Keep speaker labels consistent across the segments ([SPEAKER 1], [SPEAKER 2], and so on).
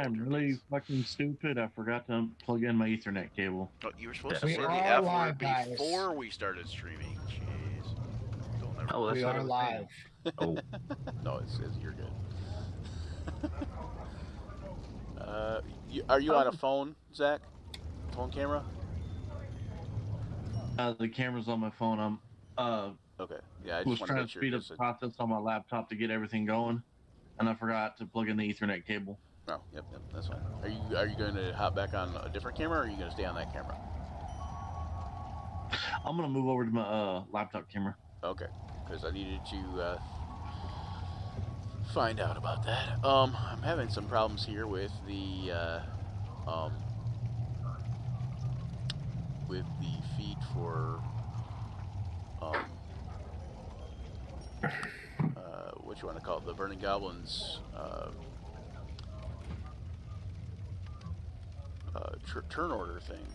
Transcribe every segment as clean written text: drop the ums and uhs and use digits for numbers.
[SPEAKER 1] I'm really fucking stupid. I forgot to plug in my Ethernet cable.
[SPEAKER 2] Oh, you were supposed to
[SPEAKER 3] We
[SPEAKER 2] say the
[SPEAKER 3] are
[SPEAKER 2] F word
[SPEAKER 3] live, guys.
[SPEAKER 2] before we started streaming. Jeez. Don't ever.
[SPEAKER 3] Oh, well,
[SPEAKER 2] do
[SPEAKER 3] that's
[SPEAKER 2] that.
[SPEAKER 3] we
[SPEAKER 4] what
[SPEAKER 3] are
[SPEAKER 4] I was
[SPEAKER 3] live.
[SPEAKER 4] saying.
[SPEAKER 3] Oh,
[SPEAKER 2] No, you're good. Are you on a phone, Zach? Phone camera?
[SPEAKER 1] The camera's on my phone. I'm
[SPEAKER 2] Okay. Yeah, I
[SPEAKER 1] was
[SPEAKER 2] just want to
[SPEAKER 1] trying
[SPEAKER 2] make
[SPEAKER 1] to
[SPEAKER 2] sure
[SPEAKER 1] speed up
[SPEAKER 2] because
[SPEAKER 1] the process on my laptop to get everything going, and I forgot to plug in the Ethernet cable.
[SPEAKER 2] oh, yep, that's fine. Are you going to hop back on a different camera, or are you going to stay on that camera?
[SPEAKER 1] I'm gonna move over to my laptop camera.
[SPEAKER 2] Okay, because I needed to find out about that. I'm having some problems here with the feed for what you want to call it, the Burning Goblins turn order thing,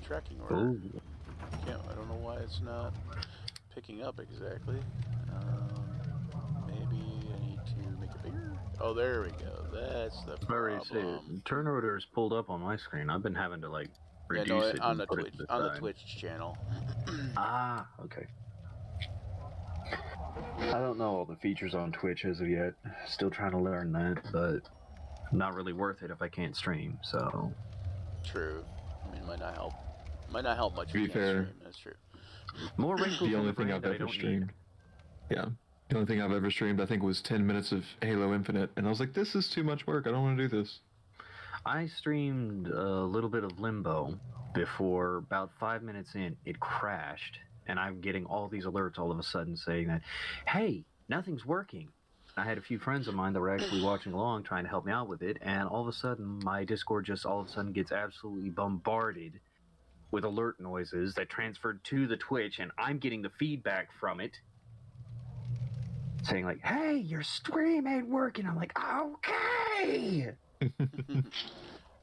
[SPEAKER 2] tracking order.
[SPEAKER 3] ooh.
[SPEAKER 2] I don't know why it's not picking up exactly. Maybe I need to make it bigger. Oh, there we go. That's the problem.
[SPEAKER 3] Turn order is pulled up on my screen. I've been having to like
[SPEAKER 2] Yeah,
[SPEAKER 3] reduce
[SPEAKER 2] no,
[SPEAKER 3] it
[SPEAKER 2] on
[SPEAKER 3] and
[SPEAKER 2] the
[SPEAKER 3] put it
[SPEAKER 2] Twitch
[SPEAKER 3] to the side.
[SPEAKER 2] channel.
[SPEAKER 3] Ah, okay. I don't know all the features on Twitch as of yet. Still trying to learn that, but not really worth it if I can't stream. So
[SPEAKER 2] True. I mean, it might not help. Might not help much if
[SPEAKER 4] To
[SPEAKER 2] you
[SPEAKER 4] be
[SPEAKER 2] can't
[SPEAKER 4] fair,
[SPEAKER 2] stream. That's true.
[SPEAKER 3] more wrinkles
[SPEAKER 4] the
[SPEAKER 3] in
[SPEAKER 4] only
[SPEAKER 3] the
[SPEAKER 4] thing
[SPEAKER 3] brain
[SPEAKER 4] I've
[SPEAKER 3] that I
[SPEAKER 4] ever
[SPEAKER 3] don't
[SPEAKER 4] streamed.
[SPEAKER 3] need.
[SPEAKER 4] Yeah. The only thing I've ever streamed, I think, was 10 minutes of Halo Infinite, and I was like, this is too much work. I don't want to do this.
[SPEAKER 3] I streamed a little bit of Limbo before about 5 minutes in, it crashed, and I'm getting all these alerts all of a sudden saying that, hey, nothing's working. I had a few friends of mine that were actually watching along, trying to help me out with it, and all of a sudden, my Discord just all of a sudden gets absolutely bombarded with alert noises that transferred to the Twitch, and I'm getting the feedback from it, saying like, hey, your stream ain't working. I'm like, okay.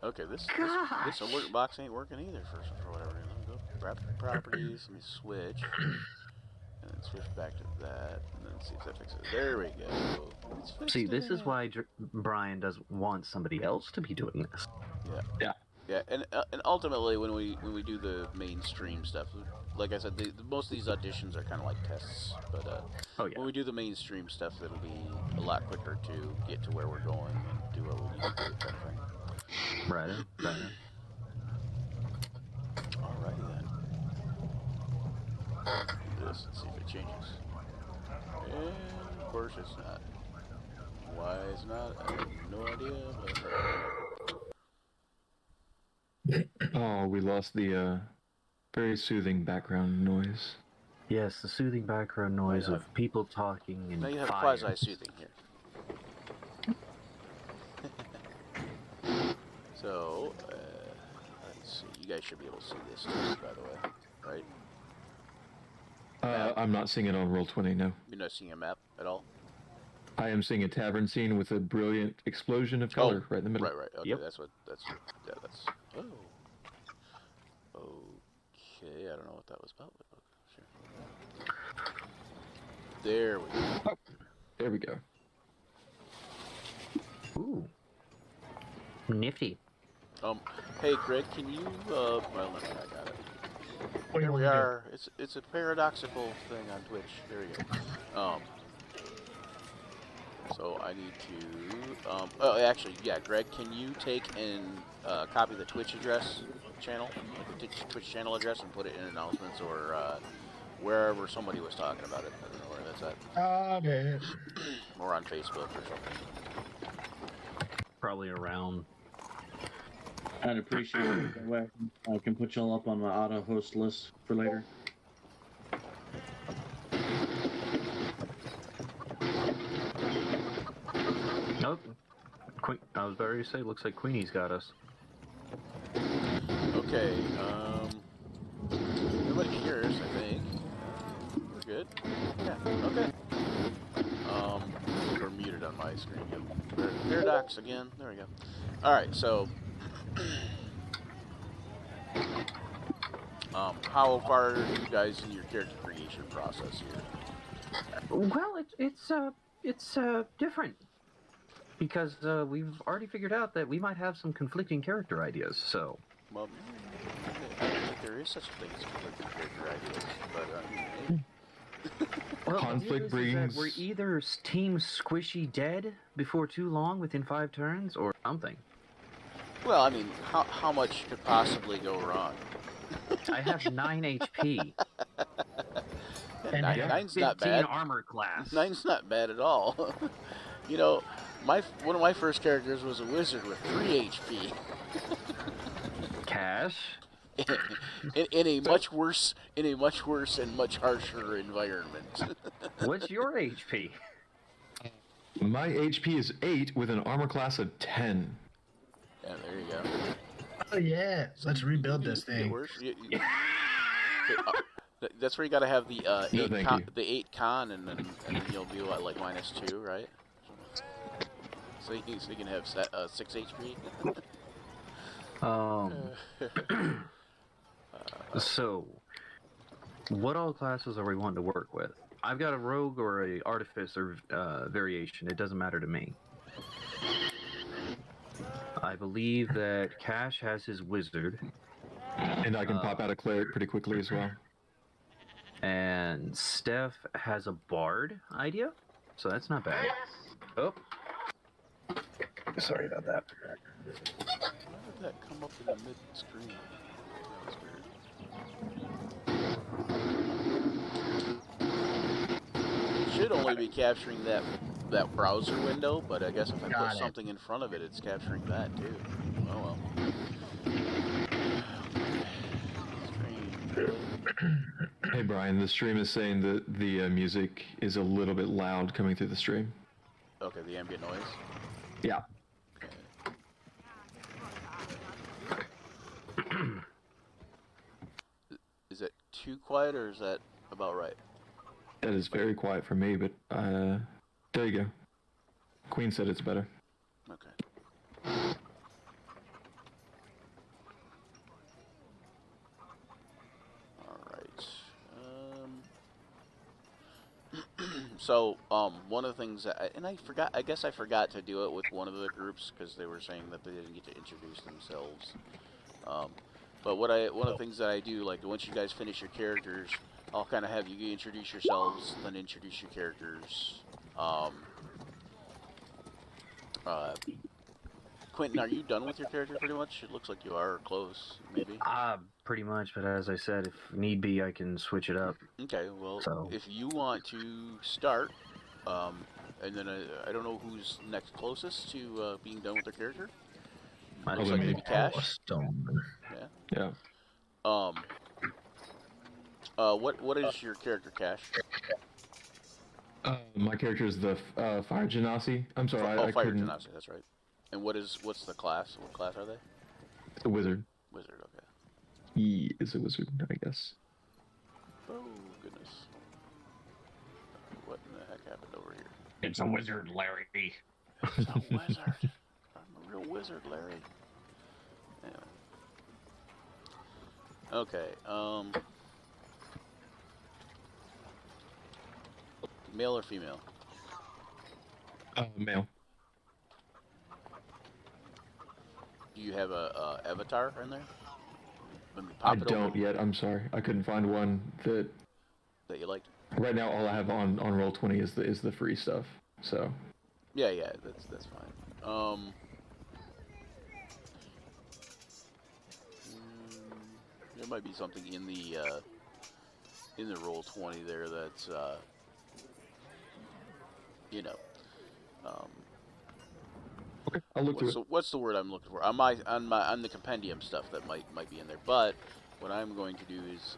[SPEAKER 2] Okay, this
[SPEAKER 3] Gosh.
[SPEAKER 2] alert box ain't working either for whatever reason. Go properties. Let me switch, and then switch back to that, and then see if that fixes it. There we go. It's fixed
[SPEAKER 3] See, this is
[SPEAKER 2] it.
[SPEAKER 3] why Brian does want somebody else to be doing this.
[SPEAKER 2] Yeah, and ultimately when we do the mainstream stuff, like I said, most of these auditions are kind of like tests. But
[SPEAKER 3] Oh yeah.
[SPEAKER 2] when we do the mainstream stuff, it'll be a lot quicker to get to where we're going and do what we need to do, kind of thing.
[SPEAKER 3] Right.
[SPEAKER 2] Alrighty then. Do this and see if it changes. And of course it's not. Why it's not, I have no idea. But
[SPEAKER 4] Oh, we lost the very soothing background noise.
[SPEAKER 3] Yes, the soothing background noise of people talking and
[SPEAKER 2] now you have
[SPEAKER 3] fire.
[SPEAKER 2] quasi-soothing here. So, let's see. You guys should be able to see this too, by the way, right?
[SPEAKER 4] I'm not seeing it on Roll20, no.
[SPEAKER 2] You're not seeing a map at all?
[SPEAKER 4] I am seeing a tavern scene with a brilliant explosion of color right in the middle.
[SPEAKER 2] Right. Okay,
[SPEAKER 3] Yep.
[SPEAKER 2] that's. Oh. Okay, I don't know what that was about, but sure. There we go.
[SPEAKER 4] Oh, there we go.
[SPEAKER 3] Ooh. Nifty.
[SPEAKER 2] Hey, Greg, can you? Well, no, I got it.
[SPEAKER 4] What
[SPEAKER 2] Here we are. It's a paradoxical thing on Twitch. There you go. So I need to. Oh, actually, yeah, Greg, can you take and copy the Twitch channel, the Twitch channel address, and put it in announcements or wherever somebody was talking about it? I don't know where that's at. Or on Facebook or something.
[SPEAKER 3] Probably around.
[SPEAKER 1] I'd appreciate it. That way I can put y'all up on my auto host list for later.
[SPEAKER 3] Nope. I was about to say, looks like Queenie's got us.
[SPEAKER 2] Okay, nobody can hear us, I think. We're good? Yeah, okay. We're muted on my screen. Yep. Paradox again. There we go. Alright, so how far are you guys in your character creation process here?
[SPEAKER 3] Well, it's different. Because we've already figured out that we might have some conflicting character ideas, so...
[SPEAKER 2] Well, I don't think there is such a thing as conflicting character ideas, but maybe.
[SPEAKER 3] Well,
[SPEAKER 4] Conflict
[SPEAKER 3] the deal is
[SPEAKER 4] brings-
[SPEAKER 3] that we're either Team Squishy dead before too long within 5 turns, or something.
[SPEAKER 2] Well, I mean, how much could possibly go wrong?
[SPEAKER 3] I have 9 HP.
[SPEAKER 5] And
[SPEAKER 2] Nine's not
[SPEAKER 3] 15
[SPEAKER 2] bad.
[SPEAKER 3] armor class.
[SPEAKER 2] Nine's not bad at all. You know, one of my first characters was a wizard with 3 HP.
[SPEAKER 3] Cash.
[SPEAKER 2] in a much worse and much harsher environment.
[SPEAKER 3] What's your HP?
[SPEAKER 4] My HP is 8 with an armor class of 10.
[SPEAKER 2] Yeah, there you go.
[SPEAKER 5] Oh yeah, let's rebuild this
[SPEAKER 2] Get
[SPEAKER 5] thing.
[SPEAKER 2] worse. That's where you got to have the
[SPEAKER 4] No,
[SPEAKER 2] 8
[SPEAKER 4] thank
[SPEAKER 2] con,
[SPEAKER 4] you.
[SPEAKER 2] the 8 con, and then you'll be what, like -2, right? So you can have 6 HP.
[SPEAKER 3] So, what all classes are we wanting to work with? I've got a rogue or a artificer variation. It doesn't matter to me. I believe that Cash has his wizard,
[SPEAKER 4] And I can pop out a cleric pretty quickly as well.
[SPEAKER 3] and Steph has a bard idea, so that's not bad. Oh, sorry about that.
[SPEAKER 2] Why did that come up in the mid-screen? That was weird. It should only be capturing that browser window, but I guess if I
[SPEAKER 5] Got
[SPEAKER 2] put
[SPEAKER 5] it.
[SPEAKER 2] something in front of it, it's capturing that too. Oh well. Strange.
[SPEAKER 4] Hey Brian, the stream is saying that the music is a little bit loud coming through the stream.
[SPEAKER 2] Okay, the ambient noise.
[SPEAKER 4] Yeah.
[SPEAKER 2] Is it too quiet or is that about right?
[SPEAKER 4] That is very quiet for me, but there you go. Queen said it's better.
[SPEAKER 2] Okay. Alright. So, one of the things that I guess I forgot to do it with one of the groups because they were saying that they didn't get to introduce themselves. But one of the things that I do, like once you guys finish your characters, I'll kind of have you introduce yourselves, then introduce your characters. Quentin, are you done with your character pretty much? It looks like you are close, maybe.
[SPEAKER 3] Pretty much, but as I said, if need be, I can switch it up.
[SPEAKER 2] Okay, well,
[SPEAKER 3] So-
[SPEAKER 2] if you want to start, and then I don't know who's next closest to being done with their character.
[SPEAKER 3] I
[SPEAKER 2] Looks
[SPEAKER 4] Oh,
[SPEAKER 2] like
[SPEAKER 4] me.
[SPEAKER 2] maybe Cash.
[SPEAKER 5] Stone.
[SPEAKER 2] Yeah.
[SPEAKER 4] Yeah.
[SPEAKER 2] What is your character, Cash?
[SPEAKER 4] My character is the Fire Genasi. I'm sorry, I
[SPEAKER 2] Fire
[SPEAKER 4] couldn't.
[SPEAKER 2] Genasi, that's right. And what's the class? What class are they?
[SPEAKER 4] A wizard.
[SPEAKER 2] Wizard, okay.
[SPEAKER 4] He is a wizard, I guess.
[SPEAKER 2] Oh, goodness. What in the heck happened over here?
[SPEAKER 1] It's a wizard, Larry.
[SPEAKER 2] It's a wizard. I'm a real wizard, Larry. Anyway. Okay, male or female?
[SPEAKER 4] Male.
[SPEAKER 2] Do you have a avatar in there? Let me
[SPEAKER 4] I
[SPEAKER 2] pop it
[SPEAKER 4] don't
[SPEAKER 2] open
[SPEAKER 4] yet. I'm sorry. I couldn't find one that.
[SPEAKER 2] that you liked.
[SPEAKER 4] Right now, all I have on Roll20 is the free stuff. So.
[SPEAKER 2] Yeah, that's fine. There might be something in the Roll20 there that's you know.
[SPEAKER 4] Okay, I'll look through it.
[SPEAKER 2] What's the word I'm looking for? On the compendium stuff that might be in there. But what I'm going to do is,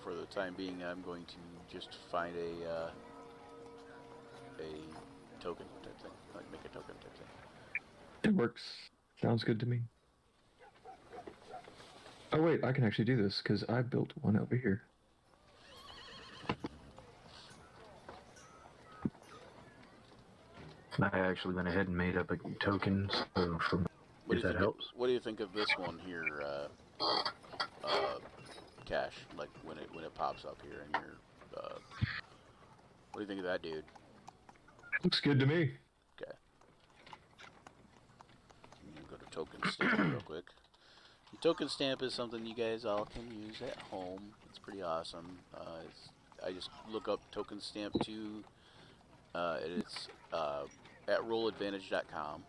[SPEAKER 2] for the time being, I'm going to just find a token type thing, like make a token type thing.
[SPEAKER 4] It works. Sounds good to me. Oh wait, I can actually do this because I built one over here.
[SPEAKER 3] I actually went ahead and made up a token, so if that helps.
[SPEAKER 2] What do you think of this one here, Cash? Like when it pops up here in your, what do you think of that, dude?
[SPEAKER 4] Looks good to me.
[SPEAKER 2] Okay. go to Token Stamp real quick. And Token Stamp is something you guys all can use at home. It's pretty awesome. I just look up Token Stamp 2. It's at rolladvantage.com.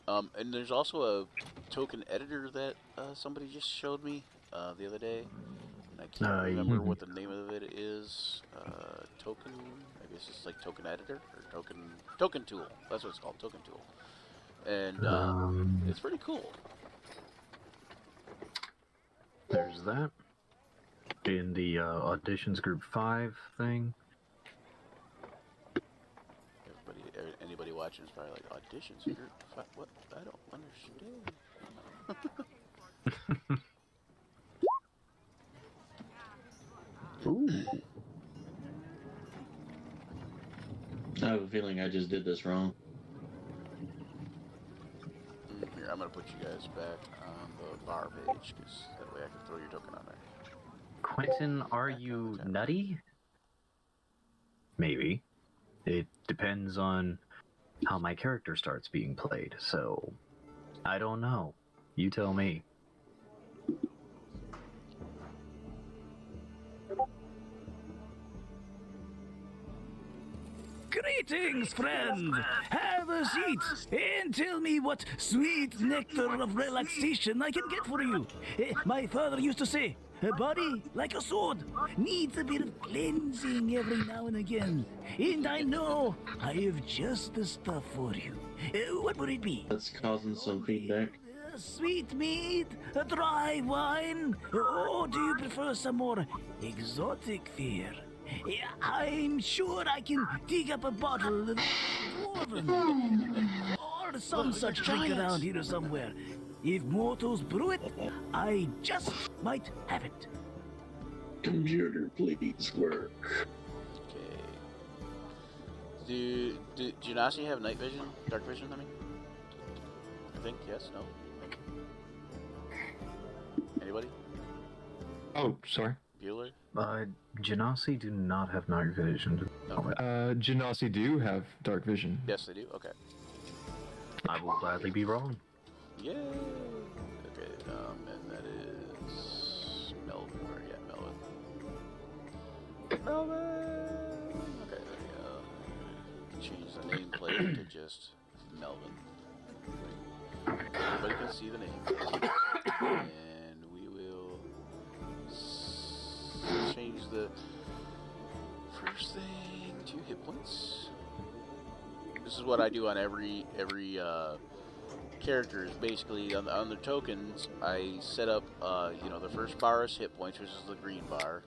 [SPEAKER 2] And there's also a token editor that somebody just showed me the other day. And I can't remember what the name of it is. Token, I guess it's like Token Editor or Token Tool. That's what it's called, Token Tool. And it's pretty cool.
[SPEAKER 3] There's that. In the Auditions Group 5 thing.
[SPEAKER 2] Anybody watching is probably like, Auditions Group 5? What? I don't understand.
[SPEAKER 3] Ooh.
[SPEAKER 1] I have a feeling I just did this wrong.
[SPEAKER 2] Here, I'm going to put you guys back on the bar page, because that way I can throw your token on there.
[SPEAKER 3] Quentin, are you nutty? Maybe. It depends on how my character starts being played, so I don't know. You tell me.
[SPEAKER 6] Greetings, friend! Have a seat and tell me what sweet nectar of relaxation I can get for you. My father used to say, a body, like a sword, needs a bit of cleansing every now and again. And I know I have just the stuff for you. What would it be?
[SPEAKER 1] That's causing some feedback.
[SPEAKER 6] Sweet meat, a dry wine, or do you prefer some more exotic fare? I'm sure I can dig up a bottle of dwarven or some such drink around here somewhere. If mortals brew it, I just might have it.
[SPEAKER 1] Computer, please work.
[SPEAKER 2] Okay. Do Genasi have night vision? Dark vision, I mean? I think, yes, no? Anybody?
[SPEAKER 4] Oh, sorry.
[SPEAKER 2] Bueller?
[SPEAKER 3] Genasi do not have night vision.
[SPEAKER 4] Genasi do have dark vision.
[SPEAKER 2] Yes, they do? Okay.
[SPEAKER 3] I will gladly be wrong.
[SPEAKER 2] Yay! Okay, and that is Melvin. Where you at, Melvin? Melvin! Okay, there we go. Change the nameplate to just Melvin. Everybody can see the name. And we will change the first thing to hit points. This is what I do on every character. Is basically on the tokens. I set up the first bar is hit points, which is the green bar.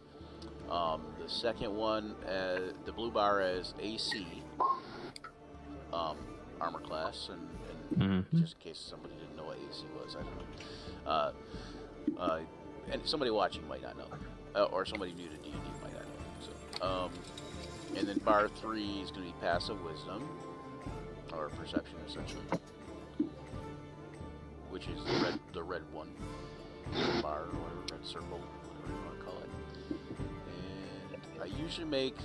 [SPEAKER 2] The second one, the blue bar, as AC, armor class, and just in case somebody didn't know what AC was, I don't know. And somebody watching might not know, or somebody new to D&D might not know. So, and then bar 3 is going to be passive wisdom, or perception, essentially, which is the red one, bar, or whatever, red circle, whatever you want to call it. And I usually make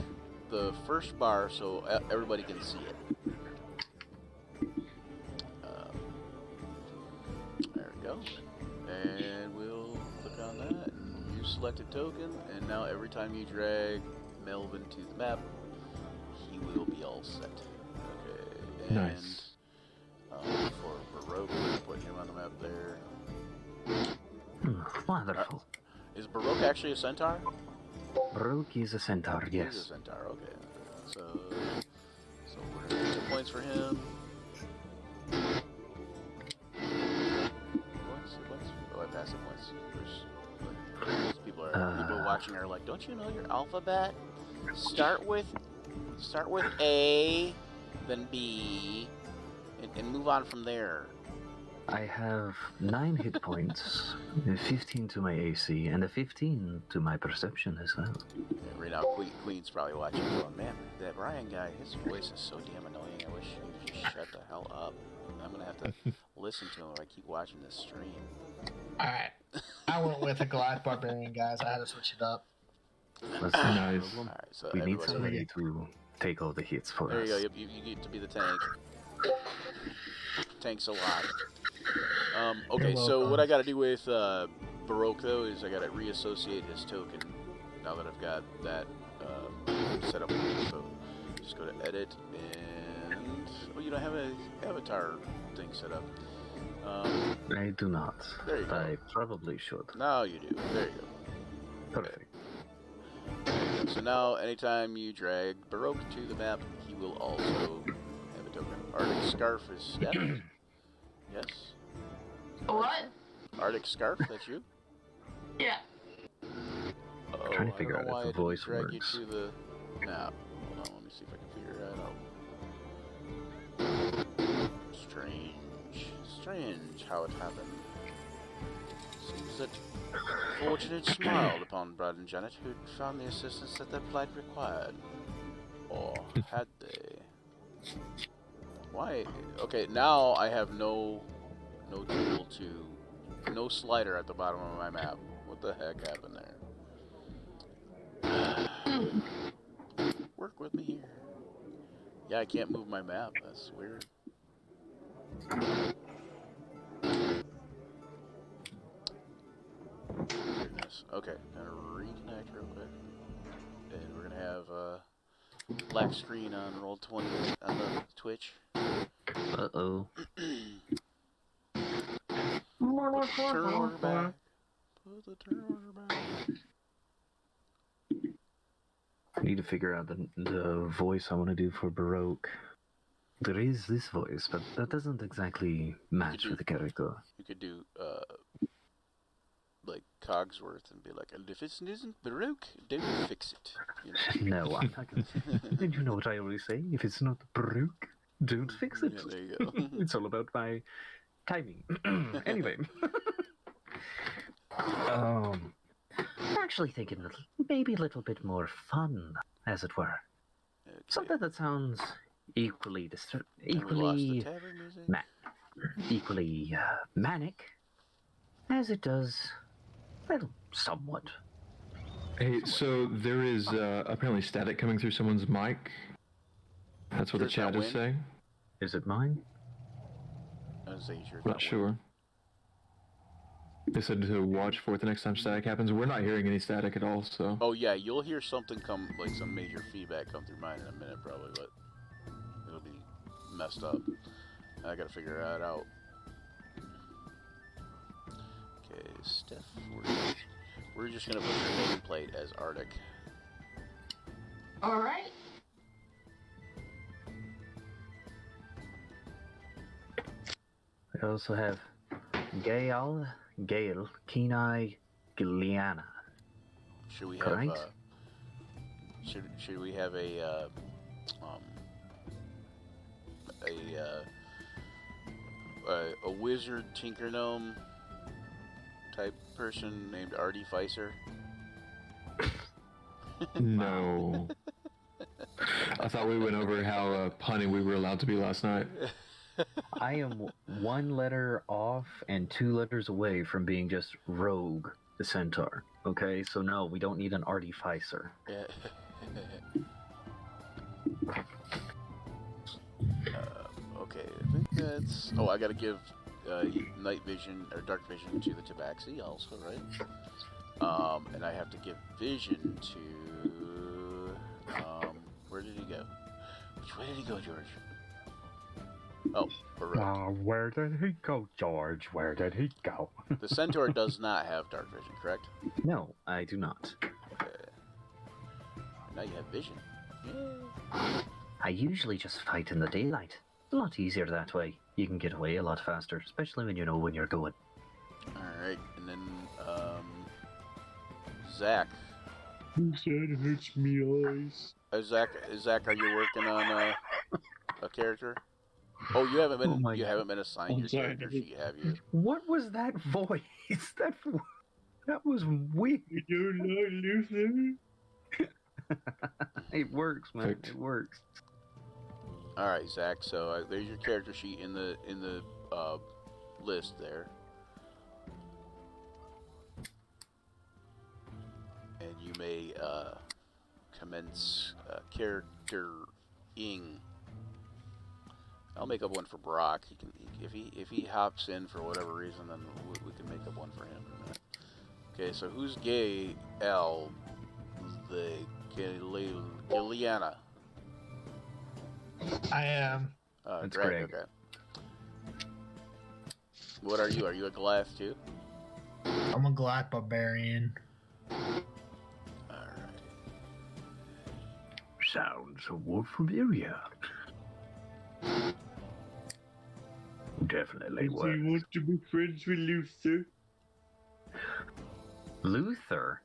[SPEAKER 2] the first bar so everybody can see it. There we go. And we'll click on that, and you select a token, and now every time you drag Melvin to the map, he will be all set. Okay. And,
[SPEAKER 4] Nice.
[SPEAKER 2] for Baroque, we're putting him on the map there.
[SPEAKER 3] Wonderful.
[SPEAKER 2] Is Baroque actually a centaur?
[SPEAKER 3] Baroque is a centaur,
[SPEAKER 2] He's a
[SPEAKER 3] yes.
[SPEAKER 2] centaur, okay. So we're going to get 2 points for him. Points? Oh, I passed the points. People watching are like, don't you know your alphabet? Start with A, then B, and move on from there.
[SPEAKER 3] I have 9 hit points, 15 to my AC, and a 15 to my perception as well.
[SPEAKER 2] Yeah, right now, Queen's probably watching going, man, that Ryan guy, his voice is so damn annoying. I wish he would just shut the hell up. I'm going to have to listen to him if I keep watching this stream.
[SPEAKER 5] Alright. I went with a Goliath Barbarian, guys. I had to switch it up.
[SPEAKER 3] That's not a
[SPEAKER 4] Nice.
[SPEAKER 3] problem.
[SPEAKER 2] Alright, so
[SPEAKER 3] We need
[SPEAKER 2] everybody,
[SPEAKER 3] somebody to take all the hits for
[SPEAKER 2] there
[SPEAKER 3] us.
[SPEAKER 2] you go. You get to be the tank. Thanks a lot. Okay, so what I got to do with Baroque though is I got to reassociate his token. Now that I've got that set up, so just go to edit and you don't have an avatar thing set up.
[SPEAKER 3] I do not.
[SPEAKER 2] There you go.
[SPEAKER 3] I probably should.
[SPEAKER 2] Now you do. There you go.
[SPEAKER 3] Perfect.
[SPEAKER 2] Okay. So now, anytime you drag Baroque to the map, he will also have a token. Arctic Scarf is Steph. Yes.
[SPEAKER 7] What?
[SPEAKER 2] Arctic Scarf, that's you?
[SPEAKER 7] Yeah.
[SPEAKER 2] Uh-oh,
[SPEAKER 3] Trying to figure out if the voice
[SPEAKER 2] drag
[SPEAKER 3] works.
[SPEAKER 2] you to the map. Hold on, let me see if I can figure that out. Strange how it happened. Seems that fortune had smiled upon Brad and Janet, who'd found the assistance that their plight required. Or had they? Why? Okay, now I have no tool to... No slider at the bottom of my map. What the heck happened there? Work with me here. Yeah, I can't move my map. That's weird. Goodness. Okay, gonna reconnect real quick. And we're gonna have black screen on Roll20 on the Twitch.
[SPEAKER 3] Uh-oh.
[SPEAKER 2] Put the turn order back. Put the turn order back.
[SPEAKER 3] I need to figure out the voice I want to do for Baroque. There is this voice, but that doesn't exactly match with the character.
[SPEAKER 2] You could do like Cogsworth and be like, and if it isn't Baroque, don't fix it. You know?
[SPEAKER 3] No, I'm not going to. And you know what I always say? If it's not Baroque, don't fix it.
[SPEAKER 2] Yeah, there you go.
[SPEAKER 3] It's all about my timing. Anyway. I'm actually thinking maybe a little bit more fun, as it were.
[SPEAKER 2] Okay.
[SPEAKER 3] Something that sounds equally
[SPEAKER 2] And we lost the tavern music.
[SPEAKER 3] equally manic, as it does, well, somewhat.
[SPEAKER 4] Hey, so there is apparently static coming through someone's mic. That's what
[SPEAKER 2] Here's
[SPEAKER 4] the chat
[SPEAKER 2] that
[SPEAKER 4] is
[SPEAKER 2] win.
[SPEAKER 4] saying.
[SPEAKER 3] Is it mine?
[SPEAKER 2] I was saying, sure,
[SPEAKER 4] Not sure. They said to watch for it the next time static happens. We're not hearing any static at all, so...
[SPEAKER 2] Oh yeah, you'll hear something come, like some major feedback come through mine in a minute probably, but it'll be messed up. I gotta figure that out. Okay, Steph, we're just gonna put your nameplate as Arctic.
[SPEAKER 7] Alright.
[SPEAKER 3] We also have Gale, Kenai, Giliana.
[SPEAKER 2] Should we have
[SPEAKER 3] Correct.
[SPEAKER 2] should we have a wizard tinker gnome type person named Artie Feiser?
[SPEAKER 4] No. I thought we went over how punny we were allowed to be last night.
[SPEAKER 3] I am one letter off and 2 letters away from being just Rogue the Centaur. Okay, so no, we don't need an artificer.
[SPEAKER 2] Yeah. Okay, I think that's... Oh, I gotta give night vision, or dark vision to the Tabaxi also, right? And I have to give vision to... where did he go? Which way did he go, George? Oh, Baroque.
[SPEAKER 3] Where did he go, George? Where did he go?
[SPEAKER 2] The Centaur does not have dark vision, correct?
[SPEAKER 3] No, I do not.
[SPEAKER 2] Okay. Now you have vision. Yeah.
[SPEAKER 3] I usually just fight in the daylight. It's a lot easier that way. You can get away a lot faster, especially when you know when you're going.
[SPEAKER 2] Alright, and then, Zach.
[SPEAKER 1] That hurts me eyes.
[SPEAKER 2] Zach, are you working on a character? Oh, you haven't been
[SPEAKER 3] Oh
[SPEAKER 2] you
[SPEAKER 3] God.
[SPEAKER 2] haven't been assigned
[SPEAKER 1] I'm
[SPEAKER 2] your
[SPEAKER 1] sorry.
[SPEAKER 2] character sheet, have you?
[SPEAKER 3] What was that voice? That was weird.
[SPEAKER 1] You don't like Luther?
[SPEAKER 3] It works, man.
[SPEAKER 4] Perfect.
[SPEAKER 3] It works.
[SPEAKER 2] All right, Zach. So there's your character sheet in the list there, and you may commence character-ing. I'll make up one for Brock. He can, if he hops in for whatever reason, then we can make up one for him in a minute. Okay, so who's gay? L. The Gilliana.
[SPEAKER 5] I am.
[SPEAKER 3] That's
[SPEAKER 2] Greg.
[SPEAKER 3] Greg.
[SPEAKER 2] Okay. What are you? Are you a Goliath too?
[SPEAKER 5] I'm a Goliath barbarian.
[SPEAKER 2] Alright.
[SPEAKER 3] Sounds somewhat familiar. Definitely
[SPEAKER 1] Do
[SPEAKER 3] was.
[SPEAKER 1] you want to be friends with Luther?
[SPEAKER 3] Luther?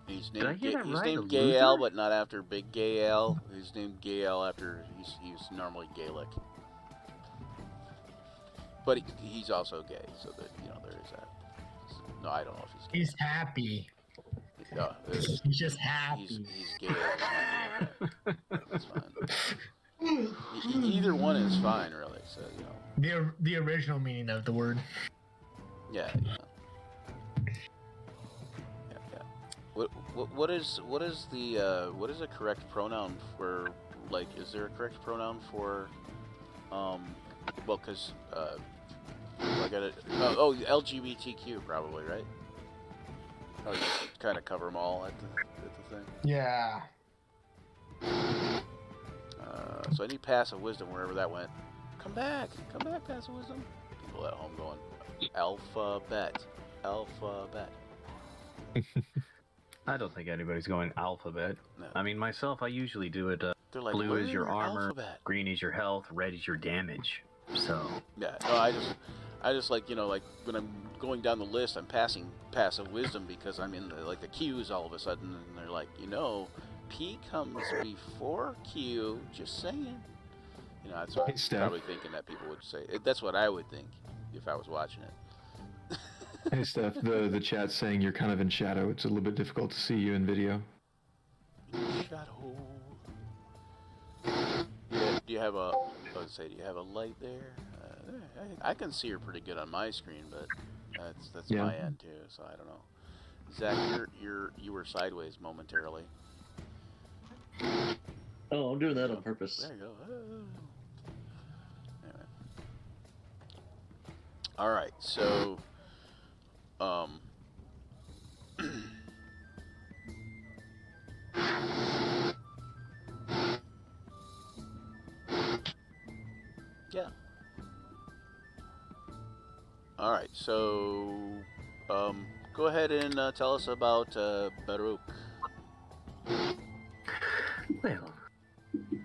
[SPEAKER 2] He's
[SPEAKER 3] Did I
[SPEAKER 2] named,
[SPEAKER 3] hear that
[SPEAKER 2] he's
[SPEAKER 3] right?
[SPEAKER 2] named
[SPEAKER 3] A
[SPEAKER 2] Gay Al,
[SPEAKER 3] Luther?
[SPEAKER 2] but not after Big Gay Al. He's named Gay Al after he's normally Gaelic. But he's also gay, so that, you know, there is that. No, I don't know if he's gay.
[SPEAKER 5] He's happy.
[SPEAKER 2] No,
[SPEAKER 5] He's just happy.
[SPEAKER 2] he's gay. Okay. That's fine. Either one is fine, really. So, you know.
[SPEAKER 5] The original meaning of the word.
[SPEAKER 2] Yeah. What is a correct pronoun for, like, is there a correct pronoun for well, because I got it. LGBTQ probably, right? Oh, you kind of cover them all at the thing.
[SPEAKER 5] Yeah.
[SPEAKER 2] So I need passive wisdom wherever that went. Come back, passive wisdom. People at home going, alphabet.
[SPEAKER 3] I don't think anybody's going alphabet.
[SPEAKER 2] No.
[SPEAKER 3] I mean, myself, I usually do it.
[SPEAKER 2] They're like,
[SPEAKER 3] Blue is your
[SPEAKER 2] learn
[SPEAKER 3] armor,
[SPEAKER 2] alphabet.
[SPEAKER 3] green is your health, red is your damage. So,
[SPEAKER 2] Yeah, no, I just like, you know, like when I'm going down the list, I'm passing passive wisdom because I'm in the queues all of a sudden, and they're like, you know, P comes before Q. Just saying. You know, that's what
[SPEAKER 4] Hey,
[SPEAKER 2] I'm
[SPEAKER 4] Steph.
[SPEAKER 2] probably thinking that people would say. That's what I would think if I was watching it.
[SPEAKER 4] Hey, Steph, the chat's saying you're kind of in shadow. It's a little bit difficult to see you in video.
[SPEAKER 2] Shadow. Yeah, do you have a? Do you have a light there? I can see her pretty good on my screen, but that's
[SPEAKER 4] Yeah.
[SPEAKER 2] my end too. So I don't know. Zach, you were sideways momentarily.
[SPEAKER 1] Oh, I'm doing that on purpose.
[SPEAKER 2] There you go. Anyway. All right, so yeah. All right, so go ahead and tell us about Baruch.
[SPEAKER 3] well,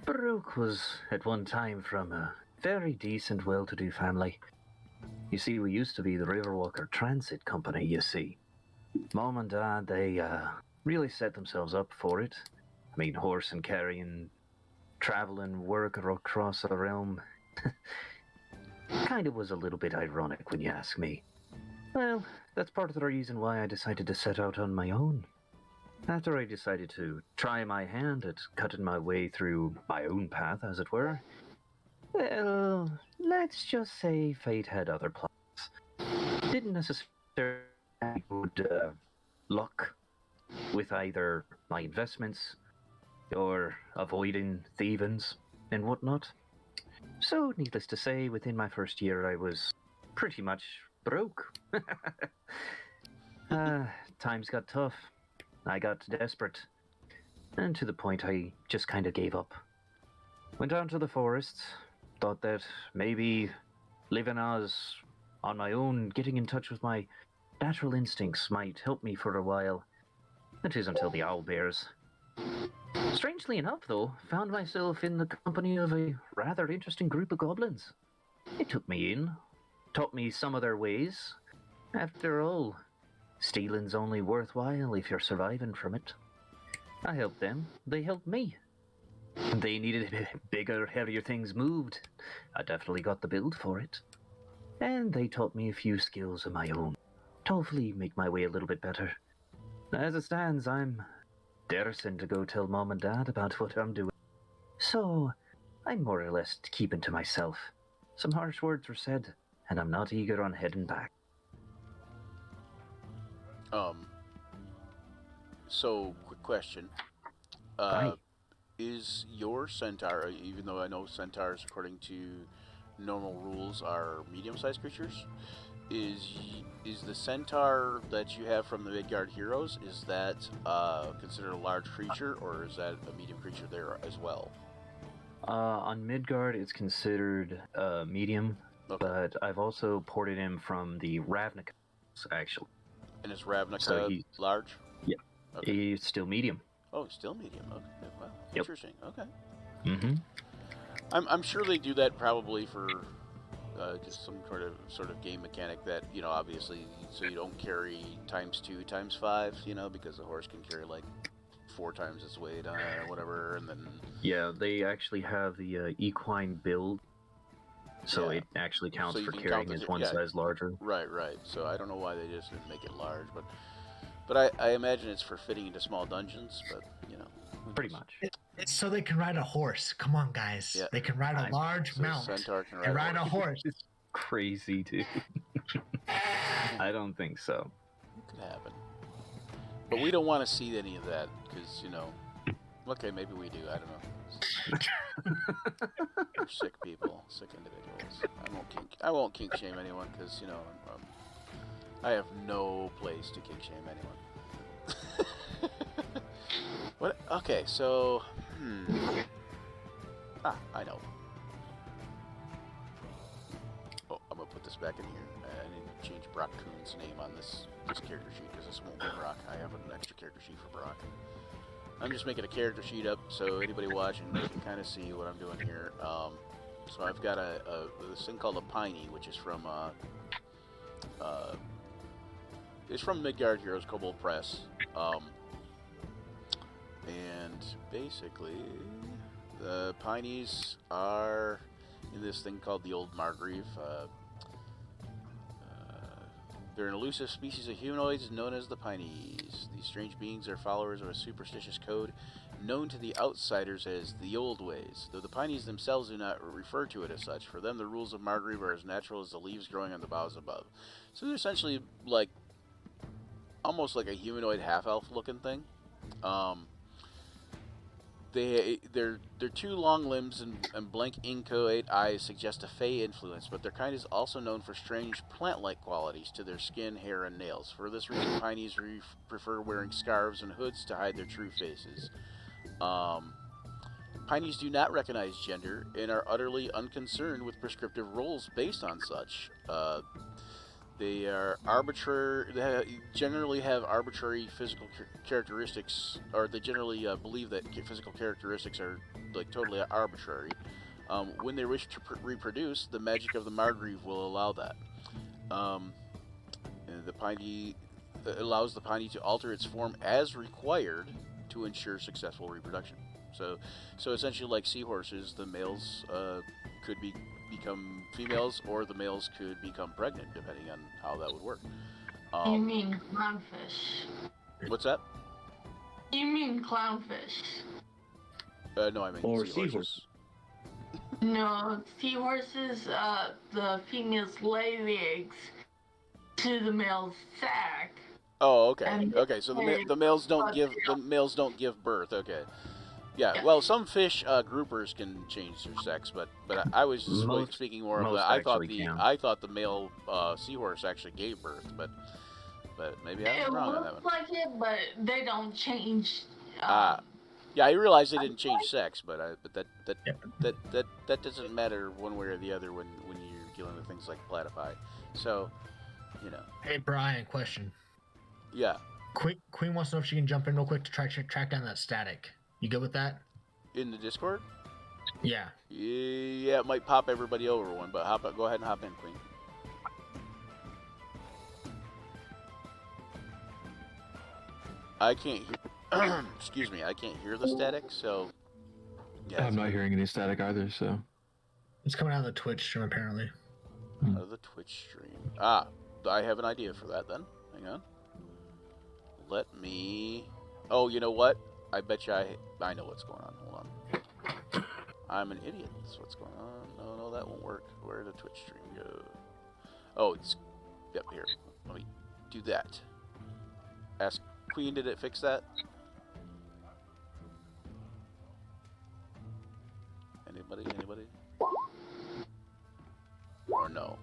[SPEAKER 3] Baruch was at one time from a very decent, well-to-do family. You see, we used to be the Riverwalker Transit Company, you see. Mom and Dad, they really set themselves up for it. I mean, horse and carrying, traveling, work across the realm. Kind of was a little bit ironic when you ask me. Well, that's part of the reason why I decided to set out on my own. After I decided to try my hand at cutting my way through my own path, as it were, well, let's just say fate had other plans. Didn't necessarily have good luck with either my investments or avoiding thievings and whatnot. So, needless to say, within my first year, I was pretty much broke. Times got tough. I got desperate. And to the point I just kind of gave up. Went down to the forests. Thought that maybe living as on my own, getting in touch with my natural instincts might help me for a while. It is until the owlbears. Strangely enough, though, found myself in the company of a rather interesting group of goblins. They took me in, taught me some of their ways. After all, stealing's only worthwhile if you're surviving from it. I helped them, they helped me. They needed bigger, heavier things moved. I definitely got the build for it. And they taught me a few skills of my own, to hopefully make my way a little bit better. As it stands, I'm daresome to go tell Mom and Dad about what I'm doing. So, I'm more or less keeping to myself. Some harsh words were said, and I'm not eager on heading back.
[SPEAKER 2] So quick question.
[SPEAKER 3] Right.
[SPEAKER 2] is your centaur, even though I know centaurs, according to normal rules, are medium-sized creatures, is the centaur that you have from the Midgard heroes, is that considered a large creature, or is that a medium creature there as well?
[SPEAKER 3] On Midgard, it's considered medium,
[SPEAKER 2] Okay.
[SPEAKER 3] but I've also ported him from the Ravnica, actually.
[SPEAKER 2] And is Ravnica
[SPEAKER 3] So he's-
[SPEAKER 2] large?
[SPEAKER 3] Yeah.
[SPEAKER 2] Okay.
[SPEAKER 3] He's still medium.
[SPEAKER 2] Oh, still medium. Okay. Wow.
[SPEAKER 3] Yep.
[SPEAKER 2] Interesting. Okay.
[SPEAKER 3] Mm-hmm.
[SPEAKER 2] I'm sure they do that probably for just some sort of game mechanic that, you know, obviously, so you don't carry ×2 ×5, you know, because the horse can carry like 4 times its weight or whatever, and then
[SPEAKER 3] Yeah, they actually have the equine build, so
[SPEAKER 2] Yeah.
[SPEAKER 3] it actually counts
[SPEAKER 2] So you
[SPEAKER 3] for
[SPEAKER 2] can
[SPEAKER 3] carrying
[SPEAKER 2] count
[SPEAKER 3] as
[SPEAKER 2] as-
[SPEAKER 3] one
[SPEAKER 2] yeah.
[SPEAKER 3] size larger.
[SPEAKER 2] right. So I don't know why they just didn't make it large, but I imagine it's for fitting into small dungeons, but you know,
[SPEAKER 3] Pretty much.
[SPEAKER 5] It's so they can ride a horse. Come on, guys.
[SPEAKER 2] Yeah.
[SPEAKER 5] They can ride a
[SPEAKER 3] I-
[SPEAKER 5] large
[SPEAKER 2] so
[SPEAKER 5] mount
[SPEAKER 2] centaur can
[SPEAKER 5] and
[SPEAKER 2] ride
[SPEAKER 5] ride a horse.
[SPEAKER 3] It's crazy, dude. I don't think so.
[SPEAKER 2] It could happen. But we don't want to see any of that because, you know, okay, maybe we do. I don't know. You're sick people, sick individuals. I won't kink shame anyone because, you know, I have no place to kink shame anyone. What? Okay, so I know. Oh, I'm gonna put this back in here. I need to change Brock Coon's name on this character sheet because this won't be Brock. I have an extra character sheet for Brock. I'm just making a character sheet up so anybody watching can kind of see what I'm doing here. So I've got this thing called a Piney, which is from it's from Midgard Heroes Kobold Press, and basically the Pineys are in this thing called the Old Margrave. They're an elusive species of humanoids known as the Pineys. These strange beings are followers of a superstitious code known to the outsiders as the Old Ways, though the Pineys themselves do not refer to it as such. For them, the rules of Margrave are as natural as the leaves growing on the boughs above. So they're essentially like almost like a humanoid half-elf looking thing. Their two long limbs and blank inchoate eyes suggest a fey influence, but their kind is also known for strange plant-like qualities to their skin, hair, and nails. For this reason, Pineys prefer wearing scarves and hoods to hide their true faces. Pineys do not recognize gender and are utterly unconcerned with prescriptive roles based on such. They are arbitrary. They generally have arbitrary physical characteristics, or they generally believe that physical characteristics are like totally arbitrary. When they wish to reproduce, the magic of the Margrave will allow that. The Piney allows the Piney to alter its form as required to ensure successful reproduction. So essentially, like seahorses, the males could become females, or the males could become pregnant, depending on how that would work.
[SPEAKER 7] You mean clownfish?
[SPEAKER 2] What's that?
[SPEAKER 7] You mean clownfish?
[SPEAKER 2] No, I mean
[SPEAKER 1] Or
[SPEAKER 2] seahorses.
[SPEAKER 7] No, seahorses, the females lay the eggs to the male's sack.
[SPEAKER 2] Oh, okay.
[SPEAKER 7] And
[SPEAKER 2] Okay, so the males don't give birth. Okay. Yeah, well, some fish groupers can change their sex, but I was just speaking more of the. I thought the male seahorse actually gave birth, but maybe I was wrong on that one.
[SPEAKER 7] It looks like it, but they don't change.
[SPEAKER 2] Yeah, I realized they didn't change sex, but that doesn't matter one way or the other when you're dealing with things like platypi. So, you know.
[SPEAKER 5] Hey, Brian, question.
[SPEAKER 2] Yeah.
[SPEAKER 5] Queen wants to know if she can jump in real quick to track down that static. You good with that?
[SPEAKER 2] In the Discord?
[SPEAKER 5] Yeah.
[SPEAKER 2] Yeah, it might pop everybody over one, but go ahead and hop in, Queen. I can't hear. Excuse me, I can't hear the static, so. Yeah,
[SPEAKER 4] I'm not hearing any static either, so.
[SPEAKER 5] It's coming out of the Twitch stream, apparently.
[SPEAKER 2] Out of the Twitch stream. I have an idea for that then. Hang on. Let me. Oh, you know what? I bet you I know what's going on. Hold on. I'm an idiot. That's what's going on. No, that won't work. Where did the Twitch stream go? Oh, it's up here. Let me do that. Ask Queen, did it fix that? Anybody? Or no?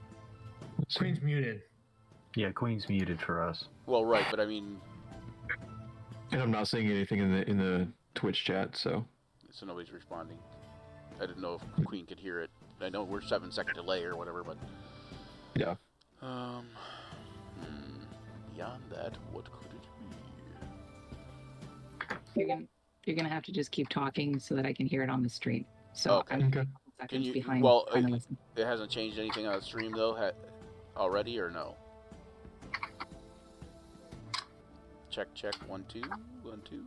[SPEAKER 5] Queen's muted.
[SPEAKER 3] Yeah, Queen's muted for us.
[SPEAKER 2] Well, right, but I mean,
[SPEAKER 4] And I'm not seeing anything in the Twitch chat, so
[SPEAKER 2] nobody's responding. I didn't know if Queen could hear it. I know we're 7-second delay or whatever, but
[SPEAKER 4] yeah.
[SPEAKER 2] Beyond that, what could it be?
[SPEAKER 8] You're gonna have to just keep talking so that I can hear it on the stream. So
[SPEAKER 2] Okay.
[SPEAKER 8] I'm
[SPEAKER 4] Okay.
[SPEAKER 8] a couple seconds
[SPEAKER 2] Can you?
[SPEAKER 8] behind.
[SPEAKER 2] Well,
[SPEAKER 8] trying to listen.
[SPEAKER 2] it hasn't changed anything on the stream though, already or no? Check, 1 2 1 2.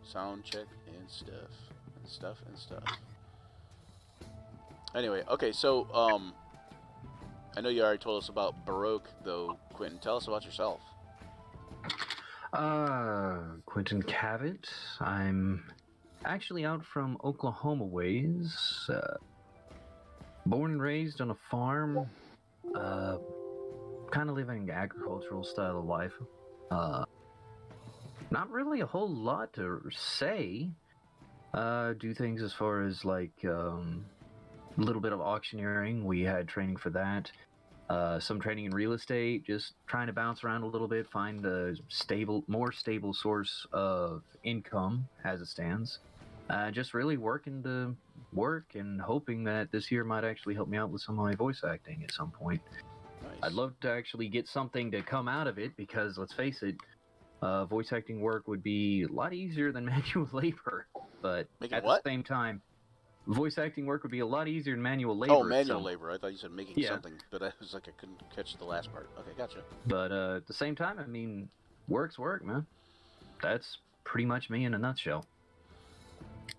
[SPEAKER 2] Sound check and stuff. Anyway, okay, so I know you already told us about Baroque though, Quentin. Tell us about yourself.
[SPEAKER 3] Quentin Cavett. I'm actually out from Oklahoma ways. Born and raised on a farm. Kind of living an agricultural style of life. Not really a whole lot to say. Do things as far as like a little bit of auctioneering. We had training for that. Some training in real estate, just trying to bounce around a little bit, find a more stable source of income as it stands. Just really working to work and hoping that this year might actually help me out with some of my voice acting at some point.
[SPEAKER 2] Nice.
[SPEAKER 3] I'd love to actually get something to come out of it because, let's face it, voice acting work would be a lot easier than manual labor. But
[SPEAKER 2] Making
[SPEAKER 3] at
[SPEAKER 2] what?
[SPEAKER 3] the same time, voice acting work would be a lot easier than manual labor.
[SPEAKER 2] Oh, manual
[SPEAKER 3] so-
[SPEAKER 2] labor. I thought you said making
[SPEAKER 3] Yeah.
[SPEAKER 2] something, but I was like, I couldn't catch the last part. Okay, gotcha.
[SPEAKER 3] But at the same time, I mean, work's work, man. That's pretty much me in a nutshell.
[SPEAKER 2] Okay,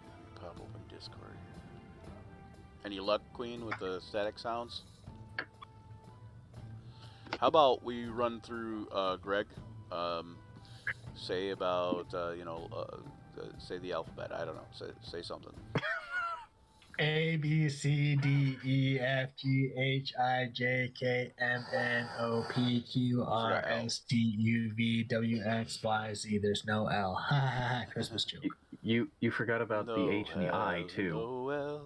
[SPEAKER 2] let me pop open Discord here. Any luck, Queen, with the static sounds? How about we run through Greg? Say about say the alphabet. I don't know. Say something.
[SPEAKER 5] A B C D E F G H I J K M N O P Q R S T U V W X Y Z. There's no L. Ha ha ha. Christmas joke.
[SPEAKER 3] You forgot about the H and the I too.
[SPEAKER 2] Noel.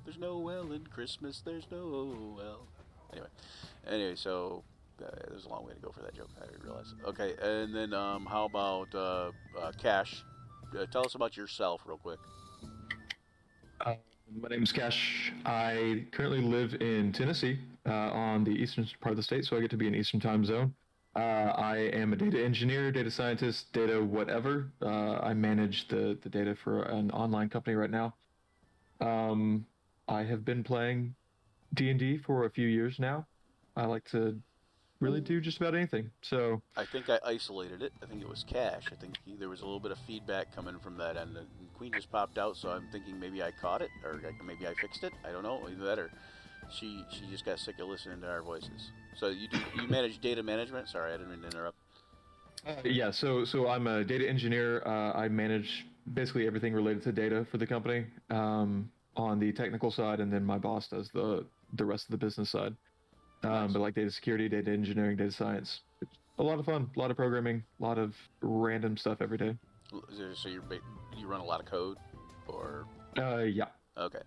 [SPEAKER 2] There's no L in Christmas. There's no L. Anyway, so there's a long way to go for that joke. I didn't realize. Okay, and then how about Cash? Tell us about yourself real quick.
[SPEAKER 4] My name's Cash. I currently live in Tennessee, on the eastern part of the state, so I get to be in Eastern time zone. I am a data engineer, data scientist, data whatever. I manage the data for an online company right now. I have been playing D&D for a few years now. I like to really do just about anything. So
[SPEAKER 2] I think I isolated it. I think it was Cash. I think there was a little bit of feedback coming from that end. And Queen just popped out, so I'm thinking maybe I caught it, or maybe I fixed it. I don't know. Either that, or she just got sick of listening to our voices. So you manage data management? Sorry, I didn't mean to interrupt.
[SPEAKER 4] yeah, so I'm a data engineer. I manage basically everything related to data for the company on the technical side, and then my boss does the rest of the business side.
[SPEAKER 2] Nice.
[SPEAKER 4] But like data security, data engineering, data science, it's a lot of fun, a lot of programming, a lot of random stuff every day.
[SPEAKER 2] So you run a lot of code, or
[SPEAKER 4] Yeah.
[SPEAKER 2] okay,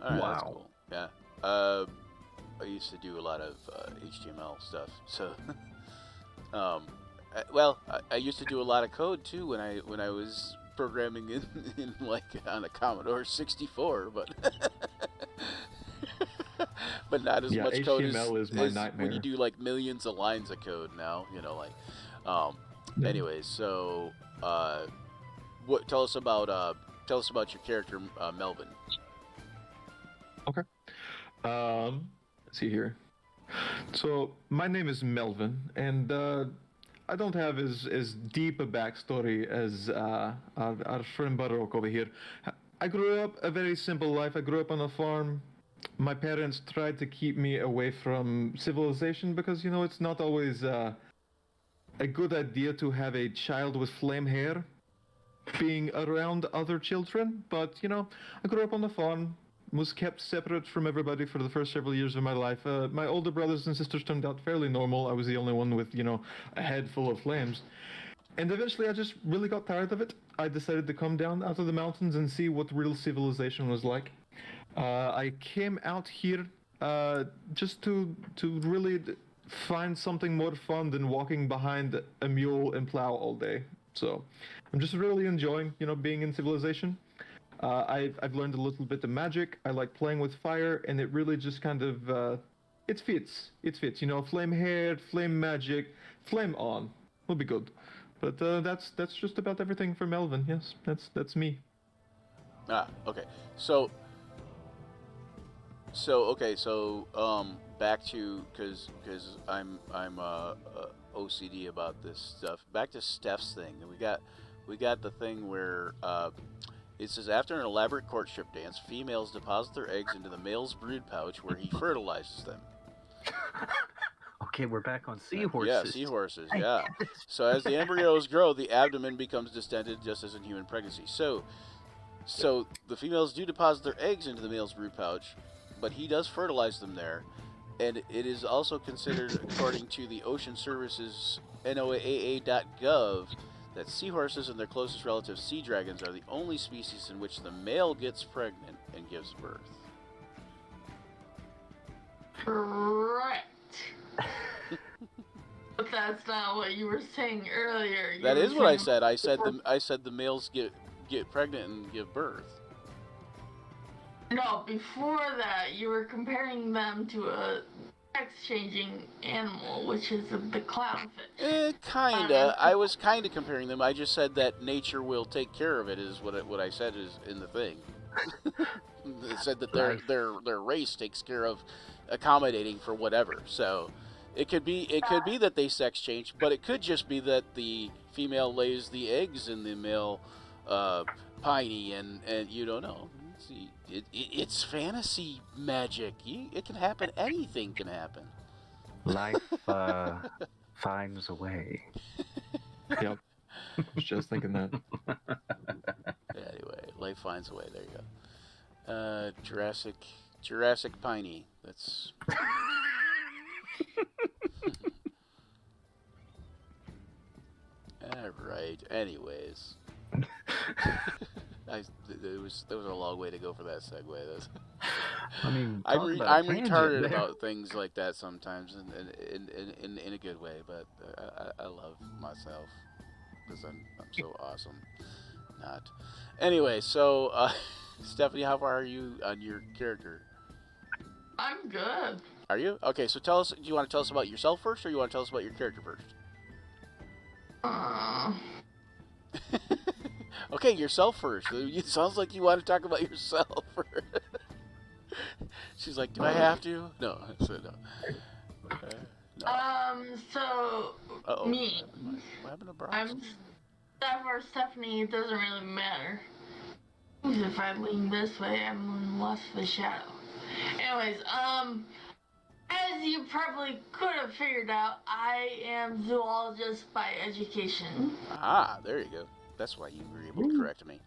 [SPEAKER 2] all right, that's
[SPEAKER 3] Wow.
[SPEAKER 2] cool. Yeah, I used to do a lot of HTML stuff. So, I used to do a lot of code too when I was programming in like on a Commodore 64, but but not as
[SPEAKER 4] Yeah,
[SPEAKER 2] much code as,
[SPEAKER 4] HTML is my
[SPEAKER 2] as when
[SPEAKER 4] nightmare.
[SPEAKER 2] you do like millions of lines of code now.
[SPEAKER 4] Yeah.
[SPEAKER 2] Anyways, so tell us about your character Melvin.
[SPEAKER 4] Let's see here. So my name is Melvin, and I don't have as deep a backstory as our friend Baroque over here. I grew up a very simple life. I grew up on a farm. My parents tried to keep me away from civilization because, it's not always a good idea to have a child with flame hair being around other children. But, I grew up on the farm, was kept separate from everybody for the first several years of my life. My older brothers and sisters turned out fairly normal. I was the only one with, a head full of flames. And eventually I just really got tired of it. I decided to come down out of the mountains and see what real civilization was like. I came out here just to really find something more fun than walking behind a mule and plow all day. So I'm just really enjoying, being in civilization. I've learned a little bit of magic. I like playing with fire, and it really just kind of it fits. It fits. Flame hair, flame magic, flame on. Will be good. But that's just about everything for Melvin. Yes, that's me.
[SPEAKER 2] Okay. So back to because I'm OCD about this stuff. Back to Steph's thing. We got the thing where it says after an elaborate courtship dance, females deposit their eggs into the male's brood pouch where he fertilizes them.
[SPEAKER 3] Okay, we're back on seahorses.
[SPEAKER 2] Yeah, seahorses. Yeah. So as the embryos grow, the abdomen becomes distended, just as in human pregnancy. So the females do deposit their eggs into the male's brood pouch, but he does fertilize them there, and it is also considered, according to the Ocean Service's NOAA.gov, that seahorses and their closest relatives, sea dragons, are the only species in which the male gets pregnant and gives birth.
[SPEAKER 7] Correct. But that's not what you were saying earlier.
[SPEAKER 2] That is what I said. I said the males get pregnant and give birth.
[SPEAKER 7] No, before that, you were comparing them to a sex-changing animal, which is the clownfish.
[SPEAKER 2] Kinda. I was kinda comparing them. I just said that nature will take care of it. Is what I said is in the thing. It said that their race takes care of accommodating for whatever. So it could be that they sex change, but it could just be that the female lays the eggs in the male piney, and you don't know. See, it's fantasy magic. It can happen. Anything can happen.
[SPEAKER 3] Life finds a way.
[SPEAKER 4] Yep. Was just thinking that.
[SPEAKER 2] Anyway, life finds a way. There you go. Jurassic piney. That's. All right. Anyways. There was a long way to go for that segue.
[SPEAKER 3] I mean,
[SPEAKER 2] I'm retarded
[SPEAKER 3] there.
[SPEAKER 2] about things like that sometimes, in a good way. But I love myself because I'm so awesome. Not. Anyway, so Stephanie, how far are you on your character?
[SPEAKER 7] I'm good.
[SPEAKER 2] Are you? Okay, so tell us. Do you want to tell us about yourself first, or you want to tell us about your character first? Okay, yourself first. It sounds like you want to talk about yourself. She's like, do I have to? No, I said no. No.
[SPEAKER 7] So
[SPEAKER 2] Uh-oh.
[SPEAKER 7] me.
[SPEAKER 2] What happened to Brock?
[SPEAKER 7] I'm Steph or Stephanie. It doesn't really matter. If I lean this way, I'm in less of a shadow. Anyways, as you probably could have figured out, I am zoologist by education.
[SPEAKER 2] Ah, there you go. That's why you were able to correct me.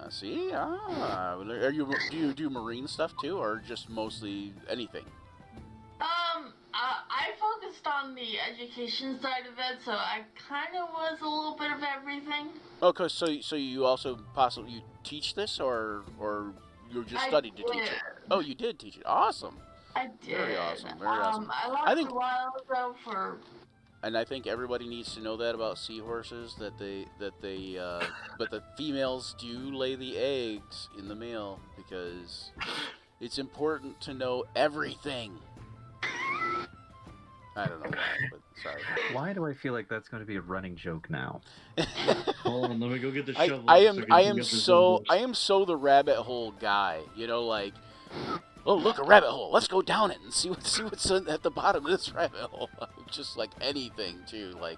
[SPEAKER 2] See? Do you do marine stuff too, or just mostly anything?
[SPEAKER 7] I focused on the education side of it, so I kind of was a little bit of everything.
[SPEAKER 2] Okay, so you also possibly teach this, or you just studied to teach it? Oh, you did teach it. Awesome.
[SPEAKER 7] I did.
[SPEAKER 2] Very awesome. Very awesome.
[SPEAKER 7] I left a while ago for.
[SPEAKER 2] And I think everybody needs to know that about seahorses, but the females do lay the eggs in the male because it's important to know everything. I don't know why, but sorry.
[SPEAKER 3] Why do I feel like that's going to be a running joke now?
[SPEAKER 1] Hold on, let me go get the shovel.
[SPEAKER 2] I am so the rabbit hole guy. Like, oh, look, a rabbit hole. Let's go down it and see what's at the bottom of this rabbit hole. Just like anything, too. Like,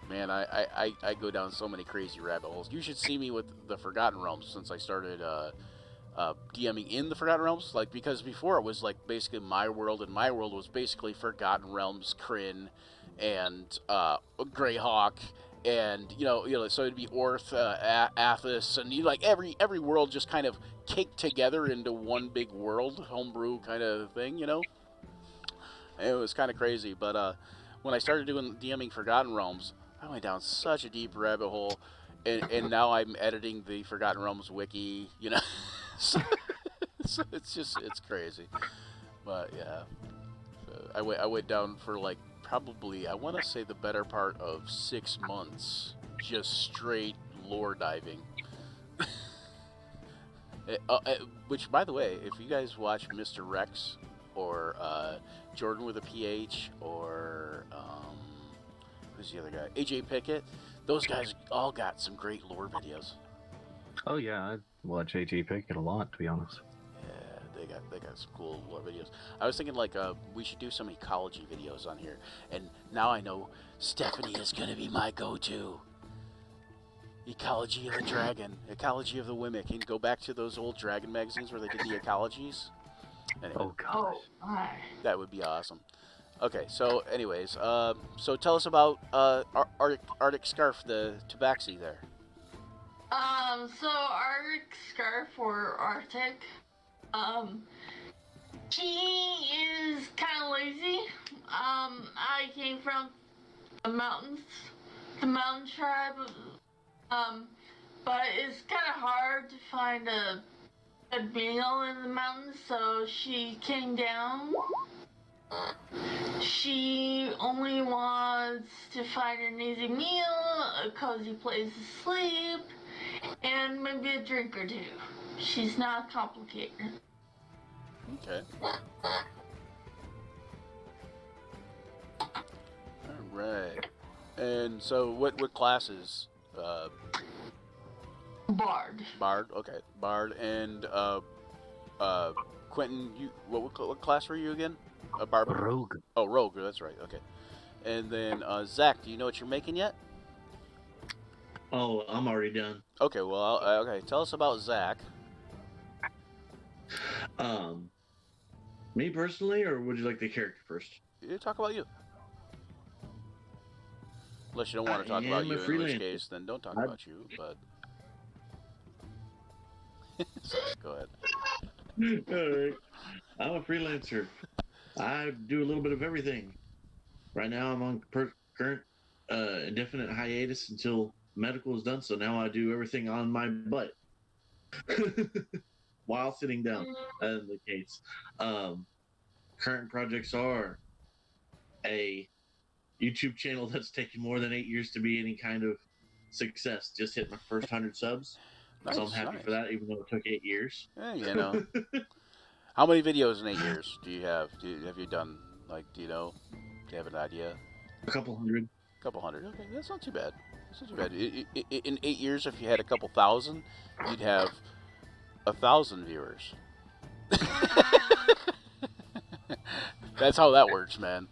[SPEAKER 2] man, I go down so many crazy rabbit holes. You should see me with the Forgotten Realms since I started DMing in the Forgotten Realms. Like, because before it was like basically my world, and my world was basically Forgotten Realms, Kryn, and Greyhawk. And so it'd be Orth, Athos, and like every world just kind of caked together into one big world, homebrew kind of thing, It was kind of crazy, but when I started doing DMing Forgotten Realms, I went down such a deep rabbit hole, and now I'm editing the Forgotten Realms wiki. You know, so it's crazy. But yeah, so I went down for like probably I want to say the better part of 6 months just straight lore diving. Which, by the way, if you guys watch Mr. Rex or Jordan with a PH or who's the other guy? AJ Pickett. Those guys all got some great lore videos.
[SPEAKER 3] Oh yeah, I watch AJ Pickett a lot, to be honest.
[SPEAKER 2] Yeah, they got some cool lore videos. I was thinking like we should do some ecology videos on here, and now I know Stephanie is gonna be my go-to. Ecology of the dragon, ecology of the Wimmick, and go back to those old dragon magazines where they did the ecologies. Anyway,
[SPEAKER 3] Oh gosh.
[SPEAKER 7] Oh, my.
[SPEAKER 2] that would be awesome. Okay, so anyways, so tell us about Arctic Scarf, the tabaxi there.
[SPEAKER 7] So Arctic Scarf or Arctic, she is kind of lazy. I came from the mountains, the mountain tribe, but it's kind of hard to find a good meal in the mountains, so she came down. She only wants to find an easy meal, a cozy place to sleep, and maybe a drink or two. She's not complicated.
[SPEAKER 2] Okay. All right. And so, what classes?
[SPEAKER 7] Bard.
[SPEAKER 2] Bard. Okay, Bard. And Quentin, you what class were you again? A barber.
[SPEAKER 3] Rogue.
[SPEAKER 2] Oh, rogue. That's right. Okay. And then Zach, do you know what you're making yet?
[SPEAKER 1] Oh, I'm already done.
[SPEAKER 2] Okay. Well, okay. Tell us about Zach.
[SPEAKER 1] Me personally, or would you like the character first?
[SPEAKER 2] You talk about you. Unless you don't want to talk
[SPEAKER 1] I
[SPEAKER 2] about
[SPEAKER 1] am
[SPEAKER 2] you,
[SPEAKER 1] a
[SPEAKER 2] in which
[SPEAKER 1] freelancer.
[SPEAKER 2] case, then don't talk about you. But so, go ahead.
[SPEAKER 1] Alright. I'm a freelancer. I do a little bit of everything. Right now, I'm on current indefinite hiatus until medical is done. So now I do everything on my butt while sitting down. In the case, current projects are a YouTube channel that's taken more than 8 years to be any kind of success. Just hit my first 100 subs.
[SPEAKER 2] Nice,
[SPEAKER 1] So I'm happy
[SPEAKER 2] nice.
[SPEAKER 1] for that, even though it took 8 years.
[SPEAKER 2] Yeah, you know. How many videos in 8 years do you have? Have you done, like, do you know? Do you have an idea?
[SPEAKER 1] A couple hundred.
[SPEAKER 2] A couple hundred. Okay, that's not too bad. That's not too bad. In 8 years, if you had a couple thousand, you'd have 1,000 viewers. That's how that works, man.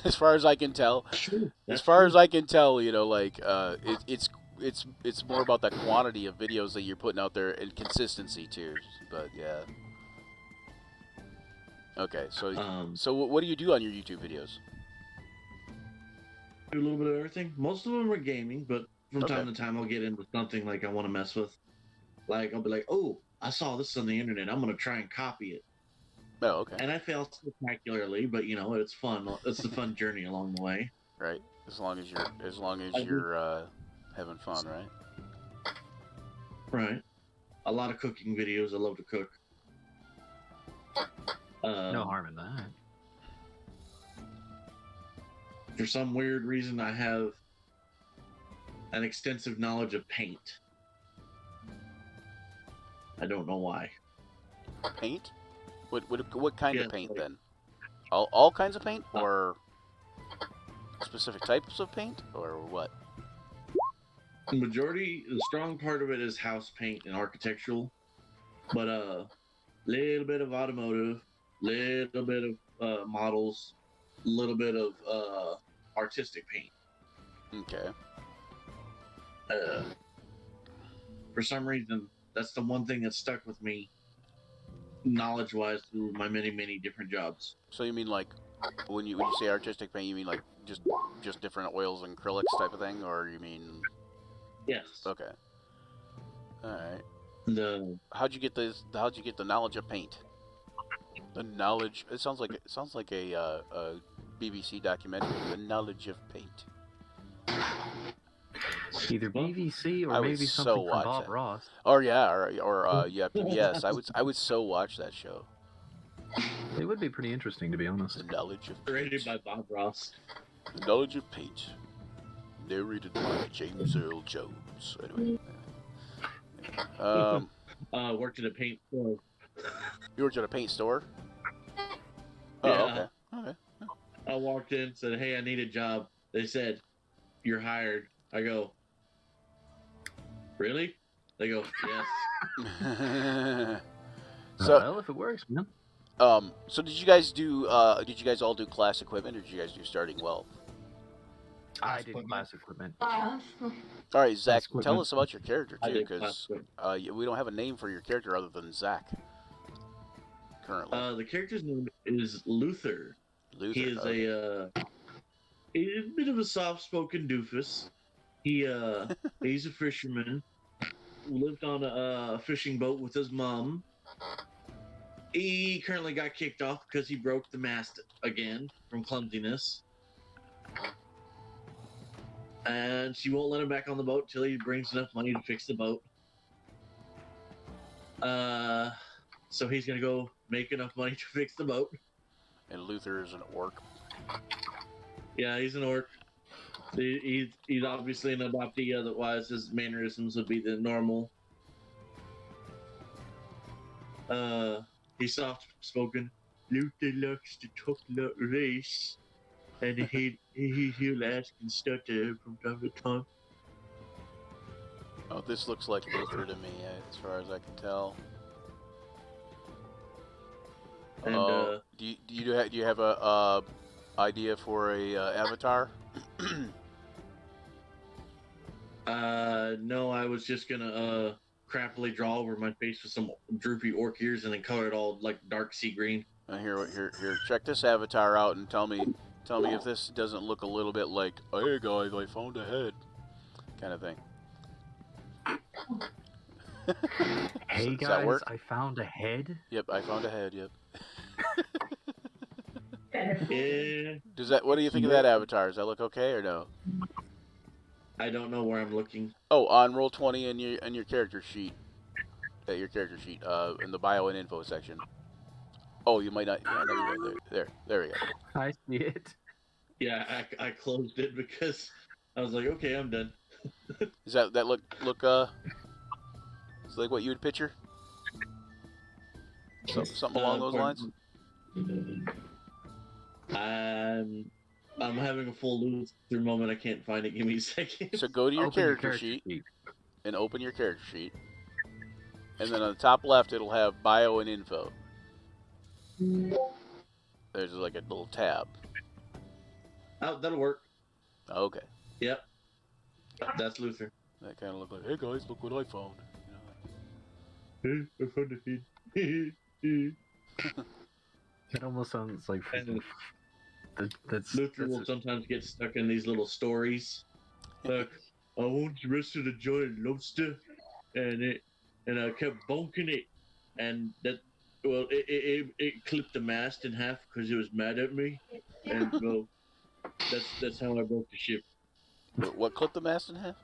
[SPEAKER 2] As far as I can tell.
[SPEAKER 1] True.
[SPEAKER 2] As far as I can tell, you know, like it's more about the quantity of videos that you're putting out there and consistency too. But yeah. Okay, so what do you do on your YouTube videos?
[SPEAKER 1] Do a little bit of everything. Most of them are gaming, but from
[SPEAKER 2] Okay.
[SPEAKER 1] time to time I'll get into something like I want to mess with. Like I'll be like, "Oh, I saw this on the internet. I'm gonna try and copy it."
[SPEAKER 2] Oh, okay.
[SPEAKER 1] And I fail spectacularly, but you know it's fun. It's a fun journey along the way.
[SPEAKER 2] Right. As long as
[SPEAKER 1] I do.
[SPEAKER 2] you're having fun, right?
[SPEAKER 1] Right. A lot of cooking videos. I love to cook.
[SPEAKER 3] No harm in that.
[SPEAKER 1] For some weird reason, I have an extensive knowledge of paint. I don't know why.
[SPEAKER 2] Paint? What kind
[SPEAKER 1] Yeah,
[SPEAKER 2] of paint
[SPEAKER 1] like-
[SPEAKER 2] then? All kinds of paint, or specific types of paint, or what?
[SPEAKER 1] The majority, the strong part of it is house paint and architectural, but little bit of automotive, little bit of models, little bit of artistic paint.
[SPEAKER 2] Okay.
[SPEAKER 1] For some reason, that's the one thing that stuck with me, knowledge-wise, through my many different jobs.
[SPEAKER 2] So you mean like when you say artistic paint, you mean like just different oils and acrylics type of thing, or you mean?
[SPEAKER 1] Yes.
[SPEAKER 2] Okay. All right. How'd you get the knowledge of paint? The knowledge. It sounds like a BBC documentary. The knowledge of paint.
[SPEAKER 3] Either
[SPEAKER 1] Well,
[SPEAKER 3] BVC or
[SPEAKER 2] I would
[SPEAKER 3] maybe
[SPEAKER 2] so
[SPEAKER 3] something from
[SPEAKER 2] watch
[SPEAKER 3] Bob
[SPEAKER 2] that.
[SPEAKER 3] Ross.
[SPEAKER 2] Or yeah, or yeah, PBS. I would so watch that show.
[SPEAKER 3] It would be pretty interesting, to be honest.
[SPEAKER 2] The knowledge of
[SPEAKER 1] Rated
[SPEAKER 2] paint.
[SPEAKER 1] by Bob Ross.
[SPEAKER 2] The knowledge of paint. Narrated by James Earl Jones. Anyway.
[SPEAKER 1] Worked at a paint store.
[SPEAKER 2] You worked at a paint store? Oh,
[SPEAKER 1] Yeah.
[SPEAKER 2] okay. Okay.
[SPEAKER 1] I walked in, said, "Hey, I need a job." They said, "You're hired." I go, "Really?" They go, "Yes."
[SPEAKER 2] So,
[SPEAKER 3] Well, if it works, man.
[SPEAKER 2] so did you guys do? Did you guys all do class equipment, or did you guys do starting wealth?
[SPEAKER 3] I did class equipment.
[SPEAKER 2] All right, Zach,
[SPEAKER 4] equipment.
[SPEAKER 2] tell us about your character
[SPEAKER 1] I
[SPEAKER 2] too,
[SPEAKER 1] did class
[SPEAKER 2] because
[SPEAKER 1] equipment.
[SPEAKER 2] we don't have a name for your character other than Zach. Currently,
[SPEAKER 1] The character's name is Luther.
[SPEAKER 2] Luther.
[SPEAKER 1] He is
[SPEAKER 2] okay.
[SPEAKER 1] a bit of a soft-spoken doofus. He's a fisherman. Lived on a fishing boat with his mom. He currently got kicked off because he broke the mast again from clumsiness. And she won't let him back on the boat till he brings enough money to fix the boat. So he's gonna go make enough money to fix the boat.
[SPEAKER 2] And Luther is an orc.
[SPEAKER 1] Yeah, he's an orc. He's obviously an adoptee, otherwise his mannerisms would be the normal. He's soft spoken. Luther likes to talk about race, and he'll ask and stutter from time to time.
[SPEAKER 2] Oh, this looks like Luther to me, as far as I can tell.
[SPEAKER 1] And
[SPEAKER 2] do you have a idea for a avatar?
[SPEAKER 1] no, I was just gonna crappily draw over my face with some droopy orc ears and then color it all like dark sea green.
[SPEAKER 2] Here, check this avatar out and tell me if this doesn't look a little bit like, hey guys, I found a head, kind of thing.
[SPEAKER 3] Hey
[SPEAKER 2] Does that
[SPEAKER 3] guys,
[SPEAKER 2] work?
[SPEAKER 3] I found a head.
[SPEAKER 2] Yep, I found a head. Yep.
[SPEAKER 1] Yeah,
[SPEAKER 2] Does that? What do you think of that avatar? Does that look okay or no?
[SPEAKER 1] I don't know where I'm looking.
[SPEAKER 2] Oh, on Roll20 in your character sheet. At your character sheet, in the bio and info section. Oh, you might not. Yeah, there we go. There we go.
[SPEAKER 3] I see it.
[SPEAKER 1] Yeah, I closed it because I was like, okay, I'm done.
[SPEAKER 2] Is that look? It's like what you would picture? Something along those lines.
[SPEAKER 1] I'm having a full Luther moment. I can't find it. Give me a second.
[SPEAKER 2] So go to your
[SPEAKER 3] Open
[SPEAKER 2] character sheet and open your character sheet, and then on the top left it'll have bio and info. There's like a little tab.
[SPEAKER 1] Oh, that'll work.
[SPEAKER 2] Okay.
[SPEAKER 1] Yep. That's Luther.
[SPEAKER 2] That kind of look like, hey guys, look what I found.
[SPEAKER 1] I found a head.
[SPEAKER 3] It almost sounds like
[SPEAKER 1] And
[SPEAKER 3] that's
[SPEAKER 1] Luther will sometimes get stuck in these little stories. Like, I once arrested a giant lobster, and I kept bonking it, and it clipped the mast in half because it was mad at me, and well, that's how I broke the ship.
[SPEAKER 2] What clipped the mast in half?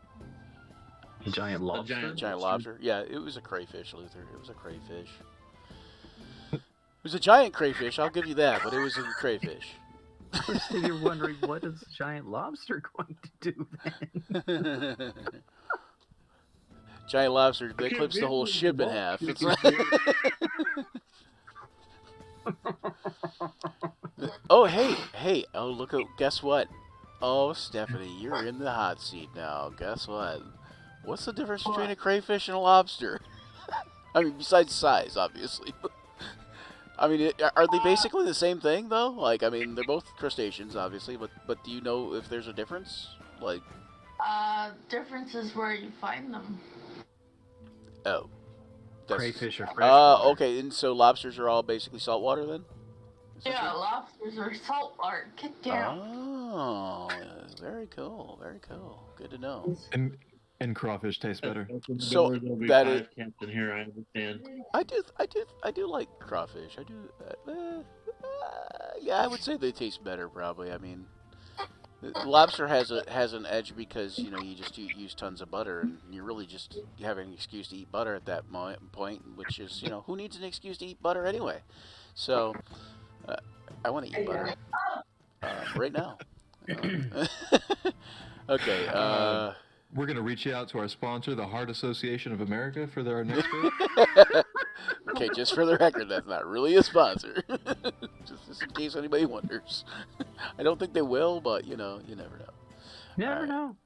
[SPEAKER 3] a giant lobster.
[SPEAKER 2] Giant lobster. Yeah, it was a crayfish, Luther. It was a crayfish. It was a giant crayfish, I'll give you that, but it was a crayfish.
[SPEAKER 3] So you're wondering, what is a giant lobster going to do then?
[SPEAKER 2] Giant lobster, that clips the whole ship in half. It's like... Oh, hey. Oh, look at, guess what? Oh, Stephanie, you're in the hot seat now. Guess what? What's the difference between a crayfish and a lobster? I mean, besides size, obviously. I mean, are they basically the same thing, though? Like, I mean, they're both crustaceans, obviously, but do you know if there's a difference? Like...
[SPEAKER 7] Difference is where you find them.
[SPEAKER 2] Oh.
[SPEAKER 3] Crayfish are freshwater.
[SPEAKER 2] Okay, and so lobsters are all basically saltwater, then?
[SPEAKER 7] Yeah, lobsters are saltwater. Get down.
[SPEAKER 2] Oh, very cool, very cool. Good to know.
[SPEAKER 4] And crawfish taste better.
[SPEAKER 2] So
[SPEAKER 1] there'll be
[SPEAKER 2] that
[SPEAKER 1] five captain here. I understand.
[SPEAKER 2] I do like crawfish. I do. Yeah, I would say they taste better, probably. I mean, Lobster has an edge because you just use tons of butter, and you're really just having an excuse to eat butter at that point, which is who needs an excuse to eat butter anyway? So I want to eat butter right now. Okay.
[SPEAKER 4] We're going to reach out to our sponsor, the Heart Association of America, for our next bit.
[SPEAKER 2] Okay, just for the record, that's not really a sponsor. just in case anybody wonders. I don't think they will, but you never know.
[SPEAKER 3] Never know.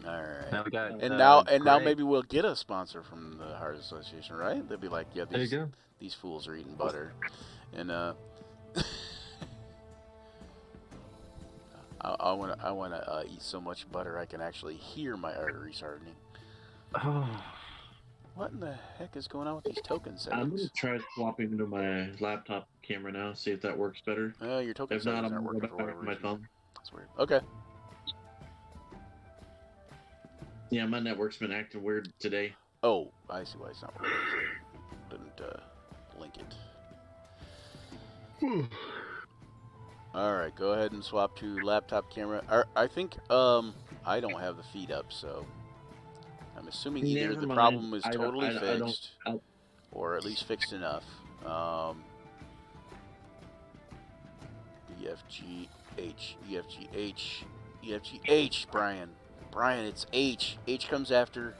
[SPEAKER 2] All right.
[SPEAKER 3] Now we got,
[SPEAKER 2] now maybe we'll get a sponsor from the Heart Association, right? They'll be like, yeah,
[SPEAKER 4] There you go.
[SPEAKER 2] these fools are eating butter, and I want to eat so much butter I can actually hear my arteries hardening.
[SPEAKER 3] Oh.
[SPEAKER 2] What in the heck is going on with these token
[SPEAKER 1] I'm
[SPEAKER 2] settings?
[SPEAKER 1] gonna try swapping into my laptop camera now, see if that works better.
[SPEAKER 2] Your token
[SPEAKER 1] If not,
[SPEAKER 2] settings
[SPEAKER 1] I'm
[SPEAKER 2] aren't
[SPEAKER 1] gonna
[SPEAKER 2] working
[SPEAKER 1] go
[SPEAKER 2] for
[SPEAKER 1] back
[SPEAKER 2] whatever
[SPEAKER 1] to my
[SPEAKER 2] reason.
[SPEAKER 1] phone.
[SPEAKER 2] That's weird. Okay.
[SPEAKER 1] Yeah, my network's been acting weird today.
[SPEAKER 2] Oh, I see why it's not working. Didn't link it. All right, go ahead and swap to laptop camera. I think I don't have the feed up, so I'm assuming either
[SPEAKER 1] Never
[SPEAKER 2] the
[SPEAKER 1] mind.
[SPEAKER 2] problem is
[SPEAKER 1] I don't-
[SPEAKER 2] totally
[SPEAKER 1] I don't-
[SPEAKER 2] fixed, or at least fixed enough. EFGH, Brian. Brian, it's H. H comes after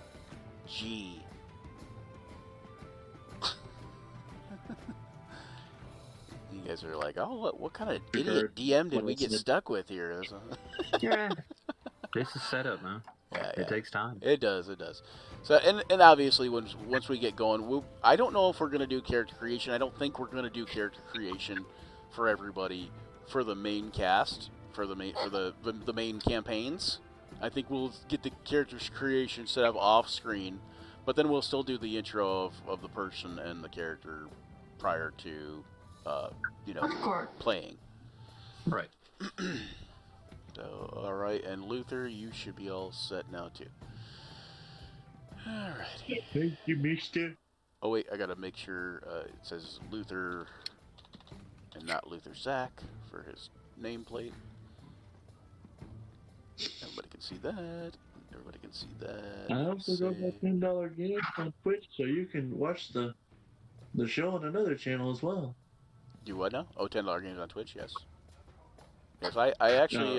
[SPEAKER 2] G. You guys are like, oh, what kind of idiot DM did we get stuck with here?
[SPEAKER 3] Yeah. This is setup, man.
[SPEAKER 2] Yeah,
[SPEAKER 3] It takes time.
[SPEAKER 2] It does. So, and obviously, once we get going, I don't know if we're gonna do character creation. I don't think we're gonna do character creation for everybody for the main cast, for the main campaigns. I think we'll get the characters creation set up off screen, but then we'll still do the intro of the person and the character prior to,
[SPEAKER 7] Of course.
[SPEAKER 2] playing.
[SPEAKER 3] Right.
[SPEAKER 2] So, all right, and Luther, you should be all set now too. Alrighty.
[SPEAKER 1] Thank you, mister.
[SPEAKER 2] Oh wait, I gotta make sure it says Luther and not Luther Zach for his nameplate. Everybody can see that. Everybody can see that.
[SPEAKER 1] I also got my $10 gift on Twitch, so you can watch the show on another channel as well.
[SPEAKER 2] Do what now? Oh, $10 games on Twitch, yes. Yes, I actually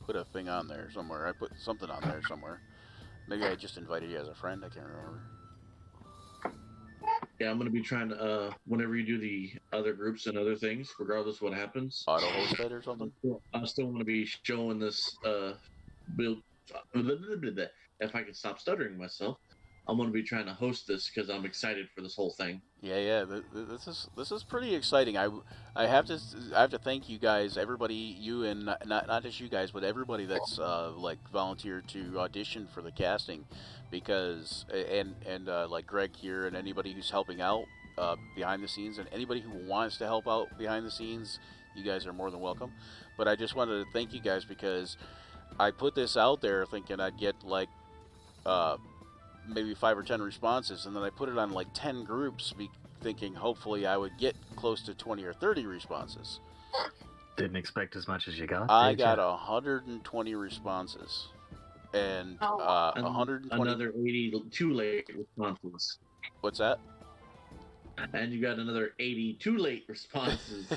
[SPEAKER 2] put a thing on there somewhere. I put something on there somewhere. Maybe I just invited you as a friend. I can't remember.
[SPEAKER 1] Yeah, I'm gonna be trying to whenever you do the other groups and other things, regardless of what happens.
[SPEAKER 2] Auto host it or something.
[SPEAKER 1] I'm still gonna be showing this build. If I can stop stuttering myself, I'm gonna be trying to host this because I'm excited for this whole thing.
[SPEAKER 2] Yeah. This is pretty exciting. I have to thank you guys, everybody, you and not just you guys, but everybody that's like volunteered to audition for the casting, because and like Greg here and anybody who's helping out behind the scenes, and anybody who wants to help out behind the scenes, you guys are more than welcome. But I just wanted to thank you guys because I put this out there thinking I'd get like maybe 5 or 10 responses, and then I put it on like 10 groups thinking hopefully I would get close to 20 or 30 responses.
[SPEAKER 3] Didn't expect as much as you got.
[SPEAKER 2] I got 120 responses, and 120.
[SPEAKER 1] Another 82 late responses.
[SPEAKER 2] What's that?
[SPEAKER 1] And you got another 82 late responses.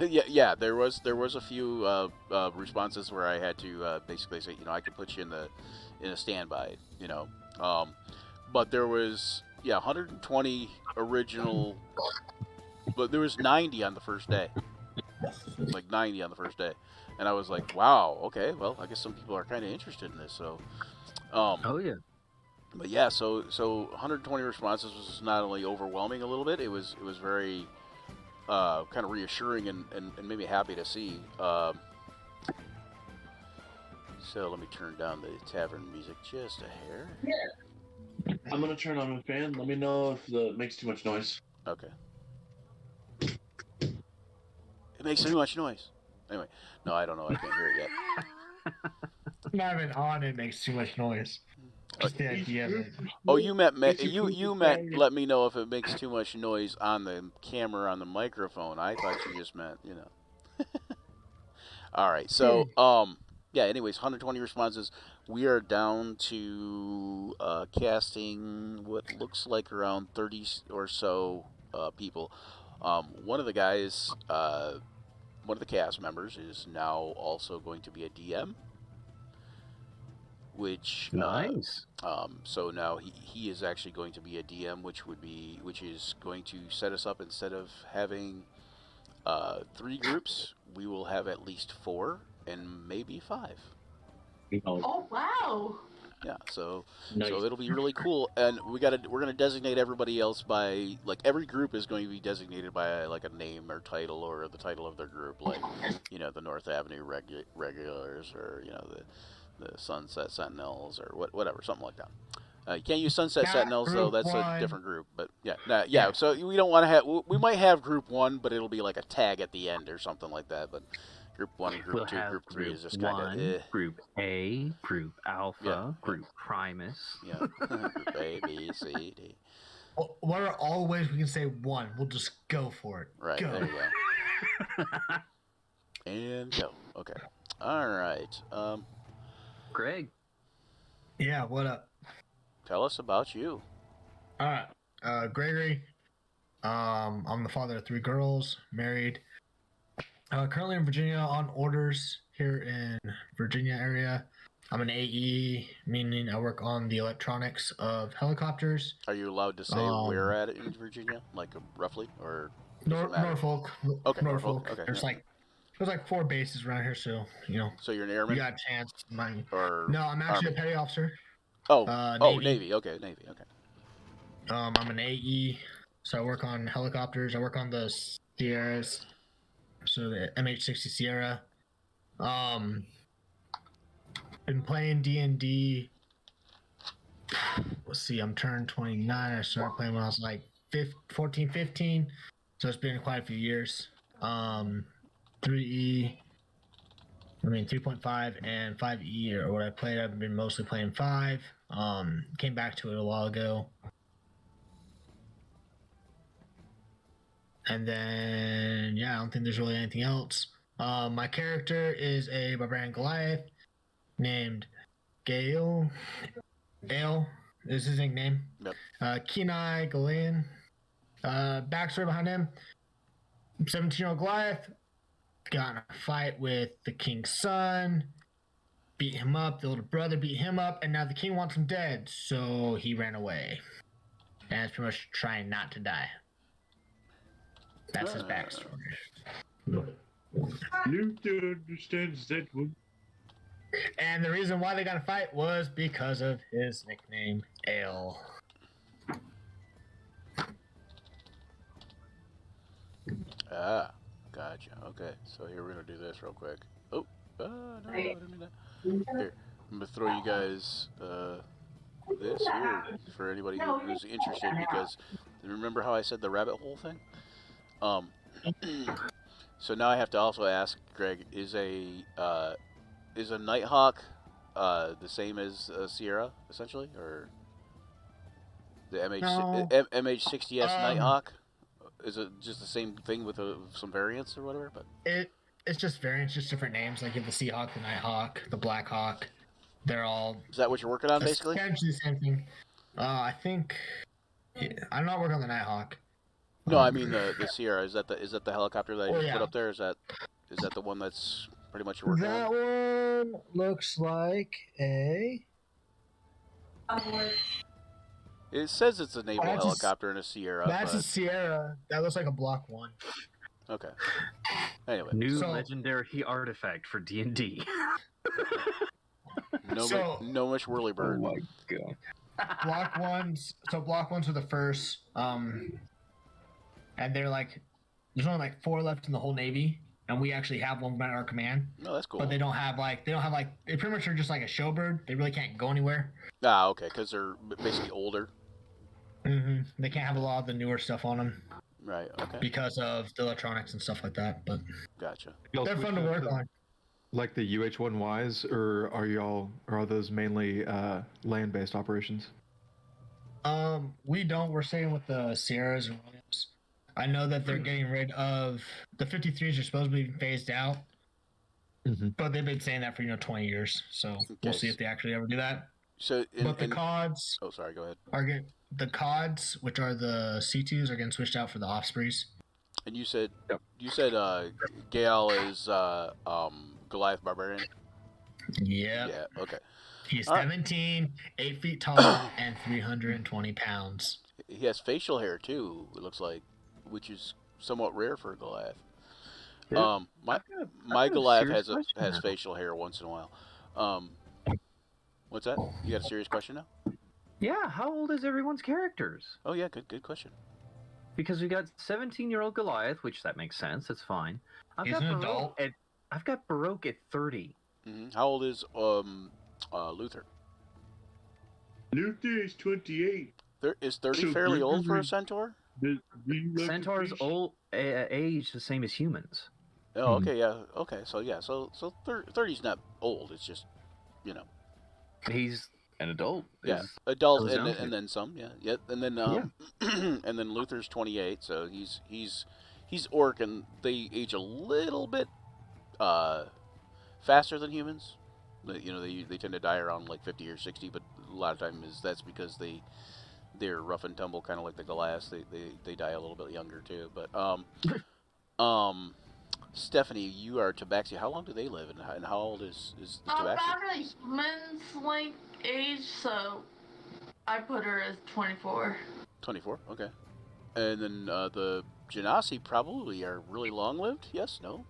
[SPEAKER 2] yeah. There was a few responses where I had to basically say, I could put you in a standby, but there was 120 original, but there was 90 on the first day, like 90 on the first day, and I was like, wow, okay, well, I guess some people are kind of interested in this, so.
[SPEAKER 3] Oh yeah.
[SPEAKER 2] But yeah, so 120 responses was not only overwhelming a little bit, it was very kind of reassuring and made me happy to see. So let me turn down the tavern music just a hair.
[SPEAKER 1] I'm gonna turn on a fan. Let me know if it makes too much noise.
[SPEAKER 2] Okay. It makes too much noise. Anyway, no, I don't know. I can't hear it yet.
[SPEAKER 5] Not even on it makes too much noise. Just the idea of it.
[SPEAKER 2] Oh, you meant let me know if it makes too much noise on the camera on the microphone. I thought you just meant, All right. So, yeah. Anyways, 120 responses. We are down to casting what looks like around 30 or so people. One of the guys, one of the cast members, is now also going to be a DM. Which
[SPEAKER 3] Nice.
[SPEAKER 2] so now he is actually going to be a DM, which is going to set us up instead of having 3 groups, we will have at least 4 and maybe 5.
[SPEAKER 7] Oh wow!
[SPEAKER 2] Yeah, so
[SPEAKER 1] Nice.
[SPEAKER 2] so it'll be really cool, and we're gonna designate everybody else by like every group is going to be designated by like a name or title or the title of their group, like the North Avenue regulars or the Sunset Sentinels or whatever, something like that. You can't use Sunset
[SPEAKER 5] Not
[SPEAKER 2] Sentinels though;
[SPEAKER 5] group
[SPEAKER 2] that's a
[SPEAKER 5] one.
[SPEAKER 2] different group. But yeah. So we don't want to have. We might have Group 1, but it'll be like a tag at the end or something like that. But Group 1 and Group
[SPEAKER 3] We'll
[SPEAKER 2] 2,
[SPEAKER 3] have
[SPEAKER 2] Group 3
[SPEAKER 3] Group
[SPEAKER 2] is just kind
[SPEAKER 3] 1,
[SPEAKER 2] of
[SPEAKER 3] Group A, Group Alpha,
[SPEAKER 2] Yeah.
[SPEAKER 3] Group Primus.
[SPEAKER 2] Yeah, Group A, B, C, D.
[SPEAKER 5] What are all ways we can say 1? We'll just go for it.
[SPEAKER 2] Right,
[SPEAKER 5] Go.
[SPEAKER 2] there you go. And go. Okay. All right.
[SPEAKER 3] Greg.
[SPEAKER 5] Yeah, what up?
[SPEAKER 2] Tell us about you.
[SPEAKER 5] All right. Gregory. I'm the father of 3 girls, married. Currently in Virginia on orders here in Virginia area. I'm an AE, meaning I work on the electronics of helicopters.
[SPEAKER 2] Are you allowed to say where at in Virginia, like roughly, or does it matter?
[SPEAKER 5] Norfolk.
[SPEAKER 2] Okay,
[SPEAKER 5] Norfolk.
[SPEAKER 2] Okay.
[SPEAKER 5] There's
[SPEAKER 2] yeah.
[SPEAKER 5] like 4 bases around here, so
[SPEAKER 2] So you're an
[SPEAKER 5] you
[SPEAKER 2] airman?
[SPEAKER 5] got a chance.
[SPEAKER 2] Or
[SPEAKER 5] No, I'm actually
[SPEAKER 2] Army?
[SPEAKER 5] a petty officer.
[SPEAKER 2] Oh,
[SPEAKER 5] Navy.
[SPEAKER 2] Navy. Okay, Navy. Okay.
[SPEAKER 5] I'm an AE, so I work on helicopters. I work on the Sierras, so the MH-60 Sierra. Been playing D&D. Let's see, I'm turned 29. I started playing when I was like 14, 15. So it's been quite a few years. 3.5 and 5E or what I played. I've been mostly playing 5. Came back to it a while ago. And then, I don't think there's really anything else. My character is a barbarian Goliath named Gale. Gale is his nickname.
[SPEAKER 2] Yep.
[SPEAKER 5] Kenai Galean. Backstory behind him: 17-year-old Goliath got in a fight with the king's son, beat him up. The older brother beat him up, and now the king wants him dead, so he ran away. And it's pretty much trying not to die. That's his backstory.
[SPEAKER 1] Luther understands that one.
[SPEAKER 5] And the reason why they got a fight was because of his nickname, Ale.
[SPEAKER 2] Ah, gotcha. Okay, so here we're gonna do this real quick. Oh, no, I didn't mean that. Here, I'm gonna throw you guys this here for anybody who's interested, because remember how I said the rabbit hole thing? So now I have to also ask Greg: is a Nighthawk the same as a Sierra, essentially, or the MH60S Nighthawk? Is it just the same thing with some variants or whatever? But
[SPEAKER 5] it's just variants, just different names. Like you have the Seahawk, the Nighthawk, the Blackhawk. They're all.
[SPEAKER 2] Is that what you're working on, basically?
[SPEAKER 5] Essentially the same thing. I think. Yeah, I'm not working on the Nighthawk.
[SPEAKER 2] No, I mean the Sierra. Is that the helicopter that I just
[SPEAKER 5] yeah.
[SPEAKER 2] put up there? Is that the one that's pretty much you're working
[SPEAKER 5] That
[SPEAKER 2] on?
[SPEAKER 5] one looks like a.
[SPEAKER 2] It says it's a naval helicopter and a Sierra.
[SPEAKER 5] That's a Sierra. That looks like a Block 1.
[SPEAKER 2] Okay. Anyway.
[SPEAKER 3] New legendary artifact for D&D.
[SPEAKER 2] No much whirlybird.
[SPEAKER 3] Oh my god.
[SPEAKER 5] Block 1s. So Block 1s are the first. And they're like, there's only like 4 left in the whole Navy, and we actually have one at our command.
[SPEAKER 2] No, that's cool.
[SPEAKER 5] But they pretty much are just like a showbird. They really can't go anywhere.
[SPEAKER 2] Ah, okay, because they're basically older.
[SPEAKER 5] Mm-hmm. They can't have a lot of the newer stuff on them.
[SPEAKER 2] Right. Okay.
[SPEAKER 5] Because of the electronics and stuff like that. But
[SPEAKER 2] gotcha.
[SPEAKER 5] They're fun to work on.
[SPEAKER 4] Like the UH-1Ys, or are those mainly land-based operations?
[SPEAKER 5] We don't. We're staying with the Sierras and Williams. I know that they're getting rid of the 53s. Are supposed to be phased out. But they've been saying that for 20 years, so we'll see if they actually ever do that.
[SPEAKER 2] So,
[SPEAKER 5] but the CODs.
[SPEAKER 2] Oh, sorry. Go ahead.
[SPEAKER 5] The CODs, which are the C2s, are getting switched out for the Ospreys.
[SPEAKER 2] And you said Gale is Goliath Barbarian.
[SPEAKER 5] Yeah.
[SPEAKER 2] Yeah. Okay.
[SPEAKER 5] He's 17, 8 feet tall, and 320 pounds.
[SPEAKER 2] He has facial hair too. It looks like, which is somewhat rare for a Goliath. My Goliath has facial hair once in a while. What's that? You got a serious question now?
[SPEAKER 3] Yeah. How old is everyone's characters?
[SPEAKER 2] Oh yeah, good question.
[SPEAKER 3] Because we got 17-year-old Goliath, which that makes sense. That's fine.
[SPEAKER 5] He's an adult.
[SPEAKER 3] I've got Baroque at 30.
[SPEAKER 2] Mm-hmm. How old is Luther?
[SPEAKER 1] Luther is 28.
[SPEAKER 2] Is 30 fairly old for a centaur?
[SPEAKER 3] Centaurs old age the same as humans.
[SPEAKER 2] Oh, okay, yeah, okay. So 30's not old. It's just,
[SPEAKER 3] he's an adult.
[SPEAKER 2] Yeah, adult and then some. Yeah. And then and then Luther's 28, so he's orc, and they age a little bit faster than humans. But, they tend to die around like 50 or 60, but a lot of times that's because they're rough and tumble, kind of like the Goliaths. They die a little bit younger too. But Stephanie, you are Tabaxi. How long do they live, and how old is the Tabaxi?
[SPEAKER 7] About a human's like age, so I put her as 24.
[SPEAKER 2] 24, okay. And then the Genasi probably are really long-lived. Yes, no.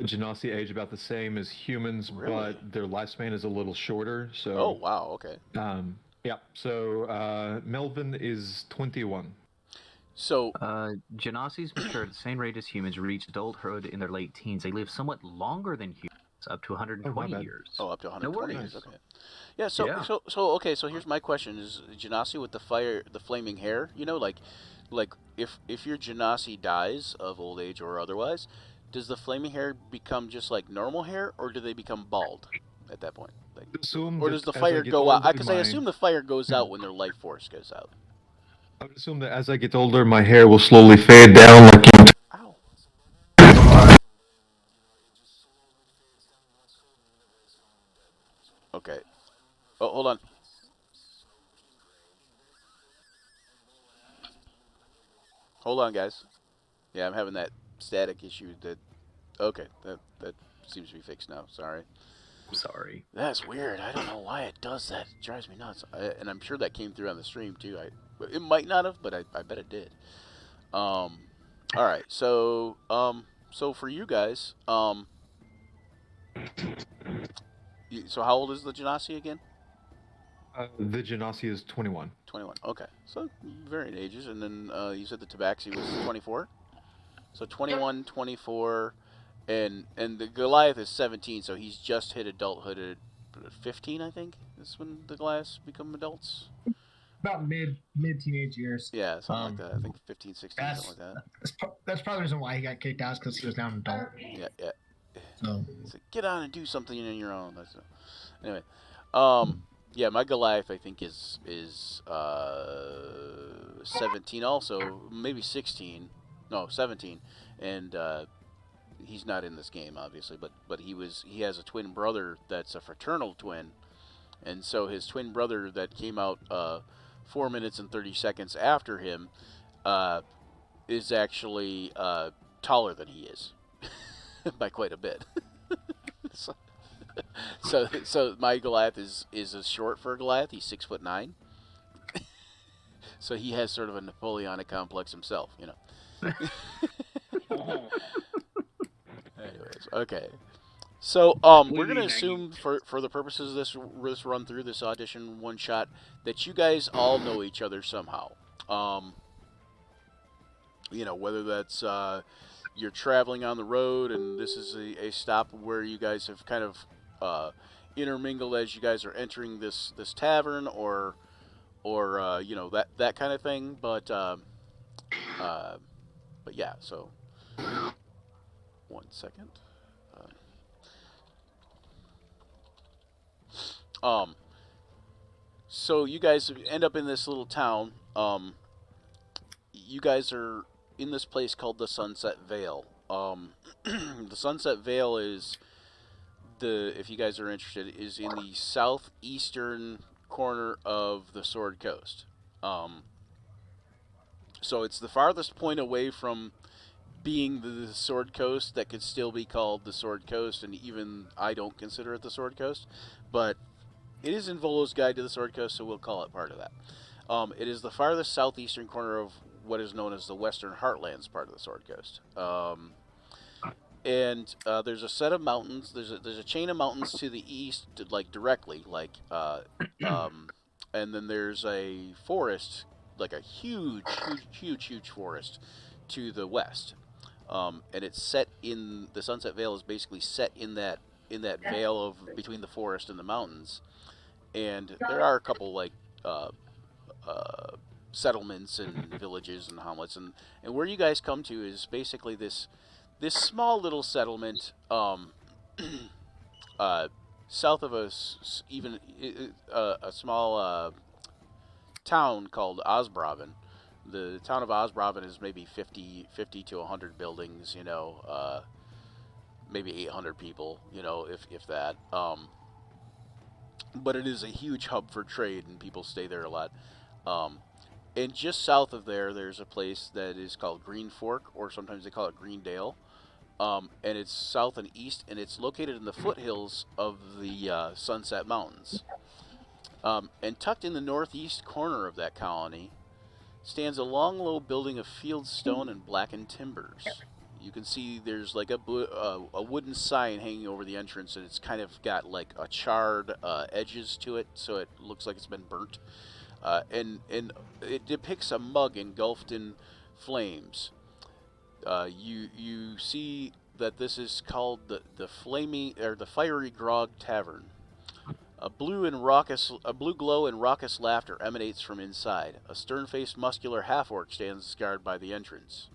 [SPEAKER 4] Genasi age about the same as humans, but their lifespan is a little shorter. So.
[SPEAKER 2] Oh wow, okay.
[SPEAKER 4] Yeah. So Melvin is 21.
[SPEAKER 2] So
[SPEAKER 3] Genasis mature at the same rate as humans, reach adulthood in their late teens. They live somewhat longer than humans, up to 120 years.
[SPEAKER 2] Oh, up to 120 years.
[SPEAKER 3] Nice.
[SPEAKER 2] Okay. Yeah. So here's my question: is Genasi with the flaming hair? Like if your Genasi dies of old age or otherwise, does the flaming hair become just like normal hair, or do they become bald at that point? Or does the fire go out? Because I assume the fire goes out when their life force goes out.
[SPEAKER 4] I would assume that as I get older, my hair will slowly fade down like...
[SPEAKER 2] Ow. Okay. Oh, hold on. Hold on, guys. Yeah, I'm having that static issue Okay, that seems to be fixed now. Sorry.
[SPEAKER 3] Sorry.
[SPEAKER 2] That's weird. I don't know why it does that. It drives me nuts. And I'm sure that came through on the stream, too. It might not have, but I bet it did. All right. So for you guys, so how old is the Genasi again?
[SPEAKER 4] The Genasi is 21.
[SPEAKER 2] 21. Okay. So varying ages. And then you said the Tabaxi was 24? So 21, 24... And the Goliath is 17, so he's just hit adulthood at 15, I think. Is when the Goliaths become adults.
[SPEAKER 5] About mid teenage years.
[SPEAKER 2] Yeah, something like that. I think 15, 16, something like that.
[SPEAKER 5] That's probably the reason why he got kicked out, because he was now an adult.
[SPEAKER 2] Yeah.
[SPEAKER 5] So
[SPEAKER 2] get on and do something on your own. Anyway, yeah, my Goliath I think is 17 also, maybe 16, no 17, and he's not in this game obviously, but he has a twin brother that's a fraternal twin, and so his twin brother that came out 4 minutes and 30 seconds after him is actually taller than he is by quite a bit. So my Goliath is as short for a Goliath. He's 6'9". So he has sort of a Napoleonic complex himself, Anyways, okay. So we're gonna assume for the purposes of this run through, this audition one shot, that you guys all know each other somehow. Whether that's you're traveling on the road and this is a stop where you guys have kind of intermingled as you guys are entering this tavern, or that kind of thing. But yeah. So 1 second. So you guys end up in this little town. You guys are in this place called the Sunset Vale. The Sunset Vale is if you guys are interested, is in the southeastern corner of the Sword Coast. So it's the farthest point away from being the Sword Coast that could still be called the Sword Coast, and even I don't consider it the Sword Coast, but it is in Volo's Guide to the Sword Coast, so we'll call it part of that. It is the farthest southeastern corner of what is known as the Western Heartlands part of the Sword Coast. And there's a set of mountains. There's a chain of mountains to the east, like directly, and then there's a forest, like a huge forest to the west. And it's set in the Sunset Vale is basically set in that veil of between the forest and the mountains. And there are a couple like settlements and villages and hamlets, and where you guys come to is basically this small little settlement south of a small town called Osbraven. The town of Osbraven is maybe 50 to 100 buildings, maybe 800 people, if that. But it is a huge hub for trade, and people stay there a lot. And just south of there, there's a place that is called Green Fork, or sometimes they call it Greendale. And it's south and east, and it's located in the foothills of the Sunset Mountains. And tucked in the northeast corner of that colony stands a long, low building of field stone and blackened timbers. You can see there's like a wooden sign hanging over the entrance, and it's kind of got like a charred edges to it, so it looks like it's been burnt. And it depicts a mug engulfed in flames. You see that this is called the Fiery Grog Tavern. A blue glow and raucous laughter emanates from inside. A stern-faced, muscular half-orc stands guard by the entrance.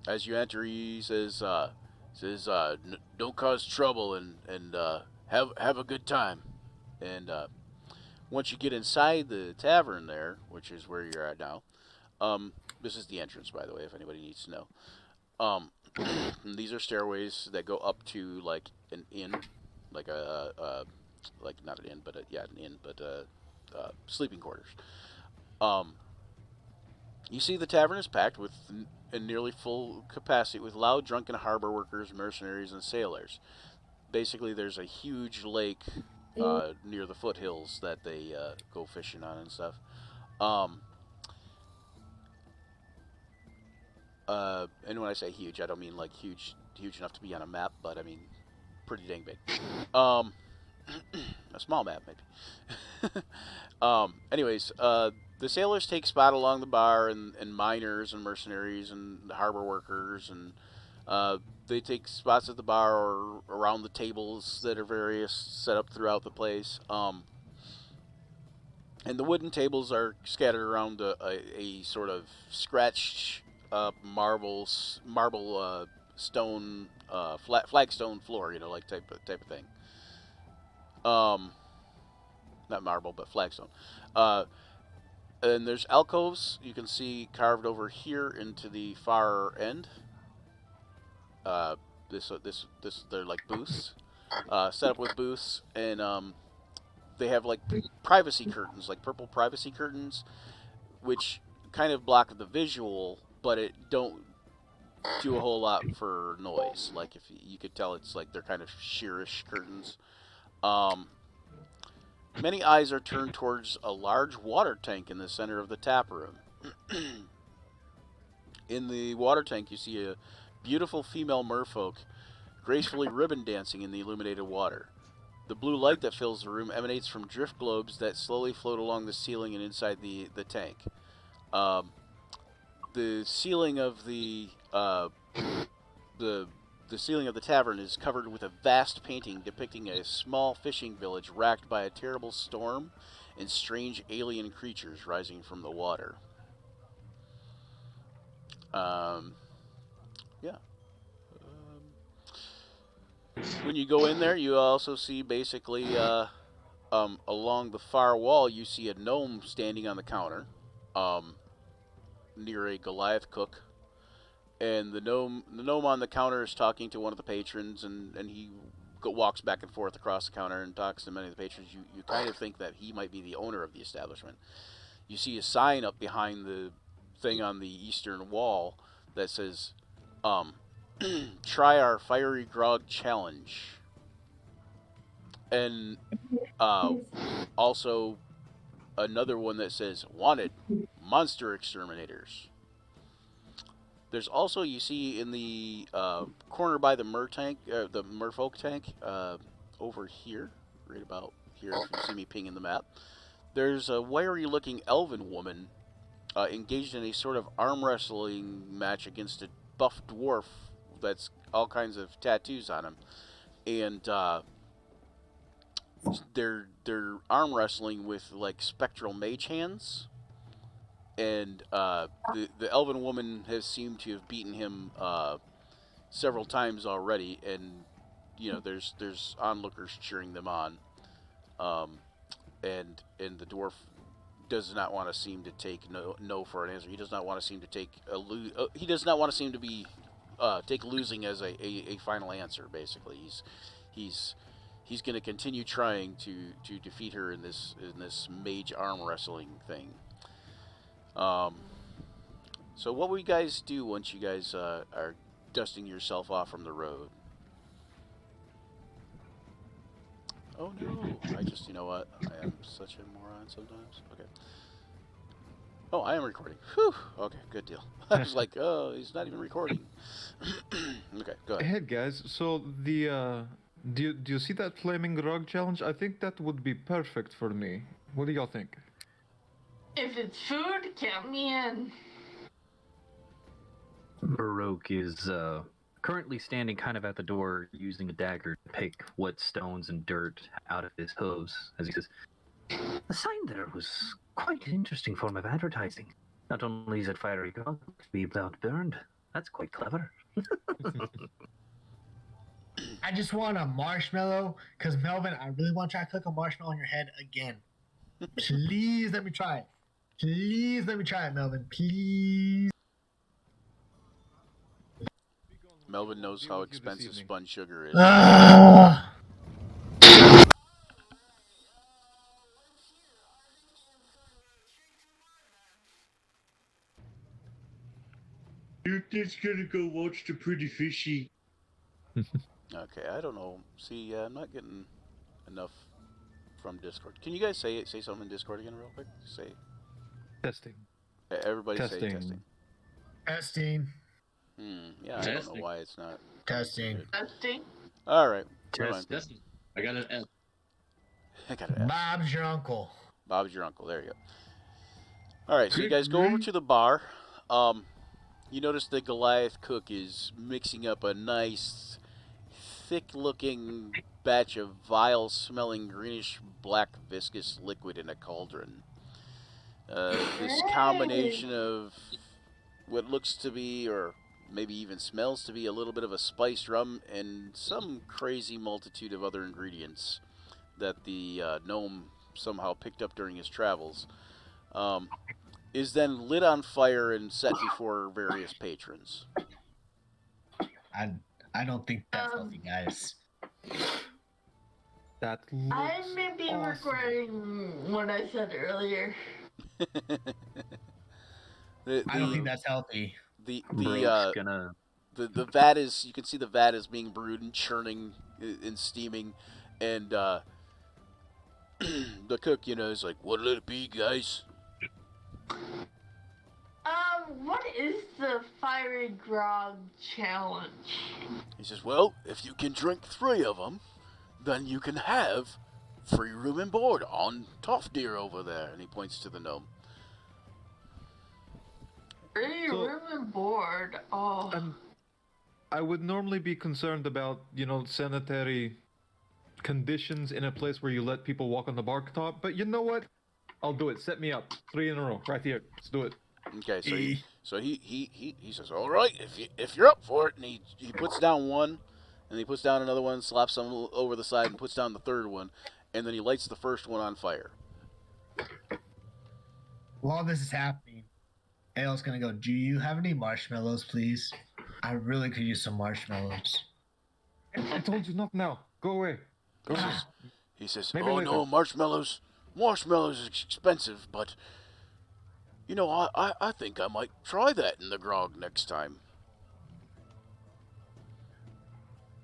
[SPEAKER 2] As you enter, he says, "Don't cause trouble and have a good time." And once you get inside the tavern there, which is where you're at now, this is the entrance, by the way, if anybody needs to know. These are stairways that go up to like an inn, like like not an inn, but an inn, but sleeping quarters. You see the tavern is packed with a nearly full capacity with loud, drunken harbor workers, mercenaries, and sailors. Basically, there's a huge lake near the foothills that they go fishing on and stuff. And when I say huge, I don't mean like huge enough to be on a map, but I mean pretty dang big. A small map, maybe. Anyways, the sailors take spot along the bar, and miners and mercenaries and harbor workers, and they take spots at the bar or around the tables that are various set up throughout the place. And the wooden tables are scattered around a sort of scratched marble stone flagstone floor, like type of thing. Not marble, but flagstone. And there's alcoves you can see carved over here into the far end. They're like booths, set up with booths, and they have like privacy curtains, like purple privacy curtains, which kind of block the visual, but it don't do a whole lot for noise. Like if you could tell, it's like they're kind of sheerish curtains. Many eyes are turned towards a large water tank in the center of the tap room. In the water tank, you see a beautiful female merfolk gracefully ribbon dancing in the illuminated water. The blue light that fills the room emanates from drift globes that slowly float along the ceiling and inside the tank. The ceiling of the ceiling of the tavern is covered with a vast painting depicting a small fishing village racked by a terrible storm and strange alien creatures rising from the water. When you go in there, you also see basically along the far wall, you see a gnome standing on the counter near a Goliath cook. And the gnome on the counter is talking to one of the patrons, and he walks back and forth across the counter and talks to many of the patrons. You kind of think that he might be the owner of the establishment. You see a sign up behind the thing on the eastern wall that says, "Try our fiery grog challenge," and also another one that says, "Wanted, monster exterminators." There's also, you see in the corner by the the merfolk tank, over here, right about here, if you see me pinging the map, there's a wiry-looking elven woman engaged in a sort of arm wrestling match against a buff dwarf that's all kinds of tattoos on him, and they're arm wrestling with like spectral mage hands. And the elven woman has seemed to have beaten him several times already, and there's onlookers cheering them on, and the dwarf does not want to seem to take no for an answer. He does not want to seem to take he does not want to seem to be take losing as a final answer. Basically, he's going to continue trying to defeat her in this mage arm wrestling thing. So what will you guys do once you guys are dusting yourself off from the road? Oh no, you know what? I am such a moron sometimes. Okay. Oh, I am recording. Whew. Okay, good deal. I was like, oh, he's not even recording. Okay, go ahead.
[SPEAKER 4] Hey guys, so the do you see that flaming rug challenge? I think that would be perfect for me. What do y'all think?
[SPEAKER 7] If it's food, count me in.
[SPEAKER 3] Baroque is currently standing kind of at the door using a dagger to pick what stones and dirt out of his hooves as he says, "The sign there was quite an interesting form of advertising. Not only is it fiery grog to be about burned, that's quite clever."
[SPEAKER 5] I just want a marshmallow, because Melvin, I really want to try to cook a marshmallow on your head again. Please let me try it. Please let me try it, Melvin. Please.
[SPEAKER 2] Melvin knows how expensive spun sugar is.
[SPEAKER 1] You're just gonna go watch the pretty fishy.
[SPEAKER 2] Okay, I don't know. See, I'm not getting enough from Discord. Can you guys say something in Discord again real quick? Say
[SPEAKER 4] Testing.
[SPEAKER 2] Everybody
[SPEAKER 4] Testing.
[SPEAKER 2] say testing.
[SPEAKER 5] Testing.
[SPEAKER 2] Yeah, I don't know why it's not.
[SPEAKER 5] Testing.
[SPEAKER 2] Good.
[SPEAKER 7] Testing.
[SPEAKER 2] All right.
[SPEAKER 1] Testing. I got an F.
[SPEAKER 2] I got an F.
[SPEAKER 5] Bob's your uncle.
[SPEAKER 2] Bob's your uncle. There you go. All right, so you guys go over to the bar. You notice the Goliath cook is mixing up a nice, thick-looking batch of vile-smelling greenish-black viscous liquid in a cauldron. This combination of what looks to be, or maybe even smells to be, a little bit of a spiced rum and some crazy multitude of other ingredients that the gnome somehow picked up during his travels, is then lit on fire and set before various patrons.
[SPEAKER 5] I don't think that's healthy, guys.
[SPEAKER 4] That looks
[SPEAKER 7] I may be
[SPEAKER 4] awesome.
[SPEAKER 7] regretting what I said earlier.
[SPEAKER 5] I don't think that's healthy.
[SPEAKER 2] The vat is, you can see the vat is being brewed and churning and steaming, and the cook, is like, "What'll it be, guys?"
[SPEAKER 7] What is the fiery grog challenge?
[SPEAKER 2] He says, "Well, if you can drink 3 of them, then you can have free room and board on Tofdir over there." And he points to the gnome.
[SPEAKER 7] Free room and board. Oh.
[SPEAKER 4] I would normally be concerned about, sanitary conditions in a place where you let people walk on the bar top, but you know what? I'll do it. Set me up. 3 in a row, right here. Let's do it.
[SPEAKER 2] Okay, so he says, "All right, if you're up for it," and he puts down one, and he puts down another one, slaps them over the side, and puts down the third one, and then he lights the first one on fire.
[SPEAKER 5] While this is happening, Ale's gonna go, "Do you have any marshmallows, please? I really could use some marshmallows."
[SPEAKER 4] I told you not now. Go away. Go away.
[SPEAKER 2] He says,
[SPEAKER 4] Maybe
[SPEAKER 2] "Oh
[SPEAKER 4] later."
[SPEAKER 2] no, marshmallows is expensive, but you know, I think I might try that in the grog next time."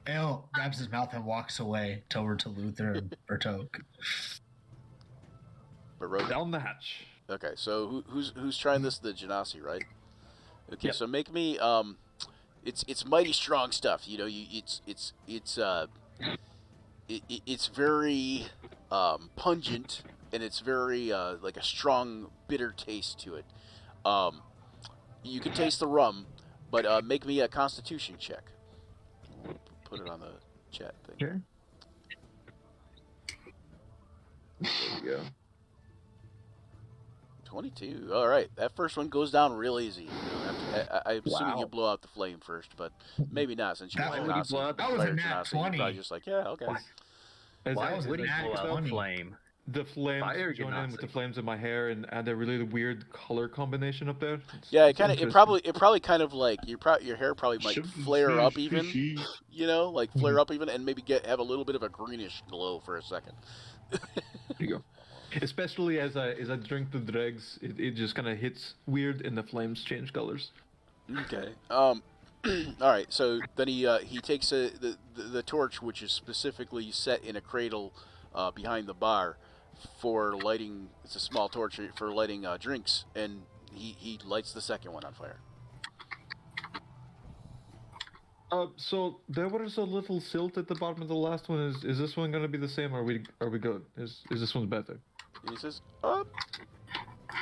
[SPEAKER 5] Ale grabs his mouth and walks away over to Luther and Bertok.
[SPEAKER 2] But Rogan.
[SPEAKER 4] Down the hatch.
[SPEAKER 2] Okay, so who's trying this? The Genasi, right? Okay,
[SPEAKER 4] Yep.
[SPEAKER 2] so make me it's mighty strong stuff. You know, it's very pungent, and it's very like a strong bitter taste to it. You can taste the rum, but make me a Constitution check. We'll put it on the chat thing.
[SPEAKER 3] Sure.
[SPEAKER 4] There we go.
[SPEAKER 2] 22. All right, that first one goes down real easy. You know, I'm assuming you
[SPEAKER 3] Wow.
[SPEAKER 2] blow out the flame first, but maybe not since you're
[SPEAKER 5] That
[SPEAKER 2] a
[SPEAKER 5] would
[SPEAKER 2] Genasi.
[SPEAKER 3] blow out the
[SPEAKER 5] That was a
[SPEAKER 2] Fire
[SPEAKER 5] nat
[SPEAKER 2] Genasi, you're
[SPEAKER 5] 20.
[SPEAKER 2] probably just like, yeah, okay.
[SPEAKER 4] As
[SPEAKER 3] Why
[SPEAKER 4] I-
[SPEAKER 3] would
[SPEAKER 4] as
[SPEAKER 3] we
[SPEAKER 4] I
[SPEAKER 3] blow
[SPEAKER 4] take
[SPEAKER 3] out
[SPEAKER 4] out,
[SPEAKER 3] the flame?
[SPEAKER 4] the flames
[SPEAKER 3] Fire
[SPEAKER 4] join in with the
[SPEAKER 3] Genasi.
[SPEAKER 4] flames in my hair and add a really weird color combination up there.
[SPEAKER 2] Yeah,
[SPEAKER 4] It's
[SPEAKER 2] it probably kind of like your hair probably might flare up even, you know, like flare up even, and maybe have a little bit of a greenish glow for a second.
[SPEAKER 4] There you go. Especially as I drink the dregs, it just kind of hits weird, and the flames change colors.
[SPEAKER 2] Okay. All right. So then he takes the torch, which is specifically set in a cradle behind the bar for lighting. It's a small torch for lighting drinks, and he lights the second one on fire.
[SPEAKER 4] So there was a little silt at the bottom of the last one. Is this one gonna be the same? Or are we good? Is this one better?
[SPEAKER 2] And he says,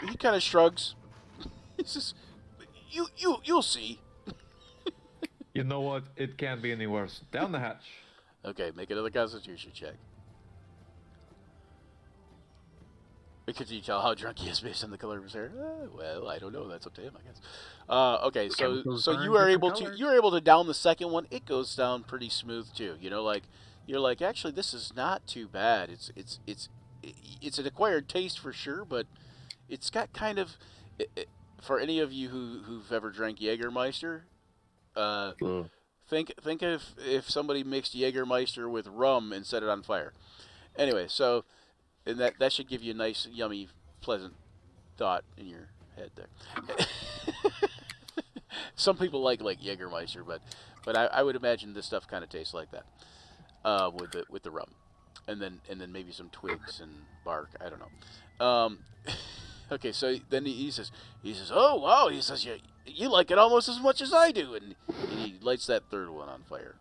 [SPEAKER 2] he kind of shrugs. He says, you'll see.
[SPEAKER 4] You know what? It can't be any worse. Down the hatch.
[SPEAKER 2] Okay, make another Constitution check. Because you tell how drunk he is based on the color of his hair. Well, I don't know. That's up to him, I guess. Okay,
[SPEAKER 3] Chemicals
[SPEAKER 2] so
[SPEAKER 3] burn
[SPEAKER 2] you are
[SPEAKER 3] different
[SPEAKER 2] able
[SPEAKER 3] colors.
[SPEAKER 2] you're able to down the second one. It goes down pretty smooth too. You know, like you're like, actually, this is not too bad. It's an acquired taste for sure, but it's got kind of for any of you who've ever drank Jägermeister, think if somebody mixed Jägermeister with rum and set it on fire. Anyway, so and that should give you a nice, yummy, pleasant thought in your head there. Some people like Jägermeister, but I would imagine this stuff kind of tastes like that with the rum, and then maybe some twigs and bark. I don't know. Okay, so then he says, oh wow, he says you like it almost as much as I do, and he lights that third one on fire.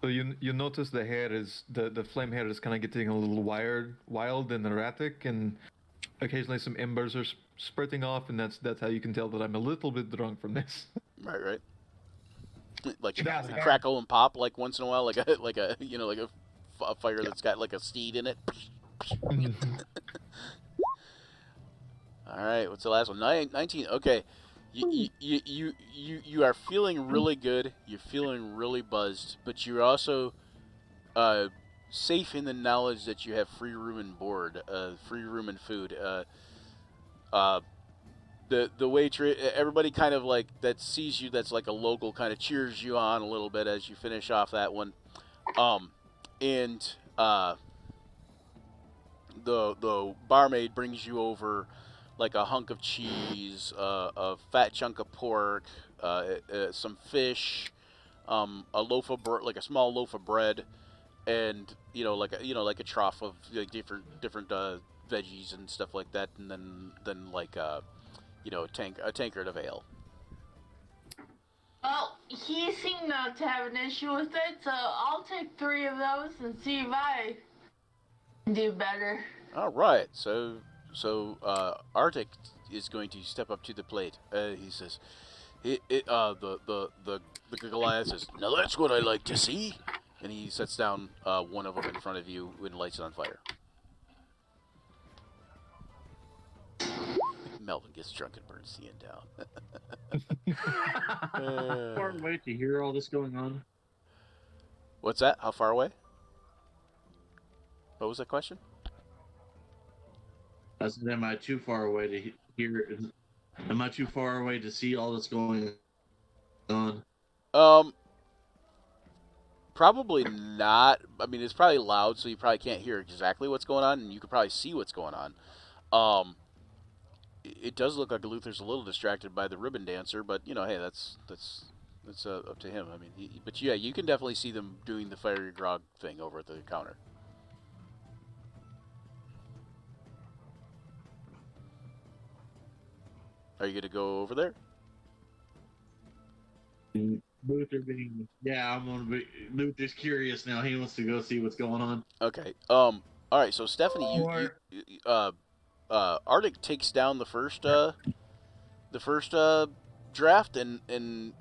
[SPEAKER 4] So you notice the hair is the flame hair is kind of getting a little wild and erratic, and occasionally some embers are spurting off, and that's how you can tell that I'm a little bit drunk from this.
[SPEAKER 2] Right. Like
[SPEAKER 5] Yeah,
[SPEAKER 2] a
[SPEAKER 5] yeah.
[SPEAKER 2] crackle and pop, like once in a while, like a you know, like a fire that's got like a steed in it. All right, what's the last one? 19. Okay, you are feeling really good. You're feeling really buzzed, but you're also safe in the knowledge that you have free room and board, free room and food. The waitress, everybody kind of like that sees you. That's like a local kind of cheers you on a little bit as you finish off that one. And the barmaid brings you over like a hunk of cheese, a fat chunk of pork, some fish, a loaf of like a small loaf of bread, and like a trough of like different veggies and stuff like that, and then like a tankard of ale.
[SPEAKER 7] Well, he seemed not to have an issue with it, so I'll take 3 of those and see if I can do better.
[SPEAKER 2] All right, so Arctic is going to step up to the plate. He says, the Goliath says, now that's what I like to see, and he sets down one of them in front of you and lights it on fire. Melvin gets drunk and burns the end down.
[SPEAKER 1] Far away to hear all this going on.
[SPEAKER 2] What's that? How far away? What was that question?
[SPEAKER 1] I said, am I too far away to hear? Am I too far away to see all that's going on?
[SPEAKER 2] Probably not. I mean, it's probably loud, so you probably can't hear exactly what's going on, and you can probably see what's going on. It does look like Luther's a little distracted by the ribbon dancer, but you know, hey, that's up to him. I mean, but yeah, you can definitely see them doing the fiery grog thing over at the counter. Are you gonna go over there?
[SPEAKER 1] Luther being, yeah, I'm gonna be. Luther's curious now. He wants to go see what's going on.
[SPEAKER 2] Okay. All right. So Stephanie,
[SPEAKER 5] Or-
[SPEAKER 2] Arctic takes down the first draft, and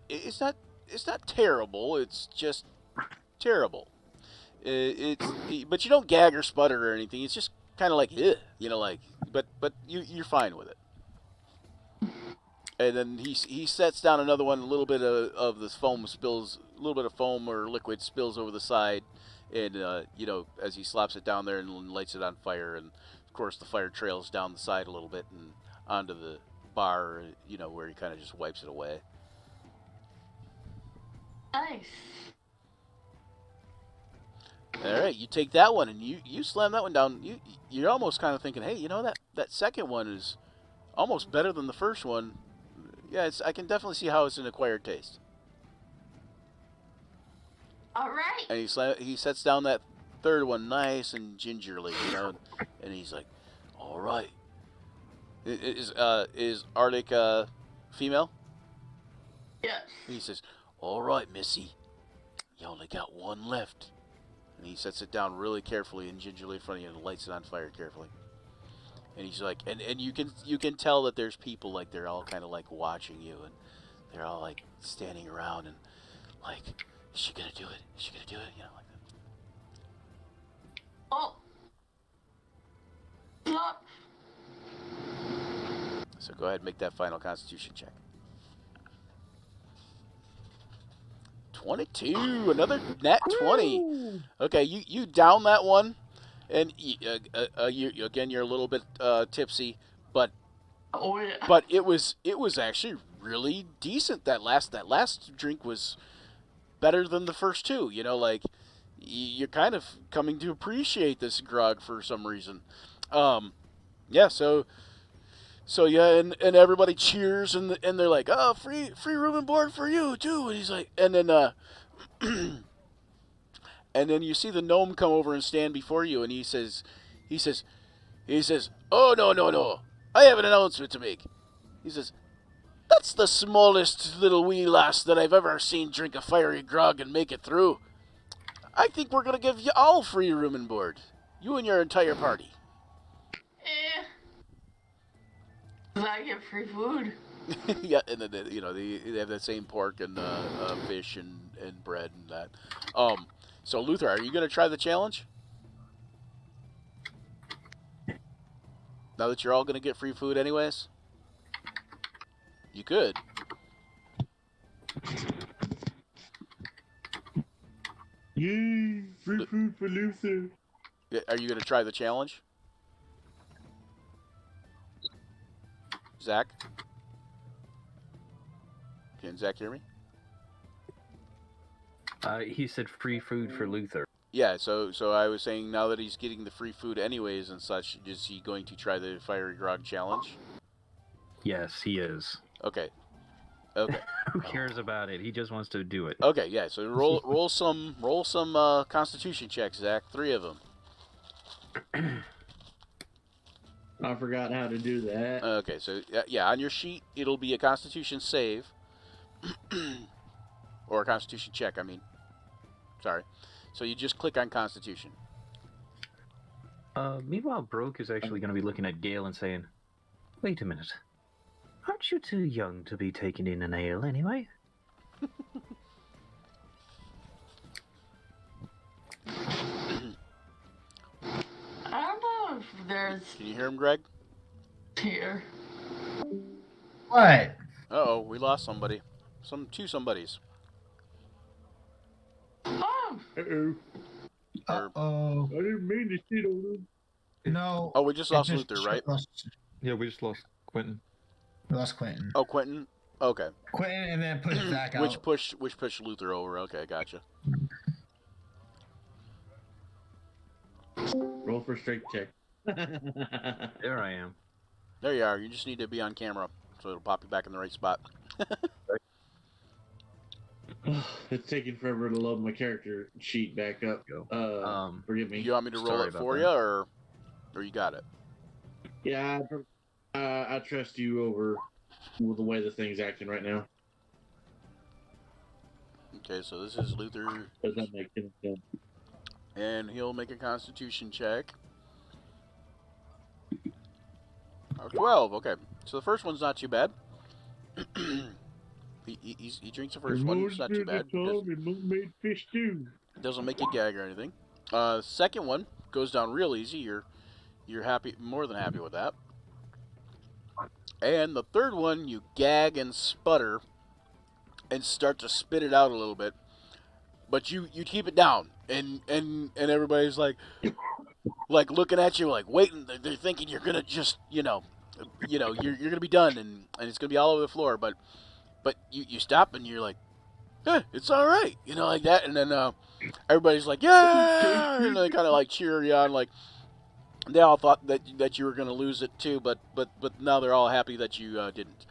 [SPEAKER 2] it's not terrible. It's just terrible. But you don't gag or sputter or anything. It's just kind of like, ugh, you know, like, but you're fine with it. And then he sets down another one. A little bit of this foam spills, a little bit of foam or liquid spills over the side, and you know, as he slaps it down there and lights it on fire, and of course the fire trails down the side a little bit and onto the bar, you know, where he kind of just wipes it away.
[SPEAKER 7] Nice.
[SPEAKER 2] All right, you take that one and you slam that one down. You're almost kind of thinking, hey, you know, that second one is almost better than the first one. Yeah, I can definitely see how it's an acquired taste.
[SPEAKER 7] All right.
[SPEAKER 2] And he sets down that third one nice and gingerly, you know, and he's like, all right. Is Arctic female?
[SPEAKER 7] Yes.
[SPEAKER 2] And he says, all right, Missy, you only got one left. And he sets it down really carefully and gingerly in front of you and lights it on fire carefully. And he's like, and you can tell that there's people, like, they're all kind of like watching you, and they're all like standing around and like, is she gonna do it? Is she gonna do it? You know, like that.
[SPEAKER 7] Oh. Stop.
[SPEAKER 2] So go ahead and make that final Constitution check. 22, another nat 20. Okay, you down that one, and you're a little bit tipsy, but
[SPEAKER 7] Oh yeah.
[SPEAKER 2] but it was actually really decent. That last drink was better than the first two. You know, like you're kind of coming to appreciate this grog for some reason. Yeah. So yeah, and everybody cheers, and they're like, oh, free room and board for you too. And he's like, and then and then you see the gnome come over and stand before you, and he says, oh no, I have an announcement to make. He says, that's the smallest little wee lass that I've ever seen drink a fiery grog and make it through. I think we're gonna give you all free room and board, you and your entire party.
[SPEAKER 7] Eh. I get free food.
[SPEAKER 2] Yeah, and then you know they have that same pork and fish and bread and that. So Luther, are you gonna try the challenge? Now that you're all gonna get free food anyways, you could.
[SPEAKER 1] Yay! Free food for Luther.
[SPEAKER 2] Are you gonna try the challenge, Zach? Can Zach hear me?
[SPEAKER 3] He said free food for Luther.
[SPEAKER 2] Yeah, so I was saying, now that he's getting the free food anyways and such, is he going to try the fiery grog challenge?
[SPEAKER 3] Yes, he is.
[SPEAKER 2] Okay.
[SPEAKER 3] Who cares about it? He just wants to do it.
[SPEAKER 2] Okay, yeah. So roll some Constitution checks, Zach. 3 of them.
[SPEAKER 1] I forgot how to do that.
[SPEAKER 2] Okay, so yeah, on your sheet it'll be a Constitution save, or a Constitution check. I mean, sorry. So you just click on Constitution.
[SPEAKER 3] Meanwhile, Broke is actually going to be looking at Gale and saying, wait a minute. Aren't you too young to be taking in an ale anyway?
[SPEAKER 7] I don't know if there's
[SPEAKER 2] Can you hear him, Greg?
[SPEAKER 7] here.
[SPEAKER 5] What?
[SPEAKER 2] Uh-oh, we lost somebody. Two somebodies.
[SPEAKER 7] Oh,
[SPEAKER 1] Uh-oh.
[SPEAKER 5] Uh-oh.
[SPEAKER 1] I didn't mean to shit on him.
[SPEAKER 5] No.
[SPEAKER 2] Oh, we just lost Luther, right?
[SPEAKER 4] Yeah, we just lost Quentin.
[SPEAKER 5] We lost Quentin.
[SPEAKER 2] Oh, Quentin. Okay.
[SPEAKER 5] Quentin, and then push Zach out.
[SPEAKER 2] Which pushed Luther over. Okay, gotcha.
[SPEAKER 1] Roll for strength check.
[SPEAKER 3] There I am.
[SPEAKER 2] There you are. You just need to be on camera, so it'll pop you back in the right spot.
[SPEAKER 1] It's taking forever to load my character sheet back up. Forgive me.
[SPEAKER 2] You want me to roll
[SPEAKER 3] Sorry
[SPEAKER 2] it
[SPEAKER 3] about
[SPEAKER 2] for
[SPEAKER 3] that.
[SPEAKER 2] you, or you got it?
[SPEAKER 1] Yeah, I trust you over with the way the thing's acting right now.
[SPEAKER 2] Okay, so this is Luther,
[SPEAKER 1] Does that make any sense?
[SPEAKER 2] and he'll make a Constitution check. 12. Okay, so the first one's not too bad. he drinks the first one. It's not too bad. Doesn't make you gag or anything. Second one goes down real easy. You're happy, more than happy with that. And the third one, you gag and sputter and start to spit it out a little bit, but you keep it down, and everybody's like looking at you, like waiting. They're thinking you're gonna just you're gonna be done, and it's gonna be all over the floor, but you stop and you're like, it's all right, like that, and then everybody's like, yeah, and they kind of like cheer you on, like they all thought that you were gonna lose it too, but now they're all happy that you didn't.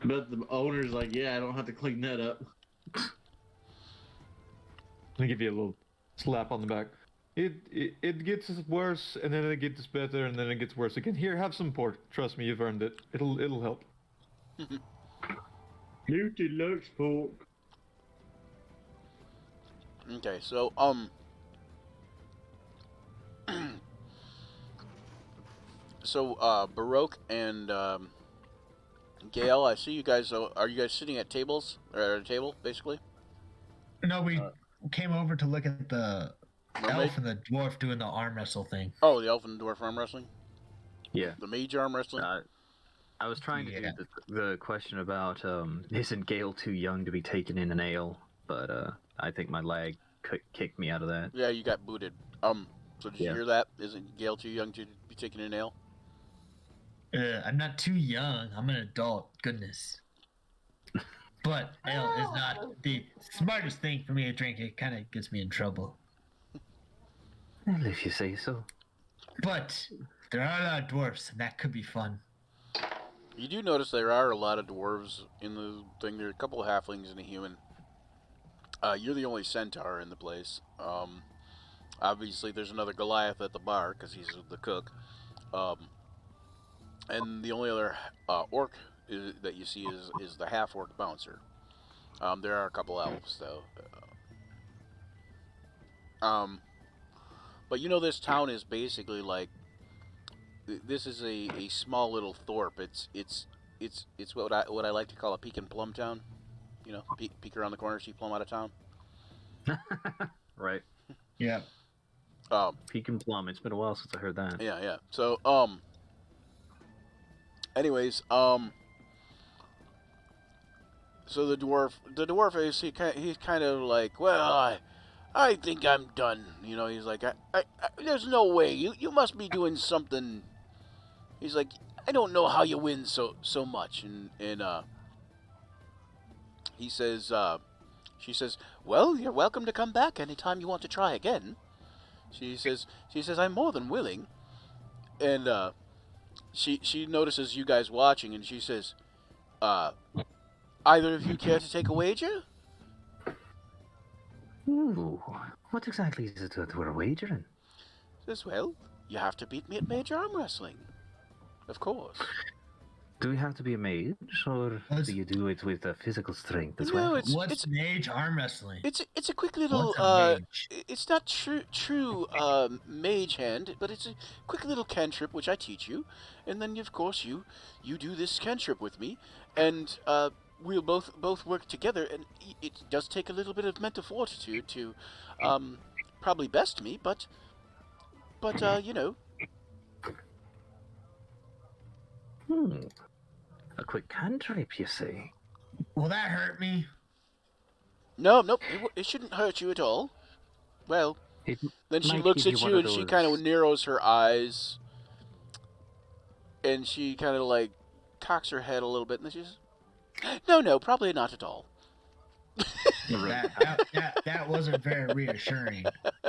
[SPEAKER 1] But the owner's like, yeah, I don't have to clean that up.
[SPEAKER 4] Let me give you a little slap on the back. It gets worse, and then it gets better, and then it gets worse again. Here, have some pork. Trust me, you've earned it. It'll help.
[SPEAKER 1] Luther likes pork.
[SPEAKER 2] Okay, so Baroque and Gail, I see you guys. Are you guys sitting at tables or at a table, basically?
[SPEAKER 5] No, we came over to look at the
[SPEAKER 2] Mermaid?
[SPEAKER 5] elf and the dwarf doing the arm wrestle thing.
[SPEAKER 2] Oh, the elf and dwarf arm wrestling.
[SPEAKER 3] Yeah.
[SPEAKER 2] The mage arm wrestling.
[SPEAKER 3] I was trying to do the question about isn't Gale too young to be taken in an ale, but I think my lag kicked me out of that.
[SPEAKER 2] Yeah, you got booted. So did you hear that? Isn't Gale too young to be taken in an ale?
[SPEAKER 5] I'm not too young. I'm an adult. Goodness. But ale is not the smartest thing for me to drink. It kind of gets me in trouble.
[SPEAKER 3] Well, if you say so.
[SPEAKER 5] But there are a lot of dwarfs, and that could be fun.
[SPEAKER 2] You do notice there are a lot of dwarves in the thing. There are a couple of halflings and a human. You're the only centaur in the place. Obviously, there's another Goliath at the bar because he's the cook. And the only other orc that you see is the half-orc bouncer. There are a couple elves, though. But this town is basically like, this is a small little thorp. It's what I like to call a peek and plum town. Peek around the corner, see plum out of town.
[SPEAKER 3] Right.
[SPEAKER 5] Yeah.
[SPEAKER 3] Peek and plum. It's been a while since I heard that.
[SPEAKER 2] Yeah. So anyways, so the dwarf is he's kind of like, well, I think I'm done. He's like, I there's no way. You must be doing something. He's like, I don't know how you win so much. And he says, she says, well, you're welcome to come back anytime you want to try again. She says, I'm more than willing. And she notices you guys watching, and she says, either of you care to take a wager?
[SPEAKER 3] Ooh, what exactly is it that we're wagering?
[SPEAKER 2] Says, well, you have to beat me at mage arm wrestling. Of course.
[SPEAKER 3] Do we have to be a mage, or do you do it with physical strength as
[SPEAKER 2] No,
[SPEAKER 3] well?
[SPEAKER 5] What's mage arm wrestling?
[SPEAKER 2] It's a quick little it's not true mage hand, but it's a quick little cantrip which I teach you, and then of course you do this cantrip with me, and we'll both work together, and it does take a little bit of mental fortitude to probably best me, but
[SPEAKER 3] A quick cantrip, you say?
[SPEAKER 5] Will that hurt me?
[SPEAKER 2] Nope, it shouldn't hurt you at all. Well, then she looks at you and she kind of narrows her eyes, and she kind of cocks her head a little bit, and then she says, no, probably not at all.
[SPEAKER 5] That wasn't very reassuring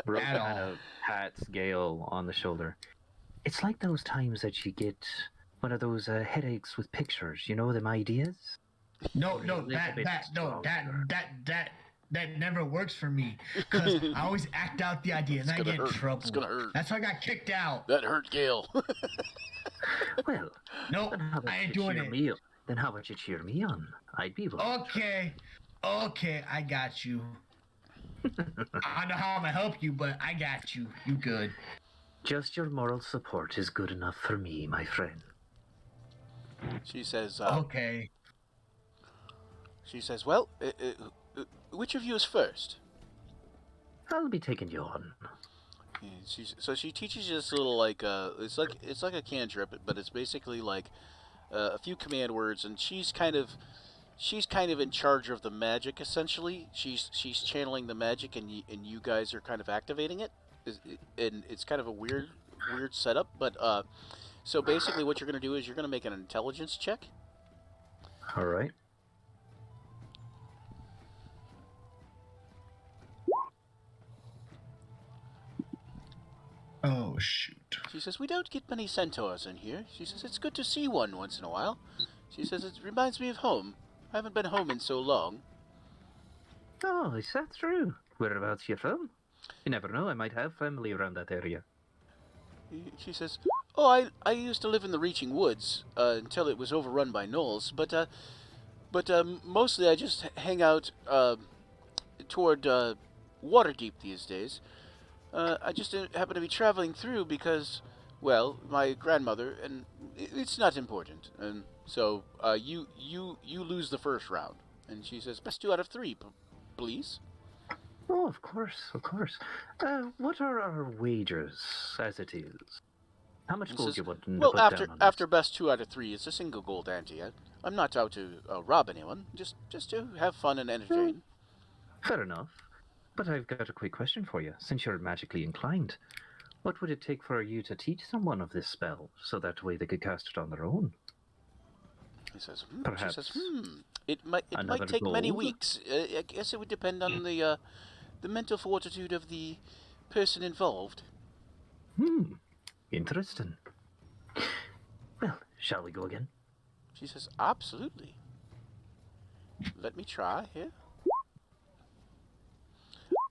[SPEAKER 3] Rose
[SPEAKER 5] at
[SPEAKER 3] kind
[SPEAKER 5] all.
[SPEAKER 3] of pats Gail on the shoulder. It's like those times that you get one of those headaches with pictures. You know them ideas.
[SPEAKER 5] No,
[SPEAKER 3] little
[SPEAKER 5] that
[SPEAKER 3] bit
[SPEAKER 5] never works for me because I always act out the idea and I get in trouble.
[SPEAKER 2] It's gonna hurt.
[SPEAKER 5] That's why I got kicked out.
[SPEAKER 2] That hurt, Gail.
[SPEAKER 3] Well,
[SPEAKER 5] Nope,
[SPEAKER 3] then how about
[SPEAKER 5] I ain't
[SPEAKER 3] you
[SPEAKER 5] doing
[SPEAKER 3] cheer
[SPEAKER 5] it.
[SPEAKER 3] me up? Then how about you cheer me on? I'd be willing.
[SPEAKER 5] Okay, I got you. I don't know how I'm gonna help you, but I got you. You good?
[SPEAKER 3] Just your moral support is good enough for me, my friend.
[SPEAKER 2] She says,
[SPEAKER 5] Okay.
[SPEAKER 2] She says, well, which of you is first?
[SPEAKER 3] I'll be taking you on.
[SPEAKER 2] And so she teaches you this little it's like a cantrip, but it's basically like a few command words, and she's kind of in charge of the magic essentially. She's channeling the magic, and you guys are kind of activating it, and it's kind of a weird setup. But so basically, what you're going to do is you're going to make an intelligence check.
[SPEAKER 3] All right.
[SPEAKER 5] Oh shoot.
[SPEAKER 2] She says, we don't get many centaurs in here. She says, it's good to see one once in a while. She says, it reminds me of home. I haven't been home in so long.
[SPEAKER 3] Oh, is that true? Whereabouts you from? You never know, I might have family around that area.
[SPEAKER 2] She says, oh, I used to live in the Reaching Woods until it was overrun by gnolls, but mostly I just hang out toward Waterdeep these days. I just happen to be traveling through because, well, my grandmother, and it's not important. And so you lose the first round. And she says, best 2 out of 3, please.
[SPEAKER 3] Oh, of course, of course. What are our wagers, as it is? How much gold
[SPEAKER 2] Says,
[SPEAKER 3] you want to
[SPEAKER 2] well,
[SPEAKER 3] put down on
[SPEAKER 2] after best 2 out of 3, it's a single gold ante. I'm not out to rob anyone, just to have fun and entertain.
[SPEAKER 3] Fair enough. But I've got a quick question for you. Since you're magically inclined, what would it take for you to teach someone of this spell, so that way they could cast it on their own?
[SPEAKER 2] He says,
[SPEAKER 3] Perhaps
[SPEAKER 2] she says, it might take many weeks. I guess it would depend on the mental fortitude of the person involved.
[SPEAKER 3] Interesting. Well, shall we go again?
[SPEAKER 2] She says, absolutely. Let me try here.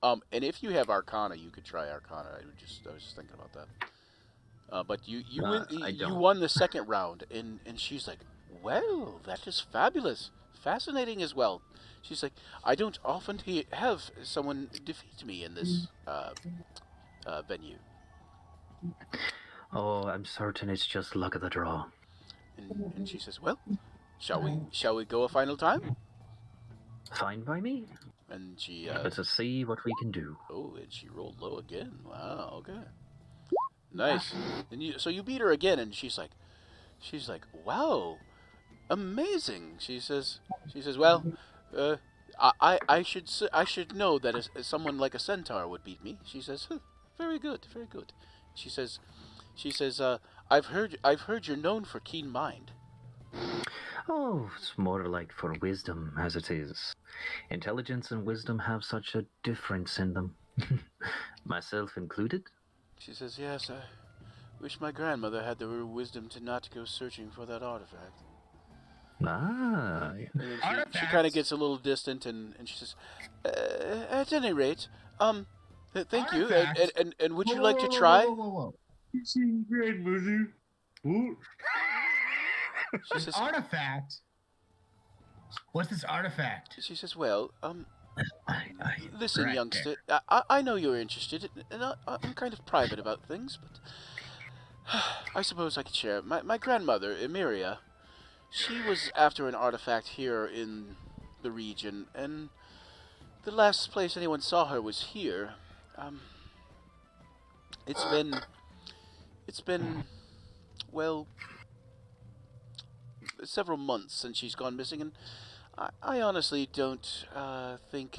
[SPEAKER 2] And if you have Arcana, you could try Arcana. I was just thinking about that. But you won the second round, and she's like, well, that is fabulous, fascinating as well. She's like, I don't often have someone defeat me in this venue.
[SPEAKER 3] Oh, I'm certain it's just luck of the draw.
[SPEAKER 2] And she says, well, shall we go a final time?
[SPEAKER 3] Fine by me.
[SPEAKER 2] And she
[SPEAKER 3] Let's see what we can do.
[SPEAKER 2] Oh, and she rolled low again. Wow, okay. Nice. And so you beat her again, and she's like, wow, amazing. She says, well, I should know that someone like a centaur would beat me. She says, very good, very good. She says, I've heard you're known for keen mind.
[SPEAKER 3] Oh, it's more like for wisdom, as it is. Intelligence and wisdom have such a difference in them. Myself included.
[SPEAKER 2] She says, yes, I wish my grandmother had the wisdom to not go searching for that artifact.
[SPEAKER 3] Ah.
[SPEAKER 2] And then she kind of gets a little distant, and she says, at any rate, thank you, and would you like to try?
[SPEAKER 5] Whoa.
[SPEAKER 1] Grandmother.
[SPEAKER 2] She says,
[SPEAKER 5] Artifact? What's this artifact?
[SPEAKER 2] She says, well, listen,
[SPEAKER 5] Correct.
[SPEAKER 2] youngster, I know you're interested, and I'm kind of private about things, but I suppose I could share. My grandmother, Emiria, she was after an artifact here in the region, and the last place anyone saw her was here. It's been, well, several months since she's gone missing, and I honestly don't think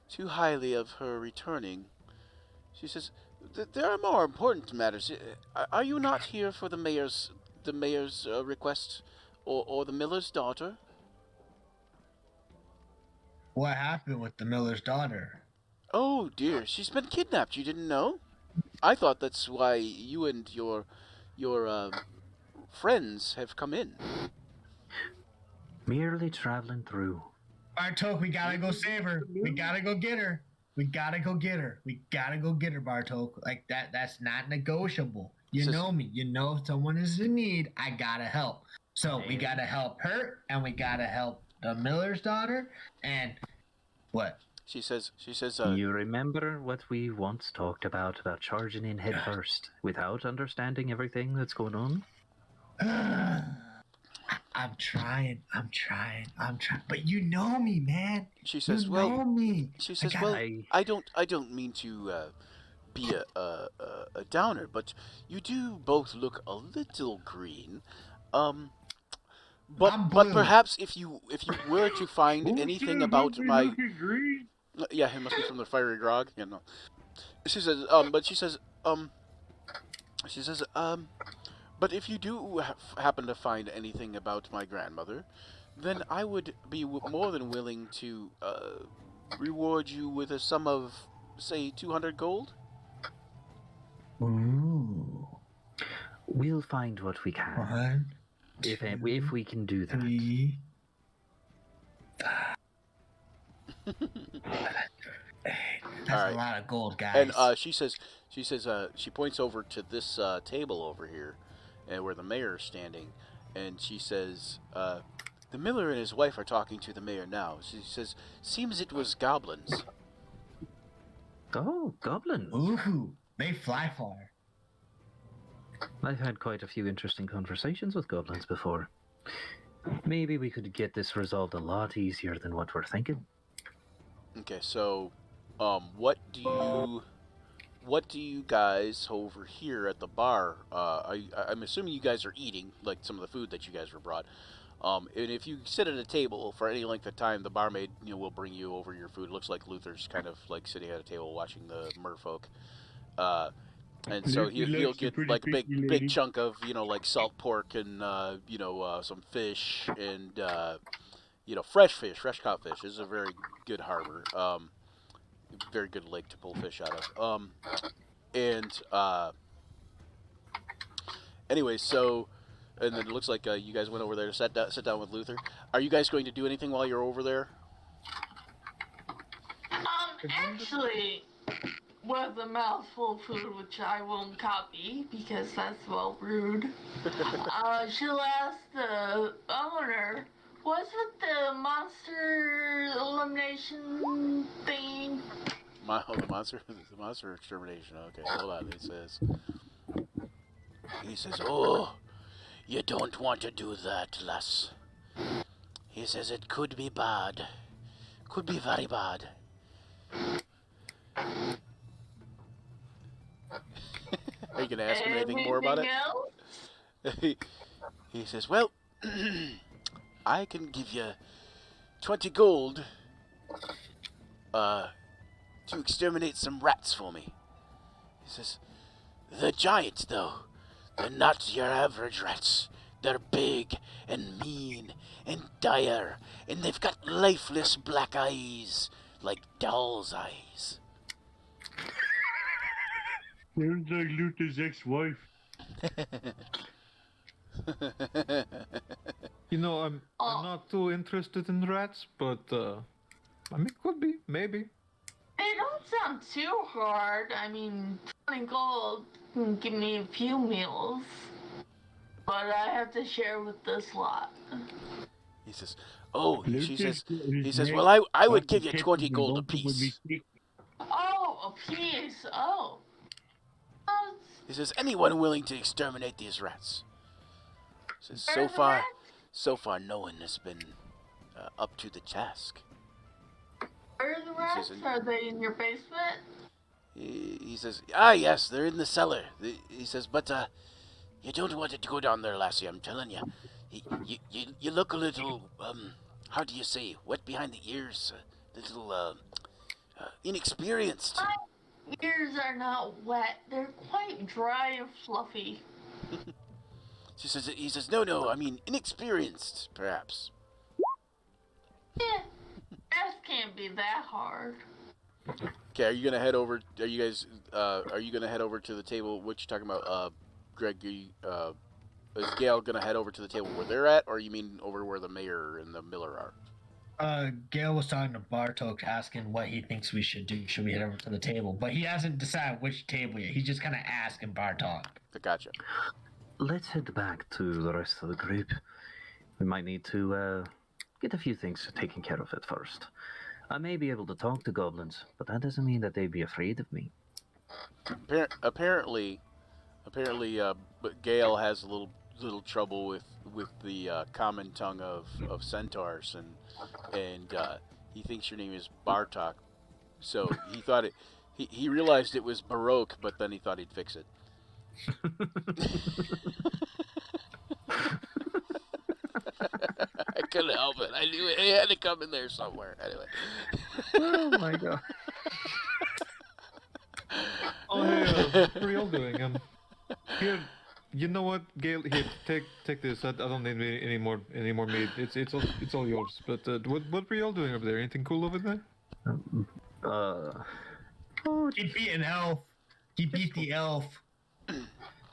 [SPEAKER 2] too highly of her returning. She says, there are more important matters. Are you not here for the mayor's request or the miller's daughter.
[SPEAKER 5] What happened with the miller's daughter?
[SPEAKER 2] Oh dear, she's been kidnapped. You didn't know? I thought that's why you and your friends have come in.
[SPEAKER 3] Merely traveling through.
[SPEAKER 5] Bartok, we gotta go save her. We gotta go get her. We gotta go get her. We gotta go get her, Bartok. Like that's not negotiable. You know me. You know if someone is in need, I gotta help. So we gotta help her, and we gotta help the miller's daughter. And what?
[SPEAKER 2] She says.
[SPEAKER 3] You remember what we once talked about charging in head first without understanding everything that's going on?
[SPEAKER 5] I'm trying. But you know me, man.
[SPEAKER 2] She says,
[SPEAKER 5] you know me.
[SPEAKER 2] She says, I don't mean to be a downer, but you do both look a little green. But perhaps if you were to find anything about my yeah, it must be from the fiery grog. Yeah, no. She says, but if you do happen to find anything about my grandmother, then I would be more than willing to reward you with a sum of, say, 200 gold.
[SPEAKER 5] Ooh.
[SPEAKER 3] We'll find what we can.
[SPEAKER 5] 1,
[SPEAKER 3] If we can do that.
[SPEAKER 5] 3, 5. That's a lot of gold, guys.
[SPEAKER 2] And she says, she points over to this table over here, where the mayor is standing, and she says, the miller and his wife are talking to the mayor now. She says, seems it was goblins.
[SPEAKER 3] Oh, goblins.
[SPEAKER 5] Ooh, they fly far.
[SPEAKER 3] I've had quite a few interesting conversations with goblins before. Maybe we could get this resolved a lot easier than what we're thinking.
[SPEAKER 2] Okay, so, what do you guys over here at the bar? I'm assuming you guys are eating, like some of the food that you guys were brought. And if you sit at a table for any length of time, the barmaid, will bring you over your food. It looks like Luther's kind of like sitting at a table watching the merfolk. And so he'll get like a big chunk of, like salt pork and, some fish and, fresh fish, fresh caught fish. This is a very good harbor. Very good lake to pull fish out of. Anyway, so, and then it looks like you guys went over there to sit down with Luther. Are you guys going to do anything while you're over there?
[SPEAKER 7] Actually, with a mouthful of food, which I won't copy because that's well rude, she'll ask the owner, what's with the monster elimination thing?
[SPEAKER 2] The monster extermination. Okay, hold on. He says, oh, you don't want to do that, lass. He says it could be bad. Could be very bad. Are you going to ask him anything more about it? He says, well, I can give you 20 gold to exterminate some rats for me. He says, the giants, though, they're not your average rats. They're big and mean and dire, and they've got lifeless black eyes, like doll's eyes.
[SPEAKER 1] Sounds like Luther's ex-wife.
[SPEAKER 4] I'm not too interested in rats, but could be, maybe.
[SPEAKER 7] They don't sound too hard. 20 gold can give me a few meals, but I have to share with this lot.
[SPEAKER 2] He says, he says, well, I would give you 20 gold apiece.
[SPEAKER 7] Oh, a piece. Oh.
[SPEAKER 2] He says, anyone willing to exterminate these rats? He says, so far, no one has been up to the task.
[SPEAKER 7] Where are the rats? Are they in your basement?
[SPEAKER 2] He says, yes, they're in the cellar. He says, but you don't want it to go down there, lassie, I'm telling you. You look a little, how do you say, wet behind the ears, a little inexperienced.
[SPEAKER 7] My ears are not wet. They're quite dry and fluffy.
[SPEAKER 2] He says, no, I mean inexperienced, perhaps.
[SPEAKER 7] Yeah, that can't be that hard.
[SPEAKER 2] Okay, are you gonna head over? Are you guys? Are you gonna head over to the table? What you talking about, Greg? Is Gail gonna head over to the table where they're at, or you mean over where the mayor and the miller are?
[SPEAKER 5] Gail was talking to Bartok, asking what he thinks we should do. Should we head over to the table? But he hasn't decided which table yet. He's just kind of asking Bartok.
[SPEAKER 2] Gotcha.
[SPEAKER 3] Let's head back to the rest of the group. We might need to get a few things taken care of at first. I may be able to talk to goblins, but that doesn't mean that they'd be afraid of me.
[SPEAKER 2] Apparently, but Gale has a little trouble with the common tongue of centaurs, and he thinks your name is Bartok, so he thought he realized it was Baroque, but then he thought he'd fix it. I couldn't help it. I knew it had to come in there somewhere. Anyway.
[SPEAKER 3] Oh my god.
[SPEAKER 4] Oh, hey, what are y'all doing? Here, you know what, Gail? Here, take this. I don't need any more meat. It's all yours. But what were y'all doing over there? Anything cool over there?
[SPEAKER 5] He beat an elf. He beat the elf.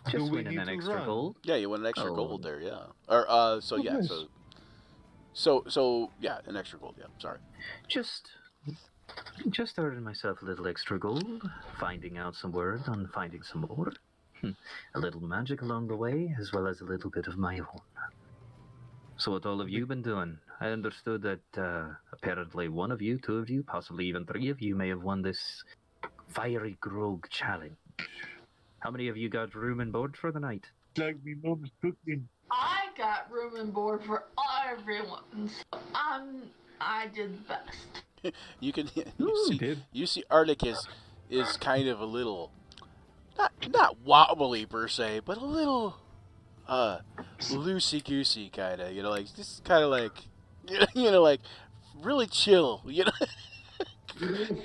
[SPEAKER 3] Just winning an extra gold.
[SPEAKER 2] Yeah, you win an extra gold there. Yeah. Or so yeah.
[SPEAKER 4] Nice.
[SPEAKER 2] So yeah, an extra gold. Yeah. Sorry.
[SPEAKER 3] Just earning myself a little extra gold, finding out some word on finding some more. A little magic along the way, as well as a little bit of my own. So what all of you been doing? I understood that apparently one of you, two of you, possibly even three of you may have won this Fiery Grog challenge. How many of you got room and board for the night?
[SPEAKER 1] Like me mom's cooking.
[SPEAKER 7] I got room and board for everyone, so I did the best.
[SPEAKER 2] You see Arctic is kind of a little not wobbly per se, but a little loosey goosey kind of, like just kind of like like really chill,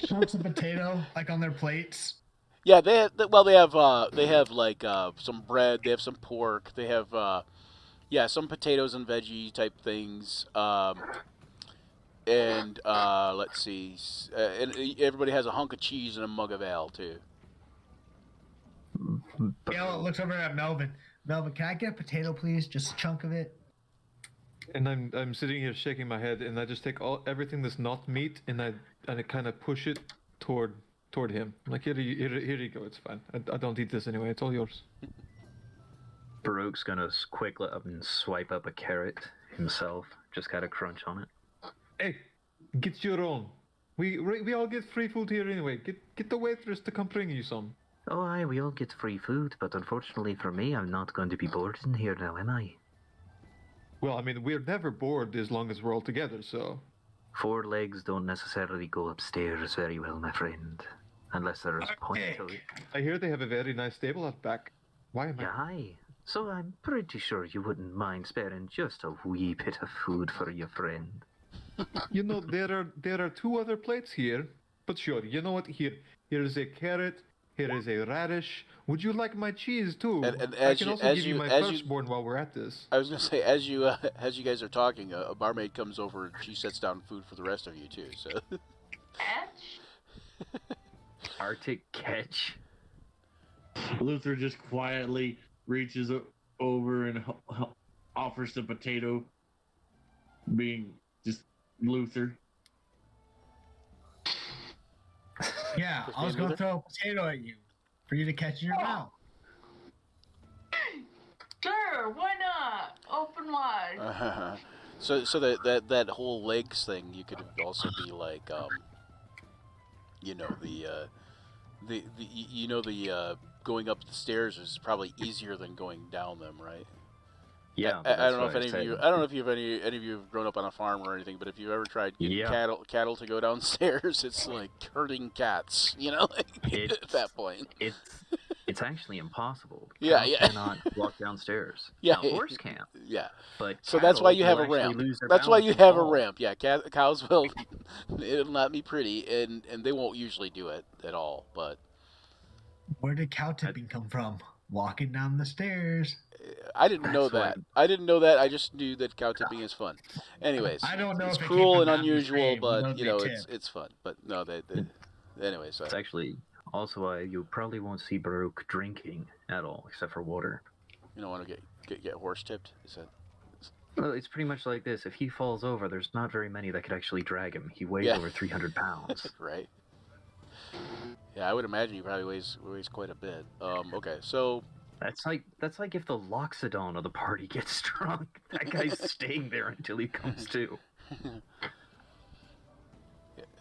[SPEAKER 5] Chunks of potato like on their plates.
[SPEAKER 2] Yeah, they have like some bread, they have some pork, they have some potatoes and veggie type things. And let's see, and everybody has a hunk of cheese and a mug of ale too.
[SPEAKER 5] Gail looks over at Melvin. Melvin, can I get a potato, please? Just a chunk of it.
[SPEAKER 4] And I'm sitting here shaking my head, and I just take everything that's not meat, and I kind of push it toward him. I'm like, here you go. It's fine. I don't eat this anyway. It's all yours.
[SPEAKER 3] Baruch's gonna quickly up and swipe up a carrot himself. Just gotta crunch on it.
[SPEAKER 4] Hey, get your own. We all get free food here anyway. Get the waitress to come bring you some.
[SPEAKER 3] Oh, aye, we all get free food, but unfortunately for me, I'm not going to be bored in here now, am I?
[SPEAKER 4] Well, I mean, we're never bored as long as we're all together, so...
[SPEAKER 3] 4 legs don't necessarily go upstairs very well, my friend. Unless there is a point to it.
[SPEAKER 4] I hear they have a very nice stable out back. Why am I...
[SPEAKER 3] Yeah, aye. So I'm pretty sure you wouldn't mind sparing just a wee bit of food for your friend.
[SPEAKER 4] You know, there are 2 other plates here. But sure, you know what? Here is a carrot. Here is a radish. Would you like my cheese too?
[SPEAKER 2] And
[SPEAKER 4] I can also give you my firstborn while we're at this.
[SPEAKER 2] I was gonna say, as you guys are talking, a barmaid comes over and she sets down food for the rest of you too. So.
[SPEAKER 3] Arctic catch.
[SPEAKER 1] Luther just quietly reaches over and offers the potato, being just Luther.
[SPEAKER 5] Yeah, I was going to throw a potato at you for you to catch in your mouth.
[SPEAKER 7] Sure, why not? Open wide.
[SPEAKER 2] So that whole legs thing, you could also be like, the going up the stairs is probably easier than going down them, right?
[SPEAKER 3] Yeah,
[SPEAKER 2] I don't know if any of you. I don't know if any of you have grown up on a farm or anything, but if you've ever tried getting cattle to go downstairs, it's like herding cats. At that point,
[SPEAKER 3] it's actually impossible.
[SPEAKER 2] Yeah,
[SPEAKER 3] Cows cannot walk downstairs.
[SPEAKER 2] Yeah,
[SPEAKER 3] now, horse can.
[SPEAKER 2] Yeah,
[SPEAKER 3] but
[SPEAKER 2] so that's why you have a ramp. That's why you have a ramp. Yeah, cows will. It'll not be pretty, and they won't usually do it at all. But
[SPEAKER 5] where did cow tipping come from? walking down the stairs.
[SPEAKER 2] I didn't know
[SPEAKER 3] That's
[SPEAKER 2] that. I didn't know that. I just knew that cow tipping is fun. Anyways,
[SPEAKER 5] I don't know
[SPEAKER 2] it's
[SPEAKER 5] if it came
[SPEAKER 2] cruel
[SPEAKER 5] from
[SPEAKER 2] and
[SPEAKER 5] down the
[SPEAKER 2] unusual,
[SPEAKER 5] stream,
[SPEAKER 2] but
[SPEAKER 5] those
[SPEAKER 2] you
[SPEAKER 5] they
[SPEAKER 2] know,
[SPEAKER 5] tip.
[SPEAKER 2] it's fun. But no, anyway. So
[SPEAKER 3] It's actually also why you probably won't see Baruch drinking at all, except for water.
[SPEAKER 2] you don't want to get horse tipped. Is that?
[SPEAKER 3] Well, it's pretty much like this. If he falls over, there's not very many that could actually drag him. He weighs
[SPEAKER 2] Yeah.
[SPEAKER 3] over 300 pounds.
[SPEAKER 2] Right. Yeah, I would imagine he probably weighs quite a bit. Okay, so
[SPEAKER 3] That's like if the Loxodon of the party gets drunk. That guy's staying there until he comes to.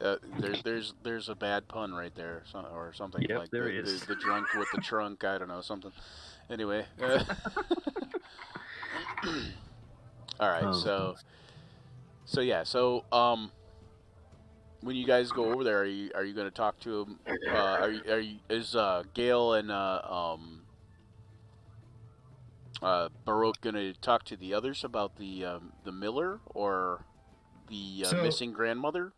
[SPEAKER 2] there's a bad pun right there, or something
[SPEAKER 3] Yep,
[SPEAKER 2] like
[SPEAKER 3] there
[SPEAKER 2] the,
[SPEAKER 3] is.
[SPEAKER 2] the drunk with the trunk. I don't know, something. Anyway. All right,
[SPEAKER 3] Oh.
[SPEAKER 2] so when you guys go over there, are you going to talk to him? Is Gail and Baroque going to talk to the others about the miller or the missing grandmother?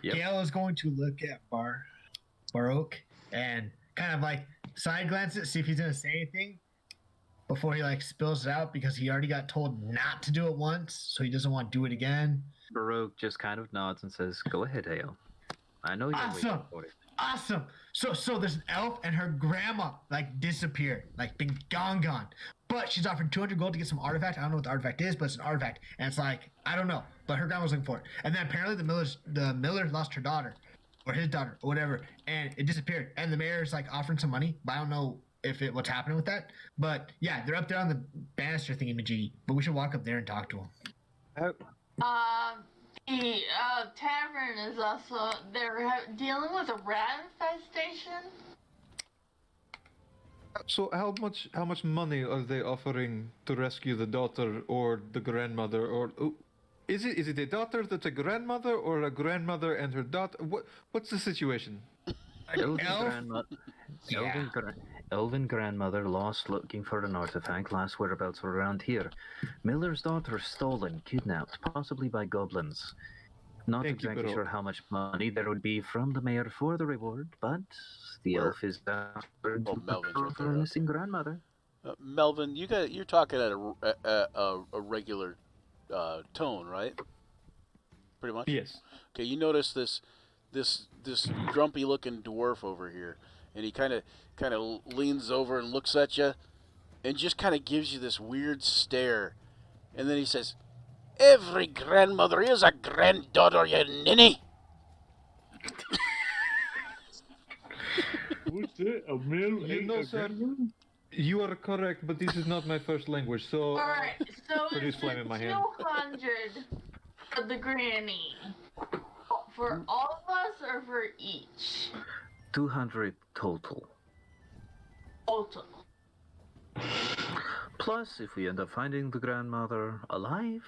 [SPEAKER 3] Yep.
[SPEAKER 5] Gail is going to look at Baroque and kind of like side glance it, see if he's gonna say anything before he like spills it out, because he already got told not to do it once, so he doesn't want to do it again.
[SPEAKER 3] Baroque just kind of nods and says, "Go ahead, Hale. I know you're waiting
[SPEAKER 5] Awesome.
[SPEAKER 3] for it."
[SPEAKER 5] Awesome. So there's an elf and her grandma like disappeared, like been gone. But she's offered 200 gold to get some artifact. I don't know what the artifact is, but it's an artifact, and it's like I don't know. But her grandma's looking for it. And then apparently the miller lost her daughter, or his daughter, or whatever, and it disappeared. And the mayor's like offering some money, but I don't know what's happening with that. But yeah, they're up there on the banister thingy majiggy. But we should walk up there and talk to him.
[SPEAKER 7] The tavern is also, they're dealing with a rat infestation.
[SPEAKER 4] So how much money are they offering to rescue the daughter or the grandmother, or is it a daughter that's a grandmother, or a grandmother and her daughter? What's the situation?
[SPEAKER 3] Elven grandmother lost looking for an artifact. Last whereabouts were around here. Miller's daughter stolen, kidnapped, possibly by goblins. Not exactly sure how much money there would be from the mayor for the reward, but the elf is after for a missing grandmother.
[SPEAKER 2] Melvin, you're talking at a regular tone, right? Pretty much.
[SPEAKER 4] Yes.
[SPEAKER 2] Okay, you notice this grumpy looking dwarf over here, and he kind of leans over and looks at you, and just kind of gives you this weird stare, and then he says, "Every grandmother is a granddaughter, you ninny."
[SPEAKER 1] What's that? A mill?
[SPEAKER 4] You know, sir, you are correct, but this is not my first language, so...
[SPEAKER 7] Alright, so
[SPEAKER 4] produce
[SPEAKER 7] it's
[SPEAKER 4] flame in my hand.
[SPEAKER 7] 200 for the granny. For all of us or for each?
[SPEAKER 3] 200 total.
[SPEAKER 7] Total.
[SPEAKER 3] Plus, if we end up finding the grandmother alive,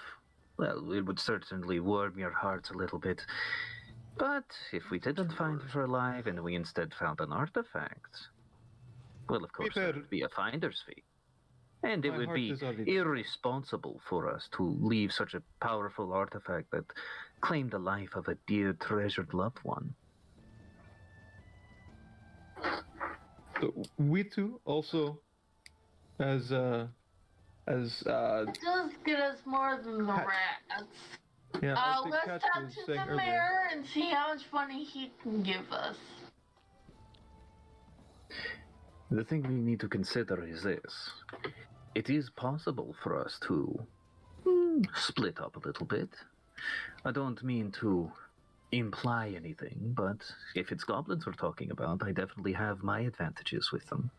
[SPEAKER 3] well, it would certainly warm your hearts a little bit. But if we didn't find her alive and we instead found an artifact, well, of course, there would be a finder's fee. And it would be irresponsible for us to leave such a powerful artifact that claimed the life of a dear, treasured loved one.
[SPEAKER 4] So we too also, as
[SPEAKER 7] It does get us more than the rats.
[SPEAKER 4] yeah,
[SPEAKER 7] Let's talk to the mayor and see how much money he can give us.
[SPEAKER 3] The thing we need to consider is this. It is possible for us to split up a little bit. I don't mean to imply anything, but if it's goblins we're talking about, I definitely have my advantages with them.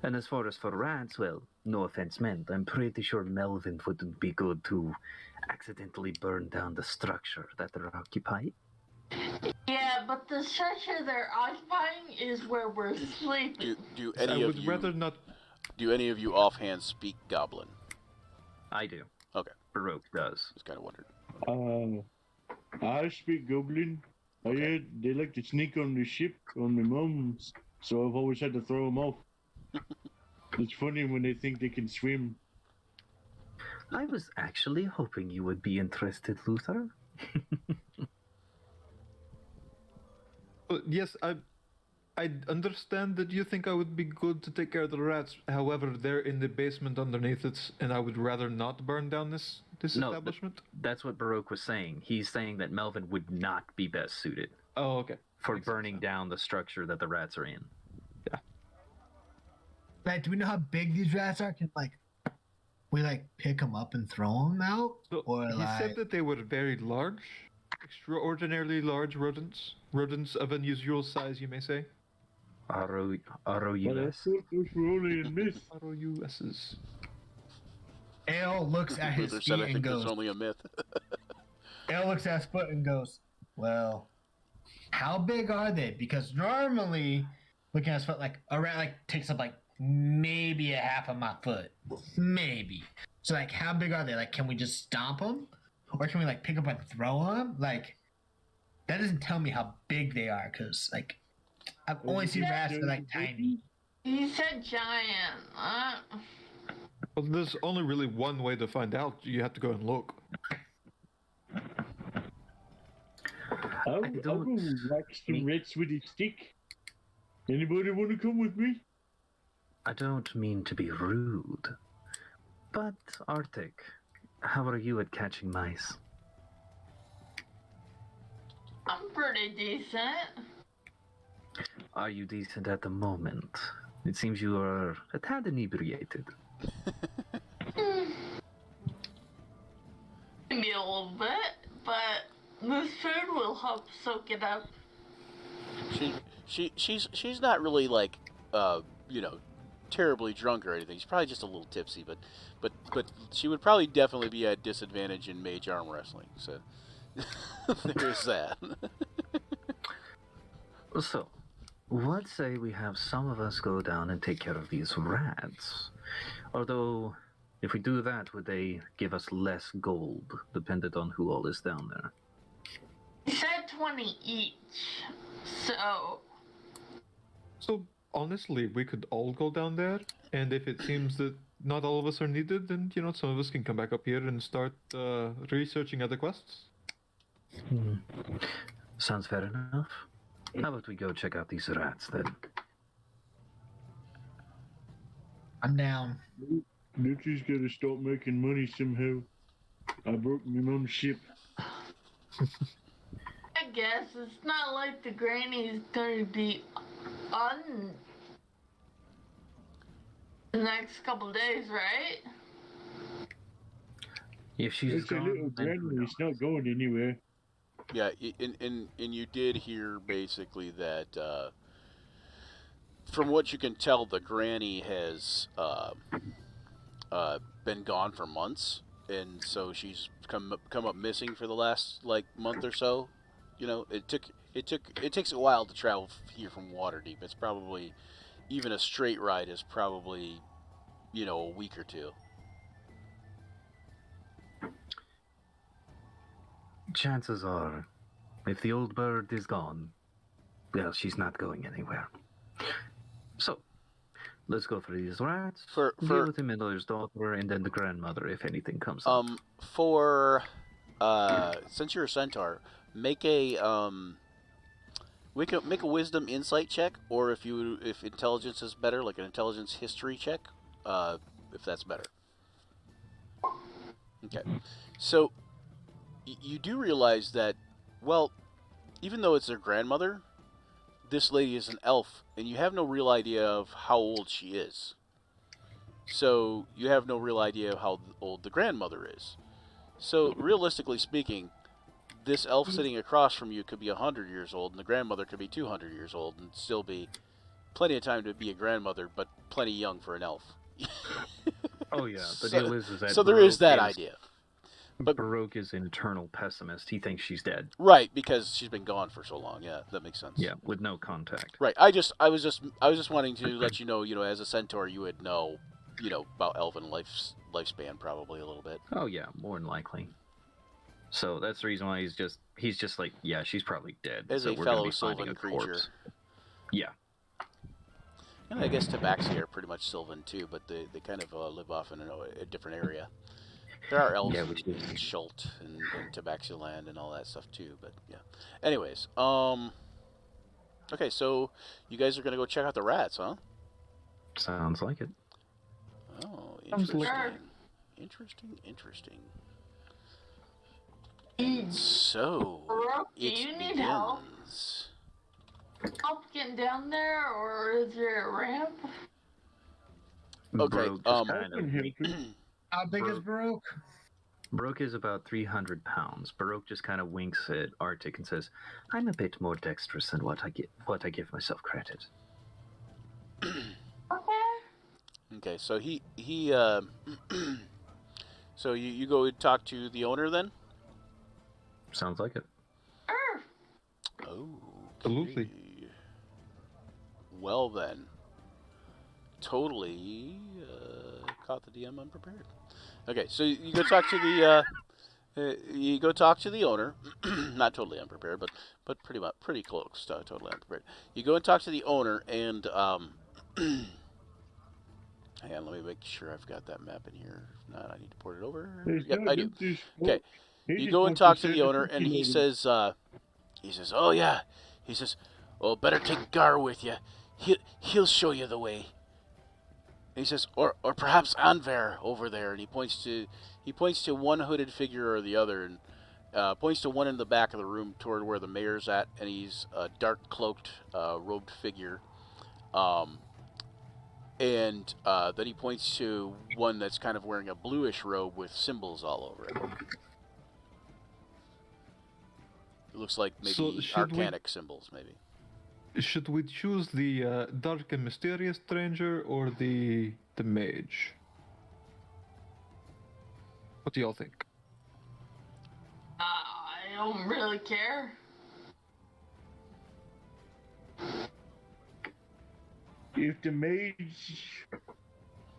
[SPEAKER 3] And as far as for rats, well, no offense meant, I'm pretty sure Melvin wouldn't be good to accidentally burn down the structure that they're occupying.
[SPEAKER 7] Yeah, but the structure they're occupying is where we're sleeping.
[SPEAKER 2] Do any of you offhand speak Goblin?
[SPEAKER 3] I do.
[SPEAKER 2] Okay.
[SPEAKER 3] Baroque does.
[SPEAKER 2] Just kind of wondered.
[SPEAKER 1] I speak Goblin. Okay. They like to sneak on the ship on my mom's, so I've always had to throw them off. It's funny when they think they can swim.
[SPEAKER 3] I was actually hoping you would be interested, Luther.
[SPEAKER 4] Yes, I understand that you think I would be good to take care of the rats. However, they're in the basement underneath it, and I would rather not burn down this
[SPEAKER 3] No,
[SPEAKER 4] establishment.
[SPEAKER 3] that's what Baroque was saying. He's saying that Melvin would not be best suited
[SPEAKER 4] Oh, okay.
[SPEAKER 3] for
[SPEAKER 4] Makes sense
[SPEAKER 3] burning
[SPEAKER 4] then.
[SPEAKER 3] down the structure that the rats are in.
[SPEAKER 5] Like, do we know how big these rats are? Can we pick them up and throw them out?
[SPEAKER 4] So
[SPEAKER 5] Or
[SPEAKER 4] he said that they were very large, extraordinarily large rodents. Rodents of unusual size, you may say.
[SPEAKER 3] R-O-U-S.
[SPEAKER 1] those were only in myth.
[SPEAKER 4] ROUSs.
[SPEAKER 5] Ale looks at his
[SPEAKER 2] Luther
[SPEAKER 5] feet
[SPEAKER 2] said, "I
[SPEAKER 5] and
[SPEAKER 2] think
[SPEAKER 5] goes.
[SPEAKER 2] that's only a myth."
[SPEAKER 5] Ale looks at his foot and goes, "Well, how big are they? Because normally, looking at his foot, a rat takes up maybe a half of my foot, maybe. So how big are they? Can we just stomp them, or can we pick up and throw them? That doesn't tell me how big they are, because I've only seen rats that are tiny.
[SPEAKER 7] You said giant.
[SPEAKER 4] Well, there's only really one way to find out. You have to go and look.
[SPEAKER 1] I'll
[SPEAKER 3] don't
[SPEAKER 1] go whack some rats with a stick. Anybody want to come with me?
[SPEAKER 3] I don't mean to be rude, but Arctic, how are you at catching mice?
[SPEAKER 7] I'm pretty decent.
[SPEAKER 3] Are you decent at the moment? It seems you are a tad inebriated.
[SPEAKER 7] Maybe a little bit, but this food will help soak it up.
[SPEAKER 2] She's not really terribly drunk or anything. She's probably just a little tipsy, but she would probably definitely be at disadvantage in mage arm wrestling. So there's that.
[SPEAKER 3] So, let's say we have some of us go down and take care of these rats. Although, if we do that, would they give us less gold, dependent on who all is down there?
[SPEAKER 7] You said 20 each, so...
[SPEAKER 4] So, honestly, we could all go down there, and if it seems that not all of us are needed, then, some of us can come back up here and start researching other quests.
[SPEAKER 3] Sounds fair enough. How about we go check out these rats, then?
[SPEAKER 5] I'm down.
[SPEAKER 1] Lucy's got to start making money somehow. I broke my mom's ship.
[SPEAKER 7] I guess it's not like the granny's gonna be on the next couple days, right?
[SPEAKER 3] If she's
[SPEAKER 1] It's a
[SPEAKER 3] gone,
[SPEAKER 1] little
[SPEAKER 3] then who
[SPEAKER 1] granny.
[SPEAKER 3] knows?
[SPEAKER 1] It's not going anywhere.
[SPEAKER 2] Yeah, and you did hear basically that from what you can tell, the granny has been gone for months, and so she's come up missing for the last month or so. It takes a while to travel here from Waterdeep. It's probably even a straight ride is probably a week or two.
[SPEAKER 3] Chances are, if the old bird is gone, well, she's not going anywhere. So, let's go through these rats, deal with the miller's daughter, and then the grandmother, if anything comes up.
[SPEAKER 2] Since you're a centaur, make a wisdom insight check, or if intelligence is better, like an intelligence history check, if that's better. Okay, so you do realize that, well, even though it's their grandmother, this lady is an elf, and you have no real idea of how old she is. So you have no real idea of how old the grandmother is. So realistically speaking, this elf sitting across from you could be 100 years old, and the grandmother could be 200 years old, and still be plenty of time to be a grandmother, but plenty young for an elf.
[SPEAKER 3] Oh yeah, the deal is that
[SPEAKER 2] so there is that idea.
[SPEAKER 3] But Baroque is an eternal pessimist. He thinks she's dead.
[SPEAKER 2] Right, because she's been gone for so long. Yeah, that makes sense.
[SPEAKER 3] Yeah, with no contact.
[SPEAKER 2] Right. I was just wanting to let you know, as a centaur, you would know, about elven lifespan probably a little bit.
[SPEAKER 3] Oh yeah, more than likely. So that's the reason why he's just like, yeah, she's probably dead.
[SPEAKER 2] As
[SPEAKER 3] so
[SPEAKER 2] a
[SPEAKER 3] we're
[SPEAKER 2] fellow
[SPEAKER 3] gonna be finding
[SPEAKER 2] sylvan
[SPEAKER 3] a
[SPEAKER 2] creature.
[SPEAKER 3] corpse. Yeah.
[SPEAKER 2] And I guess Tabaxi are pretty much sylvan too, but they kind of live off in a different area. There are elves in Schult and Tabaxi land and all that stuff too, but yeah. Anyways, Okay, so you guys are gonna go check out the rats, huh?
[SPEAKER 3] Sounds like it.
[SPEAKER 2] Oh,
[SPEAKER 4] Sounds
[SPEAKER 2] interesting.
[SPEAKER 4] like-
[SPEAKER 2] Interesting.
[SPEAKER 7] Mm.
[SPEAKER 2] So
[SPEAKER 7] Baroque, do
[SPEAKER 2] it
[SPEAKER 7] you need help?
[SPEAKER 2] begins.
[SPEAKER 7] Help getting down there, or is there a ramp?
[SPEAKER 2] Okay,
[SPEAKER 3] Broke just
[SPEAKER 1] I
[SPEAKER 3] kind
[SPEAKER 1] can
[SPEAKER 3] of
[SPEAKER 1] help you.
[SPEAKER 5] How big is Baroque?
[SPEAKER 3] Broke is about 300 pounds. Baroque just kind of winks at Arctic and says, "I'm a bit more dexterous than what I give myself credit."
[SPEAKER 7] Okay.
[SPEAKER 2] Okay, so so you go talk to the owner then?
[SPEAKER 3] Sounds like it.
[SPEAKER 7] Sure.
[SPEAKER 2] Oh,
[SPEAKER 4] Absolutely.
[SPEAKER 2] Well then, totally caught the DM unprepared. Okay, so you go talk to the owner. Not totally unprepared, but pretty close to totally unprepared. You go and talk to the owner, and hang on, let me make sure I've got that map in here. If not, I need to port it over. Yep, I do. Okay, you go and talk to the owner, and he says, "Oh yeah," he says, "Well, better take Gar with you. He'll show you the way." And he says, or perhaps Anver over there, and he points to one hooded figure or the other, and points to one in the back of the room toward where the mayor's at, and he's a dark cloaked, robed figure. And then he points to one that's kind of wearing a bluish robe with symbols all over it. It looks like maybe
[SPEAKER 4] So
[SPEAKER 2] arcanic symbols, maybe.
[SPEAKER 4] Should we choose the dark and mysterious stranger or the mage? What do y'all think?
[SPEAKER 7] I don't really care.
[SPEAKER 1] If the mage, I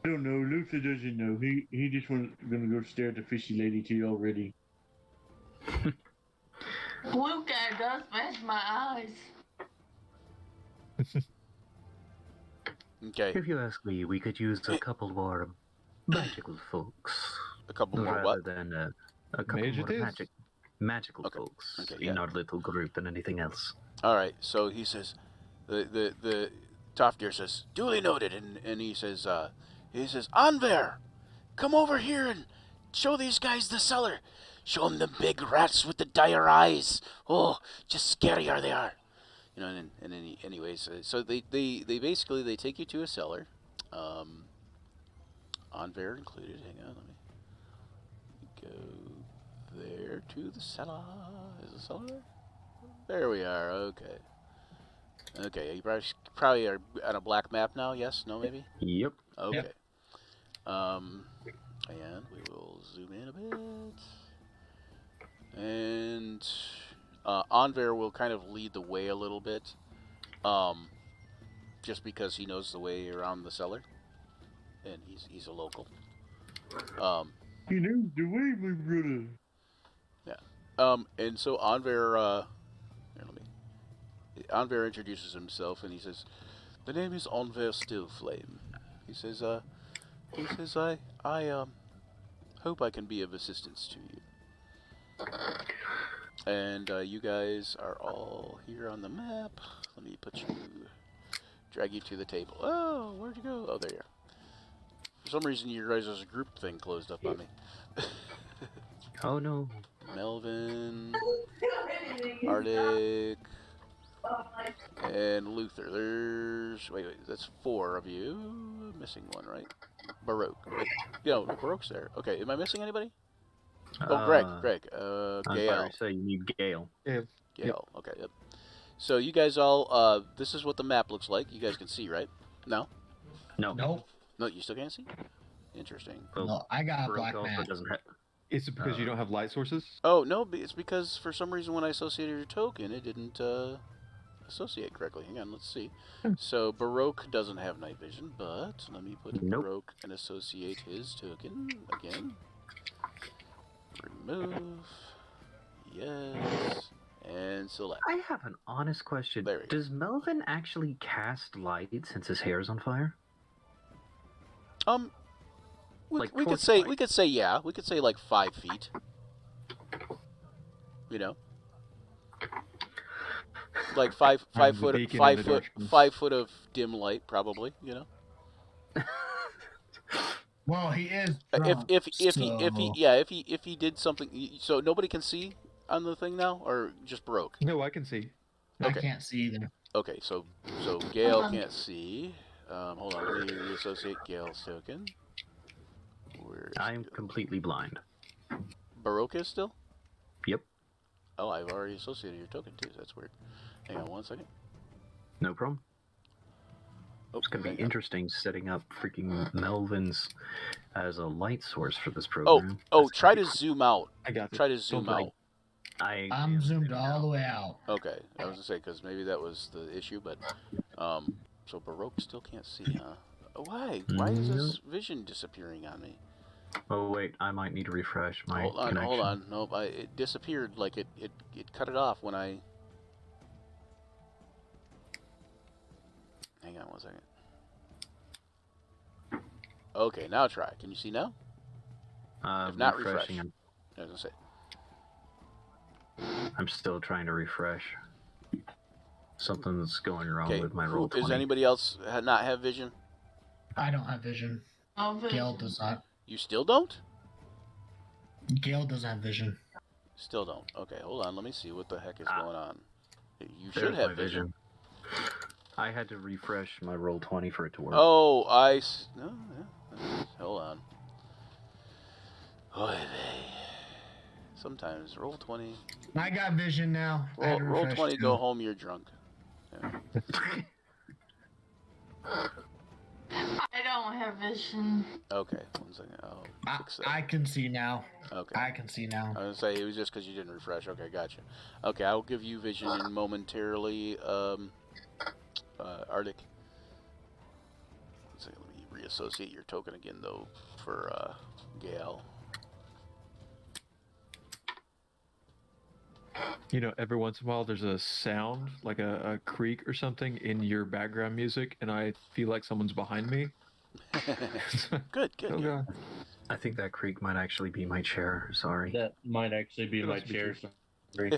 [SPEAKER 1] don't know. Luther doesn't know. He just gonna go stare at the fishy lady till y'all ready.
[SPEAKER 7] Blue guy does match my eyes.
[SPEAKER 2] Okay,
[SPEAKER 3] If you ask me, we could use a couple more magical folks
[SPEAKER 2] a couple more
[SPEAKER 3] rather
[SPEAKER 2] what?
[SPEAKER 3] than a couple
[SPEAKER 4] Mage
[SPEAKER 3] more
[SPEAKER 4] it is?
[SPEAKER 3] magical
[SPEAKER 2] Okay.
[SPEAKER 3] folks
[SPEAKER 2] Okay,
[SPEAKER 3] in
[SPEAKER 2] yeah.
[SPEAKER 3] our little group than anything else.
[SPEAKER 2] All right, so he says, the Toftir says, duly noted, and he says, Anver, come over here and show these guys the cellar. Show them the big rats with the dire eyes. Oh, just scary they are. You know, and anyways, so they basically they take you to a cellar, Anver included. Hang on, let me go there to the cellar. Is the cellar there? There we are. Okay. Okay, you probably are on a black map now. Yes? No? Maybe?
[SPEAKER 3] Yep.
[SPEAKER 2] Okay.
[SPEAKER 5] Yep.
[SPEAKER 2] And we will zoom in a bit. And Anver will kind of lead the way a little bit, just because he knows the way around the cellar, and he's a local.
[SPEAKER 1] You know the way, my brother.
[SPEAKER 2] And so Anver, Anver introduces himself, and he says, "The name is Anver Stillflame." He says, I hope I can be of assistance to you." And you guys are all here on the map. Let me drag you to the table. Oh, where'd you go? Oh, there you are. For some reason, your guys' group thing closed up on me.
[SPEAKER 3] Oh no.
[SPEAKER 2] Melvin, Arctic, and Luther. Wait, that's 4 of you. Missing one, right? Baroque. Wait, no, Baroque's there. Okay, am I missing anybody? Oh, Greg.
[SPEAKER 3] I was about
[SPEAKER 2] Gail.
[SPEAKER 3] to say you need Gale.
[SPEAKER 4] Yeah.
[SPEAKER 2] Gail. Okay, yep. So you guys all, this is what the map looks like. You guys can see, right? No?
[SPEAKER 3] No.
[SPEAKER 5] Nope.
[SPEAKER 2] No, you still can't see? Interesting.
[SPEAKER 5] No, I got a
[SPEAKER 3] Baroque
[SPEAKER 5] black
[SPEAKER 3] also
[SPEAKER 5] map.
[SPEAKER 3] doesn't have.
[SPEAKER 4] Is it because you don't have light sources?
[SPEAKER 2] Oh, no, it's because for some reason when I associated your token, it didn't associate correctly. Hang on, let's see. So Baroque doesn't have night vision, but let me put
[SPEAKER 3] Nope.
[SPEAKER 2] Baroque and associate his token again. Remove. Yes. And select.
[SPEAKER 3] I have an honest question.
[SPEAKER 2] There we go.
[SPEAKER 3] Does Melvin actually cast light since his hair is on fire? Like
[SPEAKER 2] We could
[SPEAKER 3] torch
[SPEAKER 2] say
[SPEAKER 3] light.
[SPEAKER 2] yeah. We could say like 5 feet. You know. Like five
[SPEAKER 4] I'm the
[SPEAKER 2] foot
[SPEAKER 4] beacon in
[SPEAKER 2] five
[SPEAKER 4] the
[SPEAKER 2] foot
[SPEAKER 4] darkness.
[SPEAKER 2] 5 foot of dim light, probably. You know.
[SPEAKER 5] Well, he is
[SPEAKER 2] If
[SPEAKER 5] drunk,
[SPEAKER 2] if
[SPEAKER 5] so...
[SPEAKER 2] if he did something, so nobody can see on the thing now, or just Baroque.
[SPEAKER 4] No, I can see.
[SPEAKER 5] I
[SPEAKER 2] Okay.
[SPEAKER 5] can't see either.
[SPEAKER 2] Okay, so Gale can't see. Hold on, let me reassociate Gale's token. Where is
[SPEAKER 3] I'm
[SPEAKER 2] Gale?
[SPEAKER 3] completely blind.
[SPEAKER 2] Baroque is still?
[SPEAKER 3] Yep.
[SPEAKER 2] Oh, I've already associated your token too. So that's weird. Hang on one second.
[SPEAKER 3] No problem.
[SPEAKER 2] Oh,
[SPEAKER 3] It's going to be
[SPEAKER 2] hang on.
[SPEAKER 3] interesting setting up freaking Melvin's as a light source for this program.
[SPEAKER 2] Oh, try to zoom out.
[SPEAKER 4] I got it.
[SPEAKER 2] Try to zoom
[SPEAKER 4] Don't
[SPEAKER 2] out.
[SPEAKER 5] I'm zoomed all the way out.
[SPEAKER 2] Okay, I was gonna say because maybe that was the issue, but so Baroque still can't see, huh? Why? Why is this vision disappearing on me?
[SPEAKER 3] Oh wait, I might need to refresh my connection.
[SPEAKER 2] Hold on. Nope, it disappeared. Like it cut it off when I. Hang on one second. Okay, now try. Can you see now? If not, refresh. I was gonna say.
[SPEAKER 3] I'm still trying to refresh. Something's going wrong with my roll 20.
[SPEAKER 2] Does anybody else not have vision?
[SPEAKER 5] I don't have vision. Gale does not.
[SPEAKER 2] You still don't?
[SPEAKER 5] Gale doesn't have vision.
[SPEAKER 2] Still don't. Okay, hold on. Let me see what the heck is going on. You
[SPEAKER 3] There's
[SPEAKER 2] should have
[SPEAKER 3] my
[SPEAKER 2] vision.
[SPEAKER 3] I had to refresh my roll 20 for it to work.
[SPEAKER 2] Oh, no, yeah. Hold on. Oy vey. Sometimes roll 20.
[SPEAKER 5] I got vision now.
[SPEAKER 2] Roll 20. Too. Go home. You're drunk. Yeah.
[SPEAKER 7] I don't have vision.
[SPEAKER 2] Okay, one second.
[SPEAKER 5] I can see now.
[SPEAKER 2] Okay.
[SPEAKER 5] I can see now.
[SPEAKER 2] I was gonna say it was just because you didn't refresh. Okay, gotcha. Okay, I'll give you vision momentarily. Arctic. So let me reassociate your token again, though, for Gale.
[SPEAKER 4] You know, every once in a while there's a sound, like a creak or something in your background music, and I feel like someone's behind me.
[SPEAKER 2] Good.
[SPEAKER 4] Oh, God.
[SPEAKER 3] I think that creak might actually be my chair. Sorry.
[SPEAKER 1] That might actually be my chair. Sorry.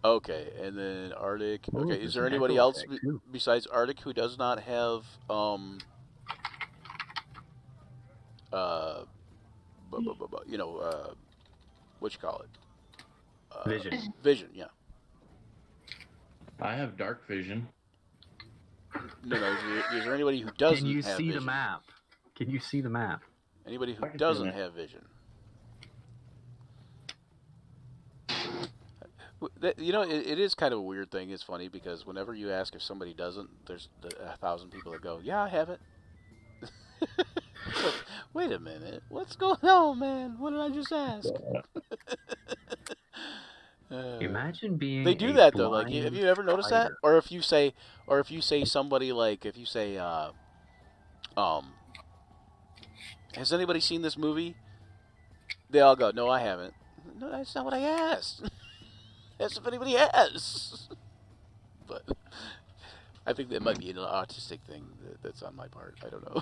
[SPEAKER 2] Okay, and then Arctic.
[SPEAKER 3] Ooh,
[SPEAKER 2] Okay, is there
[SPEAKER 3] there's an
[SPEAKER 2] anybody
[SPEAKER 3] echo
[SPEAKER 2] else
[SPEAKER 3] effect, too.
[SPEAKER 2] besides Arctic who does not have you know, what you call it?
[SPEAKER 3] Vision.
[SPEAKER 2] Vision, yeah.
[SPEAKER 1] I have dark vision.
[SPEAKER 2] No. Is there anybody who doesn't
[SPEAKER 3] Can you
[SPEAKER 2] have
[SPEAKER 3] see
[SPEAKER 2] vision?
[SPEAKER 3] the map? Can you see the map?
[SPEAKER 2] Anybody who
[SPEAKER 1] I can see
[SPEAKER 2] doesn't
[SPEAKER 1] that.
[SPEAKER 2] have vision? You know, it is kind of a weird thing. It's funny because whenever you ask if somebody doesn't, there's 1,000 people that go, "Yeah, I have it." Like, wait a minute, what's going on, man? What did I just ask?
[SPEAKER 3] Imagine being.
[SPEAKER 2] They do that though. Like, have you ever noticed that? Or if you say somebody like, if you say, has anybody seen this movie? They all go, "No, I haven't." No, that's not what I asked. Ask if anybody has. But I think that might be an autistic thing that's on my part. I don't know.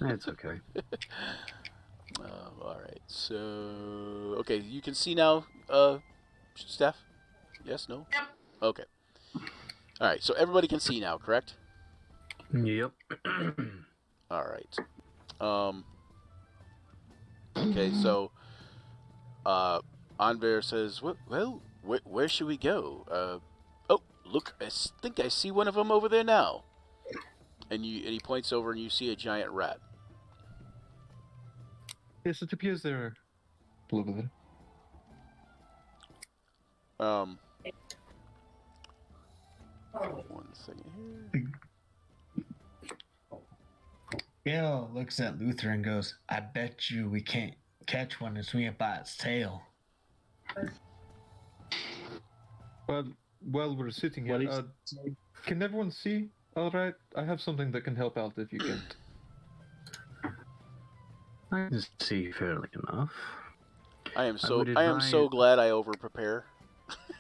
[SPEAKER 3] It's okay.
[SPEAKER 2] All right. So, okay, you can see now, Steph? Yes, no?
[SPEAKER 7] Yep.
[SPEAKER 2] Okay. All right, so everybody can see now, correct?
[SPEAKER 3] Yep.
[SPEAKER 2] All right. Okay, so Anver says, well, where should we go? Oh, look, I think I see one of them over there now. And he points over and you see a giant rat.
[SPEAKER 4] Yes, it appears they're over there.
[SPEAKER 2] One second here.
[SPEAKER 5] Gale looks at Luther and goes, "I bet you we can't catch one and swing it by its tail."
[SPEAKER 4] Well, while we're sitting here, can everyone see? All right, I have something that can help out if you can't.
[SPEAKER 3] I can see fairly enough.
[SPEAKER 2] I am so glad I over prepare.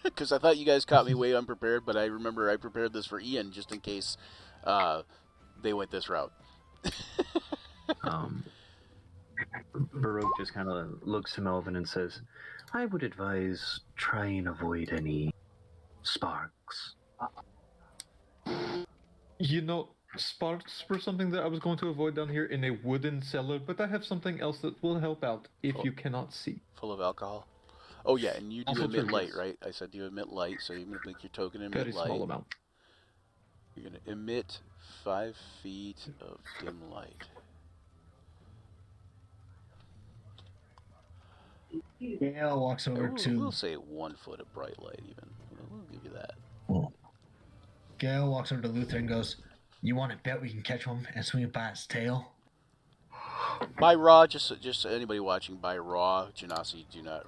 [SPEAKER 2] Because I thought you guys caught me way unprepared, but I remember I prepared this for Ian just in case they went this route.
[SPEAKER 3] Baroque just kind of looks to Melvin and says, "I would advise try and avoid any sparks.
[SPEAKER 4] You know, sparks were something that I was going to avoid down here in a wooden cellar, but I have something else that will help out if you cannot see.
[SPEAKER 2] Full of alcohol. Oh yeah, and you do
[SPEAKER 4] Also
[SPEAKER 2] emit
[SPEAKER 4] true,
[SPEAKER 2] light,
[SPEAKER 4] yes.
[SPEAKER 2] right? I said you emit light, so you're gonna make your token emit
[SPEAKER 4] Very
[SPEAKER 2] light.
[SPEAKER 4] small amount.
[SPEAKER 2] You're gonna emit 5 feet of dim light.
[SPEAKER 5] Gail walks over to.
[SPEAKER 2] We'll say 1 foot of bright light, even. We'll give you that.
[SPEAKER 5] Gail walks over to Luther and goes, "You want to bet we can catch one and swing it by its tail?"
[SPEAKER 2] By raw, just anybody watching, by raw, Genasi do not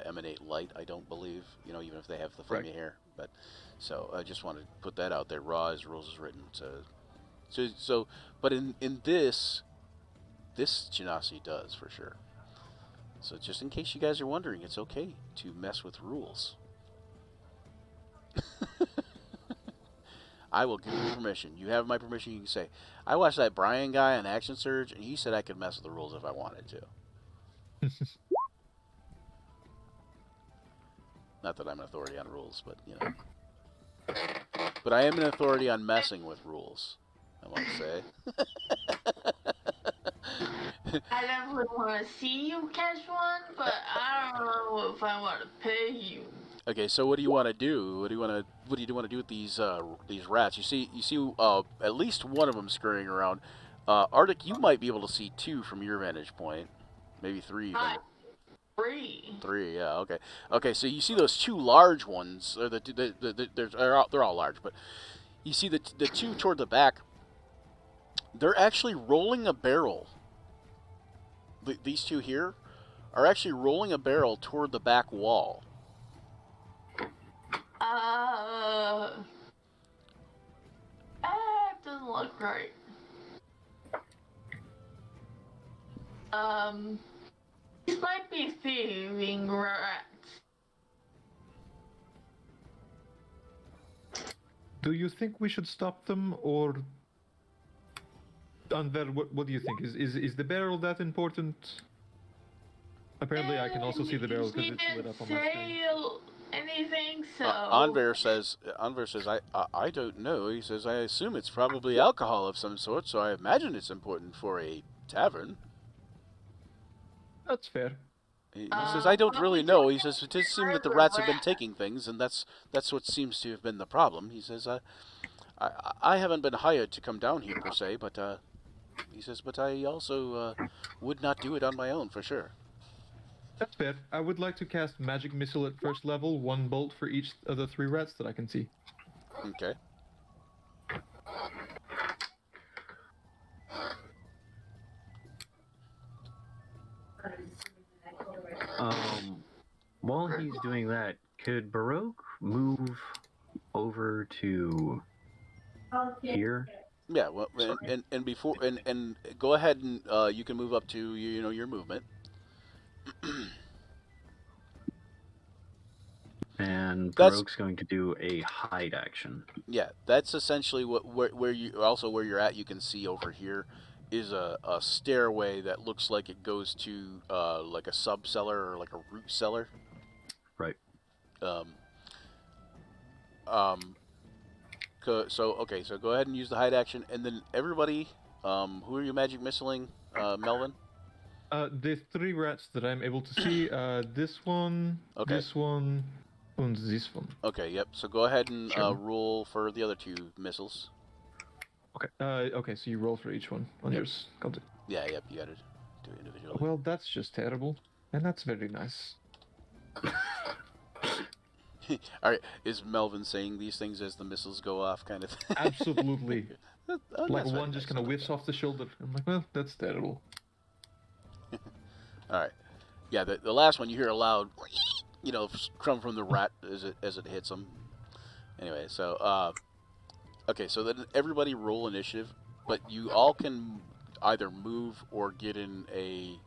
[SPEAKER 2] emanate light, I don't believe, you know, even if they have the flaming hair. But so I just want to put that out there. Raw as rules is written. So but in this Genasi does for sure. So just in case you guys are wondering, it's okay to mess with rules. I will give you permission. You have my permission. You can say, I watched that Brian guy on Action Surge, and he said I could mess with the rules if I wanted to. Not that I'm an authority on rules, but, you know. But I am an authority on messing with rules, I want to say.
[SPEAKER 7] I definitely want to see you catch one, but I don't know if I want to pay you.
[SPEAKER 2] Okay, so what do you want to do? What do you want to do with these rats? You see at least one of them scurrying around. Arctic, you might be able to see 2 from your vantage point, maybe 3 even.
[SPEAKER 7] 3.
[SPEAKER 2] 3, yeah, okay. Okay, so you see those 2 large ones. Or they're all large, but you see the 2 toward the back. They're actually rolling a barrel. These 2 here are actually rolling a barrel toward the back wall.
[SPEAKER 7] That doesn't look right. These might be thieving rats.
[SPEAKER 4] Do you think we should stop them, or Anver, what do you think? Is the barrel that important? Apparently, I can also see the barrel because it's lit up on my screen.
[SPEAKER 7] Anything, so
[SPEAKER 2] Anver says, I don't know. He says, I assume it's probably alcohol of some sort, so I imagine it's important for a tavern.
[SPEAKER 4] That's fair.
[SPEAKER 2] He says, I don't really know. He says, it does seem that the rats have been taking things, and that's what seems to have been the problem. He says, I haven't been hired to come down here per se, but he says, but I also would not do it on my own for sure.
[SPEAKER 4] That's fair. I would like to cast Magic Missile at first level, 1 bolt for each of the 3 rats that I can see.
[SPEAKER 2] Okay.
[SPEAKER 3] While he's doing that, could Baroque move over to here?
[SPEAKER 2] Yeah, well, and before and go ahead and you can move up to your movement.
[SPEAKER 3] And Baroque's going to do a hide action.
[SPEAKER 2] Yeah, that's essentially where you're at. You can see over here is a stairway that looks like it goes to like a sub cellar or like a root cellar.
[SPEAKER 3] Right.
[SPEAKER 2] So go ahead and use the hide action, and then everybody, who are you magic missiling, Melvin?
[SPEAKER 4] The 3 rats that I'm able to see, this one, this one, and this one.
[SPEAKER 2] Okay, yep. So go ahead and roll for the other 2 missiles.
[SPEAKER 4] Okay. Okay, so you roll for each one on yours.
[SPEAKER 2] Yeah, yep. You gotta do it individually.
[SPEAKER 4] Well, that's just terrible, and that's very nice.
[SPEAKER 2] All right, is Melvin saying these things as the missiles go off, kind of?
[SPEAKER 4] Absolutely. Like one just kind of whiffs off the shoulder. I'm like, well, that's terrible.
[SPEAKER 2] All right, yeah. The last one you hear a loud, come from the rat as it hits them. Anyway, so okay, so then everybody roll initiative, but you all can either move or get in a.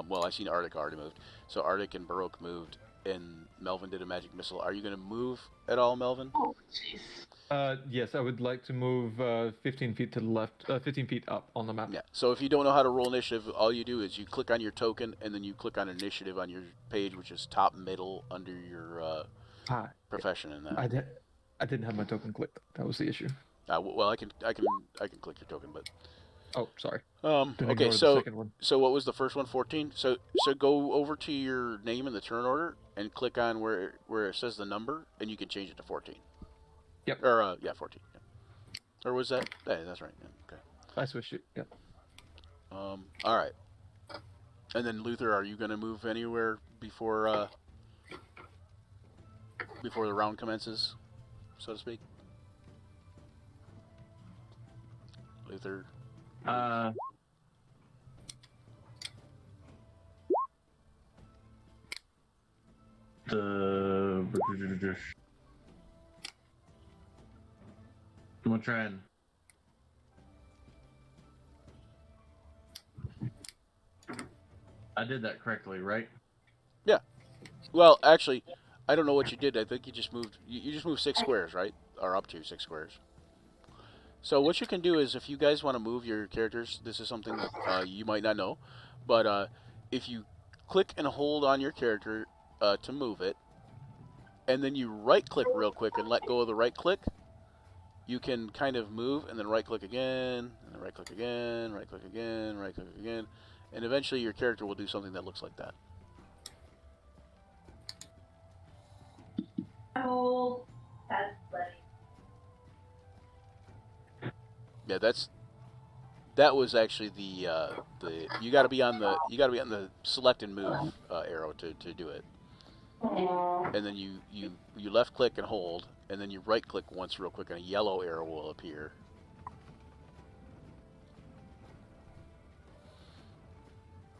[SPEAKER 2] Well, I've seen Arctic already moved, so Arctic and Baroque moved. And Melvin did a magic missile. Are you going to move at all, Melvin?
[SPEAKER 7] Oh, jeez.
[SPEAKER 4] Yes, I would like to move 15 feet to the left, 15 feet up on the map.
[SPEAKER 2] Yeah, so if you don't know how to roll initiative, all you do is you click on your token, and then you click on initiative on your page, which is top middle under your
[SPEAKER 4] Hi.
[SPEAKER 2] profession in that.
[SPEAKER 4] I didn't have my token clicked. That was the issue.
[SPEAKER 2] Well, I can click your token, but
[SPEAKER 4] Oh, sorry. Then
[SPEAKER 2] okay.
[SPEAKER 4] ignore the second one.
[SPEAKER 2] So what was the first one? 14. So go over to your name in the turn order and click on where it says the number, and you can change it to 14.
[SPEAKER 4] Yep.
[SPEAKER 2] Or 14. Yeah. Or was that? Yeah, that's right. Yeah, okay.
[SPEAKER 4] I switched it. Yep.
[SPEAKER 2] All right. And then Luther, are you going to move anywhere before the round commences, so to speak? Luther.
[SPEAKER 1] I'm gonna try and. I did that correctly, right?
[SPEAKER 2] Yeah. Well, actually, I don't know what you did. I think you just moved. You just moved 6 squares, right? Or up to 6 squares. So what you can do is, if you guys want to move your characters, this is something you might not know, but if you click and hold on your character to move it, and then you right-click real quick and let go of the right-click, you can kind of move, and then right-click again, and then right-click again, right-click again, right-click again, and eventually your character will do something that looks like that.
[SPEAKER 9] Oh, that's funny.
[SPEAKER 2] Yeah, that was actually the you got to be on the select and move arrow to do it. And then you left click and hold, and then you right click once real quick, and a yellow arrow will appear.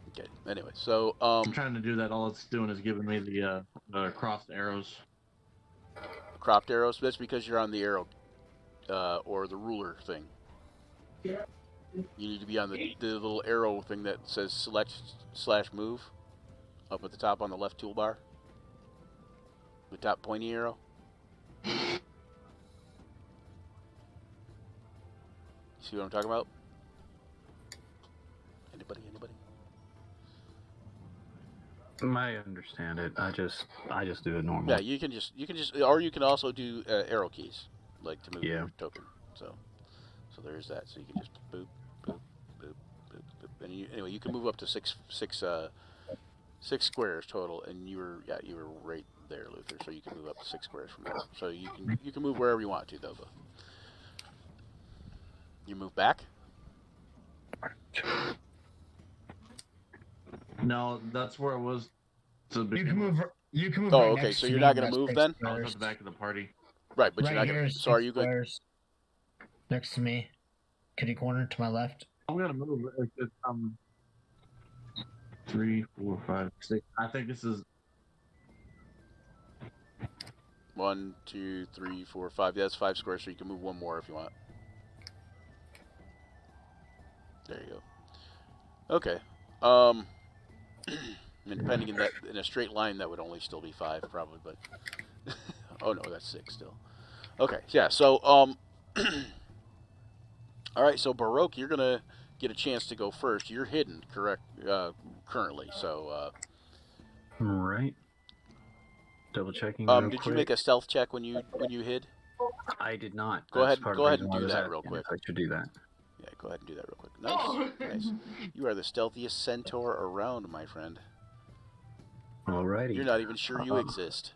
[SPEAKER 2] Okay. Anyway, so
[SPEAKER 1] I'm trying to do that. All it's doing is giving me the crossed arrows.
[SPEAKER 2] cropped arrows. That's because you're on the arrow or the ruler thing. You need to be on the little arrow thing that says select/move up at the top on the left toolbar. The top pointy arrow. See what I'm talking about? Anybody?
[SPEAKER 3] I understand it. I just do it normal.
[SPEAKER 2] Yeah, you can just, or you can also do arrow keys, like to move your token. So there's that. So you can just boop, boop, boop, boop, boop, and anyway, you can move up to six squares total, and you were right there, Luther. So you can move up to 6 squares from there. So you can move wherever you want to, though. But you move back.
[SPEAKER 1] No, that's where it was.
[SPEAKER 5] You can move. You can move.
[SPEAKER 2] Oh,
[SPEAKER 5] right
[SPEAKER 2] okay.
[SPEAKER 5] next
[SPEAKER 2] So
[SPEAKER 5] to
[SPEAKER 2] you're
[SPEAKER 5] me
[SPEAKER 2] not
[SPEAKER 5] on
[SPEAKER 2] gonna
[SPEAKER 5] that
[SPEAKER 2] move
[SPEAKER 5] 6
[SPEAKER 2] then?
[SPEAKER 1] I was
[SPEAKER 5] squares.
[SPEAKER 1] at the back of the party.
[SPEAKER 2] Right, but
[SPEAKER 5] right
[SPEAKER 2] you're not
[SPEAKER 5] here,
[SPEAKER 2] gonna. So are you good?
[SPEAKER 5] Next to me, kitty corner to my left.
[SPEAKER 1] I'm gonna move. It's 3, 4, 5, 6. I think this is
[SPEAKER 2] 1, 2, 3, 4, 5. Yeah, that's 5 squares, so you can move 1 more if you want. There you go. Okay. And depending in a straight line, that would only still be 5 probably, but oh no, that's 6 still. Okay, yeah. So all right. So Baroque, you're gonna get a chance to go first. You're hidden, correct? Currently, so.
[SPEAKER 3] Right. Double checking. Real
[SPEAKER 2] Did
[SPEAKER 3] quick.
[SPEAKER 2] you make a stealth check when you hid?
[SPEAKER 3] I did not.
[SPEAKER 2] Go ahead
[SPEAKER 3] That's
[SPEAKER 2] and
[SPEAKER 3] part of the reason why I
[SPEAKER 2] do
[SPEAKER 3] was
[SPEAKER 2] that real
[SPEAKER 3] asking
[SPEAKER 2] quick.
[SPEAKER 3] if I should do that.
[SPEAKER 2] Yeah, go ahead and do that real quick. Nice, nice. You are the stealthiest centaur around, my friend.
[SPEAKER 3] Alrighty.
[SPEAKER 2] You're not even sure you exist.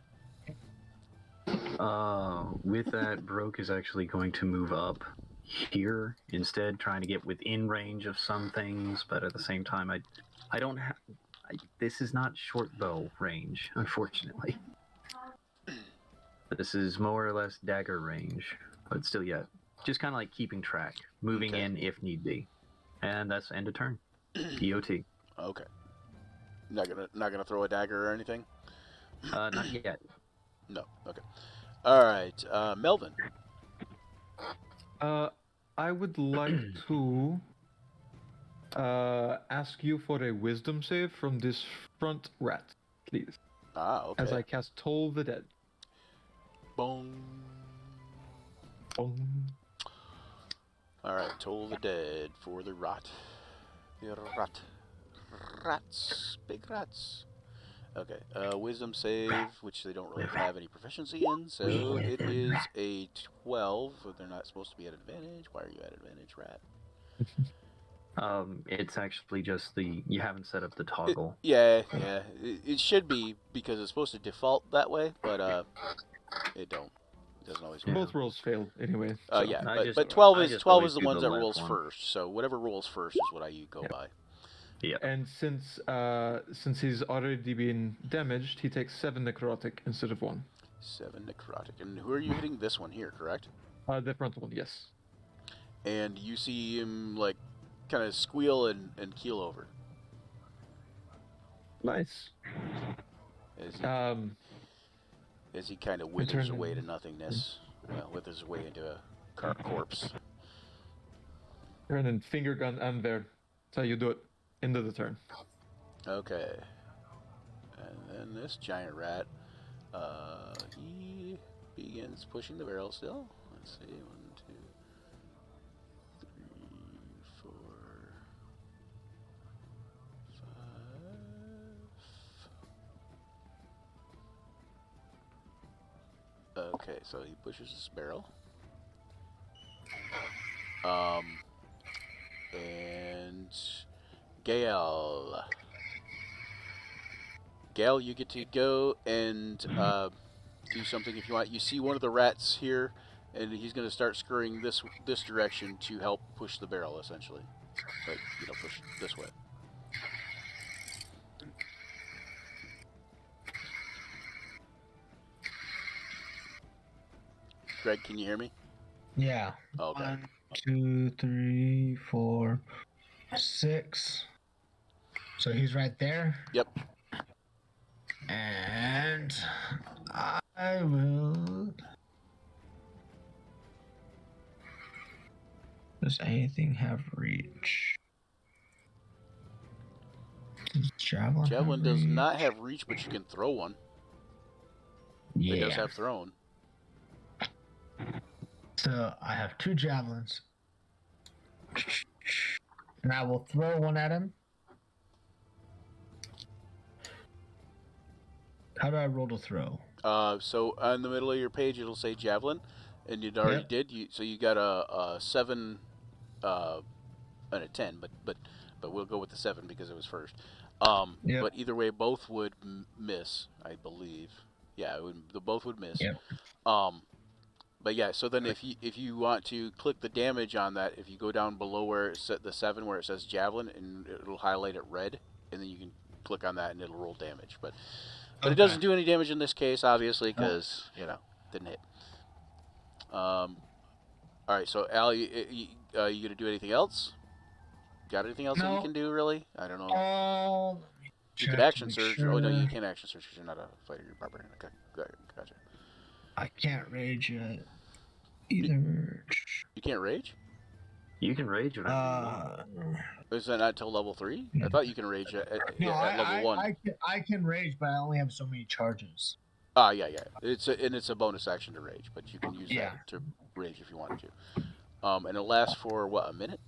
[SPEAKER 3] With that, Broke is actually going to move up here instead, trying to get within range of some things, but at the same time, I don't have. This is not short bow range, unfortunately. This is more or less dagger range, but still, yeah, just kind of like keeping track, moving in if need be, and that's end of turn. EOT.
[SPEAKER 2] Okay. Not gonna throw a dagger or anything.
[SPEAKER 3] Not yet.
[SPEAKER 2] No. Okay. All right, Melvin.
[SPEAKER 4] I would like to ask you for a wisdom save from this front rat, please.
[SPEAKER 2] Ah, okay.
[SPEAKER 4] As I cast Toll the Dead.
[SPEAKER 2] Boom.
[SPEAKER 4] Boom.
[SPEAKER 2] All right, Toll the Dead for the rat. The rat. Rats. Big rats. Okay. Wisdom save, which they don't really have any proficiency in, so it is a 12. They're not supposed to be at advantage. Why are you at advantage, rat?
[SPEAKER 3] It's actually just you haven't set up the toggle.
[SPEAKER 2] Yeah. It should be because it's supposed to default that way, but it don't. It doesn't always work.
[SPEAKER 4] Both rolls failed anyway. So.
[SPEAKER 2] Yeah,
[SPEAKER 3] I
[SPEAKER 2] but 12
[SPEAKER 3] I
[SPEAKER 2] is
[SPEAKER 3] just
[SPEAKER 2] 12
[SPEAKER 3] always
[SPEAKER 2] is the
[SPEAKER 3] do
[SPEAKER 2] ones that
[SPEAKER 3] left
[SPEAKER 2] rolls
[SPEAKER 3] one.
[SPEAKER 2] first. So whatever rolls first is what I go by.
[SPEAKER 3] Yeah.
[SPEAKER 4] And since he's already been damaged, he takes 7 necrotic instead of 1.
[SPEAKER 2] 7 necrotic. And who are you hitting? This one here, correct?
[SPEAKER 4] The front one, yes.
[SPEAKER 2] And you see him like kind of squeal and keel over.
[SPEAKER 4] Nice.
[SPEAKER 2] As he kind of withers away to nothingness. Well, withers away into a corpse.
[SPEAKER 4] Turn and finger gun and there. That's how you do it. End of the turn.
[SPEAKER 2] Okay. And then this giant rat, he begins pushing the barrel still. Let's see, 1, 2, 3, 4, 5. Okay, so he pushes this barrel. And Gale, you get to go and do something if you want. You see one of the rats here, and he's going to start scurrying this direction to help push the barrel, essentially. But, push this way. Greg, can you hear me?
[SPEAKER 5] Yeah.
[SPEAKER 2] Okay.
[SPEAKER 5] 1, 2, 3, 4, 6. So he's right there.
[SPEAKER 2] Yep.
[SPEAKER 5] And I will. Does anything have reach? Does
[SPEAKER 2] Javelin does not have reach, but you can throw one.
[SPEAKER 5] Yeah.
[SPEAKER 2] It does have thrown.
[SPEAKER 5] So I have 2 javelins. And I will throw one at him. How do I roll to throw?
[SPEAKER 2] So on the middle of your page, it'll say javelin, and you already did. So you got a 7 and a 10, but we'll go with the 7 because it was first. But either way, both would miss, I believe. Yeah, both would miss.
[SPEAKER 5] Yep.
[SPEAKER 2] But yeah, so then if you want to click the damage on that, if you go down below where it set the 7 where it says javelin, and it'll highlight it red, and then you can click on that and it'll roll damage. But it doesn't do any damage in this case, obviously, because didn't hit. All right, so Al, you gonna do anything else? Got anything else that you can do, really? I don't know. You could action surge. Sure. Oh no, you can't action surge because you're not a fighter. You're a barbarian. Okay, gotcha.
[SPEAKER 5] I can't rage yet either.
[SPEAKER 2] You can't rage?
[SPEAKER 3] You can rage whenever you want.
[SPEAKER 2] Is that not till level 3? I thought you can rage at level 1.
[SPEAKER 5] I can rage, but I only have so many charges.
[SPEAKER 2] Yeah. It's a bonus action to rage, but you can use that to rage if you wanted to. And it lasts for what, a minute?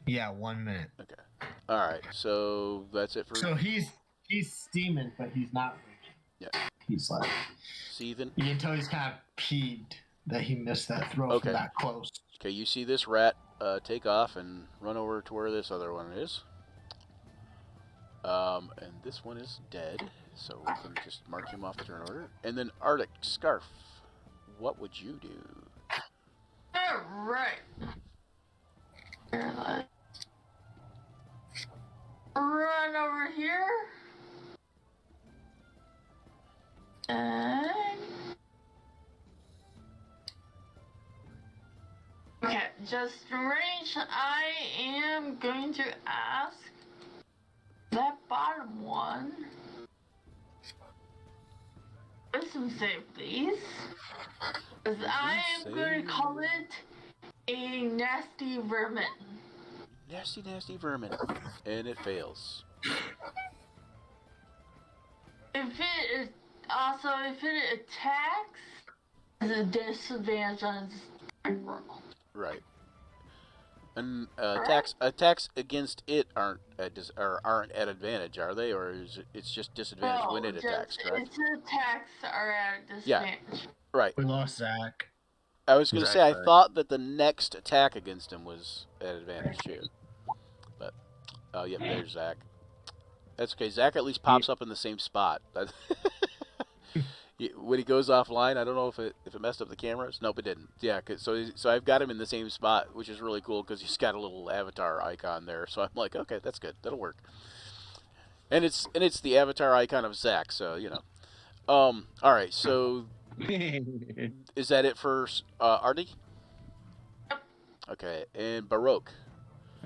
[SPEAKER 5] Yeah, 1 minute.
[SPEAKER 2] Okay. All right. So that's it for.
[SPEAKER 5] So he's steaming, but he's not raging.
[SPEAKER 2] Yeah.
[SPEAKER 5] He's like
[SPEAKER 2] seething.
[SPEAKER 5] You can tell he's kind of peeved that he missed that throw from that close.
[SPEAKER 2] Okay, you see this rat take off and run over to where this other one is. And this one is dead, so we can just mark him off the turn order. And then Arctic Scarf, what would you do?
[SPEAKER 7] All right. Run over here. And okay, just range. I am going to ask that bottom one. Wisdom save, please. As I am going to call it a nasty vermin.
[SPEAKER 2] Nasty vermin. And it fails.
[SPEAKER 7] If it attacks, there's a disadvantage on its roll.
[SPEAKER 2] Right. And attacks against it aren't at advantage, are they? Or is it's just disadvantage when it attacks, correct?
[SPEAKER 7] Its attacks are at a
[SPEAKER 2] Yeah.
[SPEAKER 7] disadvantage.
[SPEAKER 2] Right.
[SPEAKER 5] We lost Zach.
[SPEAKER 2] I was going to say, I thought that the next attack against him was at advantage, too. But, oh, yep, there's Zach. That's okay. Zach at least pops up in the same spot. When he goes offline, I don't know if it messed up the cameras. Nope, it didn't. Yeah, so I've got him in the same spot, which is really cool because he's got a little avatar icon there. So I'm like, okay, that's good. That'll work. And it's the avatar icon of Zach, so you know. All right, so is that it for Artie? Okay, and Baroque.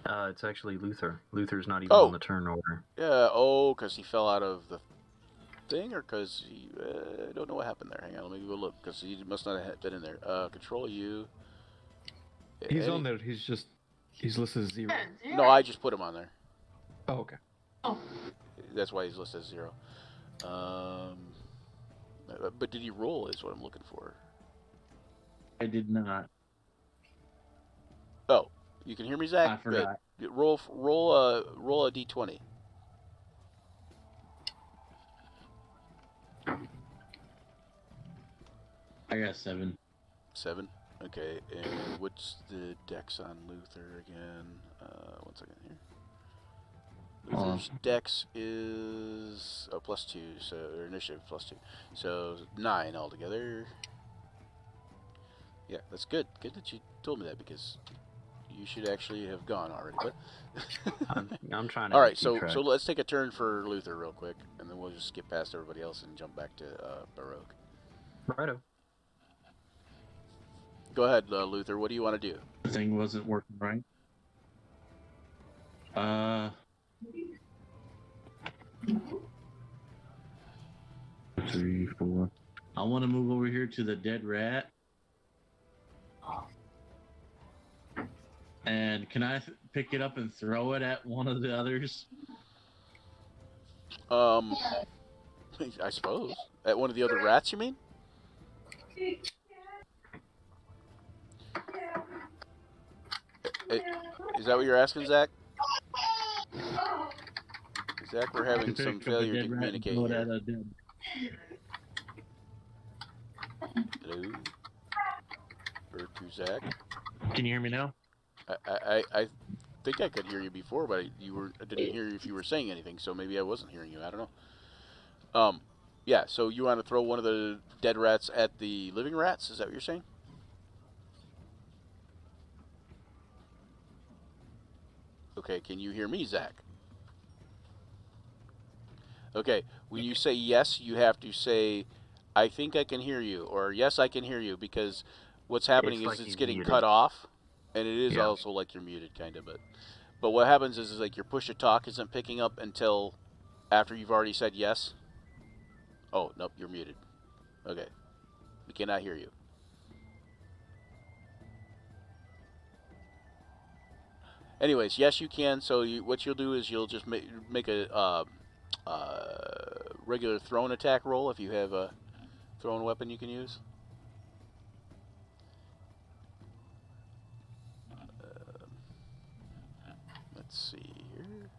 [SPEAKER 3] It's actually Luther. Luther's not even on the turn order.
[SPEAKER 2] Yeah. Because he fell out of the thing, or because he I don't know what happened there. Hang on, let me go look, because he must not have been in there. Control U.
[SPEAKER 4] He's on there. He's listed as 0.
[SPEAKER 2] No, I just put him on there.
[SPEAKER 4] Oh, okay.
[SPEAKER 7] Oh.
[SPEAKER 2] That's why he's listed as 0. But did he roll? Is what I'm looking for.
[SPEAKER 1] I did not.
[SPEAKER 2] Oh, you can hear me, Zach?
[SPEAKER 1] I forgot.
[SPEAKER 2] Good. Roll a d20.
[SPEAKER 1] I got 7.
[SPEAKER 2] 7. Okay, and what's the dex on Luther again? 1 second here. Luther's dex is +2, so or initiative +2, so 9 altogether. Yeah, that's good. Good that you told me that, because you should actually have gone already. But
[SPEAKER 3] I'm trying to.
[SPEAKER 2] All right, so let's take a turn for Luther real quick, and then we'll just skip past everybody else and jump back to Baroque.
[SPEAKER 3] Righto.
[SPEAKER 2] Go ahead, Luther. What do you want to do?
[SPEAKER 1] The thing wasn't working right. 3, 4. I want to move over here to the dead rat. And can I pick it up and throw it at one of the others?
[SPEAKER 2] I suppose. At one of the other rats, you mean? Is that what you're asking, Zach? Zach, we're having some failure to communicate here. Hello? Or to Zach?
[SPEAKER 1] Can you hear me now?
[SPEAKER 2] I think I could hear you before, but I didn't hear if you were saying anything, so maybe I wasn't hearing you. I don't know. Yeah, so you want to throw one of the dead rats at the living rats? Is that what you're saying? Okay, can you hear me, Zach? Okay, when you say yes, you have to say, I think I can hear you, or yes, I can hear you, because what's happening is it's getting cut off, and it is also like you're muted, kind of. But what happens is like your push to talk isn't picking up until after you've already said yes. Oh, nope, you're muted. Okay, we cannot hear you. Anyways, yes, you can. So what you'll do is you'll just make a regular thrown attack roll if you have a thrown weapon you can use. Let's see here.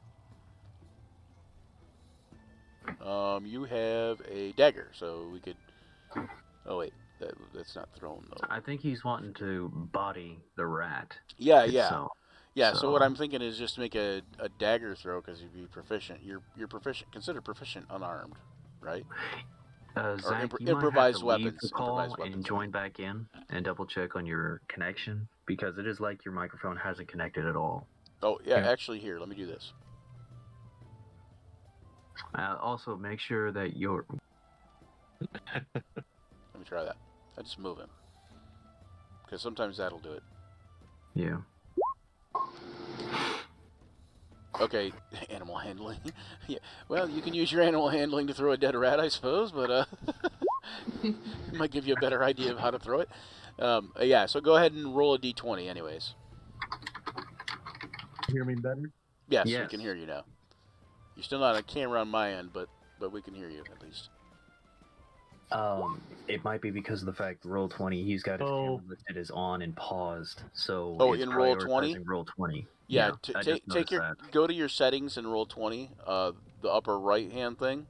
[SPEAKER 2] You have a dagger, so we could. Oh wait, that's not thrown though.
[SPEAKER 3] I think he's wanting to body the rat.
[SPEAKER 2] Yeah,
[SPEAKER 3] itself.
[SPEAKER 2] Yeah. So what I'm thinking is just make a dagger throw, because you'd be proficient. You're proficient, considered proficient unarmed, right?
[SPEAKER 3] Zach, you
[SPEAKER 2] improvised
[SPEAKER 3] might have to
[SPEAKER 2] weapons.
[SPEAKER 3] Leave the call and join back in and double check on your connection, because it is like your microphone hasn't connected at all.
[SPEAKER 2] Oh yeah, actually here, let me do this.
[SPEAKER 3] Also, make sure that you're.
[SPEAKER 2] Let me try that. I just move him, because sometimes that'll do it.
[SPEAKER 3] Yeah.
[SPEAKER 2] Okay, animal handling. Yeah. Well, you can use your animal handling to throw a dead rat, I suppose, but it might give you a better idea of how to throw it. Yeah. So go ahead and roll a d20, anyways.
[SPEAKER 1] Hear me better?
[SPEAKER 2] Yes, we can hear you now. You're still not on camera on my end, but we can hear you at least.
[SPEAKER 3] It might be because of the fact Roll20, he's got his camera listed as on and paused, so
[SPEAKER 2] Oh,
[SPEAKER 3] it's
[SPEAKER 2] in Roll20?
[SPEAKER 3] prioritizing Roll20.
[SPEAKER 2] Yeah,
[SPEAKER 3] I just noticed that.
[SPEAKER 2] go to your settings in Roll20, the upper right hand thing,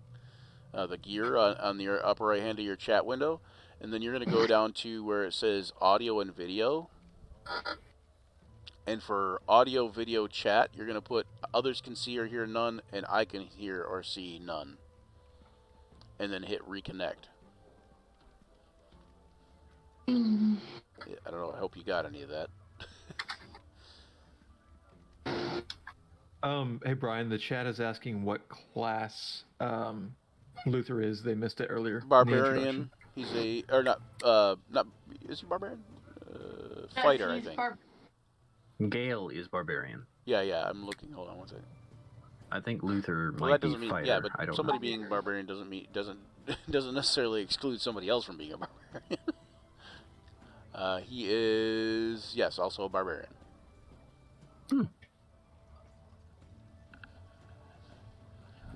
[SPEAKER 2] the gear on the upper right hand of your chat window, and then you're going to go down to where it says audio and video. And for audio video chat, you're going to put others can see or hear none, and I can hear or see none. And then hit reconnect. Yeah, I don't know. I hope you got any of that.
[SPEAKER 4] Hey Brian, the chat is asking what class Luther is. They missed it earlier. in the
[SPEAKER 2] Barbarian.
[SPEAKER 4] introduction.
[SPEAKER 2] He's not. Is he barbarian? Fighter, I think.
[SPEAKER 3] Gale is barbarian.
[SPEAKER 2] Yeah. I'm looking. Hold on one second.
[SPEAKER 3] I think Luther
[SPEAKER 2] Well,
[SPEAKER 3] might
[SPEAKER 2] that doesn't
[SPEAKER 3] be
[SPEAKER 2] mean
[SPEAKER 3] fighter.
[SPEAKER 2] yeah, but
[SPEAKER 3] I don't
[SPEAKER 2] somebody
[SPEAKER 3] know.
[SPEAKER 2] being barbarian doesn't necessarily exclude somebody else from being a barbarian. He is also a barbarian.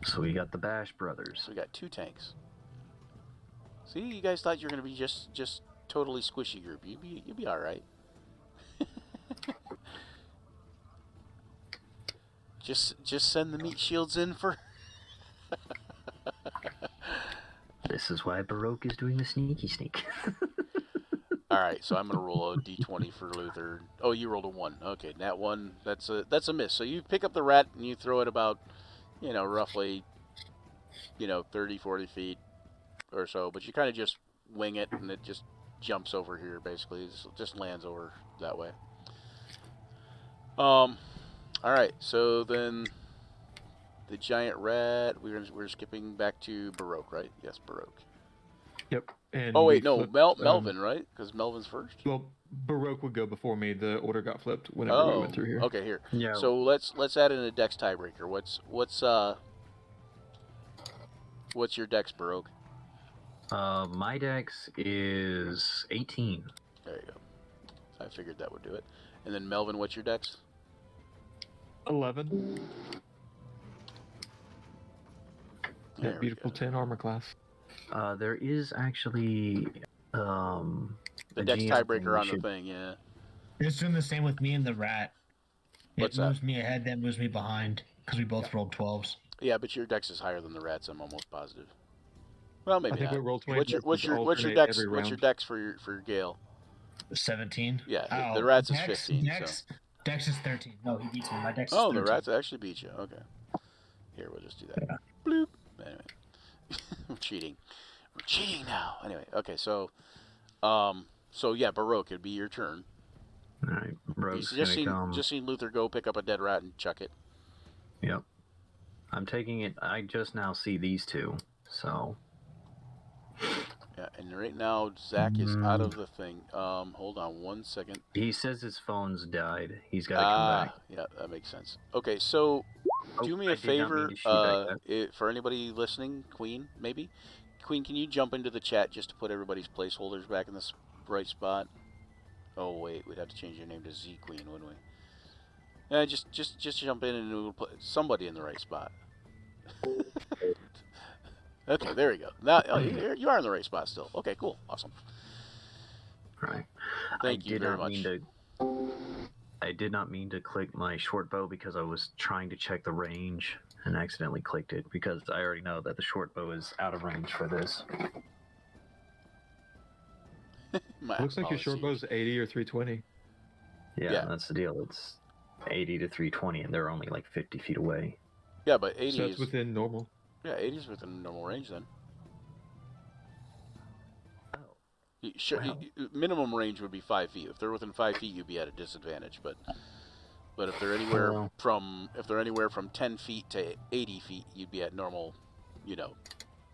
[SPEAKER 3] So we got the Bash brothers.
[SPEAKER 2] So we got 2 tanks. See, you guys thought you were gonna be just totally squishy group. You'd be all right. just send the meat shields in for.
[SPEAKER 3] This is why Baroque is doing the sneaky sneak.
[SPEAKER 2] All right, so I'm gonna roll a d20 for Luther. Oh, you rolled a 1. Okay, that one that's a miss. So you pick up the rat and you throw it about, roughly, 30, 40 feet or so. But you kind of just wing it and it just jumps over here. Basically, it just lands over that way. All right, so then the giant rat. We're skipping back to Baroque, right? Yes, Baroque.
[SPEAKER 4] Yep. And
[SPEAKER 2] Oh
[SPEAKER 4] we
[SPEAKER 2] wait, no,
[SPEAKER 4] flipped,
[SPEAKER 2] Melvin, right? Because Melvin's first.
[SPEAKER 4] Well, Baroque would go before me. The order got flipped whenever we went through here.
[SPEAKER 2] Okay, here.
[SPEAKER 3] Yeah.
[SPEAKER 2] So let's add in a dex tiebreaker. What's your dex, Baroque?
[SPEAKER 3] My dex is 18.
[SPEAKER 2] There you go. I figured that would do it. And then Melvin, what's your dex?
[SPEAKER 4] 11.
[SPEAKER 2] There
[SPEAKER 4] That
[SPEAKER 2] we
[SPEAKER 4] beautiful
[SPEAKER 2] go.
[SPEAKER 4] 10 armor class.
[SPEAKER 3] There is actually
[SPEAKER 2] The
[SPEAKER 3] a
[SPEAKER 2] dex
[SPEAKER 3] GM
[SPEAKER 2] tiebreaker on
[SPEAKER 3] thing
[SPEAKER 2] the thing, yeah.
[SPEAKER 5] It's doing the same with me and the rat.
[SPEAKER 2] What's
[SPEAKER 5] It
[SPEAKER 2] that?
[SPEAKER 5] moves me ahead, then moves me behind, because we both rolled 12s.
[SPEAKER 2] Yeah, but your dex is higher than the rat's. I'm almost positive. Well, maybe
[SPEAKER 4] I think
[SPEAKER 2] not.
[SPEAKER 4] we rolled 20.
[SPEAKER 2] What's your
[SPEAKER 4] alternate
[SPEAKER 2] dex?
[SPEAKER 4] every
[SPEAKER 2] What's your
[SPEAKER 4] round.
[SPEAKER 2] dex for Gale?
[SPEAKER 5] 17?
[SPEAKER 2] Yeah, the rat's is
[SPEAKER 5] Dex,
[SPEAKER 2] 15.
[SPEAKER 5] Dex,
[SPEAKER 2] So.
[SPEAKER 5] Dex is 13. No, he beats me. My Dex is
[SPEAKER 2] Oh,
[SPEAKER 5] 13.
[SPEAKER 2] the rats actually beat you. Okay. Here, we'll just do that.
[SPEAKER 5] Yeah.
[SPEAKER 2] Bloop. Anyway, we're cheating. We're cheating now. Anyway, okay. So yeah, Baroque, it'd be your turn.
[SPEAKER 3] All right, Rogue's
[SPEAKER 2] Just
[SPEAKER 3] gonna come.
[SPEAKER 2] seen Luther go pick up a dead rat and chuck it.
[SPEAKER 3] Yep. I'm taking it. I just now see these two, so.
[SPEAKER 2] Yeah, and right now Zach is out of the thing. Hold on 1 second.
[SPEAKER 3] He says his phone's died. He's got to come back.
[SPEAKER 2] Yeah, that makes sense. Okay, so do me a favor, for anybody listening, Queen, maybe? Queen, can you jump into the chat just to put everybody's placeholders back in the right spot? Oh, wait, we'd have to change your name to Z Queen, wouldn't we? Yeah, just jump in and we'll put somebody in the right spot. Okay, there you go. Now, you are in the right spot still. Okay, cool. Awesome.
[SPEAKER 3] Right.
[SPEAKER 2] Thank you very much.
[SPEAKER 3] I did not mean to click my short bow because I was trying to check the range and accidentally clicked it because I already know that the short bow is out of range for this.
[SPEAKER 4] Looks like your short bow is 80 or 320.
[SPEAKER 3] Yeah, that's the deal. It's 80 to 320, and they're only like 50 feet away.
[SPEAKER 2] Yeah, but 80
[SPEAKER 4] so that's
[SPEAKER 2] is
[SPEAKER 4] within normal.
[SPEAKER 2] Yeah, 80 is within normal range then.
[SPEAKER 3] Oh.
[SPEAKER 2] Minimum range would be 5 feet. If they're within 5 feet, you'd be at a disadvantage. But if they're anywhere from 10 feet to 80 feet, you'd be at normal,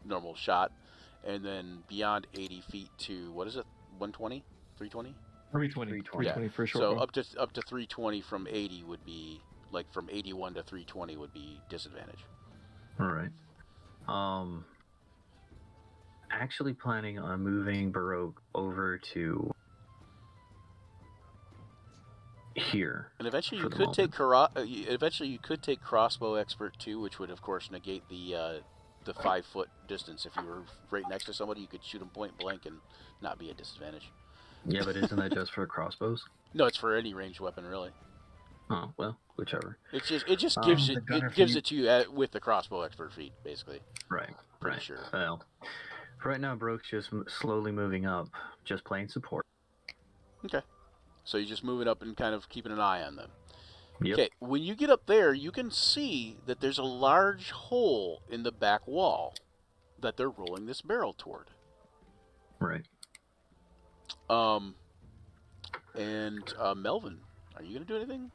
[SPEAKER 2] normal shot. And then beyond 80 feet to 120, 320?
[SPEAKER 4] 320 for a short
[SPEAKER 2] bow.
[SPEAKER 4] bow.
[SPEAKER 2] So up to 320 from 80 would be from 81 to 320 would be disadvantage.
[SPEAKER 3] All right. Actually planning on moving Baroque over to here.
[SPEAKER 2] And eventually you could take crossbow expert too, which would of course negate the the 5-foot distance. If you were right next to somebody, you could shoot them point blank and not be a disadvantage.
[SPEAKER 3] Yeah, but isn't that just for crossbows?
[SPEAKER 2] No, it's for any ranged weapon, really.
[SPEAKER 3] Oh well, whichever.
[SPEAKER 2] It just gives
[SPEAKER 5] the gunner
[SPEAKER 2] gives
[SPEAKER 5] feat.
[SPEAKER 2] it to you with the crossbow expert feat, basically.
[SPEAKER 3] Right.
[SPEAKER 2] Pretty
[SPEAKER 3] right.
[SPEAKER 2] sure.
[SPEAKER 3] Well, for right now, Broke's just slowly moving up, just playing support.
[SPEAKER 2] Okay. So you're just moving up and kind of keeping an eye on them.
[SPEAKER 3] Yep.
[SPEAKER 2] Okay, when you get up there, you can see that there's a large hole in the back wall that they're rolling this barrel toward.
[SPEAKER 3] Right.
[SPEAKER 2] And Melvin, are you going to do anything?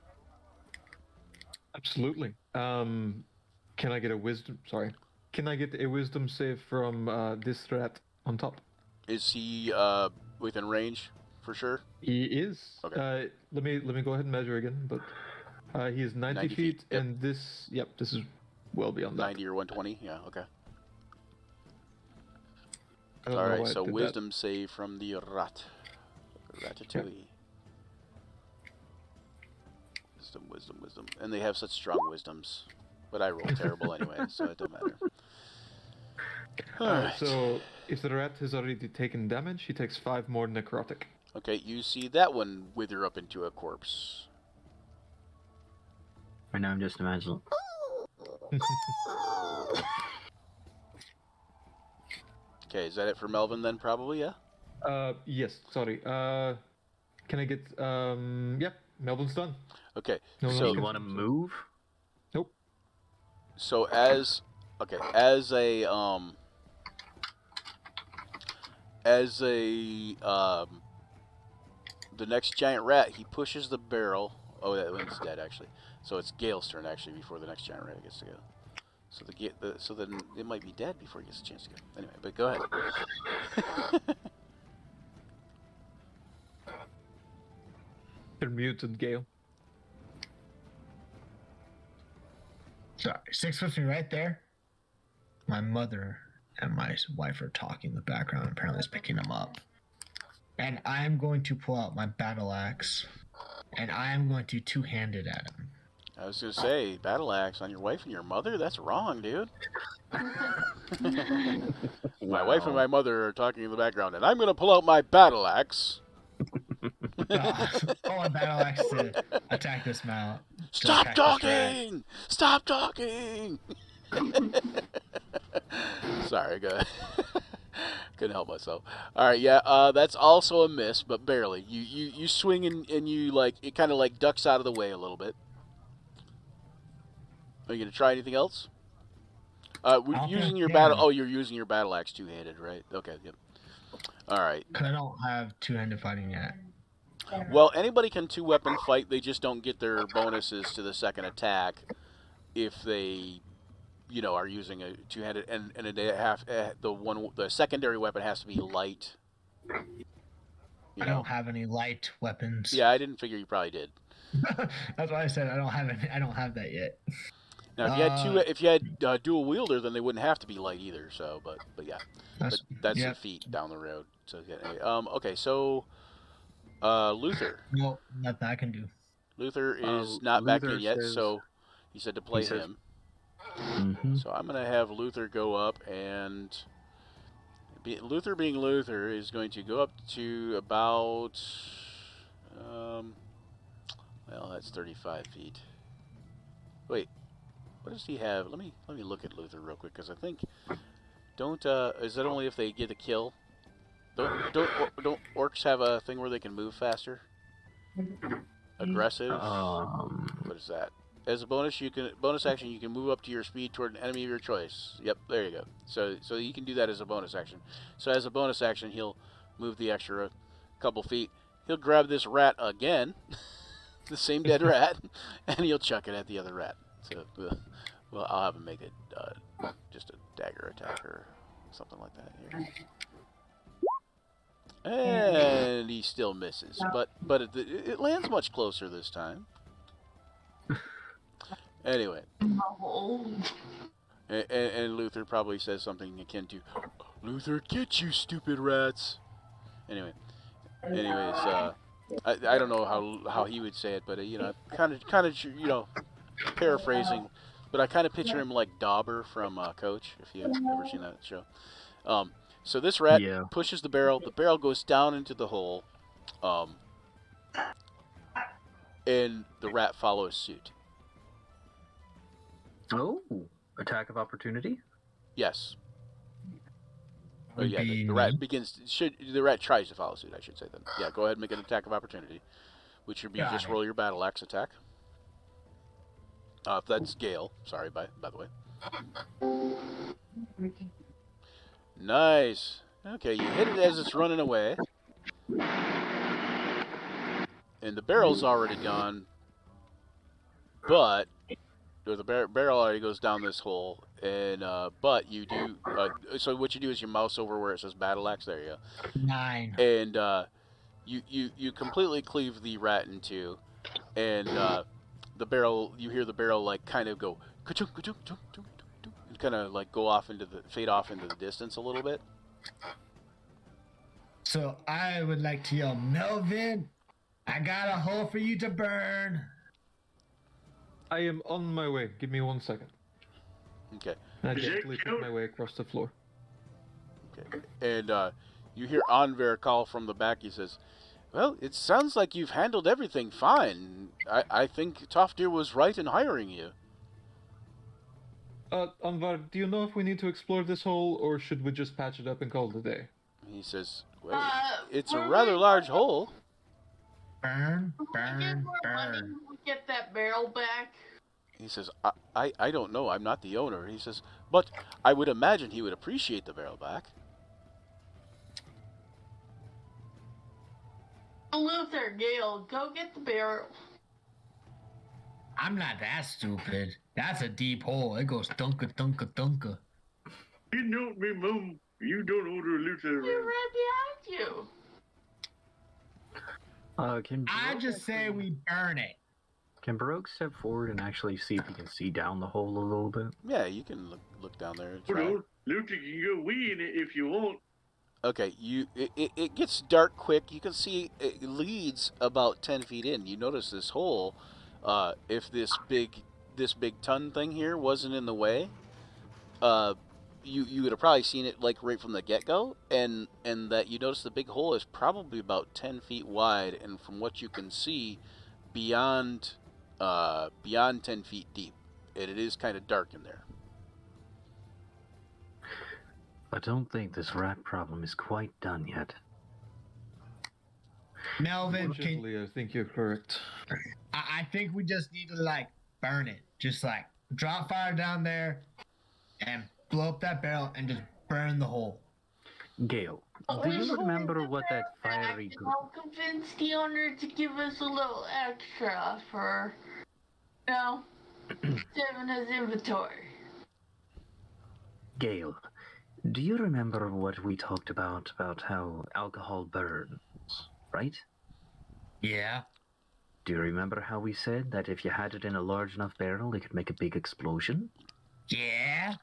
[SPEAKER 4] Absolutely. Can I get a wisdom? Sorry. Can I get a wisdom save from this rat on top?
[SPEAKER 2] Is he within range for sure?
[SPEAKER 4] He is.
[SPEAKER 2] Okay.
[SPEAKER 4] Let me go ahead and measure again. But he is 90 feet,
[SPEAKER 2] yep.
[SPEAKER 4] and this is well beyond that.
[SPEAKER 2] 90 or 120? Yeah, okay.
[SPEAKER 4] I don't
[SPEAKER 2] All
[SPEAKER 4] know
[SPEAKER 2] right,
[SPEAKER 4] why I
[SPEAKER 2] so
[SPEAKER 4] did
[SPEAKER 2] wisdom save from the rat. Ratatouille. Wisdom. And they have such strong wisdoms. But I roll terrible anyway, so it don't matter. All right.
[SPEAKER 4] So if the rat has already taken damage, he takes 5 more necrotic.
[SPEAKER 2] Okay, you see that one wither up into a corpse.
[SPEAKER 3] Right now, I'm just imagining.
[SPEAKER 2] Okay, is that it for Melvin then? Probably, yeah.
[SPEAKER 4] Yes. Sorry. Can I get? Yep. Melvin's done.
[SPEAKER 2] Okay,
[SPEAKER 4] No,
[SPEAKER 3] So
[SPEAKER 2] so
[SPEAKER 3] you want to move?
[SPEAKER 4] Nope.
[SPEAKER 2] so as a the next giant rat, he pushes the barrel. Oh, that one's dead actually. So it's Gale's turn actually before the next giant rat gets to go. So then it might be dead before he gets a chance to go. Anyway, but go ahead.
[SPEAKER 4] You're muted, Gale.
[SPEAKER 5] Sorry, 6 with me right there. My mother and my wife are talking in the background. Apparently, it's picking them up. And I am going to pull out my battle axe, and I am going to two-hand it at him.
[SPEAKER 2] I was gonna say battle axe on your wife and your mother. That's wrong, dude. My wife and my mother are talking in the background, and I'm gonna pull out my battle axe.
[SPEAKER 5] Pull my battle axe to attack this mount.
[SPEAKER 2] Stop talking! Stop talking! Sorry, go ahead. Couldn't help myself. All right, yeah, that's also a miss, but barely. You swing and you like it kind of like ducks out of the way a little bit. Are you gonna try anything else? Using your battle. Oh, you're using your battle axe two-handed, right? Okay, yep. All right.
[SPEAKER 5] Because I don't have two-handed fighting yet.
[SPEAKER 2] Well, anybody can two-weapon fight. They just don't get their bonuses to the second attack if they, are using a two-handed. And they have the secondary weapon has to be light.
[SPEAKER 5] I don't have any light weapons.
[SPEAKER 2] Yeah, I didn't figure you probably did.
[SPEAKER 5] That's why I said I don't have any. I don't have that yet.
[SPEAKER 2] Now, if you had dual wielder, then they wouldn't have to be light either. So, but yeah, that's a feat down the road. So yeah, okay, so Luther.
[SPEAKER 5] Well, nothing I can do.
[SPEAKER 2] Luther is not back in yet, so he said to play him.
[SPEAKER 3] Mm-hmm.
[SPEAKER 2] So I'm gonna have Luther go up, and Luther being Luther is going to go up to about well, that's 35 feet. Wait. What does he have? Let me look at Luther real quick, because I think is that only if they get a kill? Don't orcs have a thing where they can move faster? Aggressive. What is that? As a bonus action you can move up to your speed toward an enemy of your choice. Yep, there you go. So you can do that as a bonus action. So as a bonus action he'll move the extra couple feet. He'll grab this rat again, the same dead rat, and he'll chuck it at the other rat. So, well, I'll have him make it just a dagger attack or something like that here. And he still misses, but it lands much closer this time. Anyway, and Luther probably says something akin to, "Luther, get you stupid rats." Anyways, I don't know how he would say it, but kind of paraphrasing, But I kind of picture him like Dauber from Coach, if you've ever seen that show. So this rat pushes the barrel. The barrel goes down into the hole, and the rat follows suit.
[SPEAKER 3] Oh, attack of opportunity?
[SPEAKER 2] Yes. Oh yeah, the rat begins. The rat tries to follow suit? I should say then. Yeah, go ahead and make an attack of opportunity, which would be just roll your battle axe attack. If that's Gale, sorry, by the way. Nice. Okay, you hit it as it's running away, and the barrel's already gone. But the barrel already goes down this hole, and but you do. So what you do is you mouse over where it says battle axe. There you go.
[SPEAKER 5] 9.
[SPEAKER 2] And you completely cleave the rat in two, and the barrel. You hear the barrel like kind of go ka-chunk, ka-chunk, chunk, chunk, chunk, and kind of like fade off into the distance a little bit.
[SPEAKER 5] So I would like to yell, Melvin, I got a hole for you to burn.
[SPEAKER 4] I am on my way. Give me 1 second.
[SPEAKER 2] Okay.
[SPEAKER 4] I gently pick my way across the floor.
[SPEAKER 2] Okay. And you hear Anver call from the back. He says, "Well, it sounds like you've handled everything fine. I think Toftir was right in hiring you."
[SPEAKER 4] Anvar, do you know if we need to explore this hole, or should we just patch it up and call it a day?
[SPEAKER 2] He says, "Well, it's a rather large hole."
[SPEAKER 5] Burn,
[SPEAKER 7] Money, we get that barrel back.
[SPEAKER 2] He says, I don't know. I'm not the owner. He says, but I would imagine he would appreciate the barrel back.
[SPEAKER 7] Luther, Gale, go get the barrel.
[SPEAKER 5] I'm not that stupid. That's a deep hole. It goes dunka, dunka, dunka.
[SPEAKER 1] You know me, Mum. You don't order Luther.
[SPEAKER 7] You're right behind you.
[SPEAKER 5] I just say we burn it.
[SPEAKER 3] Can Baroque step forward and actually see if he can see down the hole a little bit?
[SPEAKER 2] Yeah, you can look down there and
[SPEAKER 1] Hold
[SPEAKER 2] try.
[SPEAKER 1] on. Luther can go wee in it if you want.
[SPEAKER 2] Okay, it gets dark quick. You can see it leads about 10 feet in. You notice this hole. If this big ton thing here wasn't in the way, you would have probably seen it like right from the get-go, and that you notice the big hole is probably about 10 feet wide, and from what you can see, beyond 10 feet deep, and it is kind of dark in there.
[SPEAKER 3] I don't think this rat problem is quite done yet.
[SPEAKER 5] Melvin,
[SPEAKER 4] Unfortunately, I think you're correct.
[SPEAKER 5] I think we just need to burn it. Just drop fire down there and blow up that barrel and just burn the hole.
[SPEAKER 3] Gale, do you remember what that fiery group...
[SPEAKER 7] I'll convince the owner to give us a little extra for, saving his inventory.
[SPEAKER 3] Gale, do you remember what we talked about how alcohol burns, right?
[SPEAKER 5] Yeah.
[SPEAKER 3] Do you remember how we said that if you had it in a large enough barrel, it could make a big explosion?
[SPEAKER 5] Yeah.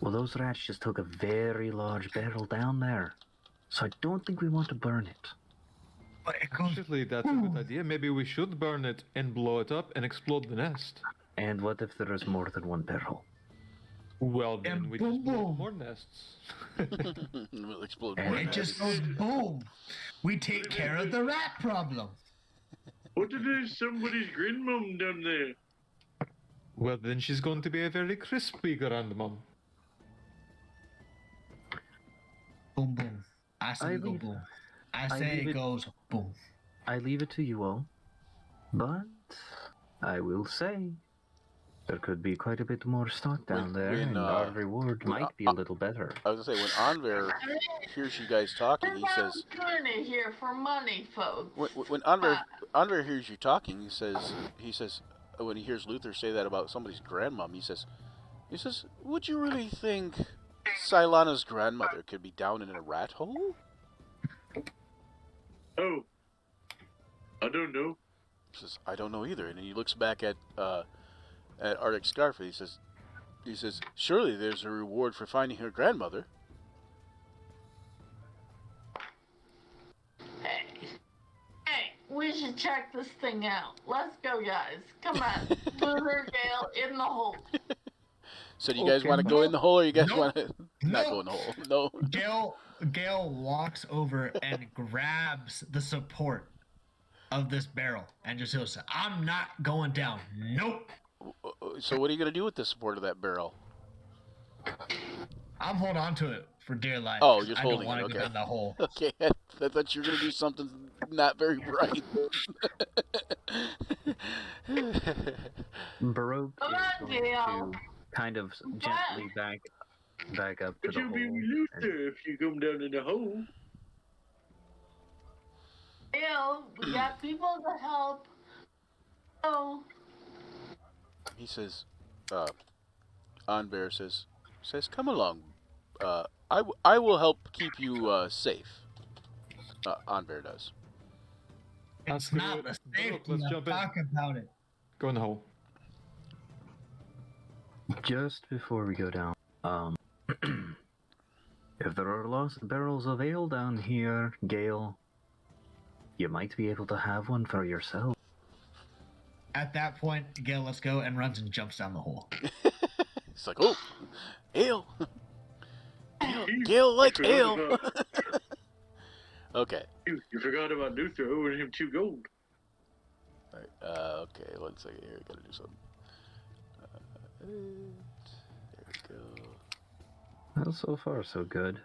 [SPEAKER 3] Well, those rats just took a very large barrel down there. So I don't think we want to burn it.
[SPEAKER 5] But it goes...
[SPEAKER 4] Actually, that's a good idea. Maybe we should burn it and blow it up and explode the nest.
[SPEAKER 3] And what if there is more than one barrel?
[SPEAKER 4] Well, then
[SPEAKER 5] And
[SPEAKER 4] we
[SPEAKER 5] boom,
[SPEAKER 4] just blow
[SPEAKER 5] boom.
[SPEAKER 4] more nests.
[SPEAKER 2] We'll explode
[SPEAKER 3] And
[SPEAKER 2] more.
[SPEAKER 5] It just goes boom. We take care of the rat problem.
[SPEAKER 1] What if there's somebody's grandmom down there?
[SPEAKER 4] Well, then she's going to be a very crispy grandmom.
[SPEAKER 5] Boom, boom. I say go boom. I say it goes boom.
[SPEAKER 3] I leave it to you all. But I will say, there could be quite a bit more stock down there, and our reward might be a little better.
[SPEAKER 2] I was going to say, when Anver hears you guys talking, he says...
[SPEAKER 7] I'm doing it here for money, folks.
[SPEAKER 2] When Anver hears you talking, he says, when he hears Luther say that about somebody's grandmom, he says, would you really think Silana's grandmother could be down in a rat hole?
[SPEAKER 1] Oh. I don't know.
[SPEAKER 2] He says, I don't know either. And he looks back at Arctic Scarf. He says, surely there's a reward for finding her grandmother.
[SPEAKER 7] Hey, we should check this thing out. Let's go, guys. Come on. Luther, Gale, in the hole.
[SPEAKER 2] So do you guys want to go in the hole, or you guys want to not
[SPEAKER 5] Nope.
[SPEAKER 2] go in the hole? No.
[SPEAKER 5] Gale walks over and grabs the support of this barrel and just goes, I'm not going down. Nope.
[SPEAKER 2] So what are you going to do with the support of that barrel?
[SPEAKER 5] I'm holding on to it for dear life.
[SPEAKER 2] Oh, just
[SPEAKER 5] I
[SPEAKER 2] holding
[SPEAKER 5] don't want
[SPEAKER 2] it.
[SPEAKER 5] to go
[SPEAKER 2] Okay.
[SPEAKER 5] down the hole.
[SPEAKER 2] Okay, I thought you were going to do something not very bright.
[SPEAKER 3] Baroque
[SPEAKER 7] Come
[SPEAKER 3] is
[SPEAKER 7] on,
[SPEAKER 3] going
[SPEAKER 7] Gale.
[SPEAKER 3] to kind of gently back up to
[SPEAKER 1] But
[SPEAKER 3] the
[SPEAKER 1] you'll
[SPEAKER 3] hole.
[SPEAKER 1] be Luther if you come down in the hole.
[SPEAKER 7] Gale, we got people to help. Oh.
[SPEAKER 2] He says, Anver says, come along. I will help keep you safe. Anver does.
[SPEAKER 5] It's not the safety.
[SPEAKER 4] Let's
[SPEAKER 5] I'm
[SPEAKER 4] jump in.
[SPEAKER 5] talking about it.
[SPEAKER 4] Go in the hole.
[SPEAKER 3] Just before we go down, if there are lost barrels of ale down here, Gale, you might be able to have one for yourself.
[SPEAKER 5] At that point, Gale lets go and runs and jumps down the hole.
[SPEAKER 2] It's like, oh, ale. Gale like ale. Okay.
[SPEAKER 1] You forgot about Luther owing him 2 gold.
[SPEAKER 2] All right. Okay, 1 second here. Gotta do something. There we go.
[SPEAKER 3] Well, so far so good.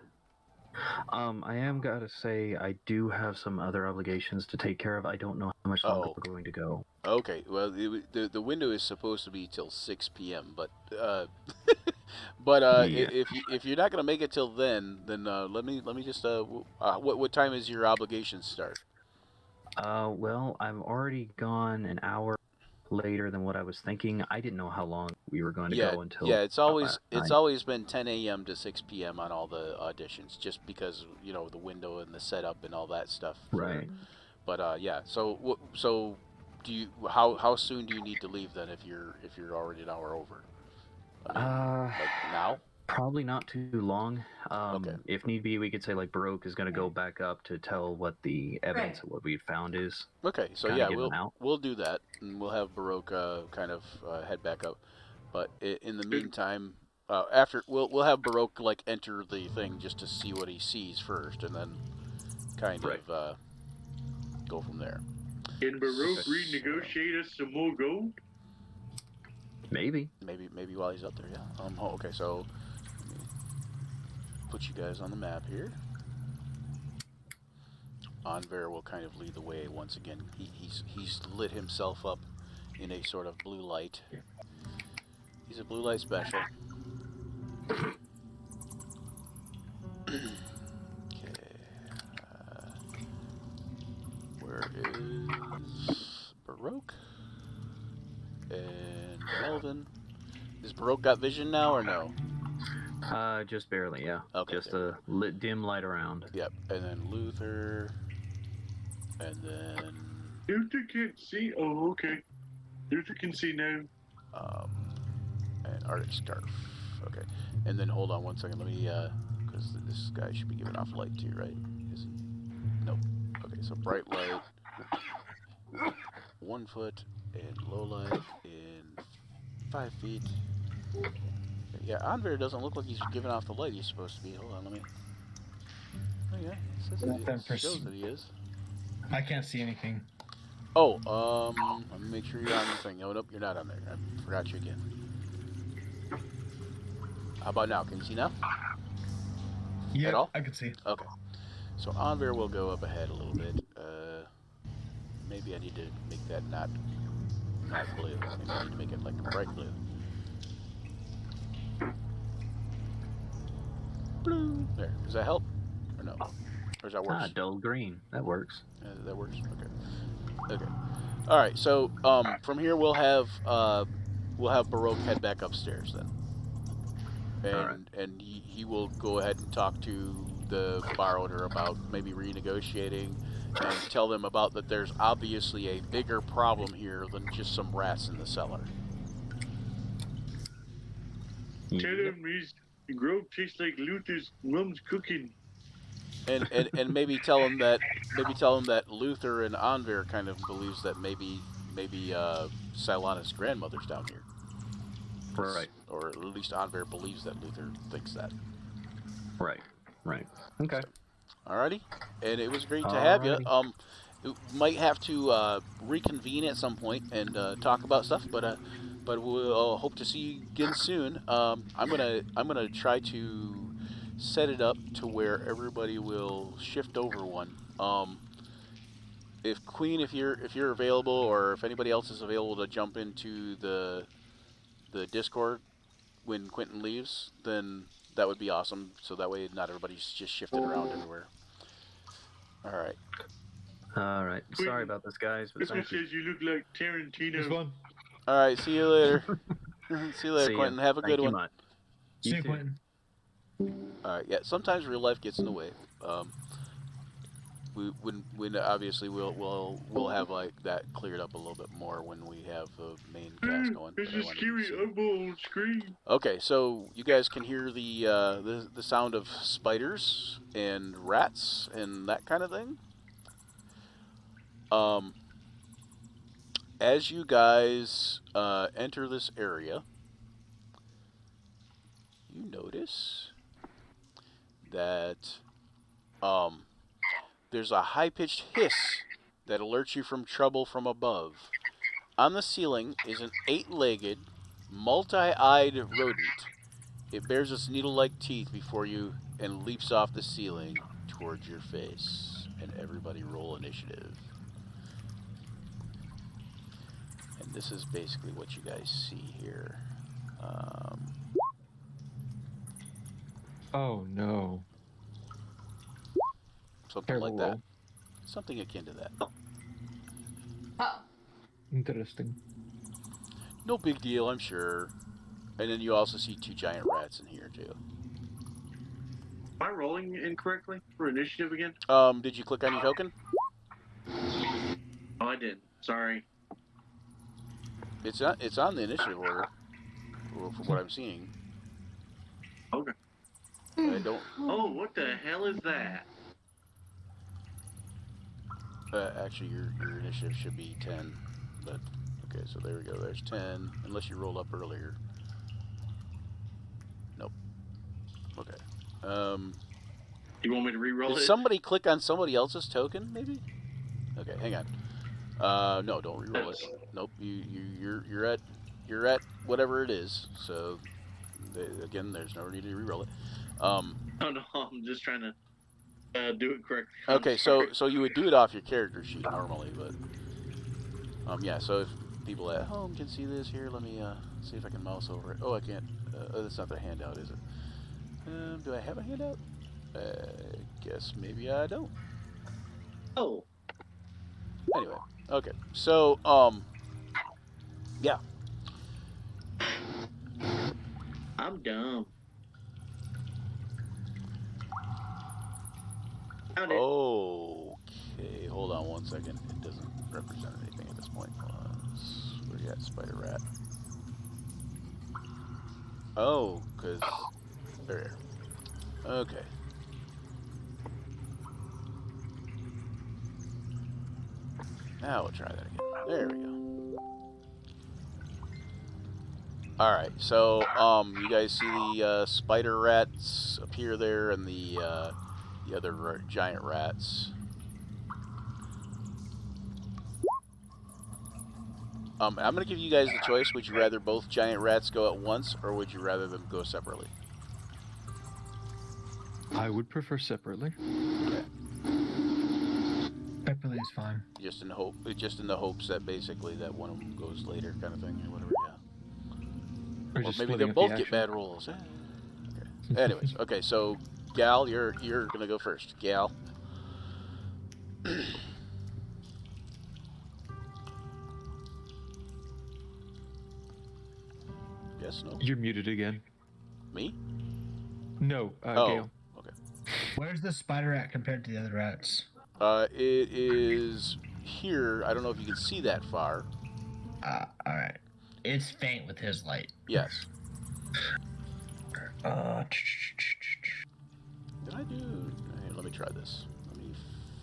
[SPEAKER 3] I am gotta say I do have some other obligations to take care of. I don't know how much longer we're going to go.
[SPEAKER 2] Okay, well the window is supposed to be till 6 p.m. But
[SPEAKER 3] Yeah.
[SPEAKER 2] if you're not gonna make it till then let me just what time is your obligation start?
[SPEAKER 3] Well, I'm already gone an hour later than what I was thinking. I didn't know how long we were going to go until.
[SPEAKER 2] Yeah, it's always
[SPEAKER 3] last
[SPEAKER 2] always been 10 a.m. to 6 p.m. on all the auditions, just because the window and the setup and all that stuff.
[SPEAKER 3] Right.
[SPEAKER 2] But yeah, so do you how soon do you need to leave then if you're already an hour over? I mean, like now?
[SPEAKER 3] Probably not too long.
[SPEAKER 2] Okay.
[SPEAKER 3] If need be, we could say like Baroque is going to go back up to tell what the evidence of what we found is.
[SPEAKER 2] Okay, so
[SPEAKER 3] Kinda
[SPEAKER 2] yeah,
[SPEAKER 3] get them out.
[SPEAKER 2] we'll do that, and we'll have Baroque kind of head back up. But in the meantime, after we'll have Baroque like enter the thing just to see what he sees first, and then kind of go from there.
[SPEAKER 1] Can Baroque renegotiate us some more gold?
[SPEAKER 3] Maybe
[SPEAKER 2] Maybe while he's up there, yeah. Okay, so let me put you guys on the map here. Anver will kind of lead the way once again. He's lit himself up in a sort of blue light. He's a blue light special. Okay. Where is Baroque? And Melvin. Is Baroque got vision now or no?
[SPEAKER 3] just barely, yeah.
[SPEAKER 2] Okay,
[SPEAKER 3] Just a dim light around.
[SPEAKER 2] Yep. And then Luther. And then
[SPEAKER 1] Luther can't see. Oh, okay. Luther can see now.
[SPEAKER 2] And Arctic Scarf. Okay. And then hold on 1 second. Let me because this guy should be giving off light too, right? Is he? Nope. Okay, so bright light, 1 foot, and low light in 5 feet. Yeah, Anver doesn't look like he's giving off the light he's supposed to be. Hold on, let me. Oh yeah, it shows that he is.
[SPEAKER 5] I can't see anything.
[SPEAKER 2] Oh, let me make sure you're on the thing. Oh, nope, you're not on there. I forgot you again. How about now? Can you see now?
[SPEAKER 5] Yeah,
[SPEAKER 2] At all?
[SPEAKER 5] I can see.
[SPEAKER 2] Okay. So Anver will go up ahead a little bit. Maybe I need to make that not blue. Maybe I need to make it like a bright blue. Blue. There. Does that help? Or no? Or is that worse?
[SPEAKER 3] Dull green. That works.
[SPEAKER 2] That works. Okay. Okay. All right. So from here we'll have Baroque head back upstairs then, and he will go ahead and talk to the bar owner about maybe renegotiating, and tell them about that there's obviously a bigger problem here than just some rats in the cellar.
[SPEAKER 1] Tell him the grove tastes like Luther's mom's cooking.
[SPEAKER 2] And maybe tell him that Luther and Anver kind of believes that maybe Silana's grandmother's down here.
[SPEAKER 3] Right.
[SPEAKER 2] Or at least Anver believes that Luther thinks that.
[SPEAKER 3] Right. Okay.
[SPEAKER 2] So, alrighty. And it was great to have you. We might have to reconvene at some point and talk about stuff, but we'll hope to see you again soon. I'm gonna try to set it up to where everybody will shift over one. If Queen, if you're available, or if anybody else is available to jump into the Discord when Quentin leaves, then that would be awesome. So that way, not everybody's just shifted around everywhere. All right.
[SPEAKER 3] All right. Sorry about this, guys, but thank you.
[SPEAKER 1] Says you look like Tarantino.
[SPEAKER 4] This one.
[SPEAKER 2] All right. See you later. See you later,
[SPEAKER 3] See ya.
[SPEAKER 2] Quentin. Have a
[SPEAKER 3] Thank
[SPEAKER 2] good
[SPEAKER 3] you
[SPEAKER 2] one.
[SPEAKER 3] much.
[SPEAKER 5] See
[SPEAKER 3] You
[SPEAKER 5] you,
[SPEAKER 3] too.
[SPEAKER 5] Quentin.
[SPEAKER 2] All right. Yeah. Sometimes real life gets in the way. When obviously we'll have like that cleared up a little bit more when we have the main cast going.
[SPEAKER 1] This is scary eyeball on screen.
[SPEAKER 2] Okay, so you guys can hear the sound of spiders and rats and that kind of thing. As you guys enter this area, you notice that there's a high-pitched hiss that alerts you from trouble from above. On the ceiling is an 8-legged, multi-eyed rodent. It bears its needle-like teeth before you and leaps off the ceiling towards your face. And everybody roll initiative. And this is basically what you guys see here.
[SPEAKER 4] Oh no.
[SPEAKER 2] Something
[SPEAKER 4] Terrible
[SPEAKER 2] like that.
[SPEAKER 4] roll.
[SPEAKER 2] Something akin to that.
[SPEAKER 7] Oh.
[SPEAKER 4] Interesting.
[SPEAKER 2] No big deal, I'm sure. And then you also see 2 giant rats in here, too.
[SPEAKER 1] Am I rolling incorrectly for initiative again?
[SPEAKER 2] Did you click on your token?
[SPEAKER 1] Oh, I did. Sorry.
[SPEAKER 2] It's on the initiative order, from what I'm seeing.
[SPEAKER 1] Okay.
[SPEAKER 2] I don't.
[SPEAKER 1] Oh, what the hell is that?
[SPEAKER 2] Actually, your initiative should be 10. But okay, so there we go. There's 10. Unless you rolled up earlier. Nope. Okay.
[SPEAKER 1] You want me to re-roll
[SPEAKER 2] Did
[SPEAKER 1] it?
[SPEAKER 2] somebody click on somebody else's token? Maybe. Okay, hang on. No, don't re-roll it. Nope. You're at whatever it is. So again, there's no need to re-roll it.
[SPEAKER 1] Oh no, I'm just trying to do it correctly.
[SPEAKER 2] Okay, so you would do it off your character sheet normally, but yeah. So if people at home can see this, here, let me see if I can mouse over it. Oh, I can't. That's not the handout, is it? Do I have a handout? Guess maybe I don't.
[SPEAKER 1] Oh.
[SPEAKER 2] Anyway, okay. So yeah.
[SPEAKER 1] I'm dumb.
[SPEAKER 2] Okay, hold on one second. It doesn't represent anything at this point. Where you at, Spider Rat? Oh, because there. Okay. Now we'll try that again. There we go. All right, so you guys see the spider rats appear there, and the other giant rats. I'm going to give you guys the choice. Would you rather both giant rats go at once, or would you rather them go separately?
[SPEAKER 4] I would prefer separately.
[SPEAKER 2] Okay.
[SPEAKER 5] Separately is fine.
[SPEAKER 2] Just in the hopes that basically that one of them goes later, kind of thing, or whatever. Yeah.
[SPEAKER 4] Or
[SPEAKER 2] Or
[SPEAKER 4] just
[SPEAKER 2] maybe
[SPEAKER 4] splitting
[SPEAKER 2] they'll
[SPEAKER 4] up
[SPEAKER 2] both
[SPEAKER 4] the
[SPEAKER 2] get
[SPEAKER 4] action.
[SPEAKER 2] bad rolls. Okay. Anyways, okay. So, Gal, you're gonna go first. Gal. Yes. No.
[SPEAKER 4] You're muted again.
[SPEAKER 2] Me?
[SPEAKER 4] No,
[SPEAKER 2] Oh.
[SPEAKER 4] Gale.
[SPEAKER 2] Okay.
[SPEAKER 5] Where's the spider rat compared to the other rats?
[SPEAKER 2] It is here. I don't know if you can see that far.
[SPEAKER 5] Alright. It's faint with his light.
[SPEAKER 2] Yes.
[SPEAKER 5] Uh,
[SPEAKER 2] Did I do? Here, let me me try this. Let me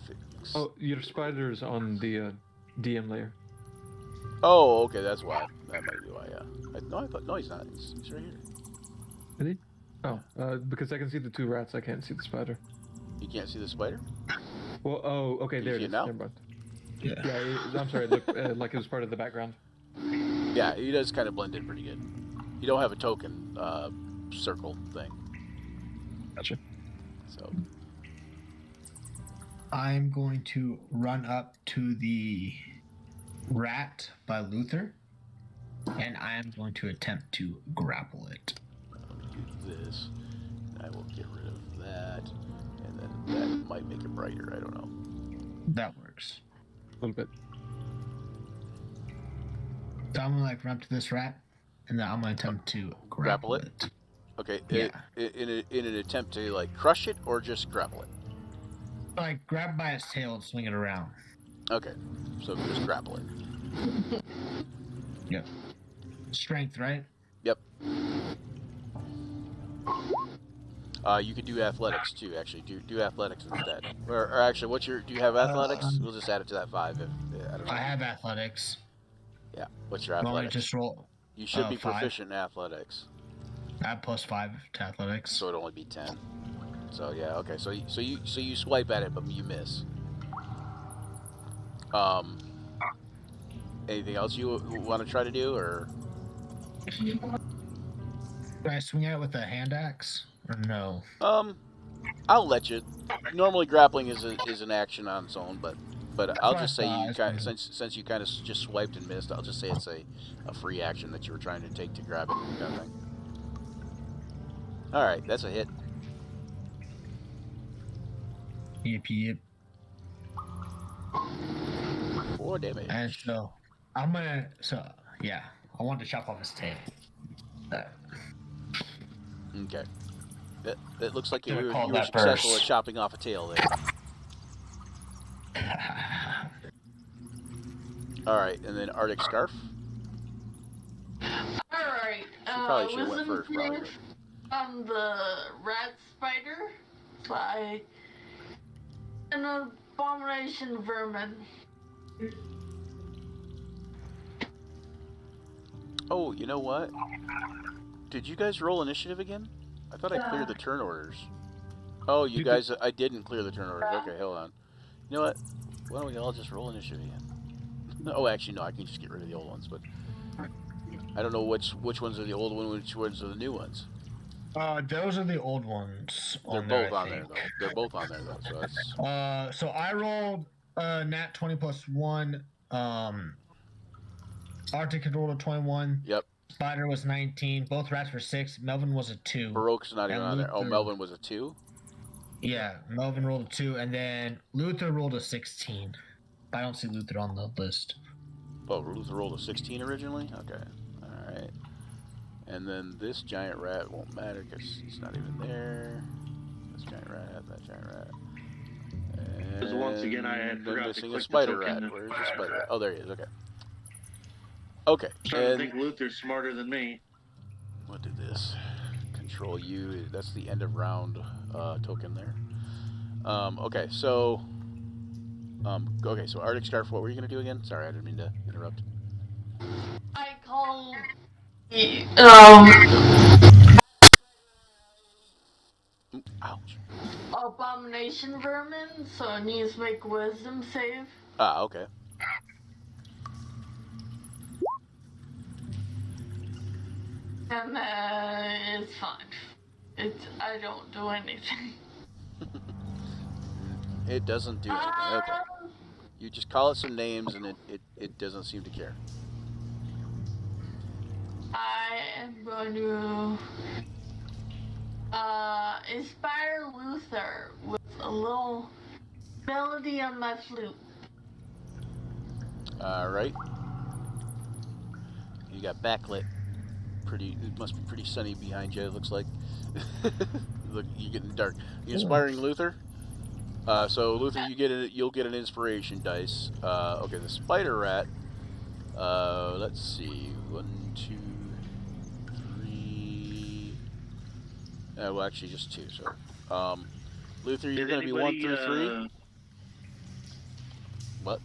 [SPEAKER 2] fix.
[SPEAKER 4] Oh, your spider's on the DM layer.
[SPEAKER 2] Oh, okay, that's why. That might be why. Yeah. No, he's not. He's right here.
[SPEAKER 4] Is he? Oh, because I can see the 2 rats. I can't see the spider.
[SPEAKER 2] You can't see the spider?
[SPEAKER 4] Well, oh, okay,
[SPEAKER 2] Can
[SPEAKER 4] there
[SPEAKER 2] you
[SPEAKER 4] it
[SPEAKER 2] see
[SPEAKER 4] is.
[SPEAKER 2] it now?
[SPEAKER 4] Never mind.
[SPEAKER 5] Yeah.
[SPEAKER 4] Yeah, I'm sorry. It looked like it was part of the background.
[SPEAKER 2] Yeah, he does kind of blend in pretty good. You don't have a token circle thing.
[SPEAKER 4] Gotcha.
[SPEAKER 2] So.
[SPEAKER 5] I'm going to run up to the rat by Luther, and I am going to attempt to grapple it.
[SPEAKER 2] Let me do this. I will get rid of that, and then that might make it brighter. I don't know.
[SPEAKER 5] That works.
[SPEAKER 4] A little bit.
[SPEAKER 5] So I'm gonna run up to this rat, and then I'm gonna attempt to grapple it.
[SPEAKER 2] Okay.
[SPEAKER 5] Yeah.
[SPEAKER 2] In an attempt to crush it or just grapple it.
[SPEAKER 5] Grab by its tail and swing it around.
[SPEAKER 2] Okay. So just grapple it.
[SPEAKER 5] Yep. Strength, right?
[SPEAKER 2] Yep. You could do athletics too. Actually, do athletics instead. Or actually, do you have athletics? We'll just add it to that 5. I don't know.
[SPEAKER 5] I have athletics.
[SPEAKER 2] Yeah. What's your
[SPEAKER 5] Want me to
[SPEAKER 2] athletics?
[SPEAKER 5] just roll?
[SPEAKER 2] You should be
[SPEAKER 5] 5.
[SPEAKER 2] proficient in athletics.
[SPEAKER 5] I have +5 to athletics.
[SPEAKER 2] So it'd only be 10. So yeah, okay. So you swipe at it, but you miss. Anything else you want to try to do, or?
[SPEAKER 5] Can I swing at it with a hand axe, or no?
[SPEAKER 2] I'll let you. Normally, grappling is an action on its own, but I'll just say you since you kind of just swiped and missed, I'll just say it's a free action that you were trying to take to grab it, kind of thing. All right, that's a hit.
[SPEAKER 5] Yep.
[SPEAKER 2] 4 damage.
[SPEAKER 5] And so I'm gonna. Yeah, I want to chop off his tail.
[SPEAKER 2] Okay. It looks like you were
[SPEAKER 5] that
[SPEAKER 2] successful
[SPEAKER 5] burst.
[SPEAKER 2] at chopping off a tail there. All right, and then Arctic Scarf.
[SPEAKER 7] Alright,
[SPEAKER 2] probably should've went
[SPEAKER 7] wisdom
[SPEAKER 2] first, probably,
[SPEAKER 7] save on the rat spider by an abomination vermin.
[SPEAKER 2] Oh, you know what? Did you guys roll initiative again? I thought I cleared the turn orders. Oh, you guys, I didn't clear the turn orders. Okay, hold on. You know what? Why don't we all just roll initiative again? Oh, actually, no, I can just get rid of the old ones, but I don't know which ones are the old ones, which ones are the new ones.
[SPEAKER 5] Those are the old ones.
[SPEAKER 2] They're both on there, though. They're both on there, though. So that's.
[SPEAKER 5] So I rolled nat 20 plus 1. Arctic had rolled a 21.
[SPEAKER 2] Yep.
[SPEAKER 5] Spider was 19. Both rats were 6. Melvin was a 2.
[SPEAKER 2] Baroque's not even on there. Oh, Melvin was a 2?
[SPEAKER 5] Yeah, Melvin rolled a 2, and then Luther rolled a 16. I don't see Luther on the list.
[SPEAKER 2] Oh, Luther rolled a 16 originally? Okay. Alright. And then this giant rat won't matter because he's not even there. This giant rat, that giant rat.
[SPEAKER 1] Because once again, I had forgot to
[SPEAKER 2] missing
[SPEAKER 1] click
[SPEAKER 2] a spider
[SPEAKER 1] the token.
[SPEAKER 2] rat. Where's the spider rat? Oh, there he is. Okay. Okay.
[SPEAKER 1] I'm starting to think Luther's smarter than me.
[SPEAKER 2] What did this? Control U. That's the end of round token there. Okay, so. Okay, so Arctic Scarf, what were you going to do again? Sorry, I didn't mean to interrupt.
[SPEAKER 7] I call
[SPEAKER 2] Ouch.
[SPEAKER 7] abomination vermin, so it needs to make a wisdom save.
[SPEAKER 2] Ah, okay.
[SPEAKER 7] And it's fine. I don't do anything.
[SPEAKER 2] It doesn't do anything. Okay. You just call it some names and it doesn't seem to care.
[SPEAKER 7] I am going to inspire Luther with a little melody on my flute.
[SPEAKER 2] Alright. You got backlit. It must be pretty sunny behind you, it looks like. Look, you're getting dark. You inspiring Luther? So Luther, you'll get an inspiration dice. Okay, the spider rat. Let's see. 1, 2, 3. Well, actually, just 2. So, Luther, you're
[SPEAKER 1] Did
[SPEAKER 2] going to be 1
[SPEAKER 1] anybody,
[SPEAKER 2] through 3. What?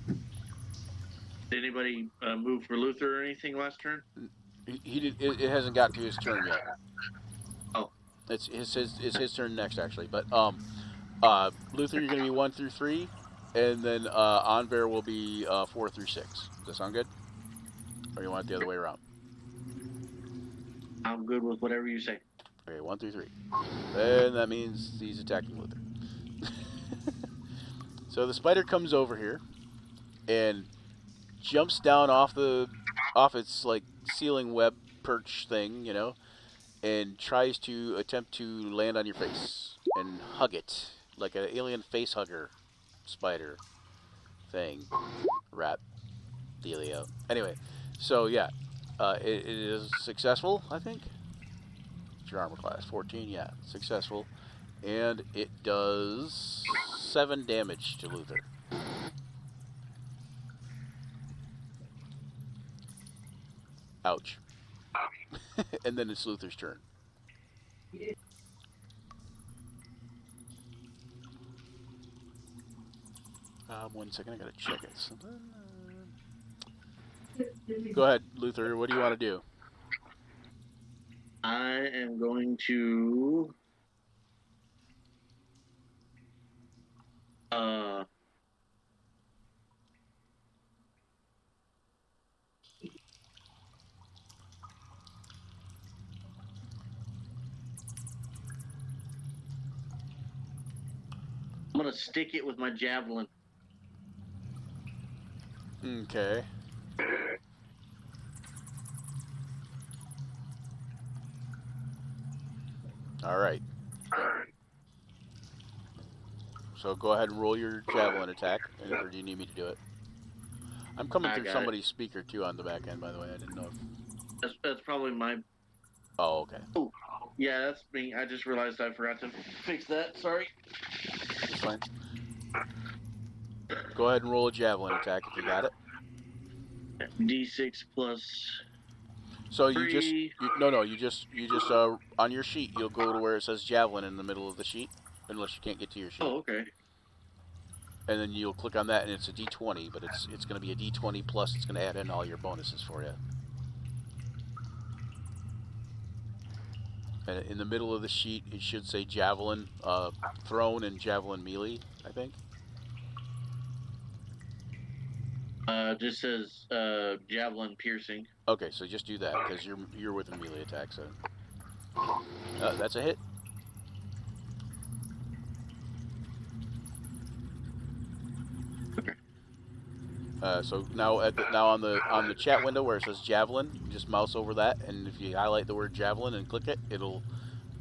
[SPEAKER 1] Did anybody move for Luther or anything last turn?
[SPEAKER 2] He did. It hasn't got to his turn yet.
[SPEAKER 1] Oh,
[SPEAKER 2] It's his turn next, actually. But Luther, you're going to be 1 through 3, and then Anver will be 4 through 6. Does that sound good? Or you want it the other way around?
[SPEAKER 1] I'm good with whatever you say.
[SPEAKER 2] Okay, 1 through 3. And that means he's attacking Luther. So the spider comes over here and jumps down off its like ceiling web perch thing, and tries to attempt to land on your face and hug it like an alien face hugger spider thing, rat dealio. Anyway, so yeah, it is successful, I think. What's your armor class? 14, yeah, successful. And it does 7 damage to Luther. Ouch. And then it's Luther's turn. One second, I gotta check it. Go ahead, Luther. What do you want to do?
[SPEAKER 1] I am going to I'm gonna stick it with my javelin.
[SPEAKER 2] Okay. All right. So go ahead and roll your javelin attack, or do you need me to do it? I'm coming through somebody's speaker too on the back end, by the way. I didn't know if...
[SPEAKER 1] That's probably my...
[SPEAKER 2] Oh, okay.
[SPEAKER 1] Oh, yeah, that's me. I just realized I forgot to fix that. Sorry.
[SPEAKER 2] It's fine. Go ahead and roll a javelin attack if you got it.
[SPEAKER 1] D6 plus...
[SPEAKER 2] So you just on your sheet you'll go to where it says javelin in the middle of the sheet, unless you can't get to your sheet.
[SPEAKER 1] Oh, okay.
[SPEAKER 2] And then you'll click on that, and it's a D20, but it's going to be a D20 plus. It's going to add in all your bonuses for you. And in the middle of the sheet, it should say javelin thrown and javelin melee, I think.
[SPEAKER 1] Just says javelin piercing.
[SPEAKER 2] Okay, so just do that because you're with a melee attack. So that's a hit. So now on the chat window where it says javelin, you just mouse over that, and if you highlight the word javelin and click it, it'll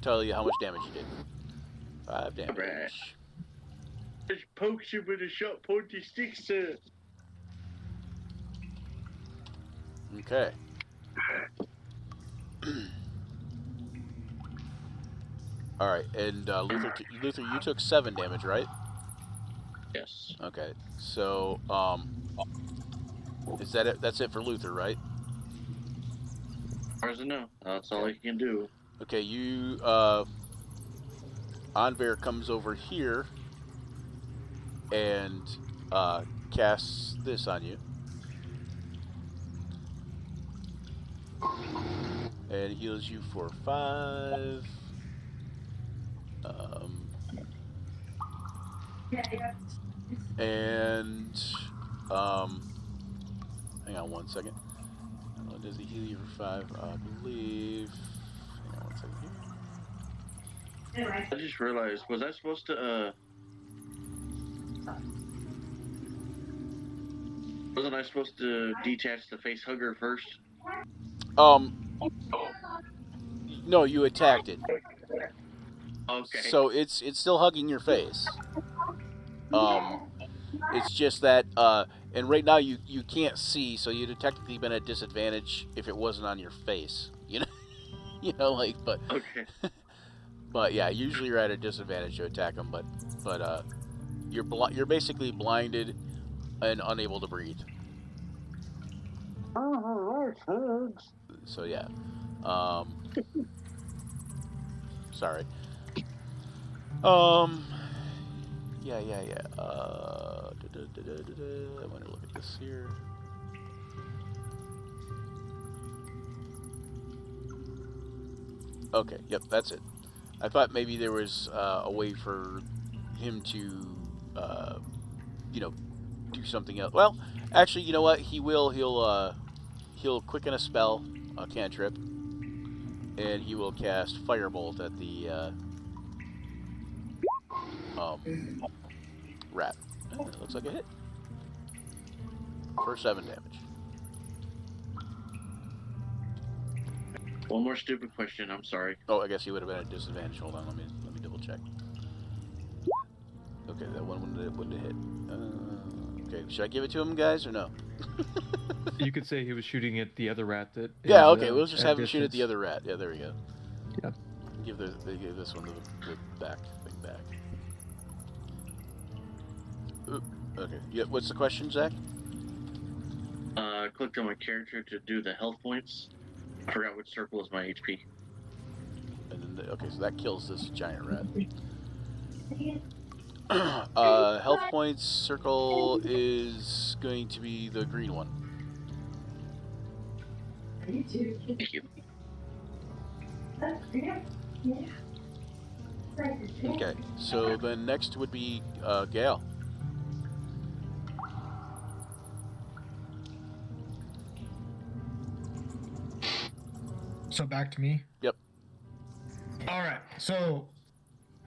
[SPEAKER 2] tell you how much damage you did. 5 damage.
[SPEAKER 1] Right. It pokes you with a sharp pointy stick, sir.
[SPEAKER 2] Okay. All right, and Luther, you took 7 damage, right?
[SPEAKER 1] Yes.
[SPEAKER 2] Okay, so is that it? That's it for Luther, right?
[SPEAKER 1] As far as I know, that's all I can do.
[SPEAKER 2] Okay, you Anver comes over here and casts this on you. And heals you for 5. And hang on 1 second. Does he heal you for 5? I believe. Hang on 1 second here.
[SPEAKER 1] I just realized, was I supposed to wasn't I supposed to detach the face hugger first?
[SPEAKER 2] No, you attacked it.
[SPEAKER 1] Okay.
[SPEAKER 2] So it's still hugging your face. It's just that, and right now you can't see, so you'd have technically been at disadvantage if it wasn't on your face. But
[SPEAKER 1] okay.
[SPEAKER 2] But yeah, usually you're at a disadvantage to attack them, but you're basically blinded and unable to breathe. So yeah. Sorry. Yeah. I want to look at this here. Okay, yep, that's it. I thought maybe there was a way for him to, do something else. Well, actually, you know what? He'll quicken a spell, a cantrip, and he will cast Firebolt at the rat. Oh, it looks like a hit for 7 damage.
[SPEAKER 1] One more stupid question. I'm sorry.
[SPEAKER 2] Oh, I guess he would have been at disadvantage. Hold on, let me double check. Okay, that one wouldn't have hit. Okay, should I give it to him, guys, or no?
[SPEAKER 4] You could say he was shooting at the other rat that.
[SPEAKER 2] Yeah,
[SPEAKER 4] is,
[SPEAKER 2] okay, we'll just have him shoot at
[SPEAKER 4] distance.
[SPEAKER 2] the other rat. Yeah, there we go.
[SPEAKER 4] Yeah.
[SPEAKER 2] Give this one the back thing back. Oop, okay. Yeah, what's the question, Zach?
[SPEAKER 1] I clicked on my character to do the health points. I forgot which circle is my HP.
[SPEAKER 2] And then okay, so that kills this giant rat. Health points circle is going to be the green one.
[SPEAKER 1] Thank you.
[SPEAKER 2] Okay, so then next would be Gale.
[SPEAKER 5] So back to me.
[SPEAKER 2] Yep.
[SPEAKER 5] All right. So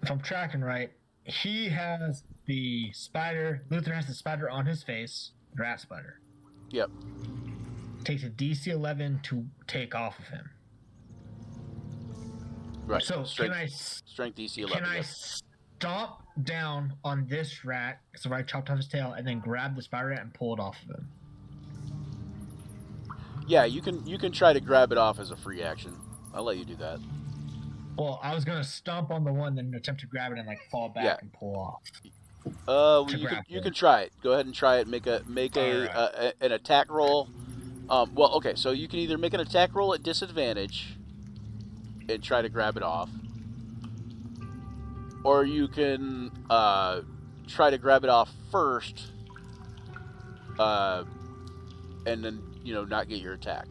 [SPEAKER 5] if I'm tracking right, he has the spider. Luther has the spider on his face. Rat spider.
[SPEAKER 2] Yep.
[SPEAKER 5] Takes a DC 11 to take off of him.
[SPEAKER 2] Right.
[SPEAKER 5] So
[SPEAKER 2] strength DC 11.
[SPEAKER 5] Can I stomp down on this rat? So I chopped off his tail and then grab the spider rat and pull it off of him.
[SPEAKER 2] Yeah, you can try to grab it off as a free action. I'll let you do that.
[SPEAKER 5] Well, I was gonna stomp on the one, then attempt to grab it and like fall back and pull off.
[SPEAKER 2] You can try it. Go ahead and try it. Make an attack roll. Well, okay. So you can either make an attack roll at disadvantage and try to grab it off, or you can try to grab it off first, and then not get your attack.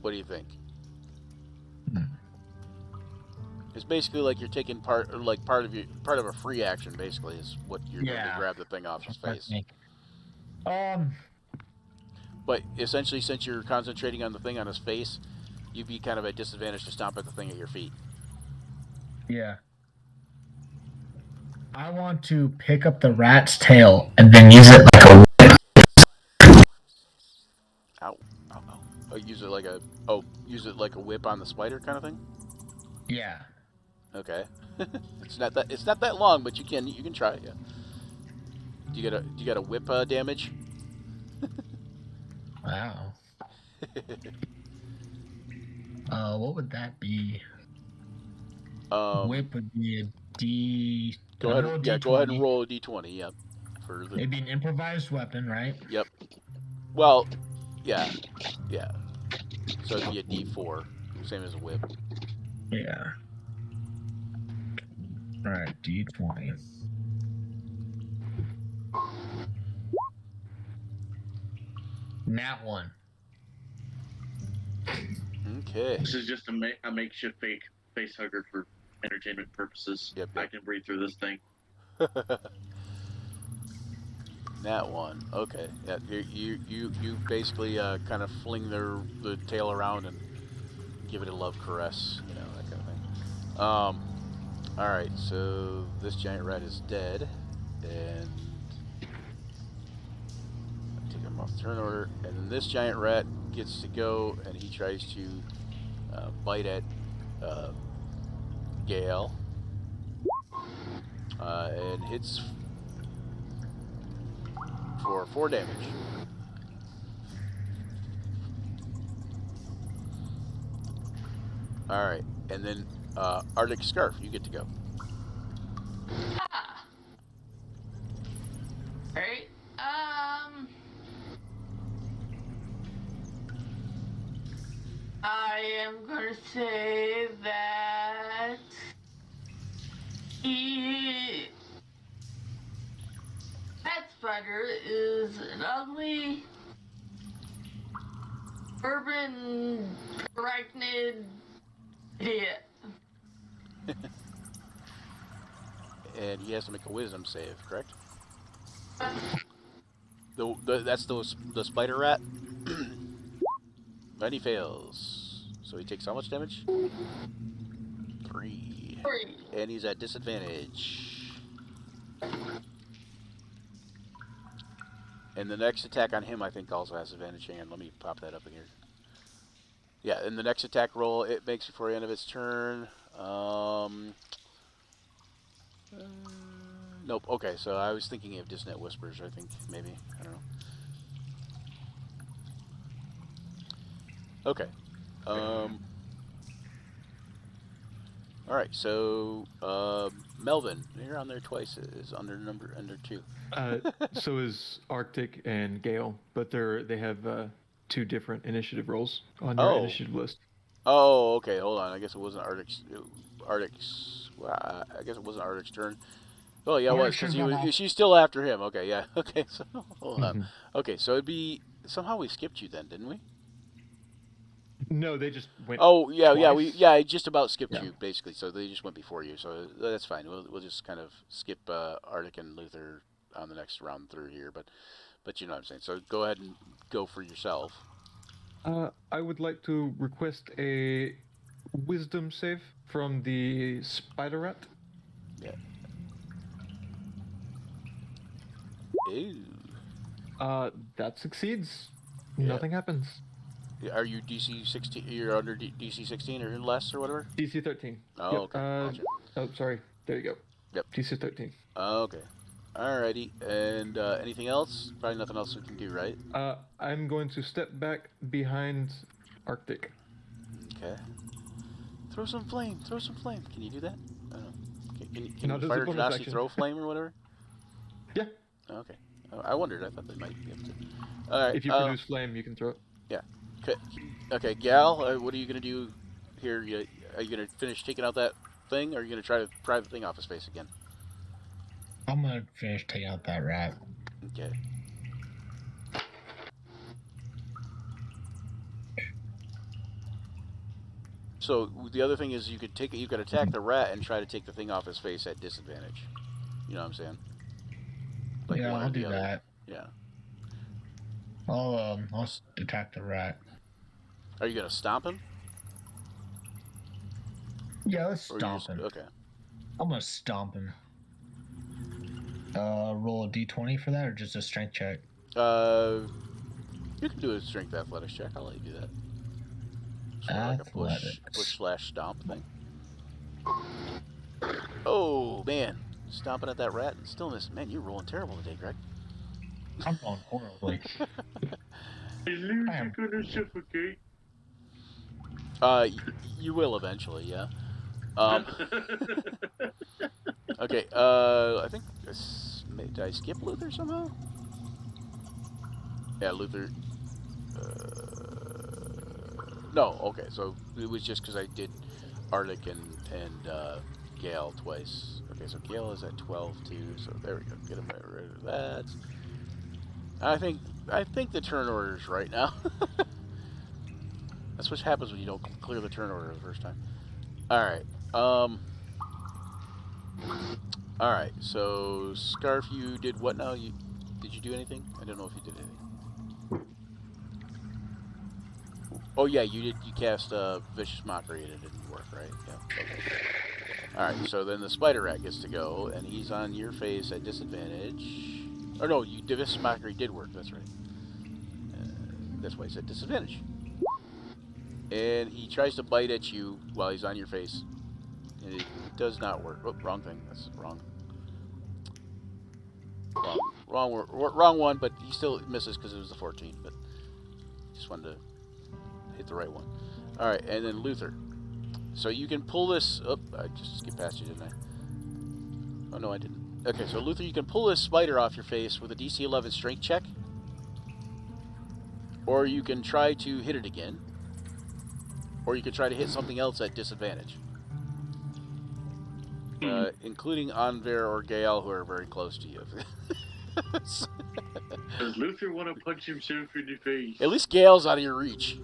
[SPEAKER 2] What do you think? It's basically like you're taking part of a free action. Basically, is what you're going to grab the thing off his face. But essentially, since you're concentrating on the thing on his face, you'd be kind of at disadvantage to stomp at the thing at your feet.
[SPEAKER 5] Yeah. I want to pick up the rat's tail and then use it like a whip.
[SPEAKER 2] Ow. Use it like a whip on the spider kind of thing?
[SPEAKER 5] Yeah.
[SPEAKER 2] Okay. It's not that long, but you can try it, yeah. Do you get a whip damage?
[SPEAKER 5] Wow. What would that be? Whip would be a D.
[SPEAKER 2] Go ahead and roll a D20. Yep.
[SPEAKER 5] It'd be an improvised weapon, right?
[SPEAKER 2] Yep. Well, yeah. So it'd be a D4, same as a whip.
[SPEAKER 5] Yeah. All right, D20. Nat 1.
[SPEAKER 2] Okay.
[SPEAKER 1] This is just a makeshift face hugger for entertainment purposes.
[SPEAKER 2] Yep.
[SPEAKER 1] I can breathe through this thing.
[SPEAKER 2] Nat 1. Okay. Yeah. You basically kind of fling the tail around and give it a love caress, that kind of thing. All right. So this giant rat is dead, and take him off turn order, and then this giant rat gets to go, and he tries to bite at Gale, and hits for 4 damage. All right, and then Arctic Scarf, you get to go.
[SPEAKER 7] Alright, I am going to say that that spider is an ugly urban arachnid idiot.
[SPEAKER 2] And he has to make a wisdom save, correct? That's the spider rat. And he fails. So he takes how much damage? 3. And he's at disadvantage. And the next attack on him, I think, also has advantage. Hang on, let me pop that up in here. Yeah, in the next attack roll, it makes before the end of its turn. Nope. Okay, so I was thinking of Dissonant Whispers, I think, maybe. I don't know. Okay. Alright, so, Melvin, you're on there twice, is under 2.
[SPEAKER 4] So is Arctic and Gale, but they have 2 different initiative rolls on your initiative list.
[SPEAKER 2] Oh, okay, hold on. I guess it wasn't Arctic's. Well, I guess it wasn't Arctic's turn. Oh, yeah, it was, because she's still after him. Okay, yeah. Okay, so, hold on. Okay, so it'd be, somehow we skipped you then, didn't we?
[SPEAKER 4] No, they just went.
[SPEAKER 2] Oh, yeah,
[SPEAKER 4] twice.
[SPEAKER 2] I just about skipped you, basically, so they just went before you, so that's fine. We'll just kind of skip Arctic and Luther on the next round through here, but you know what I'm saying. So go ahead and go for yourself.
[SPEAKER 4] I would like to request a wisdom save from the spider rat.
[SPEAKER 2] Yeah. Ew.
[SPEAKER 4] That succeeds.
[SPEAKER 2] Yeah.
[SPEAKER 4] Nothing happens.
[SPEAKER 2] Are you DC 16? You're under DC 16 or less or whatever?
[SPEAKER 4] DC 13.
[SPEAKER 2] Oh,
[SPEAKER 4] yep.
[SPEAKER 2] okay. Gotcha.
[SPEAKER 4] Oh, sorry. There you go.
[SPEAKER 2] Yep.
[SPEAKER 4] DC 13.
[SPEAKER 2] Okay. Alrighty. And anything else? Probably nothing else we can do, right?
[SPEAKER 4] I'm going to step back behind Arctic.
[SPEAKER 2] Okay. Throw some flame. Throw some flame. Can you do that? I don't know. Can you fire Genasi throw flame or whatever?
[SPEAKER 4] Yeah.
[SPEAKER 2] Okay. I wondered. I thought they might be able to. All right.
[SPEAKER 4] If you produce flame, you can throw it.
[SPEAKER 2] Yeah. Okay, Gal, what are you going to do here? Are you going to finish taking out that thing, or are you going to try to pry the thing off his face again?
[SPEAKER 5] I'm going to finish taking out that rat.
[SPEAKER 2] Okay. So the other thing is you could attack the rat and try to take the thing off his face at disadvantage. You know what I'm saying? Like
[SPEAKER 5] yeah, I'll do that.
[SPEAKER 2] Yeah.
[SPEAKER 5] I'll attack the rat.
[SPEAKER 2] Are you gonna stomp him?
[SPEAKER 5] Yeah, let's stomp him.
[SPEAKER 2] Okay.
[SPEAKER 5] I'm gonna stomp him. Roll a d20 for that, or just a strength check?
[SPEAKER 2] You can do a strength athletics check. I'll let you do that. Sort of like a push/stomp thing. Oh man, stomping at that rat and still missing. Man, you're rolling terrible today, Greg.
[SPEAKER 5] I'm rolling horribly.
[SPEAKER 1] You're gonna suffocate.
[SPEAKER 2] You will eventually, yeah. Okay, I think did I skip Luther somehow? Yeah, Luther. No, okay, so it was just because I did Arctic and Gale twice. Okay, so Gale is at 12 too, so there we go. Get him rid of that. I think the turn order is right now. That's what happens when you don't clear the turn order the first time. Alright. Alright, so Scarf, you did what now? Did you do anything? I don't know if you did anything. Oh yeah, you cast Vicious Mockery and it didn't work, right? Yeah. Okay. Alright, so then the spider rat gets to go, and he's on your face at disadvantage. Or no, Vicious Mockery did work, that's right. That's why he's at disadvantage. And he tries to bite at you while he's on your face. And it does not work. Oh, wrong thing. That's wrong. Wrong one, but he still misses because it was the 14. But just wanted to hit the right one. Alright, and then Luther. So you can pull this... Oh, I just skipped past you, didn't I? Oh, no, I didn't. Okay, so Luther, you can pull this spider off your face with a DC 11 strength check. Or you can try to hit it again. Or you could try to hit something else at disadvantage. Including Anver or Gael, who are very close to you.
[SPEAKER 1] Does Luther want to punch himself in the face?
[SPEAKER 2] At least Gael's out of your reach.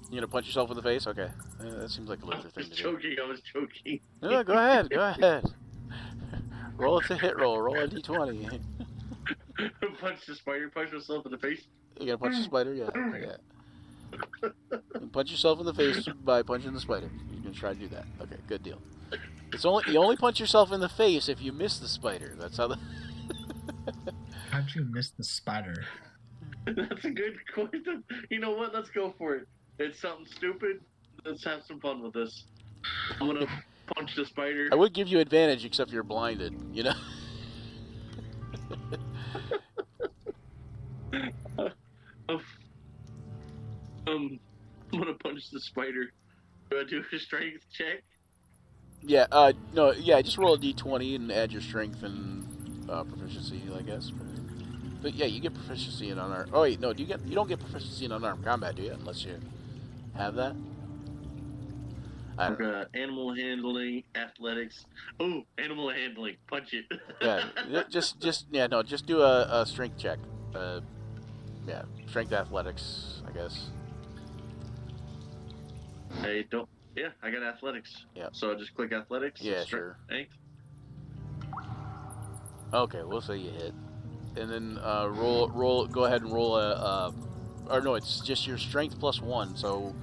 [SPEAKER 2] You gonna punch yourself in the face? Okay. That seems like a Luther thing to do.
[SPEAKER 1] I was joking.
[SPEAKER 2] No, go ahead. Roll a hit roll. Roll a d20.
[SPEAKER 1] Punch the spider, punch myself in the face.
[SPEAKER 2] You gonna punch the spider? Yeah. Punch yourself in the face by punching the spider. You can try to do that. Okay, good deal. You only punch yourself in the face if you miss the spider. That's how the.
[SPEAKER 5] How'd you miss the spider?
[SPEAKER 1] That's a good question. You know what? Let's go for it. It's something stupid. Let's have some fun with this. I'm gonna punch the spider.
[SPEAKER 2] I would give you advantage, except you're blinded. You know.
[SPEAKER 1] I'm gonna punch the spider. Do I do a strength check?
[SPEAKER 2] Yeah. No. Yeah. Just roll a d20 and add your strength and proficiency, I guess. But yeah, you get proficiency in unarmed. Oh wait, no. You don't get proficiency in unarmed combat, do you? Unless you have that. I don't know.
[SPEAKER 1] Animal handling, athletics. Oh, animal handling. Punch it.
[SPEAKER 2] Yeah. Just do a strength check. Yeah, strength athletics, I guess.
[SPEAKER 1] I don't. Yeah, I got athletics.
[SPEAKER 2] Yeah.
[SPEAKER 1] So I just click athletics.
[SPEAKER 2] Yeah, sure.
[SPEAKER 1] Thanks.
[SPEAKER 2] Okay, we'll say you hit, and then roll. Go ahead and roll or no, it's just your strength plus 1. So,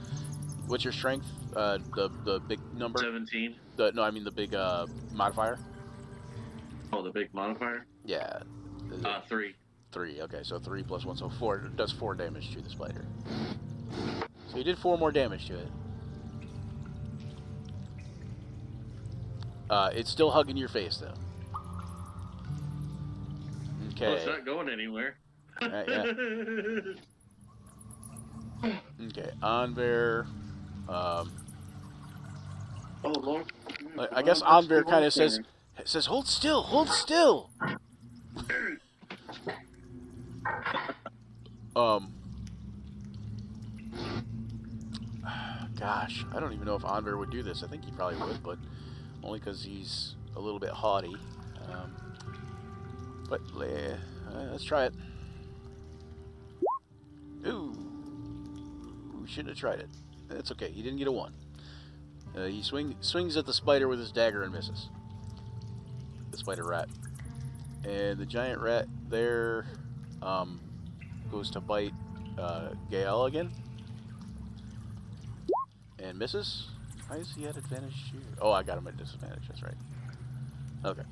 [SPEAKER 2] what's your strength? The big number.
[SPEAKER 1] 17.
[SPEAKER 2] No, I mean the big modifier.
[SPEAKER 1] Oh, the big modifier.
[SPEAKER 2] Yeah.
[SPEAKER 1] 3.
[SPEAKER 2] 3. Okay, so 3 plus 1, so 4. It does 4 damage to the spider. So you did 4 more damage to it. It's still hugging your face, though. Okay.
[SPEAKER 1] Well, it's not going anywhere.
[SPEAKER 2] Yeah. Okay, Anver.
[SPEAKER 1] Oh, Lord.
[SPEAKER 2] I guess Anver kind of says, hold still, hold still. Gosh, I don't even know if Anver would do this. I think he probably would, but only because he's a little bit haughty. But let's try it. Ooh, we shouldn't have tried it. That's okay. He didn't get a 1. He swings at the spider with his dagger and misses. The spider rat. And the giant rat there goes to bite Gael again. And misses. Why is he at advantage here? Oh, I got him at disadvantage. That's right. Okay.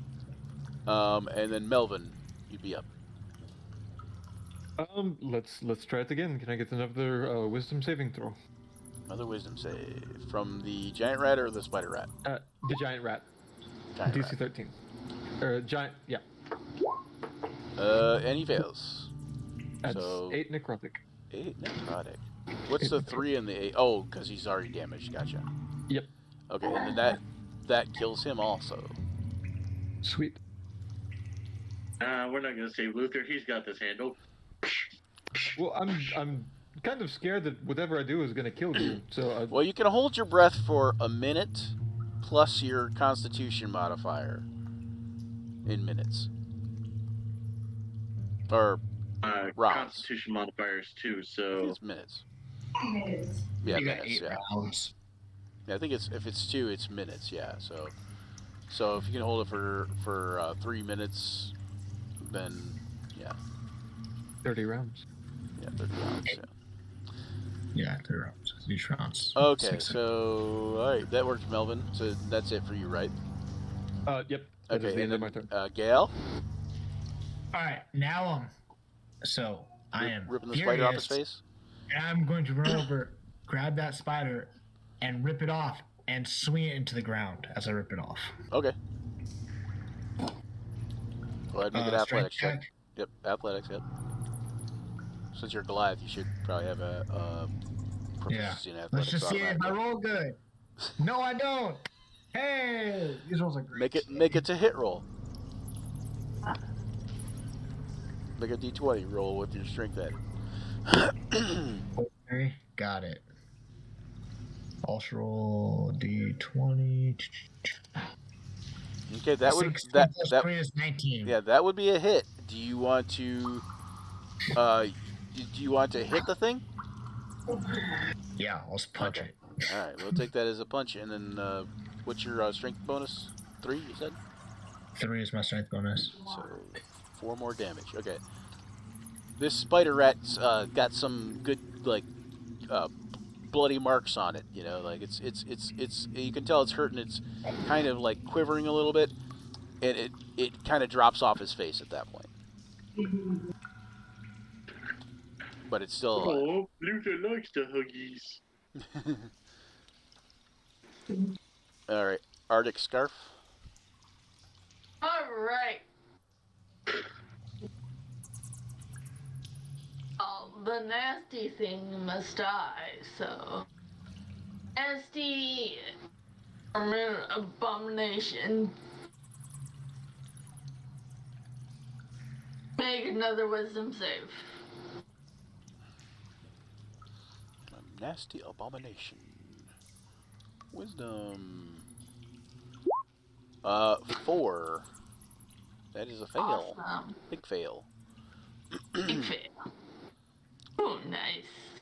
[SPEAKER 2] And then Melvin, you'd be up.
[SPEAKER 4] Let's try it again. Can I get another wisdom saving throw?
[SPEAKER 2] Another wisdom save from the giant rat or the spider rat?
[SPEAKER 4] The giant rat.
[SPEAKER 2] Giant
[SPEAKER 4] DC
[SPEAKER 2] rat.
[SPEAKER 4] 13. Giant, yeah.
[SPEAKER 2] And he fails.
[SPEAKER 4] That's
[SPEAKER 2] So
[SPEAKER 4] 8 necrotic.
[SPEAKER 2] 8 necrotic. What's the 3 and the 8? Oh, because he's already damaged. Gotcha.
[SPEAKER 4] Yep.
[SPEAKER 2] Okay, and then that kills him also.
[SPEAKER 4] Sweet.
[SPEAKER 1] We're not gonna save Luther. He's got this handled.
[SPEAKER 4] Well, I'm kind of scared that whatever I do is gonna kill you. So
[SPEAKER 2] Well, you can hold your breath for a minute plus your Constitution modifier in minutes. Or rounds.
[SPEAKER 1] Constitution modifiers too.
[SPEAKER 2] I think
[SPEAKER 1] So
[SPEAKER 2] it's minutes.
[SPEAKER 9] Minutes.
[SPEAKER 2] Yeah,
[SPEAKER 5] You got
[SPEAKER 2] minutes.
[SPEAKER 5] 8
[SPEAKER 2] Yeah.
[SPEAKER 5] rounds.
[SPEAKER 2] Yeah, I think if it's 2, it's minutes. Yeah. So if you can hold it for 3 minutes, then yeah.
[SPEAKER 4] 30 rounds.
[SPEAKER 2] Yeah, 30 rounds. Yeah.
[SPEAKER 5] Yeah, 3 rounds. Each rounds.
[SPEAKER 2] Okay,
[SPEAKER 5] 6.
[SPEAKER 2] so all right, that worked, Melvin. So that's it for you, right?
[SPEAKER 4] Yep. That is
[SPEAKER 2] Okay,
[SPEAKER 4] the
[SPEAKER 2] and
[SPEAKER 4] end of
[SPEAKER 2] then
[SPEAKER 4] my turn.
[SPEAKER 2] Gael,
[SPEAKER 5] All right, now so I am
[SPEAKER 2] ripping the spider off his
[SPEAKER 5] furious,
[SPEAKER 2] face.
[SPEAKER 5] and I'm going to run over, grab that spider, and rip it off, and swing it into the ground as I rip it off.
[SPEAKER 2] Okay. Go ahead and make an athletics
[SPEAKER 5] Strength
[SPEAKER 2] check. Yep, athletics. Yep. Since you're Goliath, you should probably have a proficiency in athletics.
[SPEAKER 5] Let's just see if I
[SPEAKER 2] automatically.
[SPEAKER 5] roll good. No, I don't. Hey, these rolls are great.
[SPEAKER 2] Make it to hit roll. Make a d20 roll with your strength at.
[SPEAKER 5] Okay, got it. Cultural D20.
[SPEAKER 2] Okay, that would
[SPEAKER 5] 16 plus 20 is 19.
[SPEAKER 2] yeah, that would be a hit. Do you want to hit the thing?
[SPEAKER 5] Yeah, let's punch
[SPEAKER 2] Okay.
[SPEAKER 5] it.
[SPEAKER 2] All right, we'll take that as a punch. And then, what's your strength bonus? 3, you said?
[SPEAKER 5] 3 is my strength bonus.
[SPEAKER 2] So 4 more damage. Okay. This spider rat's got some good bloody marks on it. You know, like it's you can tell it's hurting. It's kind of like quivering a little bit, and it kind of drops off his face at that point. But it's still alive.
[SPEAKER 1] Oh, Luther likes the huggies.
[SPEAKER 2] All right, Arctic Scarf.
[SPEAKER 7] Alright. Oh, the nasty thing must die, so. Nasty abomination. Make another wisdom save.
[SPEAKER 2] A nasty abomination. Wisdom. 4. That is a fail.
[SPEAKER 7] Awesome.
[SPEAKER 2] Big fail.
[SPEAKER 7] Big fail. Oh, nice.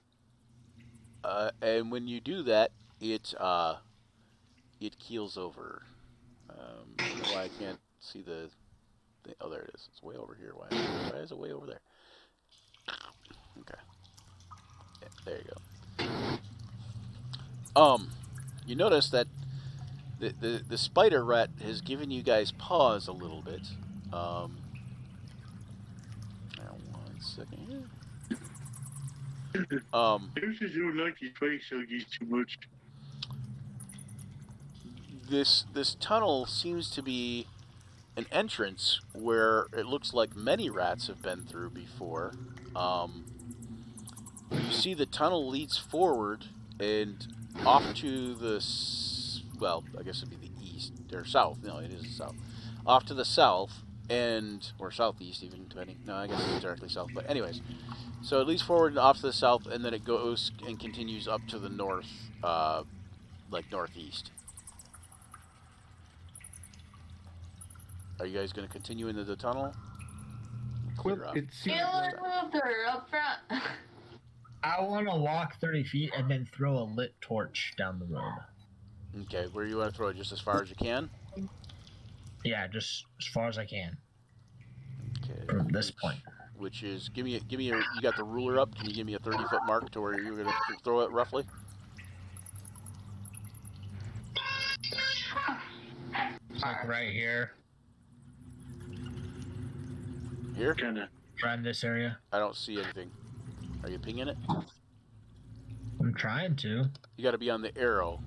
[SPEAKER 2] And when you do that, it keels over. I don't know why I can't see the thing. Oh, there it is. It's way over here. Why is it way over there? Okay. Yeah, there you go. You notice that the spider rat has given you guys pause a little bit. Now, 1 second here.
[SPEAKER 1] Lucy don't like his face huggies too much.
[SPEAKER 2] This tunnel seems to be an entrance where it looks like many rats have been through before. You see the tunnel leads forward and off to the, well, I guess it'd be the east, or south. No, it is the south. Off to the south, or southeast even, depending. No, I guess it's directly south. But anyways, so it leads forward and off to the south, and then it goes and continues up to the north, like northeast. Are you guys going to continue into the tunnel?
[SPEAKER 4] Well, it seems like
[SPEAKER 7] Luther, up front.
[SPEAKER 5] I want to walk 30 feet and then throw a lit torch down the road.
[SPEAKER 2] Okay, where do you want to throw it? Just as far as you can?
[SPEAKER 5] Yeah, just as far as I can.
[SPEAKER 2] Okay.
[SPEAKER 5] From this point.
[SPEAKER 2] Which is, give me you got the ruler up. Can you give me a 30-foot mark to where you're going to throw it roughly?
[SPEAKER 5] Like right here.
[SPEAKER 2] Here?
[SPEAKER 1] Kinda.
[SPEAKER 5] Around this area.
[SPEAKER 2] I don't see anything. Are you pinging it?
[SPEAKER 5] I'm trying to.
[SPEAKER 2] You got to be on the arrow.